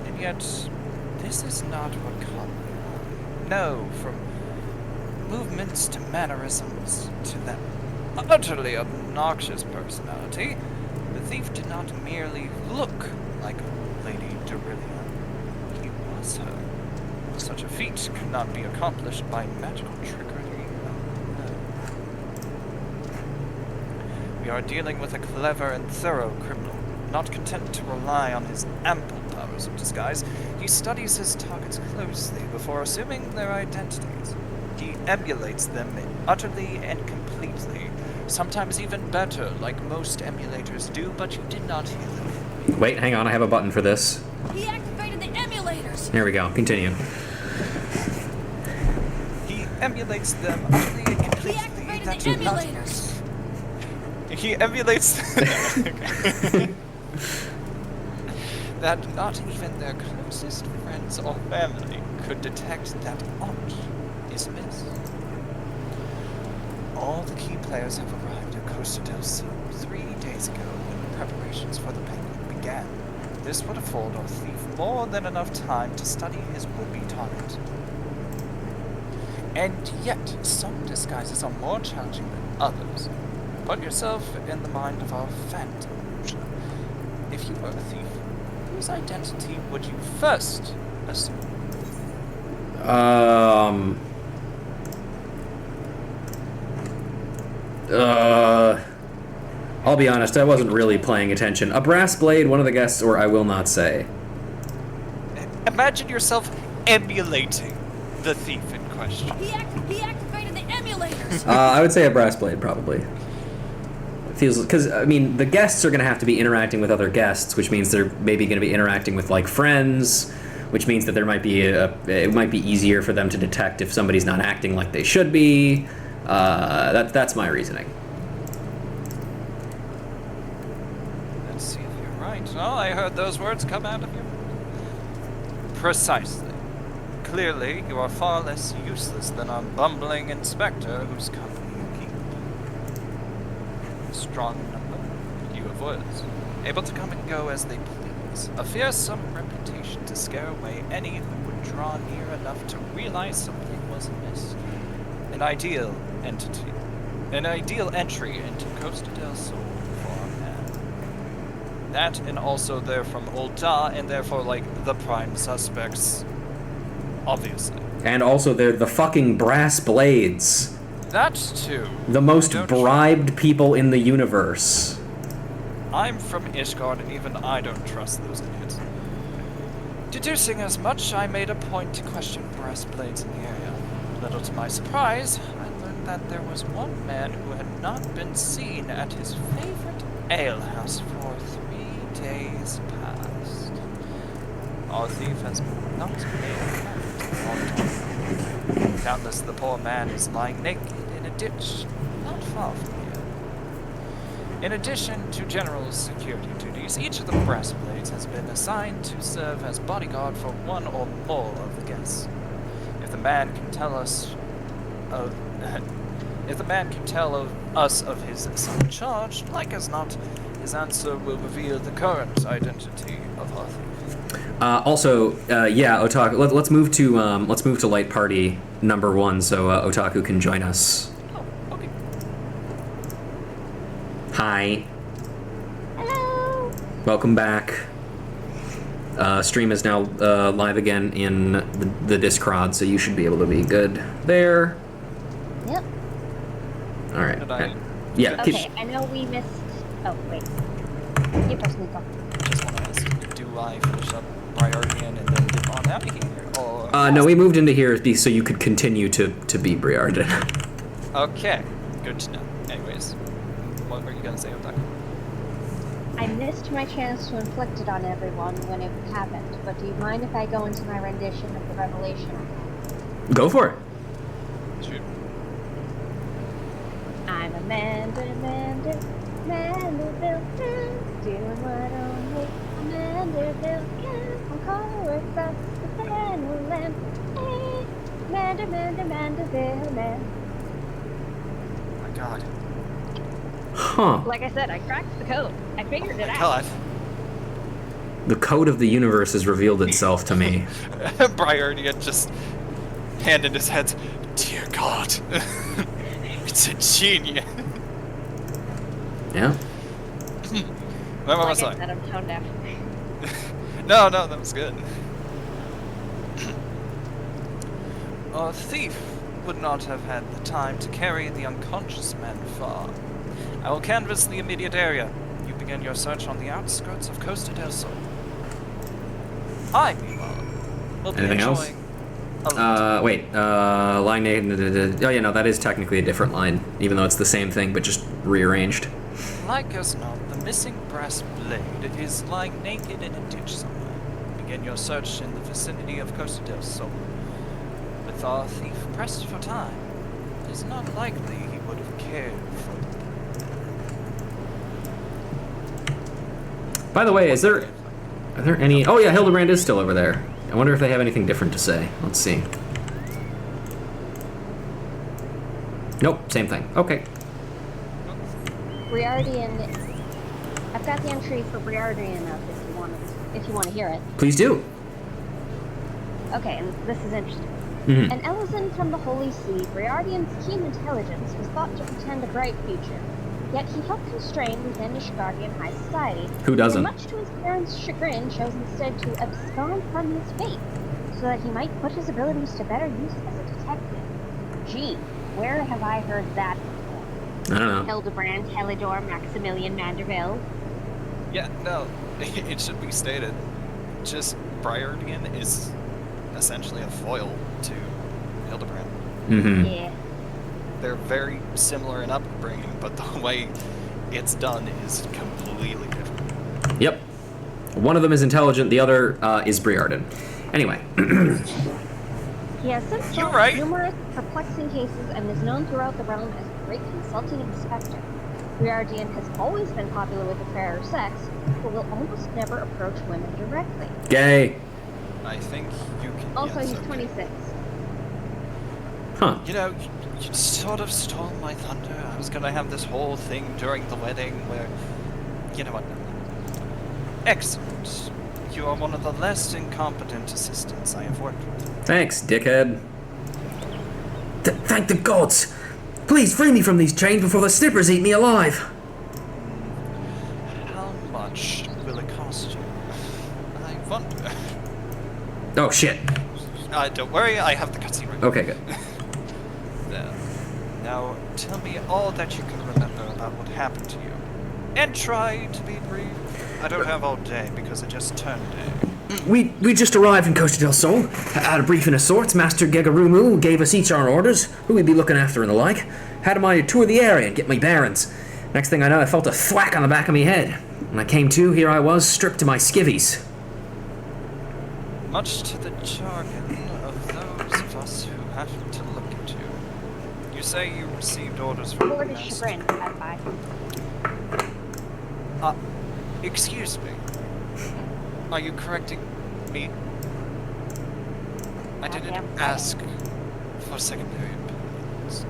And yet, this is not what caught my eye. No, from movements to mannerisms to that utterly obnoxious personality, the thief did not merely look like Lady Dorilla. He was her. Such a feat could not be accomplished by magical trickery. No. We are dealing with a clever and thorough criminal. Not content to rely on his ample powers of disguise, he studies his targets closely before assuming their identities. He emulates them utterly and completely, sometimes even better, like most emulators do, but you did not hear them. Wait, hang on, I have a button for this. He activated the emulators! Here we go, continue. He emulates them utterly and completely. He activated the emulators! He emulates that not even their closest friends or family could detect that aught is amiss. All the key players have arrived at Costa del Sol 3 days ago when preparations for the banquet began. This would afford our thief more than enough time to study his would-be target. And yet, some disguises are more challenging than others. Put yourself in the mind of our phantom. If you were a thief, whose identity would you first assume? I'll be honest, I wasn't really paying attention. A brass blade, one of the guests, or I will not say. Imagine yourself emulating the thief in question. He activated the emulators. I would say a brass blade, probably. It feels, because, I mean, the guests are going to have to be interacting with other guests, which means they're maybe going to be interacting with, like, friends, which means that there might be it might be easier for them to detect if somebody's not acting like they should be. That's my reasoning. Let's see if you're right. Well, I heard those words come out of you. Precisely. Clearly, you are far less useless than our bumbling inspector whose company you keep. Strong in number, few of words, able to come and go as they please, a fearsome reputation to scare away any who would draw near enough to realize something was amiss. An ideal entity, an ideal entry into Costa del Sol for a man. That, and also they're from Old Da, and therefore, like, the prime suspects, obviously. And also, they're the fucking brass blades. That too. The most Don't bribed people in the universe. I'm from Ishgard, and even I don't trust those idiots. Deducing as much, I made a point to question brass blades in the area. Little to my surprise, I learned that there was one man who had not been seen at his favorite alehouse for 3 days past. Our thief has not made a count in a long time. Doubtless the poor man is lying naked in a ditch not far from here. In addition to general security duties, each of the brass blades has been assigned to serve as bodyguard for one or more of the guests. If the man can tell us of his assigned charge, like as not, his answer will reveal the current identity of our thief. Yeah, Otaku. Let's move to light party number 1, so Otaku can join us. Oh, okay. Hi. Hello. Welcome back. Stream is now live again in the Discord, so you should be able to be good there. Yep. All right. Did I Yeah. Okay, I know we missed. Oh wait. You first, Nico. just want to ask, do I finish up Briardian and then get on out of here? Or No, we moved into here so you could continue to be Briarden. Okay, good to know. Anyways, what were you gonna say, Otaku? I missed my chance to inflict it on everyone when it happened, but do you mind if I go into my rendition of the revelation? Go for it. Shoot. I'm Mandeville, doing what only a Mandeville can. I'm chorus up the Fennel Lamb. Hey, Mandeville, man. Oh my god. Huh. Like I said, I cracked the code. I figured it out. God. The code of the universe has revealed itself to me. Briardian just hand in his head. Dear God. It's a genius. Yeah. Where Like was I I? said, I'm toned deaf. No, that was good. A thief would not have had the time to carry the unconscious man far. I will canvass the immediate area. You begin your search on the outskirts of Costa del Sol. I, meanwhile, will be Anything else? enjoying a Wait. Line 8. Oh yeah, no, that is technically a different line, even though it's the same thing but just rearranged. Like as not, the missing brass blade is lying naked in a ditch somewhere. Begin your search in the vicinity of Costa del Sol. With our thief pressed for time, it is not likely he would have cared for the... By the way, are there any... Oh yeah, HILDI-BRAND is still over there. I wonder if they have anything different to say. Let's see. Nope, same thing. Okay. Briardian. I've got the entry for Briardian up if you want to hear it. Please do. Okay, and this is interesting. Mhm. An Elysian from the Holy See, Briardian's keen intelligence was thought to portend a bright future. Yet he helped constrain within Ishgardian high society. Who doesn't? And much to his parents' chagrin, chose instead to abscond from his fate, so that he might put his abilities to better use as a detective. Gee, where have I heard that before? I don't know. Hildebrand, Helidor, Maximilian Manderville. Yeah, no, it should be stated. Just Briardian is essentially a foil to Hildebrand. Mm-hmm. Yeah. They're very similar in upbringing, but the way it's done is completely different. Yep. One of them is intelligent, the other is Briarden. Anyway. He has since You're solved right. numerous perplexing cases and is known throughout the realm as a great consulting inspector. Briardian has always been popular with the fairer sex, but will almost never approach women directly. Gay. I think you can. Also, yes, he's okay. 26. Huh. You know, you sort of stole my thunder. I was gonna have this whole thing during the wedding where, you know what? Excellent. You are one of the less incompetent assistants I have worked with. Thanks, dickhead. Thank the gods! Please free me from these chains before the snippers eat me alive! How much will it cost you? I wonder. Oh, shit. Don't worry, I have the cutscene right. Okay, good. There. Now, tell me all that you can remember about what happened to you. And try to be brief. I don't have all day because it just turned day. We just arrived in Costa del Sol. Had a briefing of sorts. Master Gegarumu gave us each our orders, who we'd be looking after and the like. Had him tour the area and get my bearings. Next thing I know, I felt a thwack on the back of my head. When I came to, here I was, stripped to my skivvies. Much to the jargon of those of us who have to look into. You say you received orders from Lord the is master. chagrined, by. Excuse me. Are you correcting me? I didn't Goddamn right. ask for secondary opinions.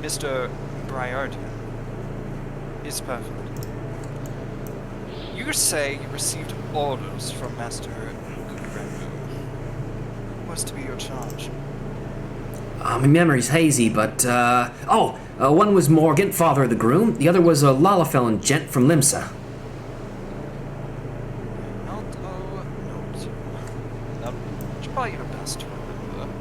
Mr. Briardian is perfect. You say you received orders from Master Gugramu. What was to be your charge? My memory's hazy, but, one was Morgan, father of the groom. The other was a Lalafellin gent from Limsa. Now, try your best to remember.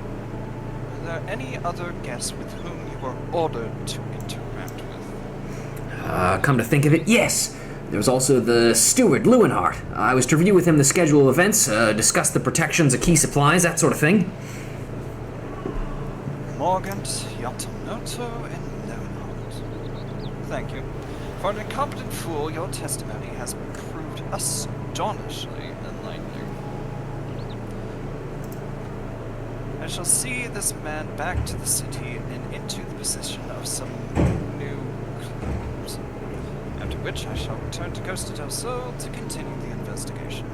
Are there any other guests with whom you were ordered to interact with? Come to think of it, yes. There was also the steward, Lewinhart. I was to review with him the schedule of events, discuss the protections of key supplies, that sort of thing. Morgant, Yatonoto, and Leonhardt. Thank you. For an incompetent fool, your testimony has proved astonishingly enlightening. I shall see this man back to the city and into the possession of some new clues. After which I shall return to Costa del Sol to continue the investigation.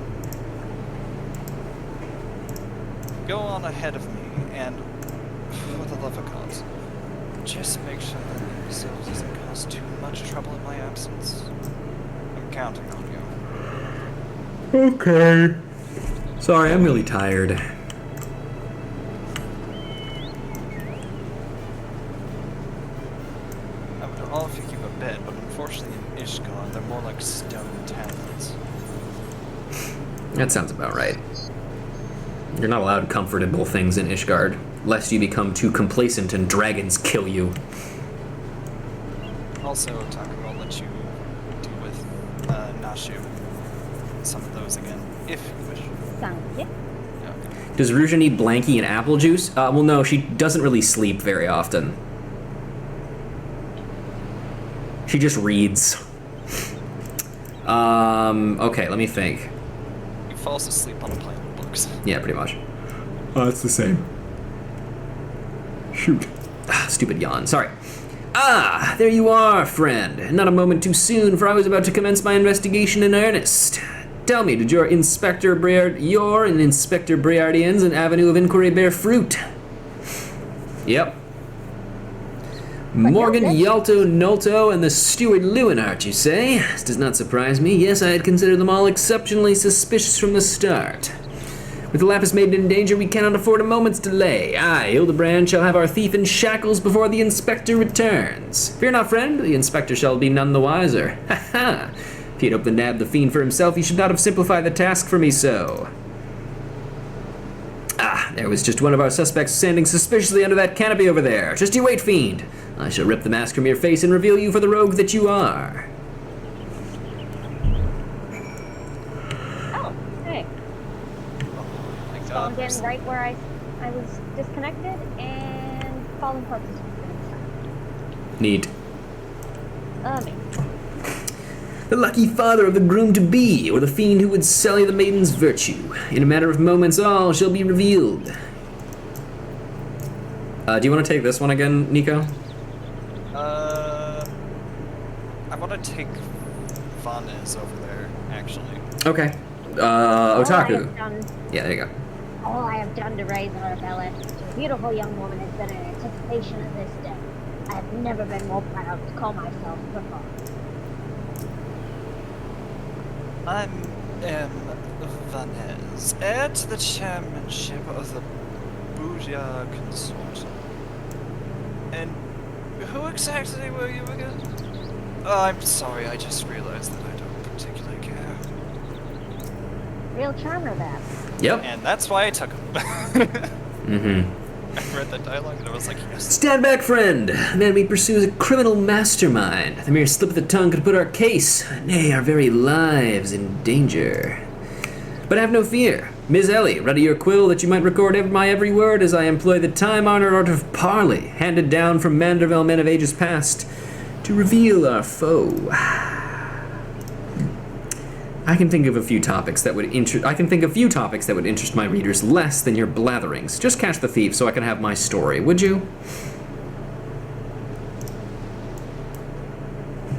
Go on ahead of me, and for the love of God, just make sure that the Zil doesn't cause too much trouble in my absence. I'm counting on you. Okay. Sorry, I'm really tired. I would offer you a bed, but unfortunately in Ishgar, they're more like stone tablets. That sounds about right. You're not allowed comfortable things in Ishgard, lest you become too complacent and dragons kill you. Also, Tucker, I'll let you deal with Nashu. Some of those again, if you wish. Sounds good. Okay. Does Ruja need Blanky and apple juice? Well, no, she doesn't really sleep very often. She just reads. Okay, let me think. He falls asleep on a plane with books. Yeah, pretty much. It's the same. Shoot. Stupid yawn. Sorry. Ah, there you are, friend. Not a moment too soon, for I was about to commence my investigation in earnest. Tell me, did your and Inspector Briardians an avenue of inquiry bear fruit? Yep. Morgan, Yalto, Nolto, and the steward Lewinart, you say? This does not surprise me. Yes, I had considered them all exceptionally suspicious from the start. With the Lapis Maiden in danger, we cannot afford a moment's delay. I, HILDI-BRAND, shall have our thief in shackles before the Inspector returns. Fear not, friend, the Inspector shall be none the wiser. Ha ha! If he had hoped to nab the fiend for himself, he should not have simplified the task for me so. Ah, there was just one of our suspects standing suspiciously under that canopy over there. Just you wait, fiend. I shall rip the mask from your face and reveal you for the rogue that you are. Oh, hey. Spawned in right where I was disconnected, and fallen corpses inside. Neat. Amazing. The lucky father of the groom-to-be, or the fiend who would sully the maiden's virtue. In a matter of moments, all shall be revealed. Do you want to take this one again, Nico? I want to take Vanez over there, actually. Okay. Otaku. Yeah, there you go. All I have done to raise Arabella to a beautiful young woman has been in anticipation of this day. I have never been more proud to call myself her father. I'm Vanez, heir to the chairmanship of the Boudia Consortium. And who exactly were you again? Oh, I'm sorry, I just realized that I don't particularly care. Real charmer, that. Yep. And that's why I took him. Mm-hmm. I read that dialogue and I was like, yes. Stand back, friend. The man we pursue is a criminal mastermind. The mere slip of the tongue could put our case, nay, our very lives, in danger. But have no fear. Ms. Ellie, ready your quill that you might record my every word as I employ the time-honored art of parley, handed down from Manderville men of ages past, to reveal our foe. I can think of a few topics that would interest my readers less than your blatherings. Just catch the thief so I can have my story, would you?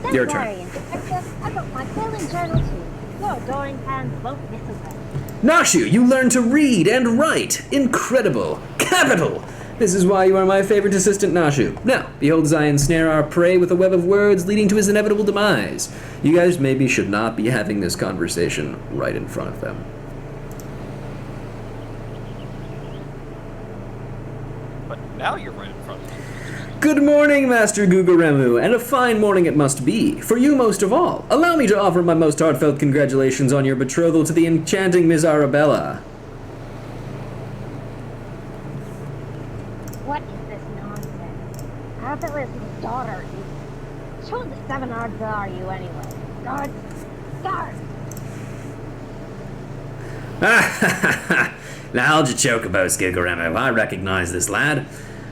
Don't Your worry, turn. Inspector. I got my filling journal too. Your adoring fans won't miss a thing. Nashu, you learn to read and write. Incredible. Capital. This is why you are my favorite assistant, Nashu. Now, behold as I ensnare our prey with a web of words leading to his inevitable demise. You guys maybe should not be having this conversation right in front of them. But now you're right in front of me. Good morning, Master Guguremu, and a fine morning it must be, for you most of all. Allow me to offer my most heartfelt congratulations on your betrothal to the enchanting Miss Arabella. What is this nonsense? Arabella's my daughter. Which one of the 7 odds are you anyway? Guards? Guards! Now hold your chocobos, Guguremu. I recognize this lad.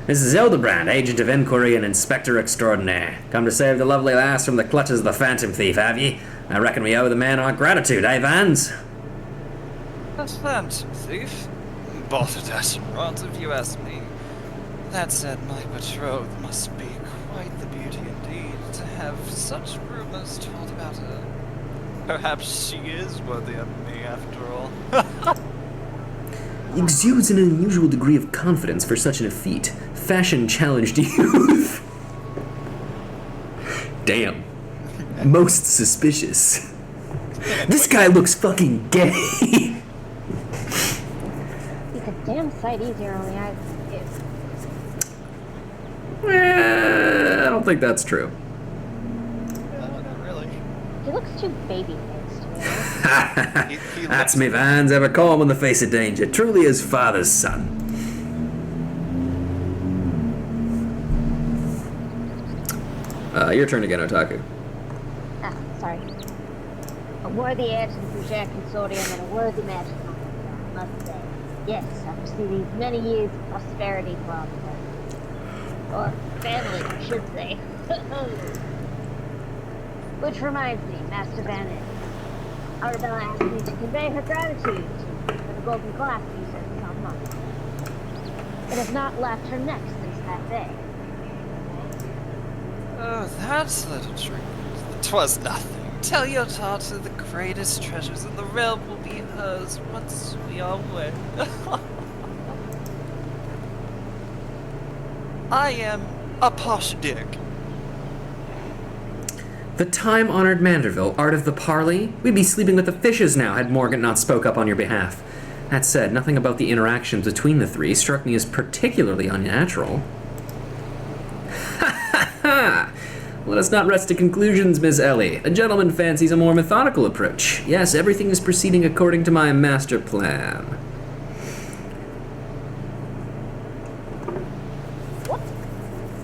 This is HILDI-BRAND, agent of inquiry and inspector extraordinaire. Come to save the lovely lass from the clutches of the phantom thief, have ye? I reckon we owe the man our gratitude, eh, Vans? A phantom thief? Bothered at rods, if you ask me. That said, my betrothed must be quite the beauty indeed to have such rumors told about her. Perhaps she is worthy of me, after all. Exudes an unusual degree of confidence for such an effete. Fashion-challenged youth. Damn. Most suspicious. This guy looks fucking gay. He's a damn sight easier on the eyes than you. I don't think that's true. No, not really. He looks too baby-faced to me. That's me, Vans, ever calm in the face of danger. Truly his father's son. Your turn again, Otaku. Ah, sorry. A worthy heir to the Bougia Consortium and a worthy match for my I must say. Yes, after seeing these many years of prosperity for our family. Or family, I should say. Which reminds me, Master Vanez. Arabella asked me to convey her gratitude for the golden glass you sent on Monday. It has not left her neck since that day. Oh, that's little treatment. 'Twas nothing. Tell your daughter the greatest treasures in the realm will be hers once we are wed. I am a posh dick. The time-honored Manderville, art of the parley? We'd be sleeping with the fishes now had Morgan not spoke up on your behalf. That said, nothing about the interactions between the three struck me as particularly unnatural. Ha ha ha! Let us not rest to conclusions, Miss Ellie. A gentleman fancies a more methodical approach. Yes, everything is proceeding according to my master plan. What?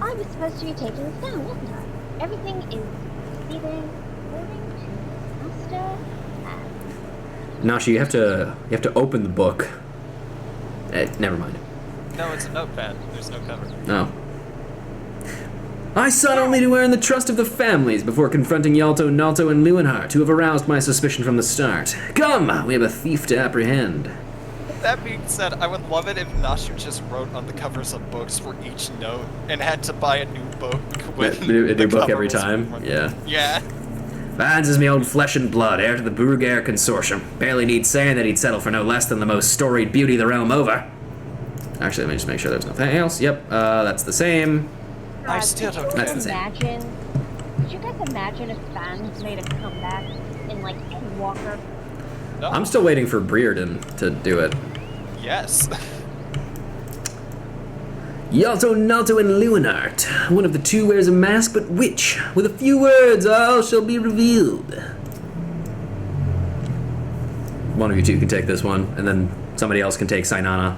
I was supposed to be taking this down, wasn't I? Everything is proceeding according to master plan. Nasha, you have to open the book. Never mind. No, it's a notepad. There's no cover. No. I sought only to earn the trust of the families before confronting Yalto, Nalto, and Lewenhart, who have aroused my suspicion from the start. Come, we have a thief to apprehend. That being said, I would love it if Nashu just wrote on the covers of books for each note and had to buy a new book with A new the book cover every was time? one. Yeah. Yeah. Vance is me old flesh and blood, heir to the Brugair Consortium. Barely needs saying that he'd settle for no less than the most storied beauty the realm over. Actually, let me just make sure there's nothing else. Yep, that's the same. I still don't That's the get it. same. Could you guys imagine if fans made a comeback in like Endwalker? No. I'm still waiting for Brereton to do it. Yes. Yalto, Nalto, and Lewenhart. One of the two wears a mask, but which? With a few words, all shall be revealed. One of you two can take this one, and then somebody else can take Sainana.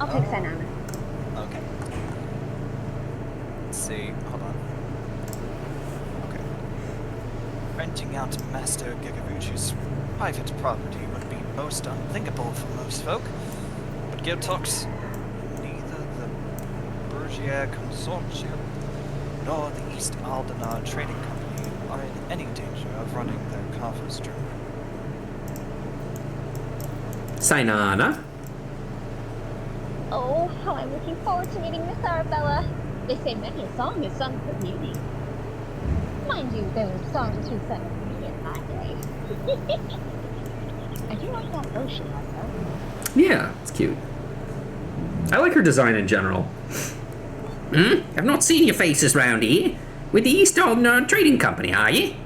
I'll take Sainana. Okay. Let's see. Hold on. Okay. Renting out Master Gigavuchi's private property would be most unthinkable for most folk. But Giltox, neither the Brugier Consortium nor the East Aldenar Trading Company are in any danger of running their coffers dry. Sainana? Oh, how I'm looking forward to meeting Miss Arabella. They say many a song is sung for beauty. Mind you, those songs were sung for me in my day. I do like that bow she has, though. Yeah, it's cute. I like her design in general. I've not seen your faces round here. With the East Aldenar Trading Company, are ye?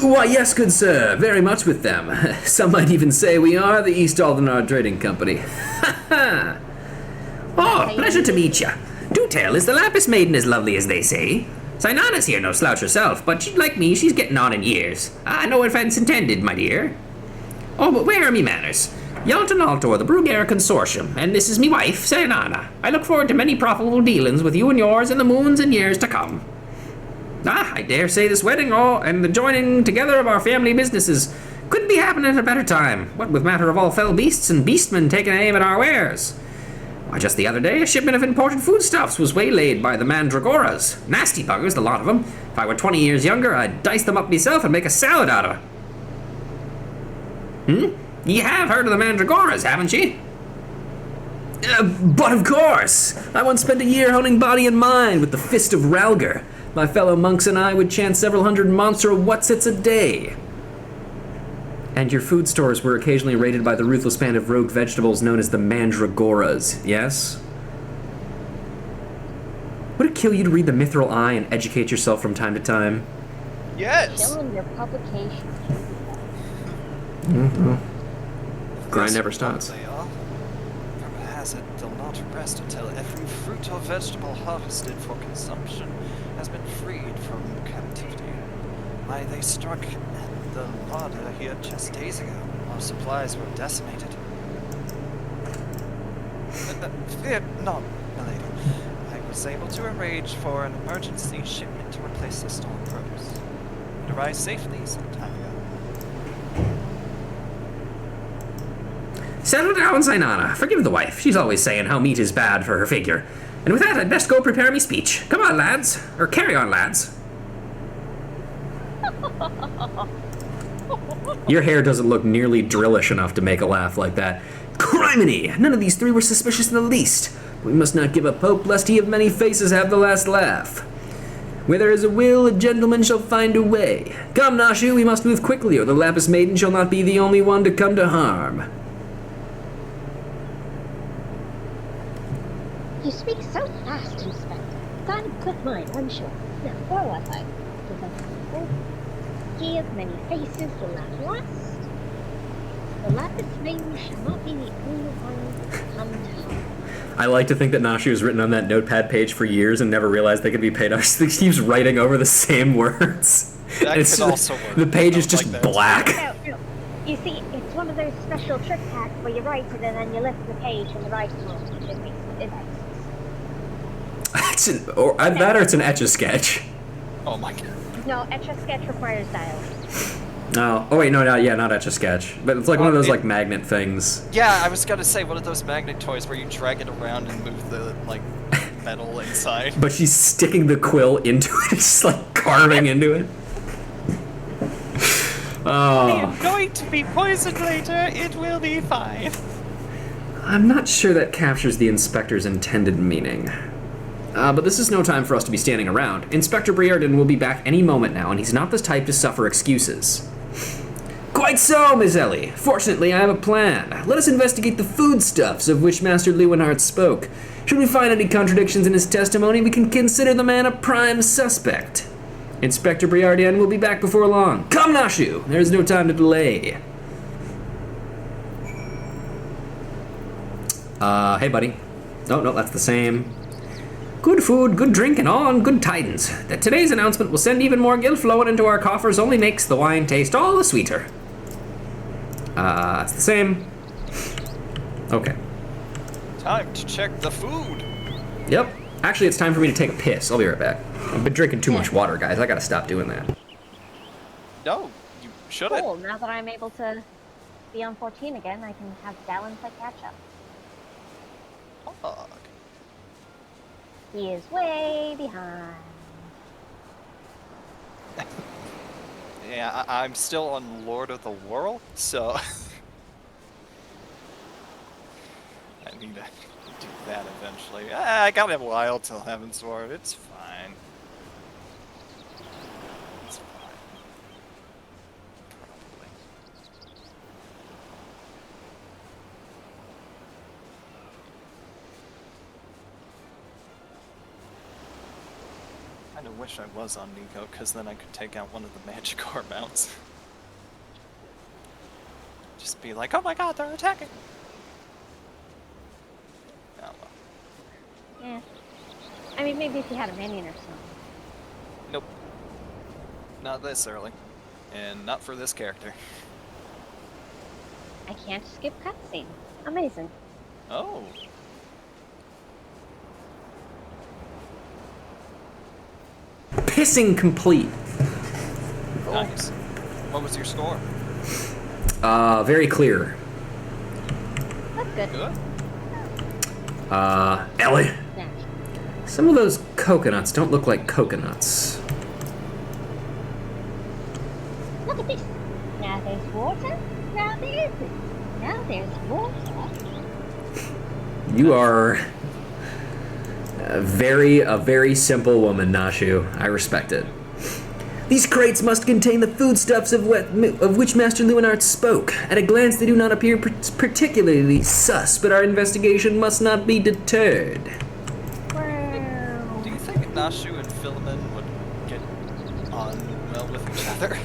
Why, yes, good sir, very much with them. Some might even say we are the East Aldenar Trading Company. Ha ha! Oh, pleasure to meet ya. Do tell, is the Lapis Maiden as lovely as they say? Sainana's here no slouch herself, but like me, she's getting on in years. No offense intended, my dear. Oh, but where are me manners? Yalton Altor, the Brugair Consortium, and this is me wife, Sainana. I look forward to many profitable dealings with you and yours in the moons and years to come. I dare say this wedding and the joining together of our family businesses couldn't be happening at a better time, what with matter of all fell beasts and beastmen taking aim at our wares. Why, just the other day, a shipment of imported foodstuffs was waylaid by the Mandragoras. Nasty buggers, the lot of them. If I were 20 years younger, I'd dice them up myself and make a salad out of it. Ye have heard of the Mandragoras, haven't ye? But of course! I once spent a year honing body and mind with the Fist of Ralgar. My fellow monks and I would chant several hundred monster whatsits a day. And your food stores were occasionally raided by the ruthless band of rogue vegetables known as the Mandragoras, yes? Would it kill you to read the Mithril Eye and educate yourself from time to time? Yes! Showing your publication. Grind never stops. They are. From a hazard, they'll not rest until every fruit or vegetable harvested for consumption has been freed from captivity. Why, they struck at the larder here just days ago. Our supplies were decimated. Fear not, milady. I was able to arrange for an emergency shipment to replace the stolen produce. It arrived safely some time ago. Settle down, Sainana. Forgive the wife. She's always saying how meat is bad for her figure. And with that, I'd best go prepare me speech. Come on, lads. Or carry on, lads. Your hair doesn't look nearly drillish enough to make a laugh like that. Criminy! None of these three were suspicious in the least. We must not give up hope, lest he of many faces have the last laugh. Where there is a will, a gentleman shall find a way. Come, Nashu, we must move quickly, or the Lapis Maiden shall not be the only one to come to harm. You speak so fast, Inspector. Got a quick mind, I'm sure. Now, where was I? He of many faces will not last. The Lapis Maiden shall not be the only one to come to harm. I like to think that Nashi was written on that notepad page for years and never realized they could be paid off. He keeps writing over the same words. That could also work. The page is I just like that. black. No. You see, it's one of those special trick hacks where you write it and then you lift the page from the right moment. It makes it It's that or it's an Etch-a-Sketch. Oh my god. No, Etch-a-Sketch requires dials. No. Oh wait, no, not Etch-a-Sketch. But it's like one of those like magnet things. Yeah, I was gonna say one of those magnet toys where you drag it around and move the like metal inside. But she's sticking the quill into it, just like carving into it. I Oh. am going to be poisoned later. It will be fine. I'm not sure that captures the inspector's intended meaning. But this is no time for us to be standing around. Inspector Briarden will be back any moment now, and he's not the type to suffer excuses. Quite so, Miss Ellie. Fortunately, I have a plan. Let us investigate the foodstuffs of which Master Lewenhart spoke. Should we find any contradictions in his testimony, we can consider the man a prime suspect. Inspector Briarden will be back before long. Come, Nashu! There is no time to delay. Hey, buddy. No, that's the same. Good food, good drink, and on good tidings. That today's announcement will send even more gil flowing into our coffers only makes the wine taste all the sweeter. It's the same. Okay. Time to check the food. Yep. Actually, it's time for me to take a piss. I'll be right back. I've been drinking too much water, guys. I gotta stop doing that. No, you shouldn't. Cool, now that I'm able to be on 14 again, I can have Dallin play catch up. Fuck. He is way behind. Yeah, I'm still on Lord of the World, so I need to do that eventually. I got a while till Heaven's Sword. It's fine. It's fine. Probably. I wish I was on Nico, because then I could take out one of the Magikarp mounts. Just be like, oh my god, they're attacking! Oh well. Yeah. I mean, maybe if you had a minion or something. Nope. Not this early. And not for this character. I can't skip cutscene. Amazing. Oh. Pissing complete. Nice. What was your score? Very clear. That's good. Good. Ellie. Yeah. Some of those coconuts don't look like coconuts. Look at this. Now there's water. Now there isn't. Now there's water. You are a very simple woman, Nashu. I respect it. These crates must contain the foodstuffs of which Master Lewenhart spoke. At a glance, they do not appear particularly sus, but our investigation must not be deterred. Wow. Do you think Nashu and Philemon would get on well with each other?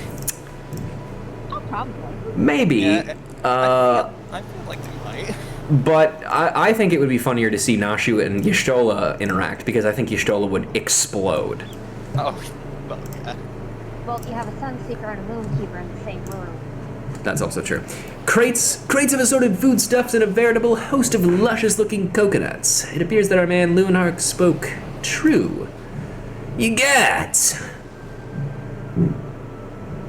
Oh, probably. Maybe. Yeah, I feel like they might. But I think it would be funnier to see Nashu and Y'shtola interact, because I think Y'shtola would explode. Oh, well, yeah. Well, you have a Sunseeker and a Moonkeeper in the same room. That's also true. Crates of assorted foodstuffs and a veritable host of luscious-looking coconuts. It appears that our man Lewenhart spoke true. Egad!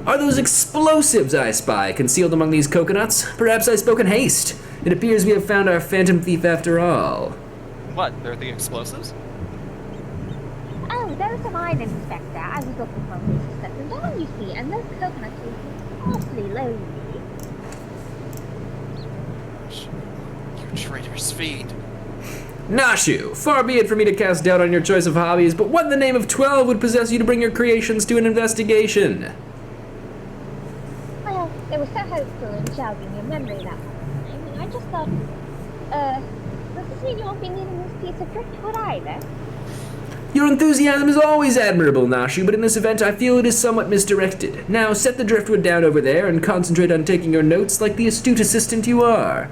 Are those explosives I spy concealed among these coconuts? Perhaps I spoke in haste. It appears we have found our phantom thief after all. What? They're the explosives? Oh, those are mine, Inspector. I was looking for a place to set them down, you see, and those coconuts are awfully lonely. You traitor's feed. Nashu, far be it for me to cast doubt on your choice of hobbies, but what in the name of 12 would possess you to bring your creations to an investigation? Well, it was so helpful in jogging your memory that one time, and I just thought, does this mean you won't be needing this piece of driftwood either? Your enthusiasm is always admirable, Nashu, but in this event I feel it is somewhat misdirected. Now set the driftwood down over there and concentrate on taking your notes like the astute assistant you are.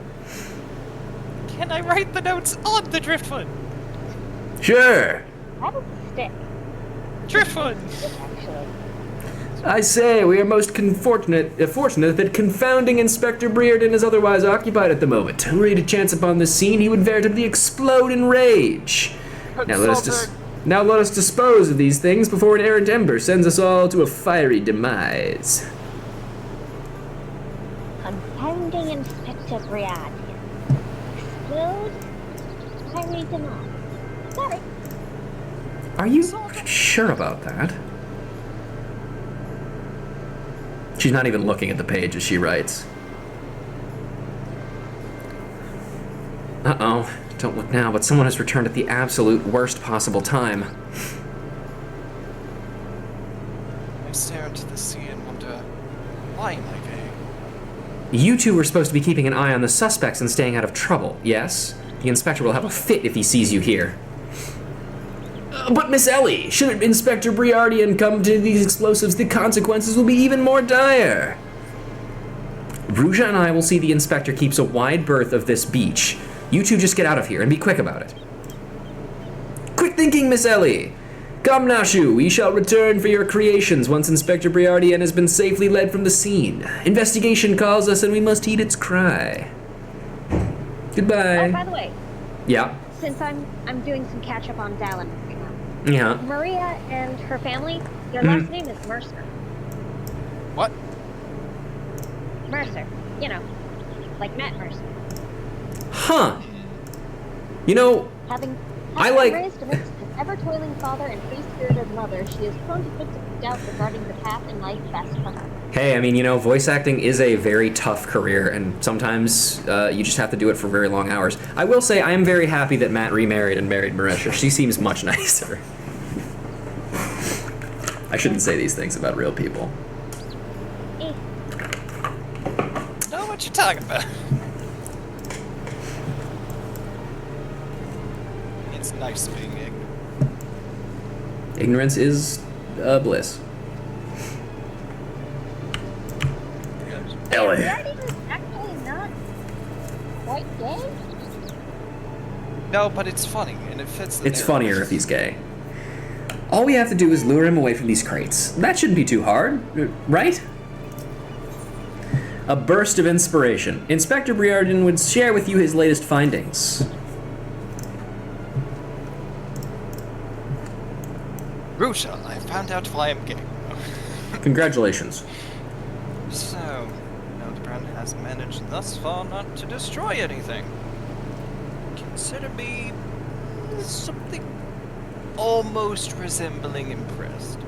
Can I write the notes on the driftwood? Sure. That'll stick, Driftwood! actually. I say, we are most fortunate that confounding Inspector Brearden is otherwise occupied at the moment. Were he to chance upon this scene, he would veritably explode in rage. Now let us dispose of these things before an errant ember sends us all to a fiery demise. Confounding Inspector Briard. Explode? Fiery demise. Sorry. Are you sure about that? She's not even looking at the page as she writes. Uh-oh. Don't look now, but someone has returned at the absolute worst possible time. I stare into the sea and wonder, why am I gay? You two were supposed to be keeping an eye on the suspects and staying out of trouble, yes? The inspector will have a fit if he sees you here. But Miss Ellie, should Inspector Briardian come to these explosives, the consequences will be even more dire. Ruja and I will see the inspector keeps a wide berth of this beach. You two just get out of here and be quick about it. Quick thinking, Miss Ellie! Come, Nashu, we shall return for your creations once Inspector Briardian has been safely led from the scene. Investigation calls us and we must heed its cry. Goodbye. Oh, by the way, Yeah. since I'm doing some catch up on Dallin right now. Yeah. Maria and her family, their last name is Mercer. What? Mercer. You know, like Matt Mercer. Huh. You know, Having I like- raised amidst an ever-toiling father and free-spirited mother, she is prone to fits of doubt regarding the path in life best for her. hey, I mean, you know, voice acting is a very tough career, and sometimes you just have to do it for very long hours. I will say I am very happy that Matt remarried and married Marisha. She seems much nicer. I shouldn't say these things about real people. Eh. Know what you're talking about. It's nice being ignorant. Ignorance is bliss. Ellie. Daddy is actually not quite gay? No, but it's funny, and it fits the It's narrative. funnier if he's gay. All we have to do is lure him away from these crates. That shouldn't be too hard, right? A burst of inspiration. Inspector Briarden would share with you his latest findings. Rusha, I found out why I'm gay. Congratulations. So, HILDI-BRAND has managed thus far not to destroy anything. Consider me something almost resembling impressed.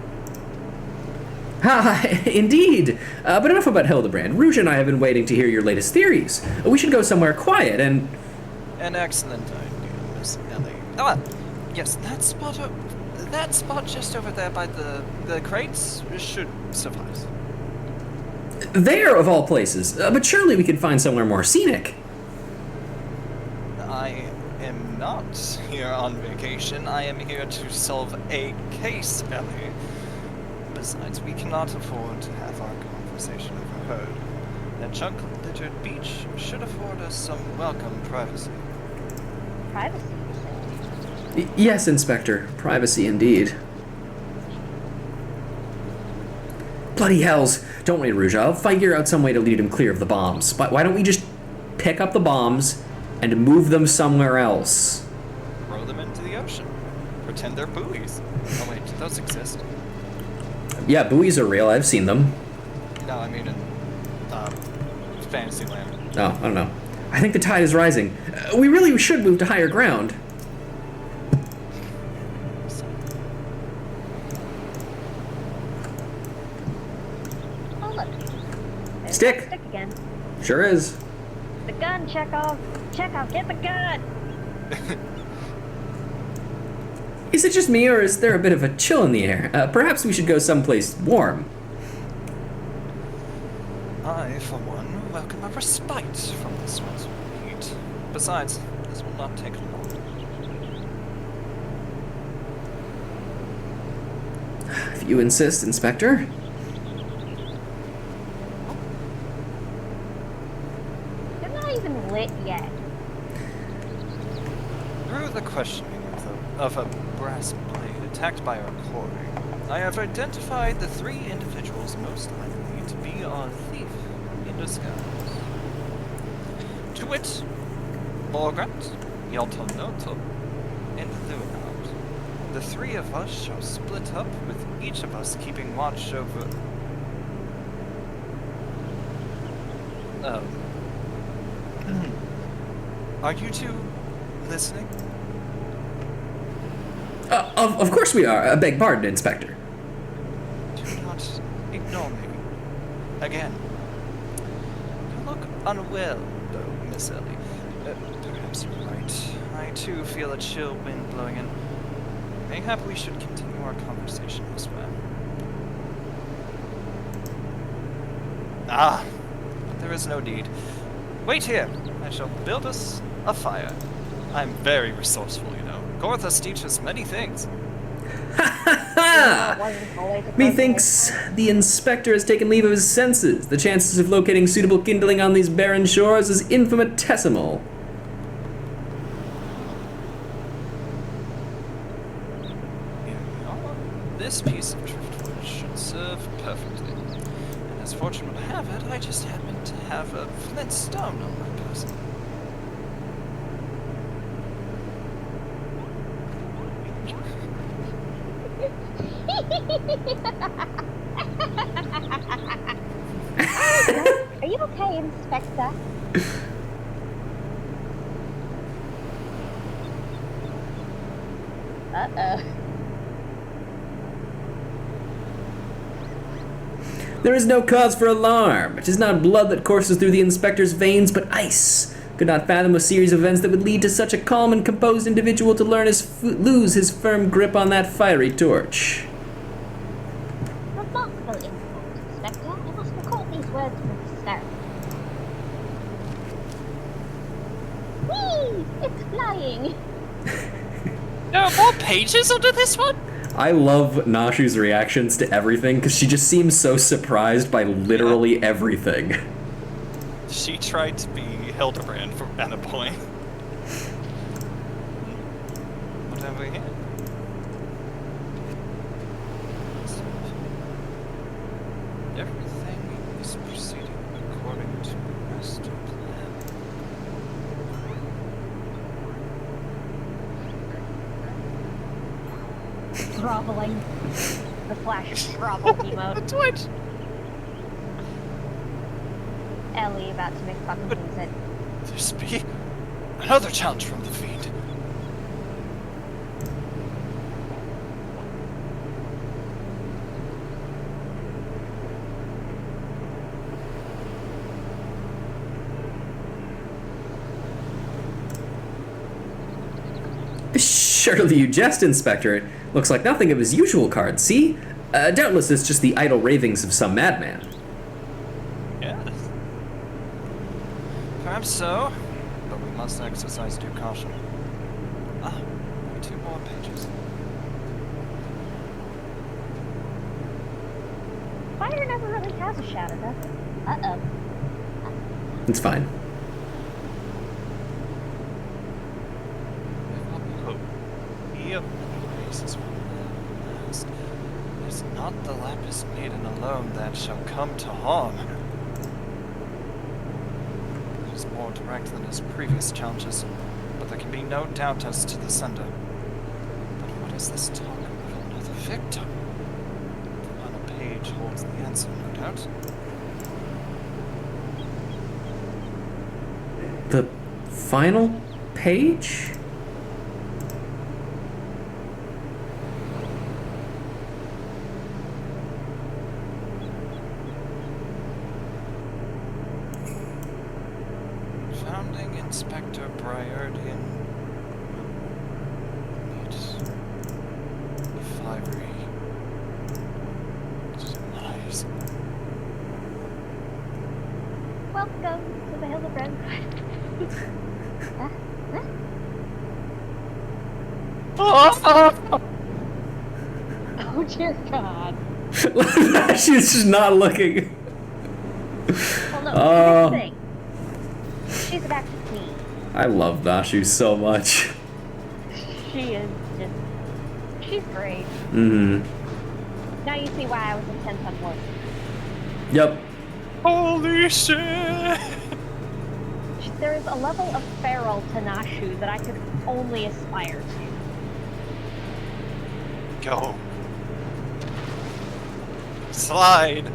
Ah, indeed. But enough about HILDI-BRAND. Rouge and I have been waiting to hear your latest theories. We should go somewhere quiet and... An excellent idea, Miss Ellie. Ah, yes, that spot just over there by the crates should suffice. There, of all places. But surely we could find somewhere more scenic. I am not here on vacation. I am here to solve a case, Ellie. Besides, we cannot afford to have our conversation overheard. That chunk-littered beach should afford us some welcome privacy. Privacy, you say? Yes, Inspector. Privacy indeed. Bloody hells. Don't worry, Rouge. I'll figure out some way to lead him clear of the bombs. But why don't we just pick up the bombs and move them somewhere else? Throw them into the ocean. Pretend they're buoys. Oh wait, do those exist? Yeah, buoys are real. I've seen them. No, I mean in Fantasyland. Oh, I don't know. I think the tide is rising. We really should move to higher ground. Oh, look. There's Stick. that stick again. Sure is. The gun, Chekhov. Chekhov, get the gun! Is it just me, or is there a bit of a chill in the air? Perhaps we should go someplace warm. I, for one, welcome a respite from this winter heat. Besides, this will not take long. If you insist, Inspector. They're not even lit yet. Through the questioning of a brass blade attacked by our quarry, I have identified the 3 individuals most likely to be our thief in disguise. To wit, Morgant, Yaltonoto, and Lunard. The 3 of us shall split up, with each of us keeping watch over... Are you 2 listening? Of course we are. Beg pardon, Inspector. Do not ignore me. Again. You look unwell, though, Miss Ellie. Perhaps you're right. I too feel a chill wind blowing in. Mayhap we should continue our conversation elsewhere. Ah, there is no need. Wait here. I shall build us a fire. I'm very resourceful, you know. Gorthus teaches many things. Methinks the Inspector has taken leave of his senses. The chances of locating suitable kindling on these barren shores is infinitesimal. This piece of driftwood should serve perfectly. And as fortune would have it, I just happen to have a flint stone on my person. Are you okay, Inspector? Uh-oh. There is no cause for alarm. It is not blood that courses through the Inspector's veins, but ice. Could not fathom a series of events that would lead to such a calm and composed individual to lose his firm grip on that fiery torch. Remarkable insight, Inspector. I must recall these words from the start. Whee! It's flying! There are more pages under this one? I love Nashu's reactions to everything, because she just seems so surprised by literally everything. She tried to be HILDI-BRAND at a point. What have we here? Everything is proceeding according to master plan. Groveling. The flash grovel emote. Twitch! Ellie about to make fucking things in. This be another challenge from the fiend. Surely you jest, Inspector. It looks like nothing of his usual cards, see? Doubtless it's just the idle ravings of some madman. Yes. Perhaps so, but we must exercise due caution. Ah, 2 more pages. Fire never really has a shadow, does it? Uh-oh. It's fine. It's not the Lapis Maiden alone that shall come to harm. It is more direct than his previous challenges, but there can be no doubt as to the sender. But what is this talk of another victim? The final page holds the answer, no doubt. The final page? Founding Inspector Briardian. Welcome to the HILDI-BRAND. Oh dear God. She's just not looking. Well, no, Oh. here's the thing. She's about to sneeze. I love Nashu so much. She is just. She's great. Mm-hmm. Now you see why I was intent on working. Yep. Holy shit! There is a level of feral to Nashu that I could only aspire to. Go. Slide.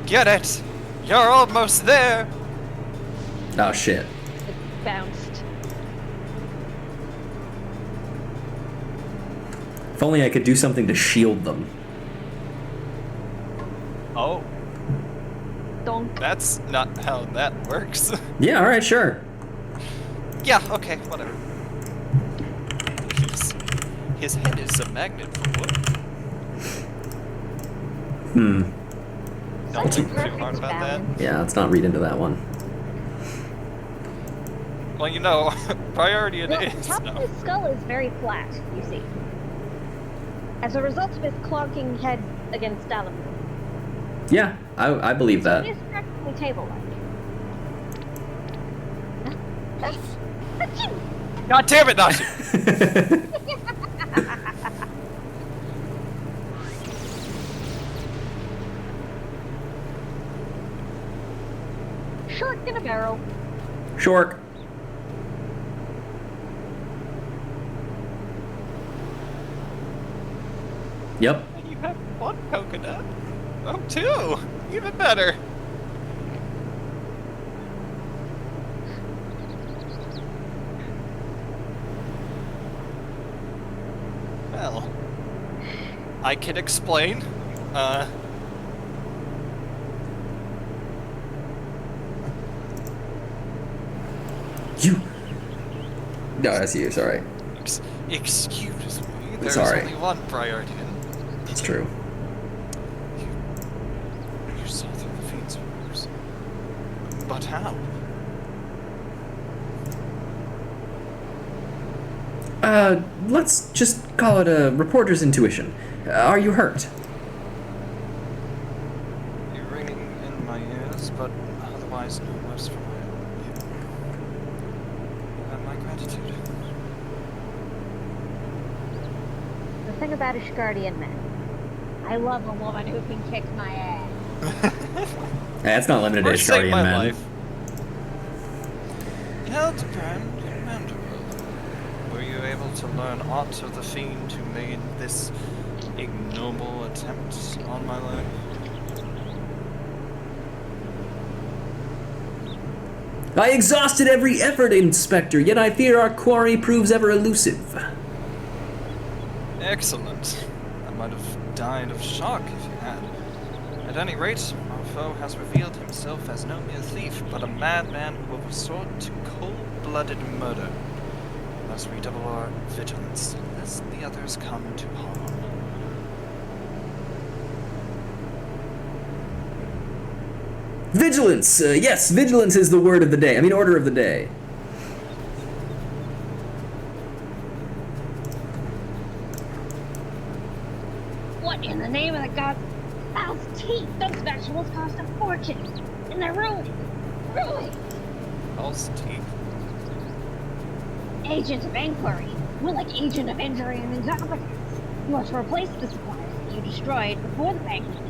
Get it. You're almost there. Oh shit. It bounced. If only I could do something to shield them. Oh, Donk. that's not how that works. Yeah, alright, sure. Yeah, okay, whatever. His head is a magnet for wood. Don't think too hard about that. Yeah, let's not read into that one. Well, you know, priority it Well, the is. top No. of his skull is very flat, you see. As a result of his clonking head against aluminum. Yeah, I believe It that. is practically table-like. Achoo! God damn it, Nashi! Short in a barrel. Shork. Yep. You have one coconut? Oh, two! Even better! Well, I can explain. You. No, that's you, sorry. Excuse me, there's Sorry. only one priority. It's true. You saw through the Fiend's orders. But how? Let's just call it a reporter's intuition. Are you hurt? You're ringing in my ears, but otherwise no worse for my you. You have my gratitude. The thing about Ishgardian men. I love a woman who can kick my ass. That's not limited to Or save Ishgardian my men. life. HILDI-BRAND, Commander, were you able to learn aught of the Fiend who made this ignoble attempt on my life? I exhausted every effort, Inspector, yet I fear our quarry proves ever elusive. Excellent. I might have died of shock if you had. At any rate, our foe has revealed himself as no mere thief, but a madman who will resort to cold-blooded murder. Must redouble our vigilance, lest the others come to harm. Vigilance! Yes, vigilance is the word of the day. I mean, order of the day. What in the name of the gods? Owl's teeth! Those vegetables cost a fortune! And they're ruined! Ruined! False teeth. Agent of inquiry. More like agent of injury and incompetence. You must replace the supplies that you destroyed before the banquet.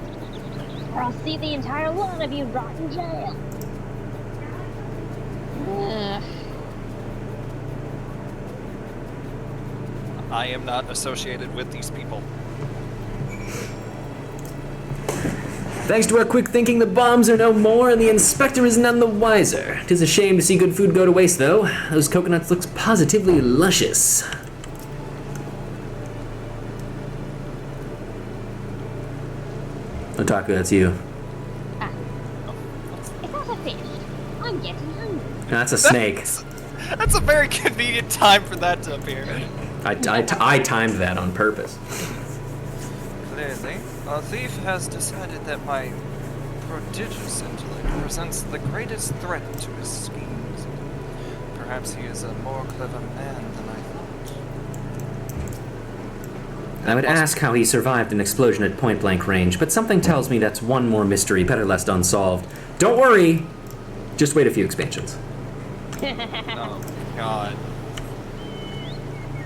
Or I'll see the entire lot of you rot in jail. Ugh. I am not associated with these people. Thanks to our quick thinking, the bombs are no more, and the inspector is none the wiser. 'Tis a shame to see good food go to waste, though. Those coconuts looks positively luscious. Otaku, that's you. It's not a fish. I'm getting hungry. That's a snake. That's a very convenient time for that to appear. I timed that on purpose. Clearly, our thief has decided that my prodigious intellect presents the greatest threat to his schemes. Perhaps he is a more clever man than I thought. I would ask how he survived an explosion at point-blank range, but something tells me that's one more mystery better left unsolved. Don't worry! Just wait a few expansions. Oh, God.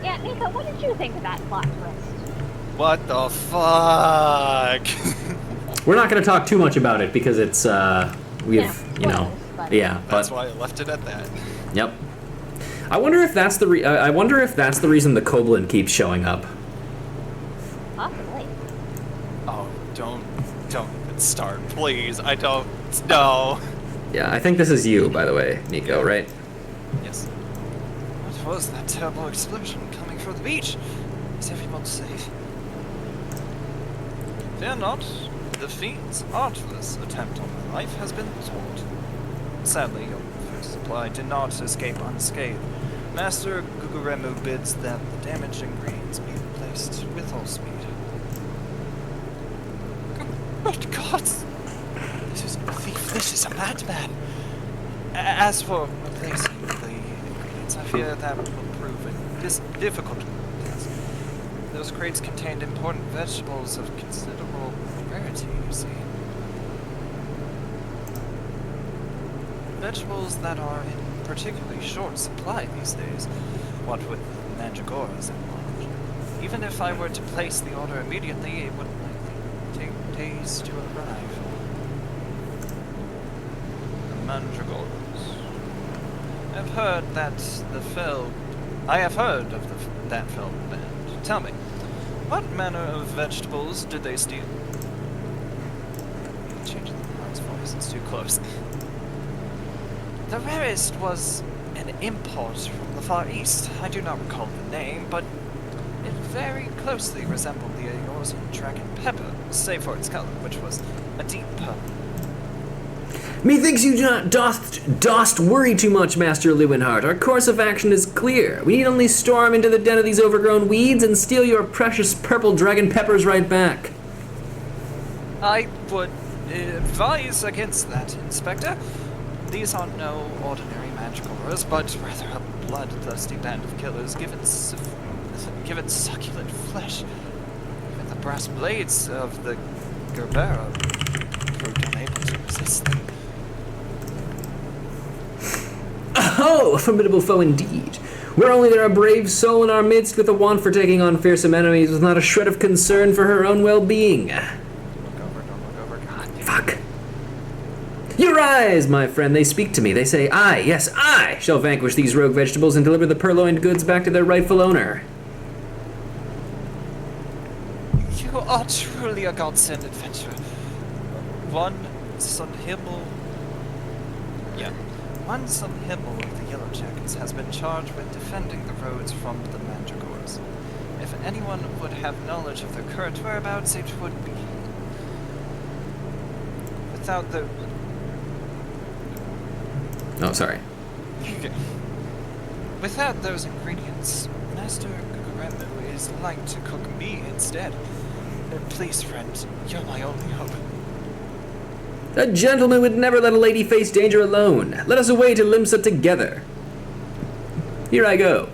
Yeah, Nico, what did you think of that plot twist? What the fuck? We're not going to talk too much about it because it's, spoilers, but- yeah, That's but, why I left it at that. yep. I wonder if that's the reason the Koblin keeps showing up. Possibly. Oh, don't even start, please. I don't know. Yeah, I think this is you, by the way, Nico, right? Yes. What was that terrible explosion coming from the beach? Is everyone safe? Fear not. The fiend's artless attempt on my life has been thwarted. Sadly, your first supply did not escape unscathed. Master Guguremu bids that the damaged ingredients be replaced with all speed. Good gods! This is a thief. This is a madman. As for replacing the ingredients, I fear that will prove a difficult task. Those crates contained important vegetables of considerable rarity, you see. Vegetables that are in particularly short supply these days, what with mandragoras and large. Even if I were to place the order immediately, it would likely take days to arrive. The mandragoras. I have heard of that felled band. Tell me, what manner of vegetables did they steal? Changing the man's voice, it's too close. The rarest was an import from the Far East. I do not recall the name, but it very closely resembled the Eorzean dragon pepper, save for its color, which was a deep purple. Methinks you dost worry too much, Master Lewinhart. Our course of action is clear. We need only storm into the den of these overgrown weeds and steal your precious purple dragon peppers right back. I would advise against that, Inspector. These are no ordinary mandragoras, but rather a bloodthirsty band of killers given succulent flesh. Even the brass blades of the Gerbera proved unable to resist them. Oh, a formidable foe indeed. Were only there a brave soul in our midst with a want for taking on fearsome enemies with not a shred of concern for her own well-being. Don't look over, God. Fuck. Your eyes, my friend, they speak to me. They say, I, yes, I, shall vanquish these rogue vegetables and deliver the purloined goods back to their rightful owner. You are truly a godsend adventurer. One son Himmel of the Yellow Jackets has been charged with defending the roads from the mandragores. If anyone would have knowledge of their current whereabouts, it would be without the... Oh, sorry. Without those ingredients, Master Guguremu is like to cook me instead. Please, friend, you're my only hope. A gentleman would never let a lady face danger alone. Let us away to Limsa together. Here I go.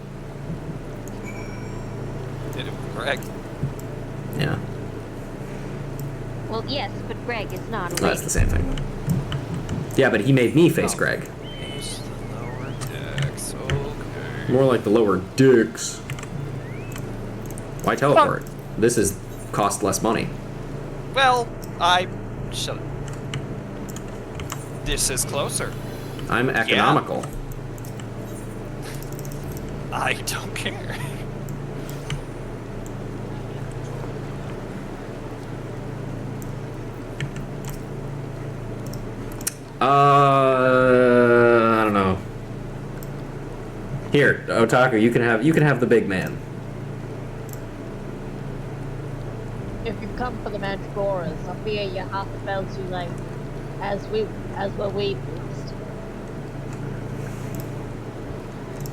Did it with Greg? Yeah, Well, yes, but Greg is not a well, that's lady. the same thing. Yeah, but he made me face Greg. It's the lower decks, okay. More like the lower dicks. Why teleport? This is cost less money. Well, shut up. This is closer. I'm economical. I don't care. I don't know. Here, Otaku, you can have the big man. If you come for the Mandragoras, I fear you're half a bell too late, as were we pleased.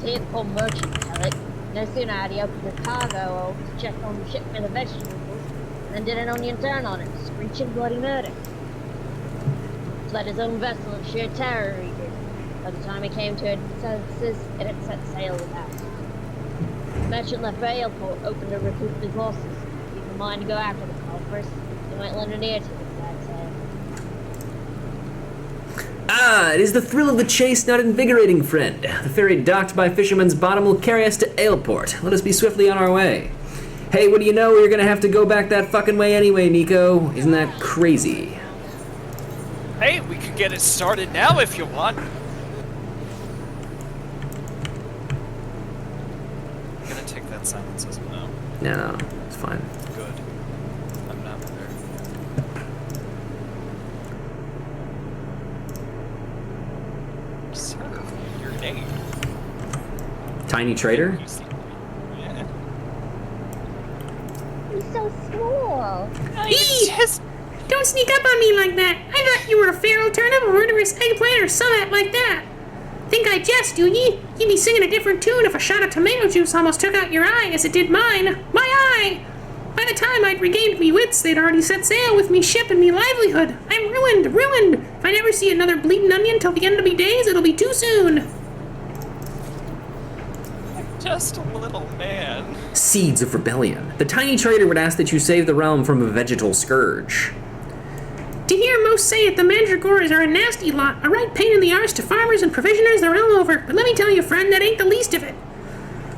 See the poor merchant tell it. No sooner had he opened the cargo or checked on the shipment of vegetables, than did an onion turn on him, screeching bloody murder. led his own vessel of sheer terror, he did. By the time he came to its senses, it had set sail without. The merchant left for Aleport, open to recoup the losses. Keep in mind to go after the culprits. They might lend an ear to the sad tale. Ah, it is the thrill of the chase not invigorating, friend. The ferry docked by Fisherman's Bottom will carry us to Aleport. Let us be swiftly on our way. Hey, what do you know? We're gonna have to go back that fucking way anyway, Nico. Isn't that crazy? Hey, we could get it started now if you want. I'm gonna take that silence as a no. No, it's fine. Good. I'm not there. So, your name. Tiny Trader? Yeah. He's so small. Yes. Don't sneak up on me like that. I thought you were a feral turnip, a murderous eggplant, or something like that. Think I jest, do ye? You'd be singing a different tune if a shot of tomato juice almost took out your eye as it did mine. My eye! By the time I'd regained me wits, they'd already set sail with me ship and me livelihood. I'm ruined, ruined! If I never see another bleeding onion till the end of me days, it'll be too soon. Just a little man. Seeds of rebellion. The Tiny Trader would ask that you save the realm from a vegetal scourge. To hear most say it, the mandragores are a nasty lot, a right pain in the arse to farmers and provisioners the realm over. But let me tell you, friend, that ain't the least of it.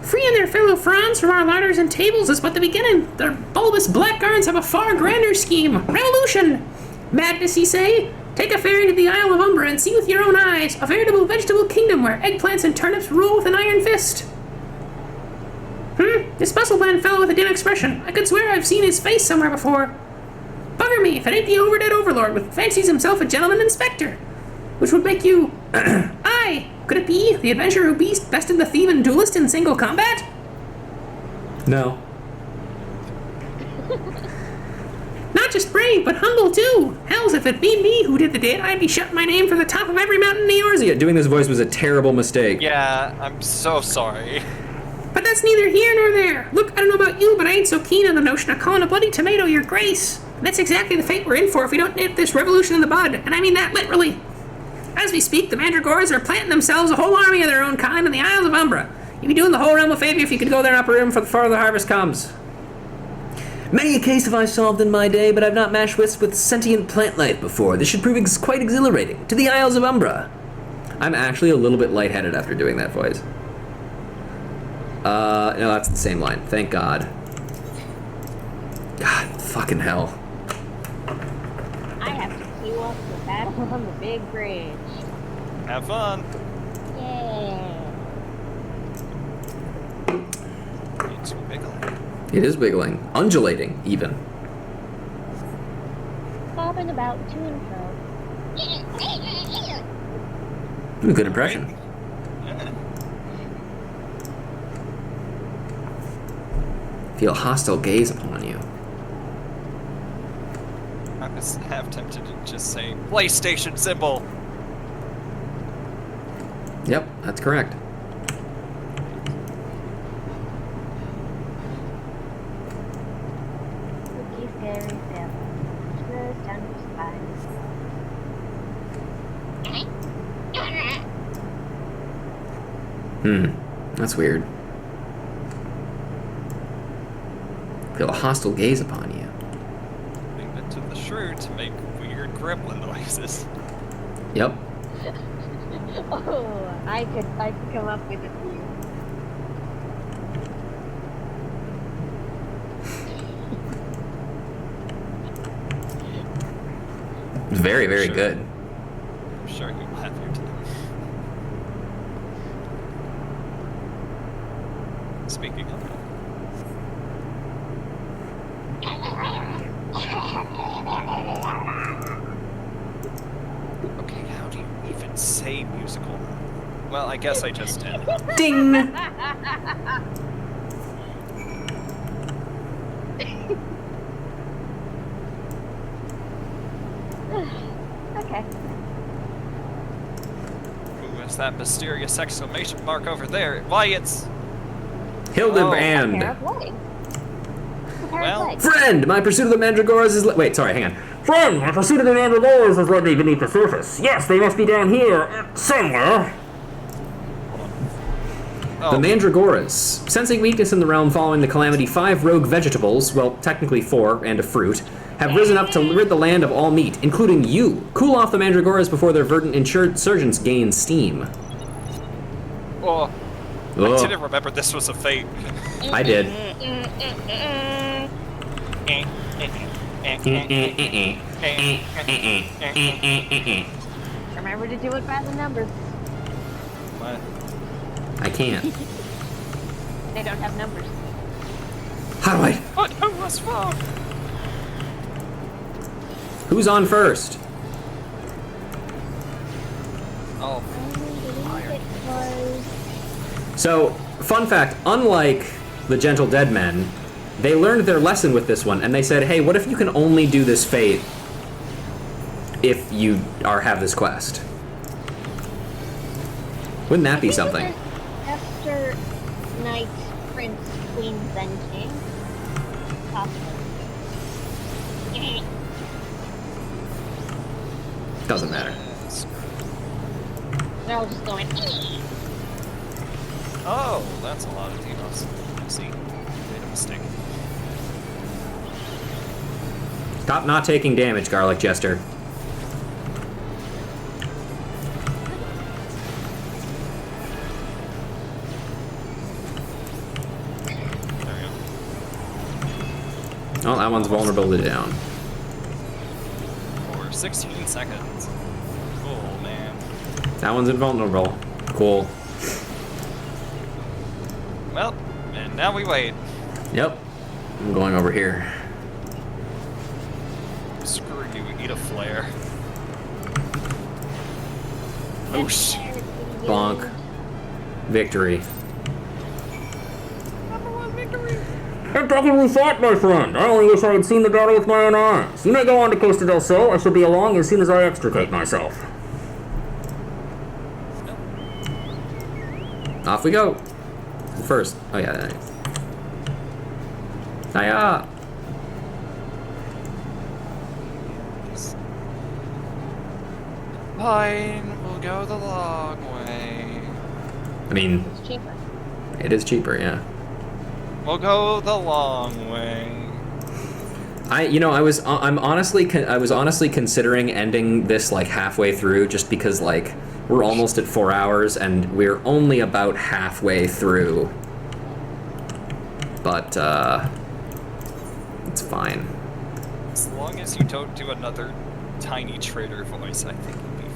Freeing their fellow fronds from our larders and tables is but the beginning. Their bulbous blackguards have a far grander scheme. Revolution! Madness, ye say? Take a ferry to the Isle of Umbra and see with your own eyes a veritable vegetable kingdom where eggplants and turnips rule with an iron fist. This Bustleband fellow with a dim expression. I could swear I've seen his face somewhere before. Bugger me if it ain't the overdead overlord with fancies himself a gentleman inspector. Which would make you... Aye! Could it be the adventurer who bested the thief and duelist in single combat? No. Not just brave, but humble too. Hells, if it be me who did the deed, I'd be shutting my name from the top of every mountain in Eorzea. Doing this voice was a terrible mistake. Yeah, I'm so sorry. But that's neither here nor there. Look, I don't know about you, but I ain't so keen on the notion of calling a bloody tomato your grace. That's exactly the fate we're in for if we don't nip this revolution in the bud, and I mean that literally. As we speak, the mandragores are planting themselves a whole army of their own kind in the Isles of Umbra. You'd be doing the whole realm a favor if you could go there and upper room before the harvest comes. Many a case have I solved in my day, but I've not mashed wits with sentient plant life before. This should prove quite exhilarating. To the Isles of Umbra. I'm actually a little bit lightheaded after doing that voice. No, that's the same line. Thank God. God, fucking hell. I have to queue up the battle on the big bridge. Have fun. Yeah. It's wiggling. It is wiggling. Undulating, even. Bobbing about to and fro. Good impression. Yeah. Feel hostile gaze upon you. I was half tempted to just say PlayStation symbol. Yep, that's correct. Spooky, scary Santa. Just down to spies. That's weird. Feel a hostile gaze upon you. Leave it to the shrew to make weird gremlin noises. Yep. Oh, I could come up with a few. Very, very Sure. good. I'm sure you will have your time. Speaking of it. Okay, how do you even say musical? Well, I guess I just did. Ding! Okay. Who is that mysterious exclamation mark over there? Why, it's... HILDI-BRAND. Pair of legs. A pair Well, of legs. Friend, my pursuit of the mandragores is... Wait, sorry, hang on. Friend, I pursuit of the mandragoras has led me beneath the surface. Yes, they must be down here, somewhere. Oh, The Mandragoras. Sensing weakness in the realm following the calamity, 5 rogue vegetables, well, technically 4, and a fruit, have risen up to rid the land of all meat, including you. Cool off the Mandragoras before their verdant insurgents gain steam. oh, I Ugh. didn't remember this was a fate. I did. Remember to do it by the numbers. What? I can't. They don't have numbers. How do I? What? Who was wrong? Who's on first? Oh, It was... So, fun fact, unlike the Gentle Dead Men, they learned their lesson with this one, and they said, hey, what if you can only do this fate if you have this quest? Wouldn't that be something? After Knight, Prince, Queen, then King. Possible. Doesn't matter. They're all just going. oh, that's a lot of demos. See, made a mistake. Stop not taking damage, Garlic Jester. Oh, that one's vulnerability down. For 16 seconds. Cool, man. That one's invulnerable. Cool. Well, and now we wait. Yep. I'm going over here. Screw you, eat a flare. Oh shit. Bonk. Victory. Number 1 victory! I'm talking we thought, my friend. I only wish I had seen the daughter with my own eyes. You may go on to Costa del Sol. I shall be along as soon as I extricate myself. Off we go. First. Oh yeah. Hiya. Fine, we'll go the long way. I mean, It's cheaper. it is cheaper, yeah. We'll go the long way. I was honestly considering ending this like halfway through, just because like we're almost at 4 hours and we're only about halfway through. But it's fine. As long as you don't do another tiny trader voice, I think you'll be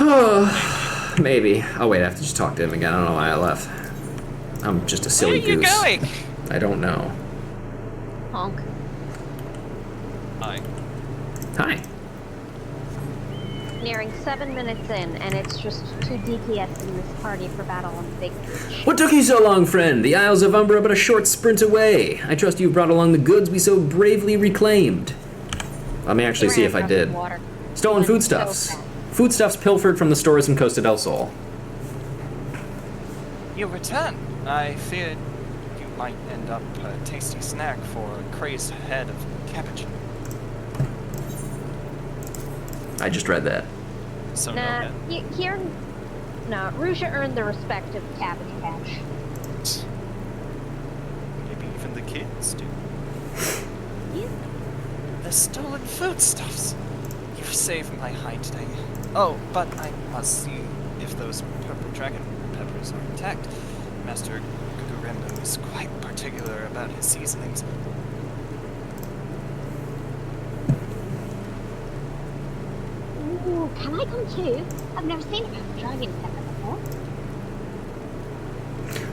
fine. Maybe. Oh wait, I have to just talk to him again. I don't know why I left. I'm just a silly Where are you goose. going? I don't know. Honk. Hi. Hi. Nearing 7 minutes in, and it's just 2 DPS in this party for battle on the Big Beach. What took you so long, friend? The Isles of Umbra are but a short sprint away. I trust you've brought along the goods we so bravely reclaimed. Let me actually see if I did. Water. Stolen So foodstuffs. fast. Foodstuffs pilfered from the stores in Costa del Sol. You return. I feared you might end up a tasty snack for a crazed head of cabbage. I just read that. So Nah, no, here... No, Rusha earned the respect of Cabbage Patch. maybe even the kids do. Yeah. The stolen foodstuffs. You've saved my hide today. Oh, but I must see if those purple dragon peppers are intact. Master Gugurembo is quite particular about his seasonings. Ooh, can I come too? I've never seen a dragon pepper before.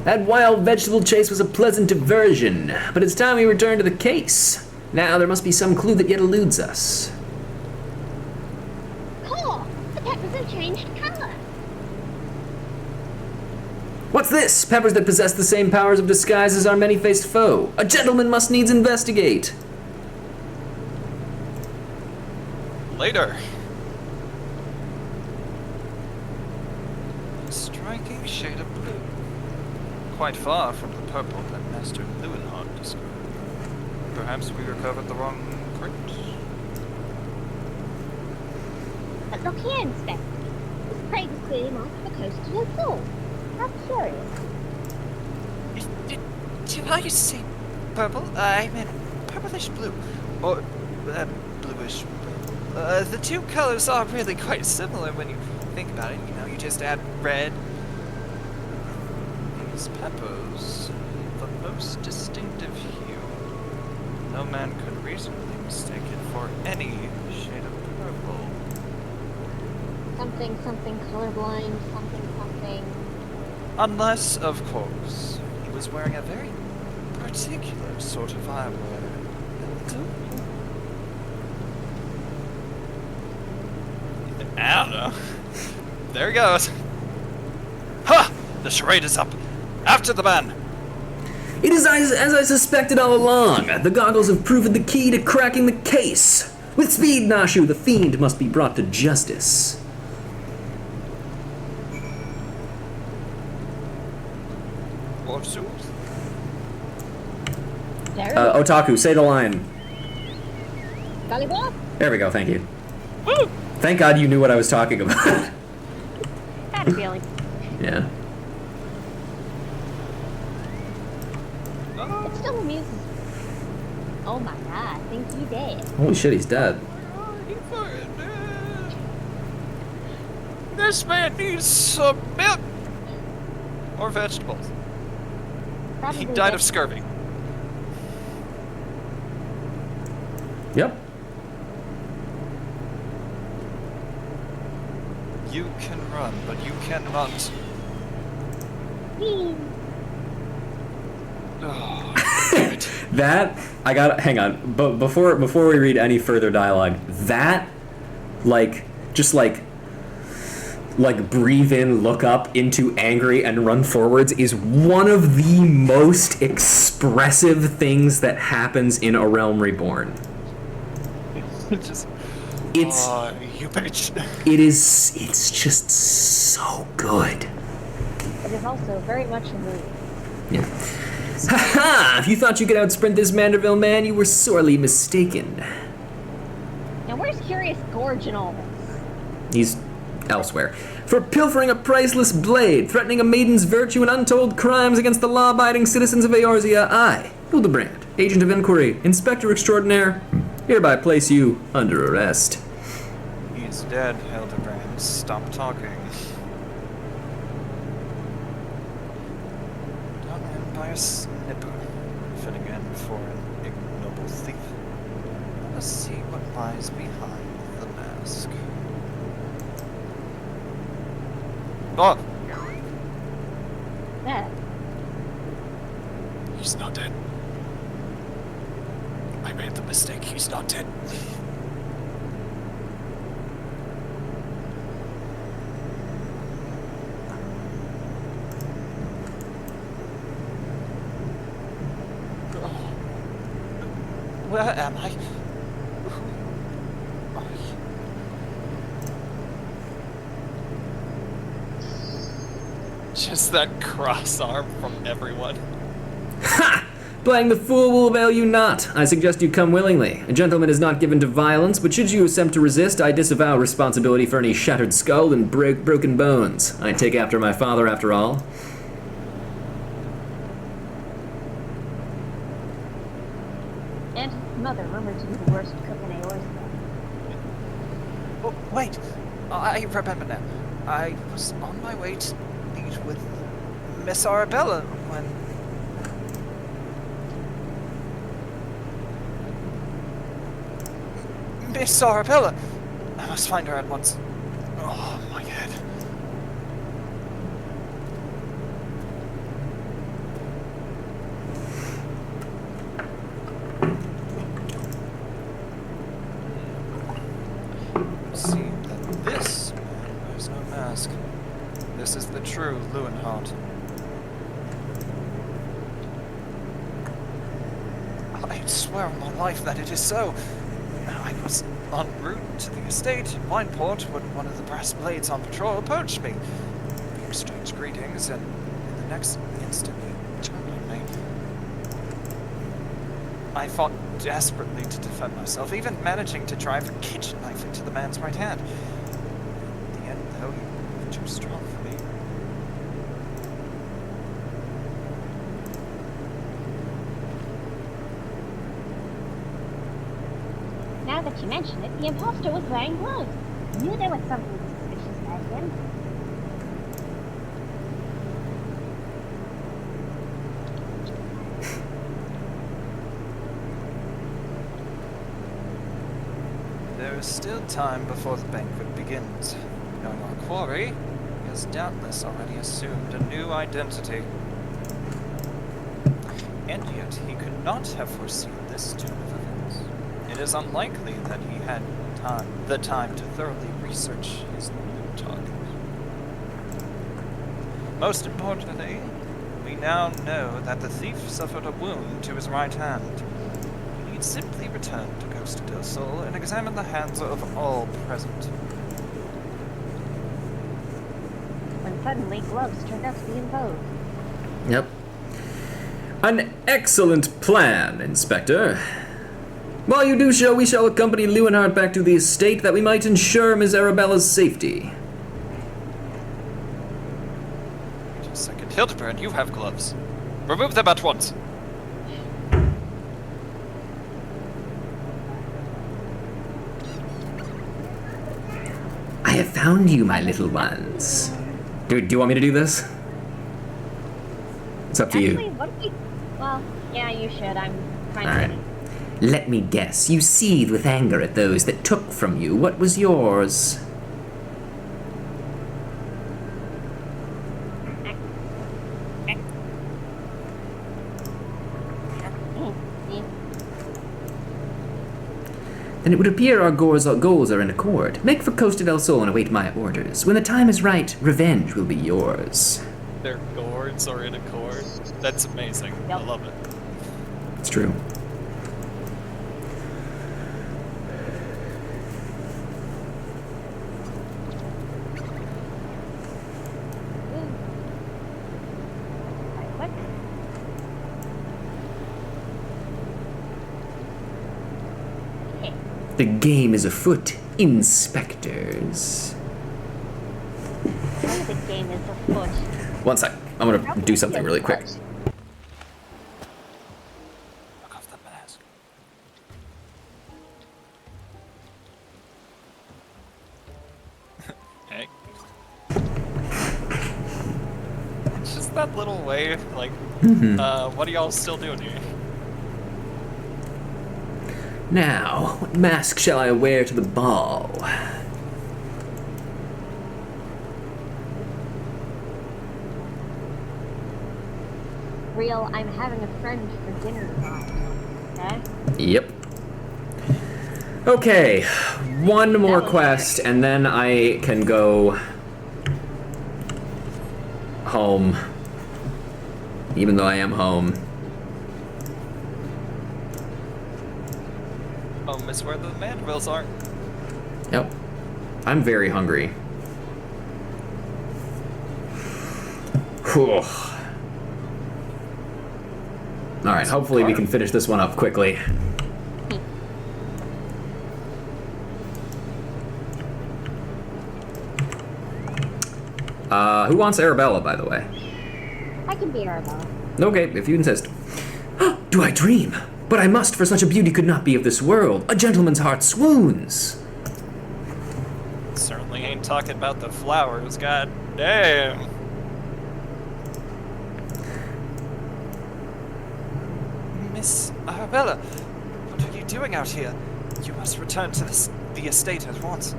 That wild vegetable chase was a pleasant diversion, but it's time we return to the case. Now there must be some clue that yet eludes us. Cool! The peppers have changed color. What's this? Peppers that possess the same powers of disguise as our many-faced foe. A gentleman must needs investigate. Later. A striking shade of blue. Quite far from the purple that Master Lewinhard described. Perhaps we recovered the wrong crate? Look here, Inspector. This crate is clearly marked for coastal assault. How curious. Do I see purple? I meant purplish blue. Or bluish blue. The two colors are really quite similar when you think about it. You know, you just add red. These peppers, the most distinctive hue. No man could reasonably mistake it for any shade of purple. Something, something colorblind, something, something. Unless, of course, he was wearing a very particular sort of eyewear. I don't know. There he goes. Ha! The charade is up. After the man. It is as I suspected all along. The goggles have proven the key to cracking the case. With speed, Nashu, the fiend must be brought to justice. Otaku, say the line. Volleyball? There we go, thank you. Woo! Thank God you knew what I was talking about. Had a feeling. Yeah. It still amuses me. Oh my god, I think he did. Holy shit, he's dead. This man needs some milk or vegetables. Probably He died of scurvy. Yep. You can run, but you cannot. Oh, damn it. That I got. Hang on, but before we read any further dialogue, that just breathe in, look up into angry and run forwards is one of the most expressive things that happens in A Realm Reborn. It's oh, you bitch. It's just so good. It is also very much a movie. Yeah. Ha! If you thought you could outsprint this Manderville man, you were sorely mistaken. Now where's Curious Gorge in all this? He's elsewhere. For pilfering a priceless blade, threatening a maiden's virtue, and untold crimes against the law-abiding citizens of Eorzea, I, HILDI-BRAND, Agent of Inquiry, Inspector Extraordinaire, hereby place you under arrest. He's dead, HILDI-BRAND. Stop talking. Done in by a snipper, fitting in for an ignoble thief. Let us see what lies behind the mask. Oh! Yeah. He's not dead. I made the mistake. He's not dead. Where am I? Who are you? Just that cross arm from everyone. Ha! Playing the fool will avail you not. I suggest you come willingly. A gentleman is not given to violence, but should you attempt to resist, I disavow responsibility for any shattered skull and broken bones. I take after my father, after all. And his mother rumored to be the worst cook in Eorzea. Oh, wait! I remember now. I was on my way to meet with Miss Arabella when... Miss Arabella! I must find her at once. Oh, my head. See that this man wears no mask. This is the true Lewinhart. I swear on my life that it is so. I was en route to the estate in Wineport when one of the brass blades on patrol approached me. We exchanged greetings, and in the next instant he turned on me. I fought desperately to defend myself, even managing to drive a kitchen knife into the man's right hand. too strong for me. Now that you mention it, the imposter was wearing gloves. I knew there was something suspicious about him. There is still time before the banquet begins. Knowing our quarry, he has doubtless already assumed a new identity. And yet he could not have foreseen this turn of events. It is unlikely that he had the time to thoroughly research his new target. Most importantly, we now know that the thief suffered a wound to his right hand. We need simply return to Costa del Sol and examine the hands of all present. When suddenly gloves turned out to be in vogue. Yep. An excellent plan, Inspector. While you do so, we shall accompany Lewenhard back to the estate that we might ensure Miss Arabella's safety. Wait a second. Hildebrand, you have gloves. Remove them at once. I have found you, my little ones. Do you want me to do this? It's up to Actually, you. what if we... Well, yeah, you should. I'm trying All to... right. Let me guess. You seethe with anger at those that took from you what was yours. Then it would appear our goals are in accord. Make for Costa del Sol and await my orders. When the time is right, revenge will be yours. Their gourds are in accord. That's amazing. Yep. I love it. It's true. What? Okay. The game is afoot, inspectors. Oh, the game is afoot. One sec. I'm gonna do something really quick. Knock off the mask. Hey. It's just that little wave, like, what are y'all still doing here? Now, what mask shall I wear to the ball? Real, I'm having a friend for dinner tonight. Okay? Yep. Okay, one more quest, and then I can go home. Even though I am home. Oh, miss where the mandrills are. Yep. I'm very hungry. Whew. Alright, hopefully we can finish this one up quickly. Who wants Arabella, by the way? I can be Arabella. Okay, if you insist. Do I dream? But I must, for such a beauty could not be of this world. A gentleman's heart swoons. Certainly ain't talking about the flowers, god damn. Miss Arabella, what are you doing out here? You must return to the estate at once.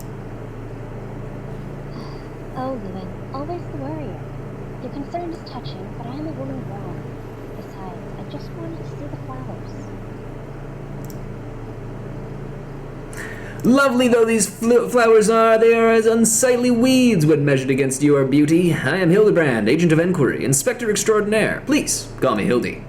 Oh, Lewin, always the worrier. Your concern is touching, but I am a woman grown. Besides, I just wanted to see the flowers. Lovely though these flowers are, they are as unsightly weeds when measured against your beauty. I am HILDI-BRAND, Agent of Enquiry, Inspector Extraordinaire. Please, call me Hildy.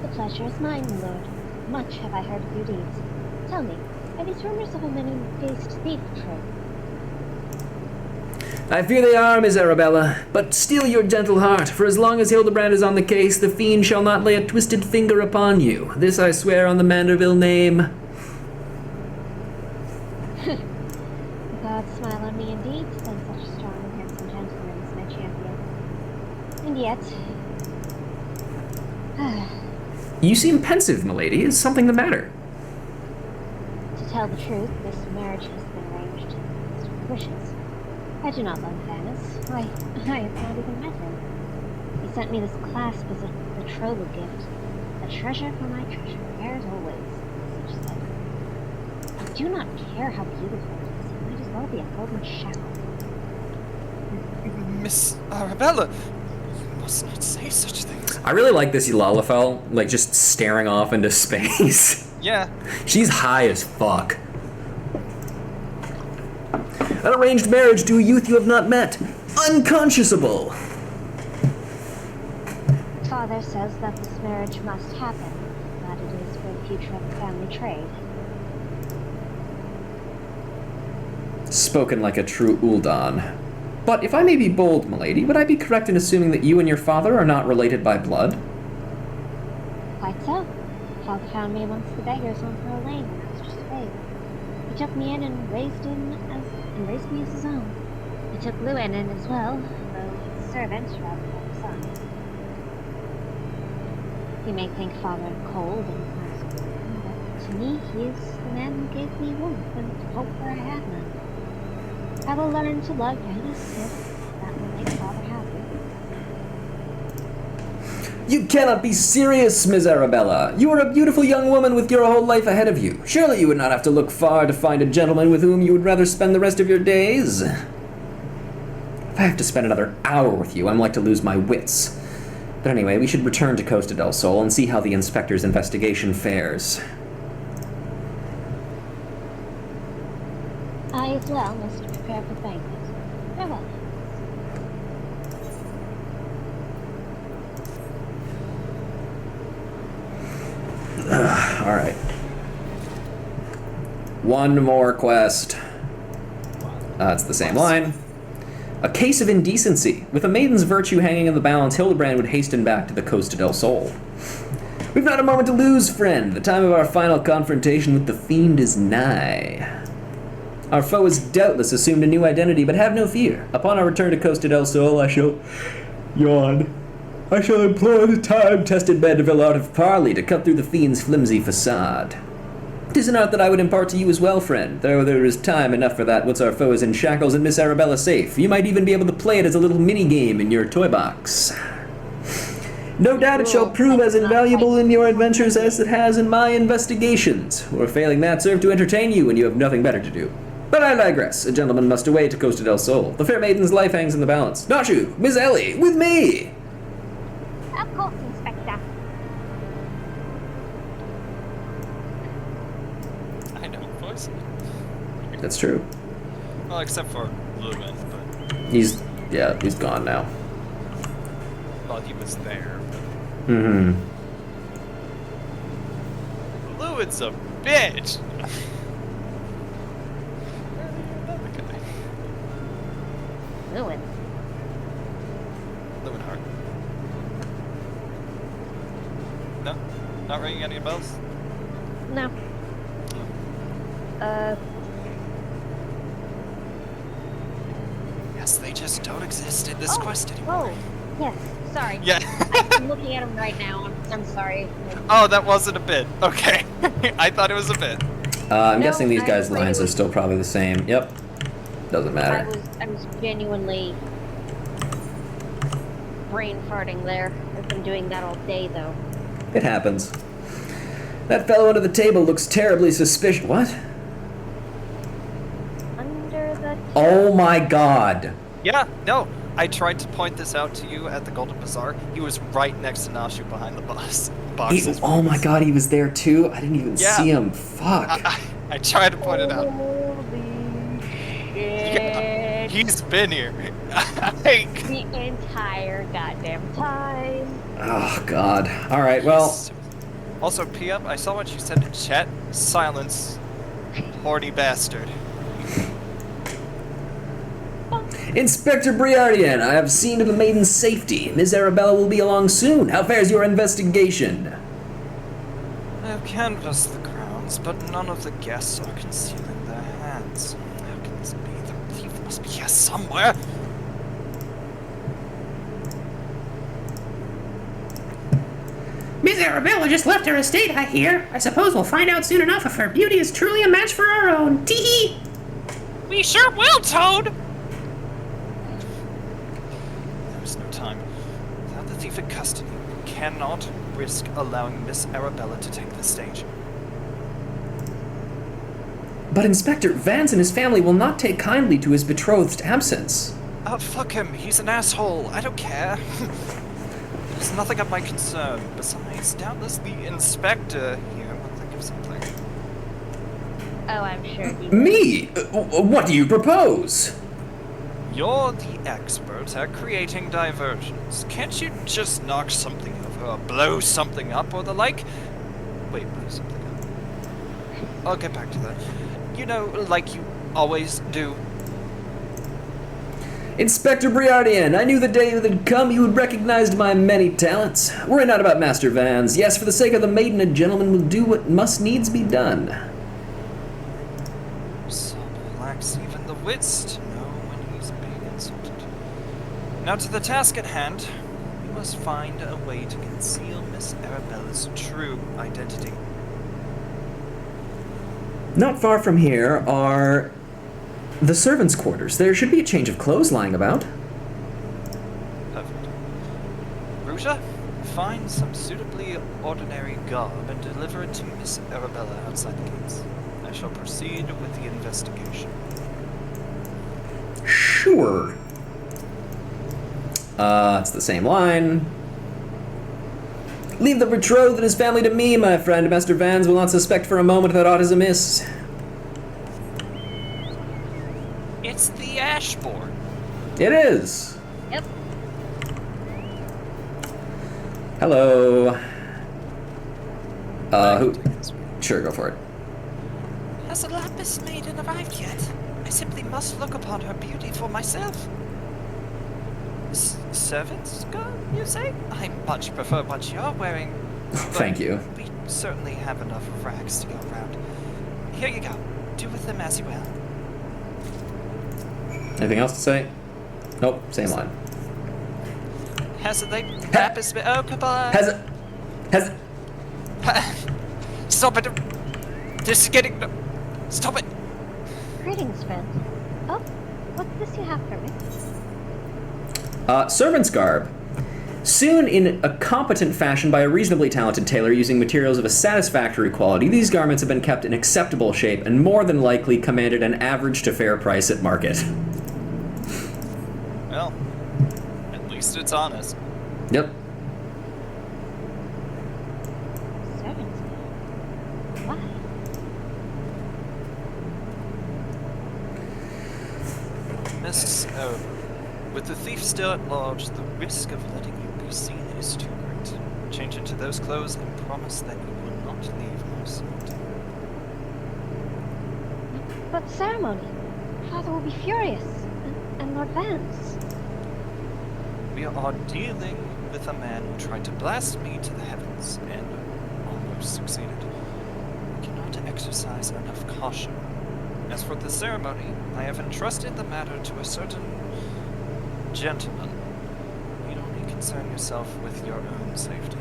The pleasure is mine, my lord. Much have I heard of your deeds. Tell me, are these rumors of a many-faced thief true? I fear they are, Miss Arabella, but steel your gentle heart, for as long as HILDI-BRAND is on the case, the fiend shall not lay a twisted finger upon you. This I swear on the Manderville name. The gods smile on me indeed to send such a strong and handsome gentleman as my champion. And yet... You seem pensive, milady. Is something the matter? To tell the truth, this marriage has been arranged against my wishes. I do not love Vanis. I have not even met him. He sent me this clasp as a betrothal gift. A treasure for my treasure, as always, such said. I do not care how beautiful it is. It might as well be a golden shackle. Miss Arabella, you must not say such things. I really like this Eulalifel, like just staring off into space. Yeah. She's high as fuck. An arranged marriage to a youth you have not met. Unconscionable. Father says that this marriage must happen, that it is for the future of the family trade. Spoken like a true Uldan. But if I may be bold, milady, would I be correct in assuming that you and your father are not related by blood? Quite so. Father found me amongst the beggars on Pearl Lane when I was just a babe. He took me in and raised me as his own. He took Lewin in as well, though his servant rather than his son. You may think Father cold and merciful, but to me he is the man who gave me warmth and hope where I had none. I will learn to love Vanis if that will make Father happy. You cannot be serious, Miss Arabella. You are a beautiful young woman with your whole life ahead of you. Surely you would not have to look far to find a gentleman with whom you would rather spend the rest of your days. If I have to spend another hour with you, I'm like to lose my wits. But anyway, we should return to Costa del Sol and see how the inspector's investigation fares. I as well must prepare for the banquet. Farewell. Alright. One more quest. It's the same line. A case of indecency. With a maiden's virtue hanging in the balance, HILDI-BRAND would hasten back to the Costa del Sol. We've not a moment to lose, friend. The time of our final confrontation with the fiend is nigh. Our foe has doubtless assumed a new identity, but have no fear. Upon our return to Costa del Sol, I shall employ the time-tested Mandeville art of parley to cut through the fiend's flimsy facade. 'Tis an art that I would impart to you as well, friend, though there is time enough for that once our foe is in shackles and Miss Arabella safe. You might even be able to play it as a little mini-game in your toy box. No doubt it shall prove as invaluable in your adventures as it has in my investigations, or failing that, serve to entertain you when you have nothing better to do. But I digress. A gentleman must away to Costa del Sol. The fair maiden's life hangs in the balance. Not you, Miss Ellie, with me! Of course, Inspector. I don't voice it. That's true. Well, except for Lewin, but He's gone now. well, he was there. Mm-hmm. Lewin's a bitch. Another guy. Lewin. Lewin Hart. No, not ringing any bells. No. Yes, they just don't exist in this quest anymore. Oh, yes. Sorry. Yeah. I'm looking at him right now. I'm sorry. Oh, that wasn't a bit. Okay. I thought it was a bit. I'm No, guessing these I guys' agree lines are with- still probably the same. Yep. Doesn't matter. I was genuinely brain farting there. I've been doing that all day, though. It happens. That fellow under the table looks terribly suspicious. What? Under the... Oh my god. Yeah, no. I tried to point this out to you at the Golden Bazaar. He was right next to Nashu behind the boxes. Oh my god, he was there too? I didn't even Yeah. see him. Fuck. I tried to point it out. Holy shit. Yeah, he's been here. The entire goddamn time. Oh god. Alright, well. Also, P-Up, I saw what you said in chat. Silence. Horny bastard. Inspector Briardian, I have seen to the maiden's safety. Miss Arabella will be along soon. How fares your investigation? I have canvassed the grounds, but none of the guests are concealing their hands. How can this be? The thief somewhere. Miss Arabella just left her estate, I hear. I suppose we'll find out soon enough if her beauty is truly a match for our own. Tee-hee! We sure will, Toad! There's no time. Without the thief in custody, we cannot risk allowing Miss Arabella to take the stage. But Inspector, Vance and his family will not take kindly to his betrothed's absence. Oh, fuck him. He's an asshole. I don't care. It's nothing of my concern. Besides, doubtless the inspector here will think of something. Oh, I'm sure he will. Me? What do you propose? You're the expert at creating diversions. Can't you just knock something over or blow something up or the like? Wait, blow something up. I'll get back to that. You know, like you always do. Inspector Briardian, I knew the day that had come you would recognize my many talents. Worry not about Master Vans. Yes, for the sake of the maiden, a gentleman will do what must needs be done. So lacks even the wits to know when he's being insulted. Now to the task at hand. We must find a way to conceal Miss Arabella's true identity. Not far from here are the servants' quarters. There should be a change of clothes lying about. Perfect. Ruta, find some suitably ordinary garb and deliver it to Miss Arabella outside the gates. I shall proceed with the investigation. Sure. It's the same line. Leave the betrothed and his family to me, my friend. Master Vans will not suspect for a moment that aught is amiss. It's the ash board. It is. Yep. Hello. Who? Sure, go for it. Has the lapis maiden arrived yet? I simply must look upon her beauty for myself. Servants, girl, you say? I much prefer what you're wearing. Thank you. We certainly have enough rags to go around. Here you go. Do with them as you will. Anything else to say? Nope, same line. Has the lapis been... Oh, goodbye. Has it? Stop it. This is getting... Stop it. Greetings, friend. Oh, what's this you have for me? Servant's garb. Sewn in a competent fashion by a reasonably talented tailor using materials of a satisfactory quality, these garments have been kept in acceptable shape and more than likely commanded an average to fair price at market. Well, at least it's honest. Yep. Servants. Why? Miss, with the thief still at large, the risk of letting you be seen is too great. Change into those clothes and promise that you will not leave my sight. But ceremony. Father will be furious. And Lord Vance. We are dealing with a man who tried to blast me to the heavens and almost succeeded. We cannot exercise enough caution. As for the ceremony, I have entrusted the matter to a certain gentleman. You don't need to concern yourself with your own safety.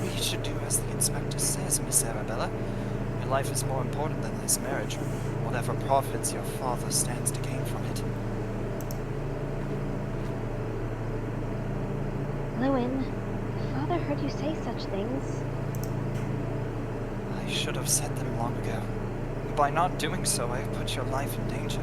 We should do as the inspector says, Miss Arabella. Your life is more important than this marriage. Whatever profits your father stands to gain from it. Lewin, Father heard you say such things. I should have said them long ago. By not doing so, I have put your life in danger.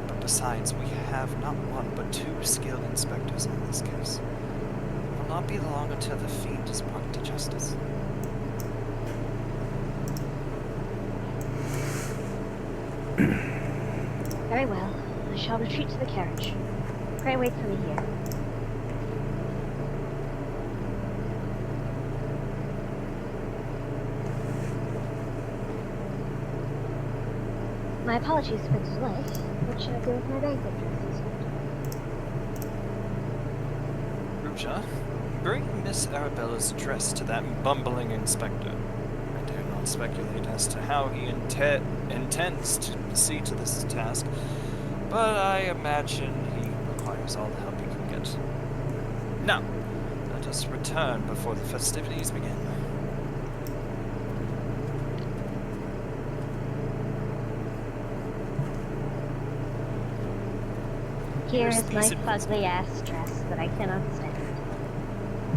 But besides, we have not one but two skilled inspectors on this case. It will not be long until the fiend is brought to justice. Very well. I shall retreat to the carriage. Pray wait for me here. My apologies for the delay. What should I do with my banquet dresses? Ruja, bring Miss Arabella's dress to that bumbling inspector. I dare not not speculate as to how he intends to see to this task, but I imagine he requires all the help he can get. Now, let us return before the festivities begin. Here Here's is my these fugly ass dress that I cannot stand.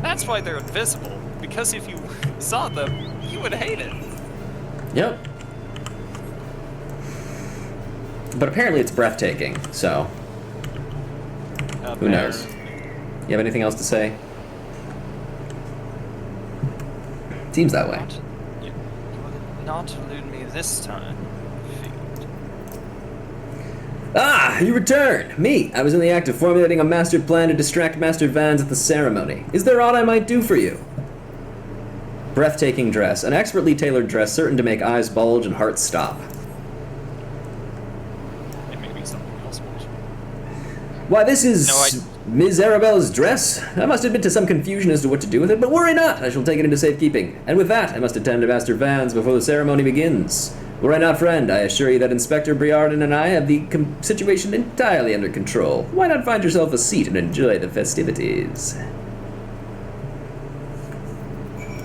That's why they're invisible, because if you saw them, you would hate it. Yep. But apparently it's breathtaking, so who knows? You have anything else to say? Seems that way. You will not elude me this time, fiend. Ah, you return! Me! I was in the act of formulating a master plan to distract Master Vans at the ceremony. Is there aught I might do for you? Breathtaking dress. An expertly tailored dress certain to make eyes bulge and hearts stop. It may be something else, but... Why, this is Ms. Arabella's dress. I must admit to some confusion as to what to do with it, but worry not, I shall take it into safekeeping. And with that, I must attend to Master Vans before the ceremony begins. Worry not, friend. I assure you that Inspector Briarden and I have the situation entirely under control. Why not find yourself a seat and enjoy the festivities?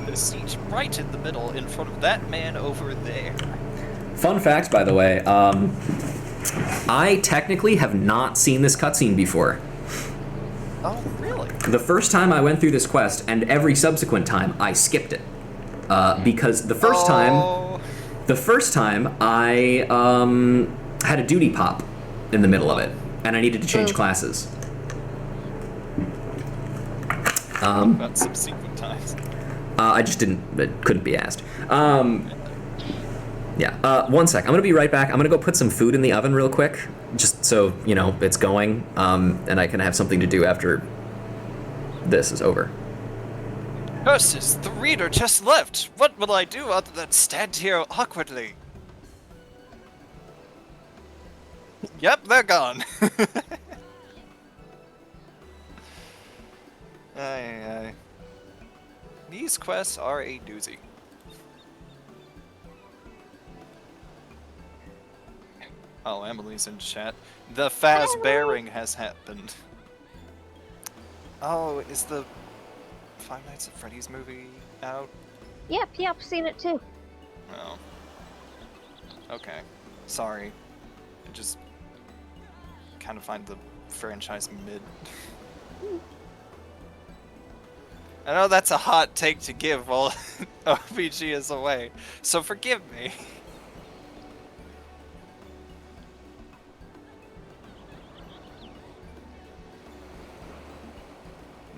The seat right in the middle in front of that man over there. Fun fact, by the way, I technically have not seen this cutscene before. Oh, really? The first time I went through this quest, and every subsequent time, I skipped it. Because the first time I had a duty pop in the middle of it, and I needed to change classes. About subsequent times. I just couldn't be asked. Yeah, 1 sec. I'm gonna be right back. I'm gonna go put some food in the oven real quick, just so, you know, it's going, and I can have something to do after this is over. Ursus, the reader just left. What will I do other than stand here awkwardly? Yep, they're gone. Aye. These quests are a doozy. Oh, Emily's in chat. The fast bearing has happened. Oh, is the Five Nights at Freddy's movie out? Yep, seen it too. Oh. Okay. Sorry. I just kind of find the franchise mid. I know that's a hot take to give while OPG is away, so forgive me.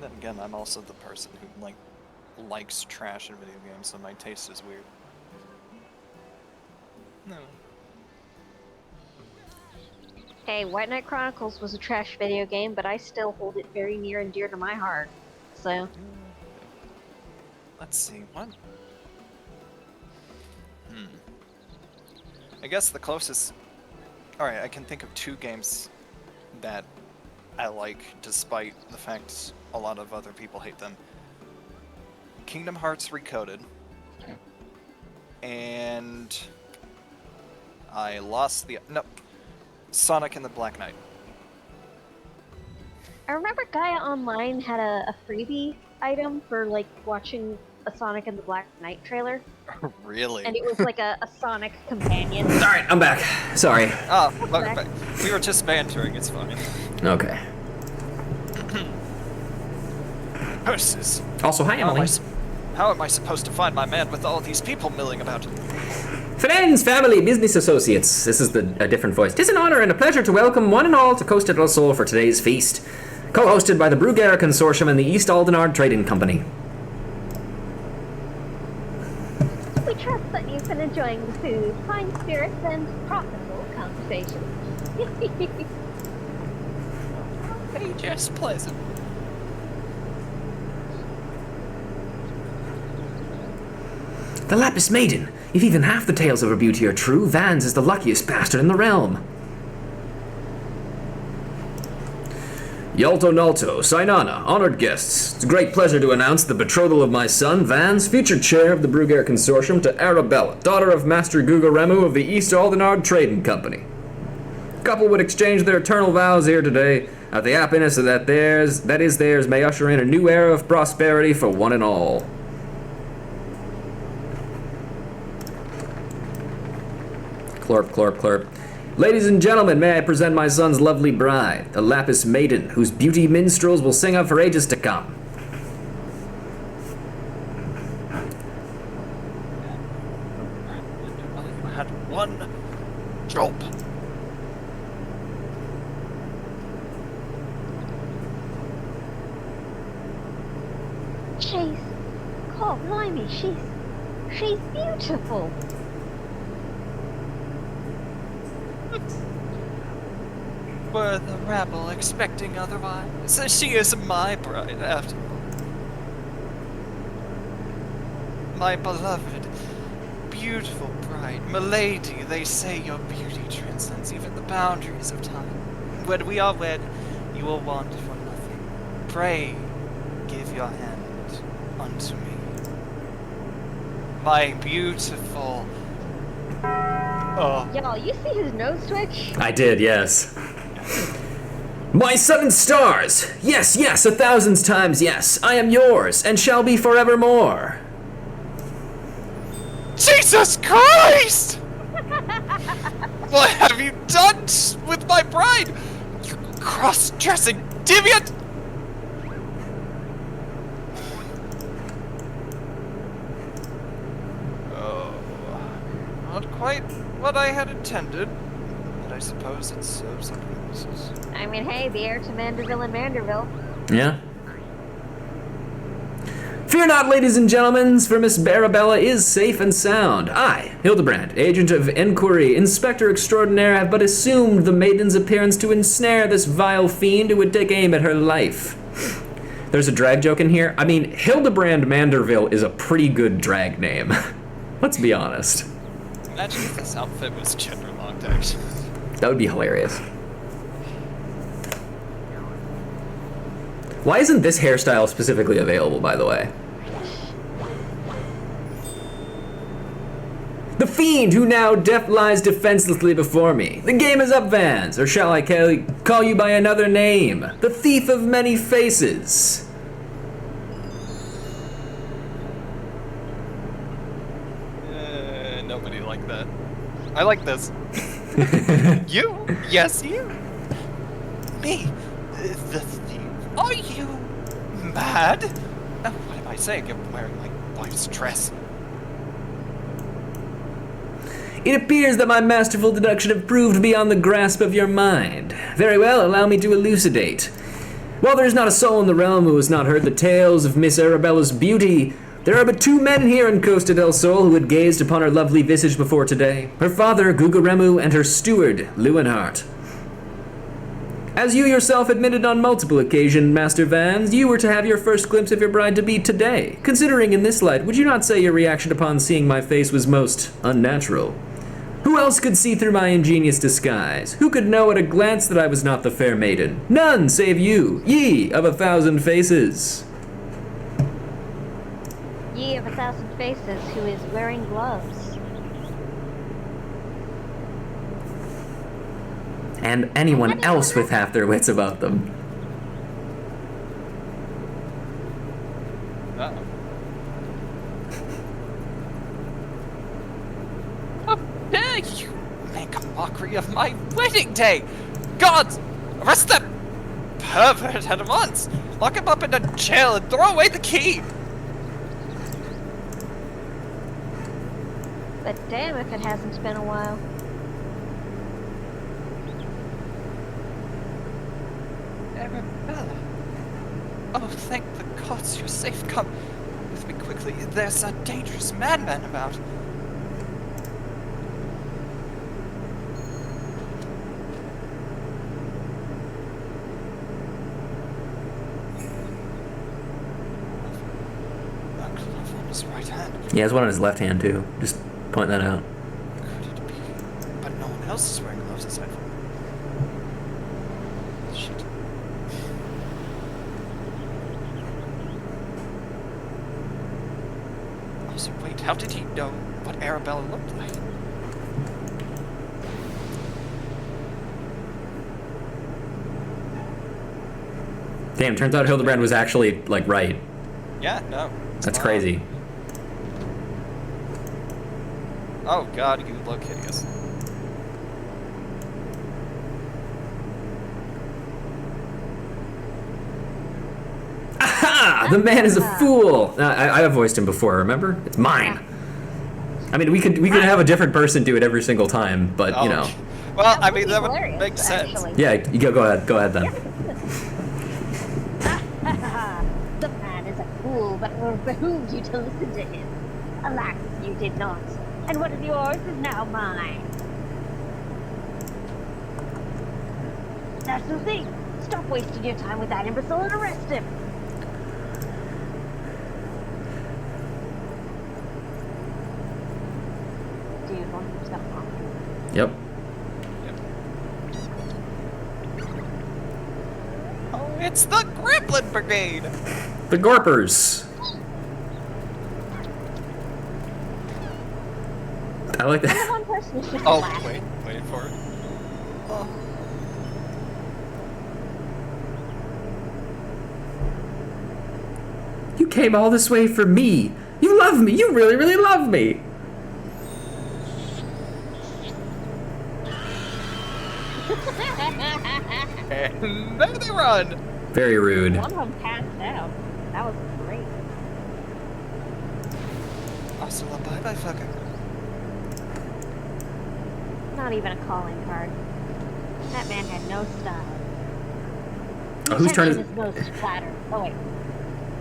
Then again, I'm also the person who likes trash in video games, so my taste is weird. No. Hey, White Knight Chronicles was a trash video game, but I still hold it very near and dear to my heart. So. Let's see, what? I guess the closest... Alright, I can think of two games that I like, despite the fact a lot of other people hate them. Kingdom Hearts Recoded. And... I lost the... No. Sonic and the Black Knight. I remember Gaia Online had a freebie item for, watching a Sonic and the Black Knight trailer. Really? And it was like a Sonic companion. Alright, I'm back. Sorry. Oh, welcome back. We were just bantering, it's fine. Okay. Horses. Also, hi, Emily. How am I supposed to find my man with all these people milling about? Friends, family, business associates. This is a different voice. 'Tis an honor and a pleasure to welcome one and all to Costa del Sol for today's feast. Co-hosted by the Bruguera Consortium and the East Aldenard Trading Company. We trust that you've been enjoying the food, fine spirits, and profitable conversation. Be just pleasant. The Lapis Maiden. If even half the tales of her beauty are true, Vans is the luckiest bastard in the realm. Yalto Nalto, Sainana, honored guests. It's a great pleasure to announce the betrothal of my son, Vans, future chair of the Brugere Consortium, to Arabella, daughter of Master Gugaremu of the East Aldenard Trading Company. The couple would exchange their eternal vows here today, that the happiness that is theirs may usher in a new era of prosperity for one and all. Clorp, clorp, clorp. Ladies and gentlemen, may I present my son's lovely bride, the Lapis Maiden, whose beauty minstrels will sing of for ages to come. I had one job. God, blimey, she's beautiful. Were the rabble expecting otherwise? She is my bride, after all. My beloved, beautiful bride, milady, they say your beauty transcends even the boundaries of time. When we are wed, you will want for nothing. Pray, give your hand unto me. My beautiful... Oh. Y'all, you see his nose twitch? I did, yes. My 7 stars! Yes, yes, 1,000 times yes. I am yours, and shall be forevermore. Jesus Christ! What have you done with my bride? You cross-dressing deviant! Oh, not quite what I had intended, but I suppose it serves some purposes. I mean, hey, the heir to Manderville and Manderville. Yeah. Fear not, ladies and gentlemen, for Miss Arabella is safe and sound. I, HILDI-BRAND, agent of inquiry, inspector extraordinaire, have but assumed the maiden's appearance to ensnare this vile fiend who would take aim at her life. There's a drag joke in here. I mean, HILDI-BRAND Manderville is a pretty good drag name. Let's be honest. Imagine if this outfit was gender locked, actually. That would be hilarious. Why isn't this hairstyle specifically available, by the way? The fiend who now lies defenselessly before me. The game is up, Vans, or shall I call you by another name? The thief of many faces. Nobody liked that. I like this. You? Yes, you. Me? The thief? Are you mad? What am I saying? You're wearing my wife's dress. It appears that my masterful deduction have proved beyond the grasp of your mind. Very well, allow me to elucidate. While there is not a soul in the realm who has not heard the tales of Miss Arabella's beauty, there are but 2 men here in Costa del Sol who had gazed upon her lovely visage before today. Her father, Gugaremu, and her steward, Leeuwenhart. As you yourself admitted on multiple occasions, Master Vans, you were to have your first glimpse of your bride-to-be today. Considering in this light, would you not say your reaction upon seeing my face was most unnatural? Who else could see through my ingenious disguise? Who could know at a glance that I was not the fair maiden? None save you, ye of 1,000 faces. Ye of 1,000 faces who is wearing gloves. And anyone else with half their wits about them. Uh-oh. How dare you make a mockery of my wedding day! Gods! Arrest that pervert at once! Lock him up in a jail and throw away the key! But damn if it hasn't been a while. Arabella. Oh, thank the gods you're safe. Come with me quickly. There's a dangerous madman about. A glove on his right hand. He has one on his left hand too. Just point that out. Could it be? But no one else is wearing gloves aside from. Shit. How did he know what Arabella looked like? Damn, turns out Hildebrand was actually, like, right. Yeah, no. That's crazy. Oh god, you look hideous. Aha! The man is a fool! I voiced him before, remember? It's mine. I mean, we could have a different person do it every single time, but, you know. Well, That I would mean, be that would hilarious, make sense. actually. Yeah, you go ahead. Go ahead, then. The man is a fool, but it behooved you to listen to him. Alas, you did not. And what is yours is now mine. That's the thing. Stop wasting your time with that imbecile and arrest him. Dude, 100% wrong. Yep. Oh, it's the Gremlin Brigade! The Gorpers! I like Only that. one person is just Oh, laughing. wait for it. Oh. You came all this way for me. You love me. You really, really love me. And there they run! Very rude. One of them passed out. That was great. Hasta la bye-bye, fucker. Not even a calling card. That man had no style. Oh, whose turn is His nose is flatter. Oh wait.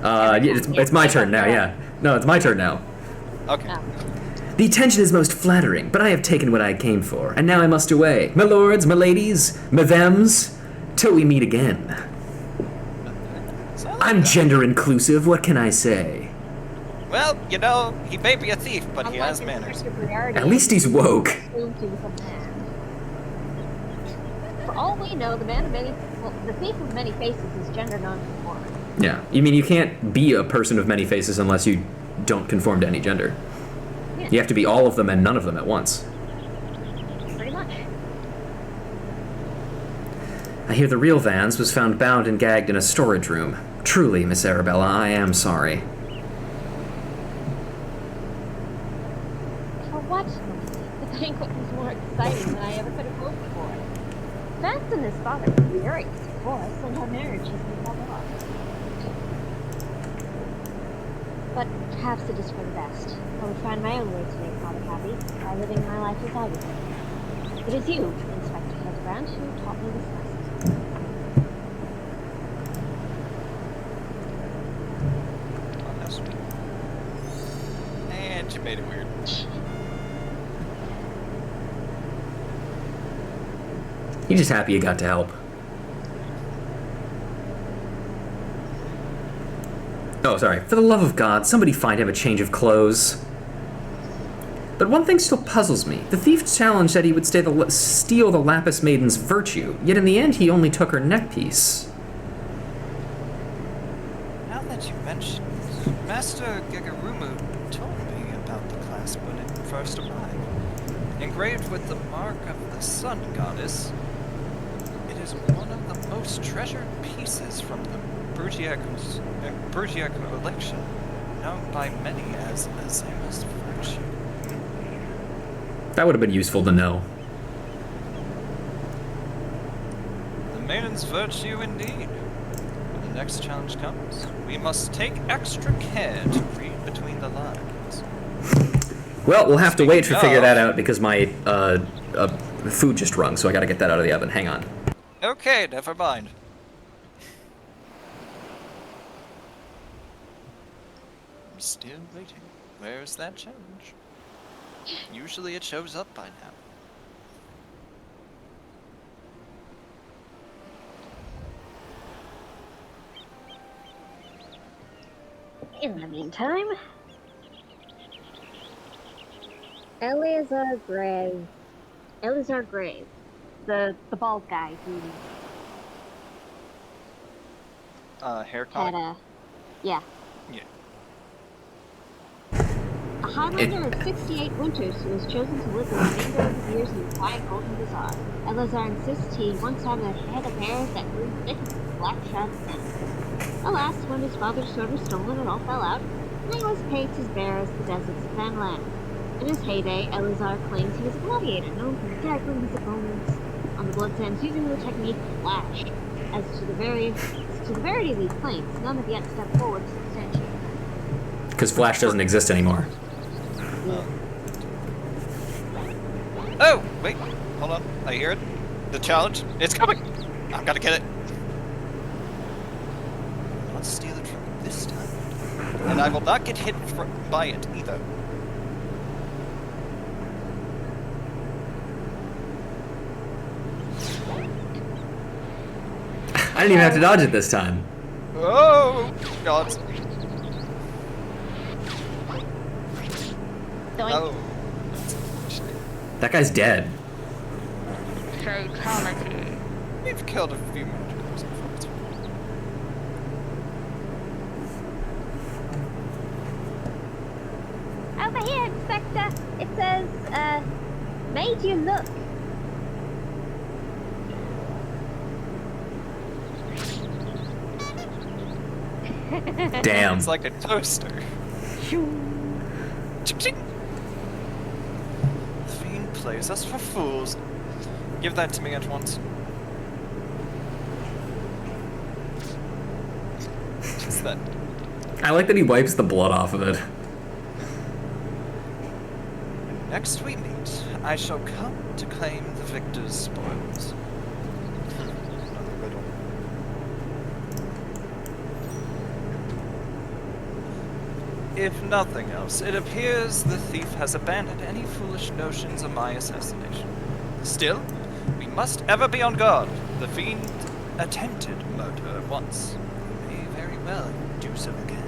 Yeah, it's my turn now, yeah. No, it's my turn now. Okay. Oh. The attention is most flattering, but I have taken what I came for, and now I must away. My lords, my ladies, my thems, till we meet again. I'm gender inclusive, what can I say? Well, you know, he may be a thief, but he Unlike has manners. Inspector Briardi, At least he's woke. assumed he was a man. For all we know, the thief of many faces is gender non-conforming. Yeah, you mean you can't be a person of many faces unless you don't conform to any gender. Yeah. You have to be all of them and none of them at once. Pretty much. I hear the real Vans was found bound and gagged in a storage room. Truly, Miss Arabella, I am sorry. For what? The banquet was more exciting than I ever could have hoped for. Vance and his father were furious, of course, and our marriage has been held off. But perhaps it is for the best. I would find my own way to make father happy by living my life as I would. It is you, Inspector Hildebrand, who taught me this lesson. Oh, that's sweet. And you made it weird. You're just happy you got to help. Oh, sorry. For the love of God, somebody find him a change of clothes. But one thing still puzzles me. The thief challenged that he would steal the Lapis Maiden's virtue, yet in the end he only took her neckpiece. Now that you mention it, Master Gigarumu told me about the clasp when it first arrived. Engraved with the mark of the Sun Goddess, it is one of the most treasured pieces from the Brugiac collection, known by many as Azema's virtue. That would have been useful to know. The maiden's virtue indeed. When the next challenge comes, we must take extra care to read between the lines. Well, we'll have to wait to Speaking figure of- that out because my food just rung, so I gotta get that out of the oven. Hang on. Okay, never mind. I'm still waiting. Where's that challenge? Usually it shows up by now. In the meantime, Eleazar Gray, the bald guy who Haircut? had a, yeah. Yeah. A Highlander of 68 winters who has chosen to live the remainder of his years in the quiet Golden Bazaar. Elazar insists he once had a head of hair that grew thick as the black shroud of death. Alas, when his father's sword was stolen, it all fell out, and he was paid as bare as the deserts of Van Land. In his heyday, Elazar claims he was a gladiator known for daggering his opponents on the bloodsands using the technique Flash. As to the verity of these claims, none have yet stepped forward to substantiate them. Because Flash doesn't exist anymore. Oh, wait, hold on. I hear it. The challenge. It's coming. I've got to get it. Not steal it from it this time. And I will not get hit by it either. I didn't even have to dodge it this time. Oh, God. Doink. Oh. That guy's dead. Fatality. We've killed a few murderers. Over here, Inspector. It says, made you look. Damn. It's like a toaster. Ching-ching. The fiend plays us for fools. Give that to me at once. Just that. I like that he wipes the blood off of it. Next we meet, I shall come to claim the victor's spoils. Another riddle. If nothing else, it appears the thief has abandoned any foolish notions of my assassination. Still, we must ever be on guard. The fiend attempted murder once. He may very well do so again.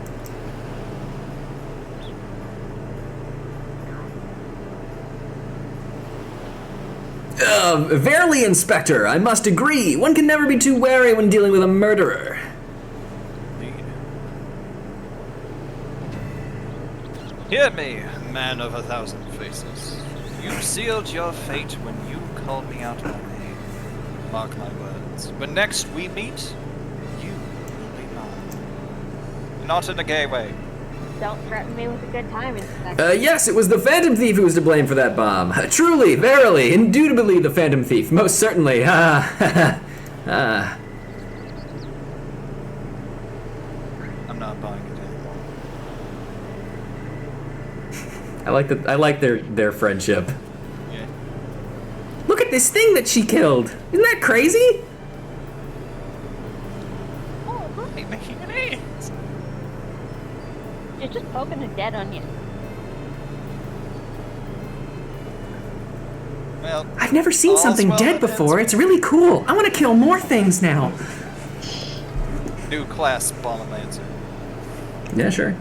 Verily, Inspector, I must agree. One can never be too wary when dealing with a murderer. Indeed. Hear me, man of 1,000 faces. You sealed your fate when you called me out by name. Mark my words. When next we meet, you will be mine. Not in a gay way. Don't threaten me with a good time, Inspector. Yes, it was the Phantom Thief who was to blame for that bomb. Truly, verily, indubitably the Phantom Thief. Most certainly. I'm not buying it anymore. I like their friendship. Yeah. Look at this thing that she killed. Isn't that crazy? Oh, right, making it is. You're just poking a dead onion. Well, I've never seen all's something well dead that before. ends It's really cool. I want to kill more things now. new class bomb-lancer. Yeah, sure.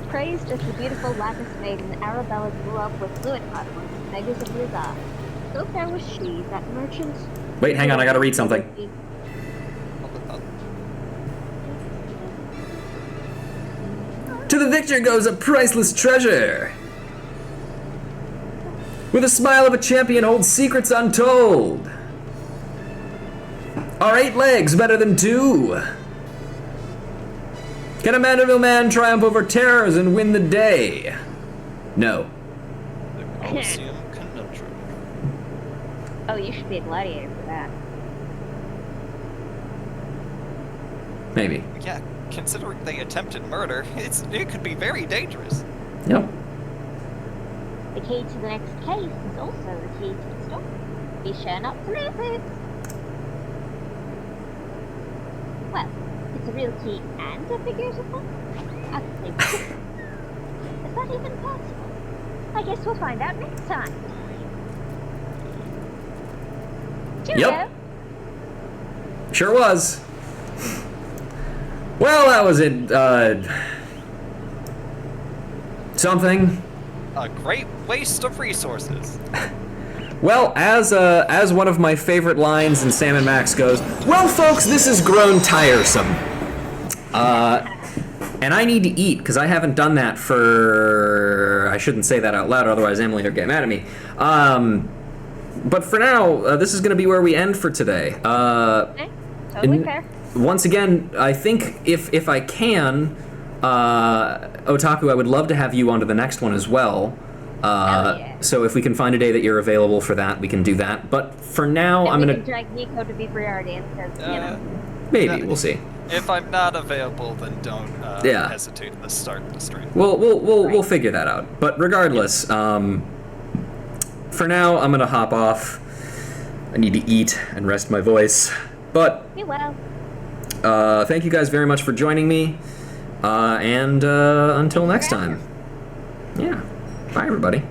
Praised as the beautiful lapis maiden, Arabella grew up with fluid cut amongst the beggars of Yazar. So fair was she that merchant. Wait, hang on. I gotta read something. To the victor goes a priceless treasure. With a smile of a champion holds secrets untold. Are 8 legs better than 2? Can a Mandeville man triumph over terrors and win the day? No. The Coliseum Conundrum. Oh, you should be a gladiator for that. Maybe. Yeah, considering they attempted murder, it could be very dangerous. Yep. The key to the next case is also the key to the story. Be sure not to lose it. Well, it's a real key and a figurative one? I think. Is that even possible? I guess we'll find out next time. Cheerio. Yep. Sure was. Well, that was it. Something. A great waste of resources. Well, as one of my favorite lines in Sam and Max goes, well, folks, this has grown tiresome. And I need to eat, because I haven't done that for... I shouldn't say that out loud, otherwise Emily will get mad at me. But for now, this is going to be where we end for today. Okay, totally fair. Once again, I think if I can, Otaku, I would love to have you onto the next one as well. Yeah. So if we can find a day that you're available for that, we can do that. But for now, I'm We going can to... drag Nico to be Briardian, because, you know. Maybe, we'll see. If I'm not available, then don't Yeah. hesitate to start the stream. We'll figure that out. But regardless, for now, I'm going to hop off. I need to eat and rest my voice. But Be well. thank you guys very much for joining me. And until next time. Yeah. Bye, everybody.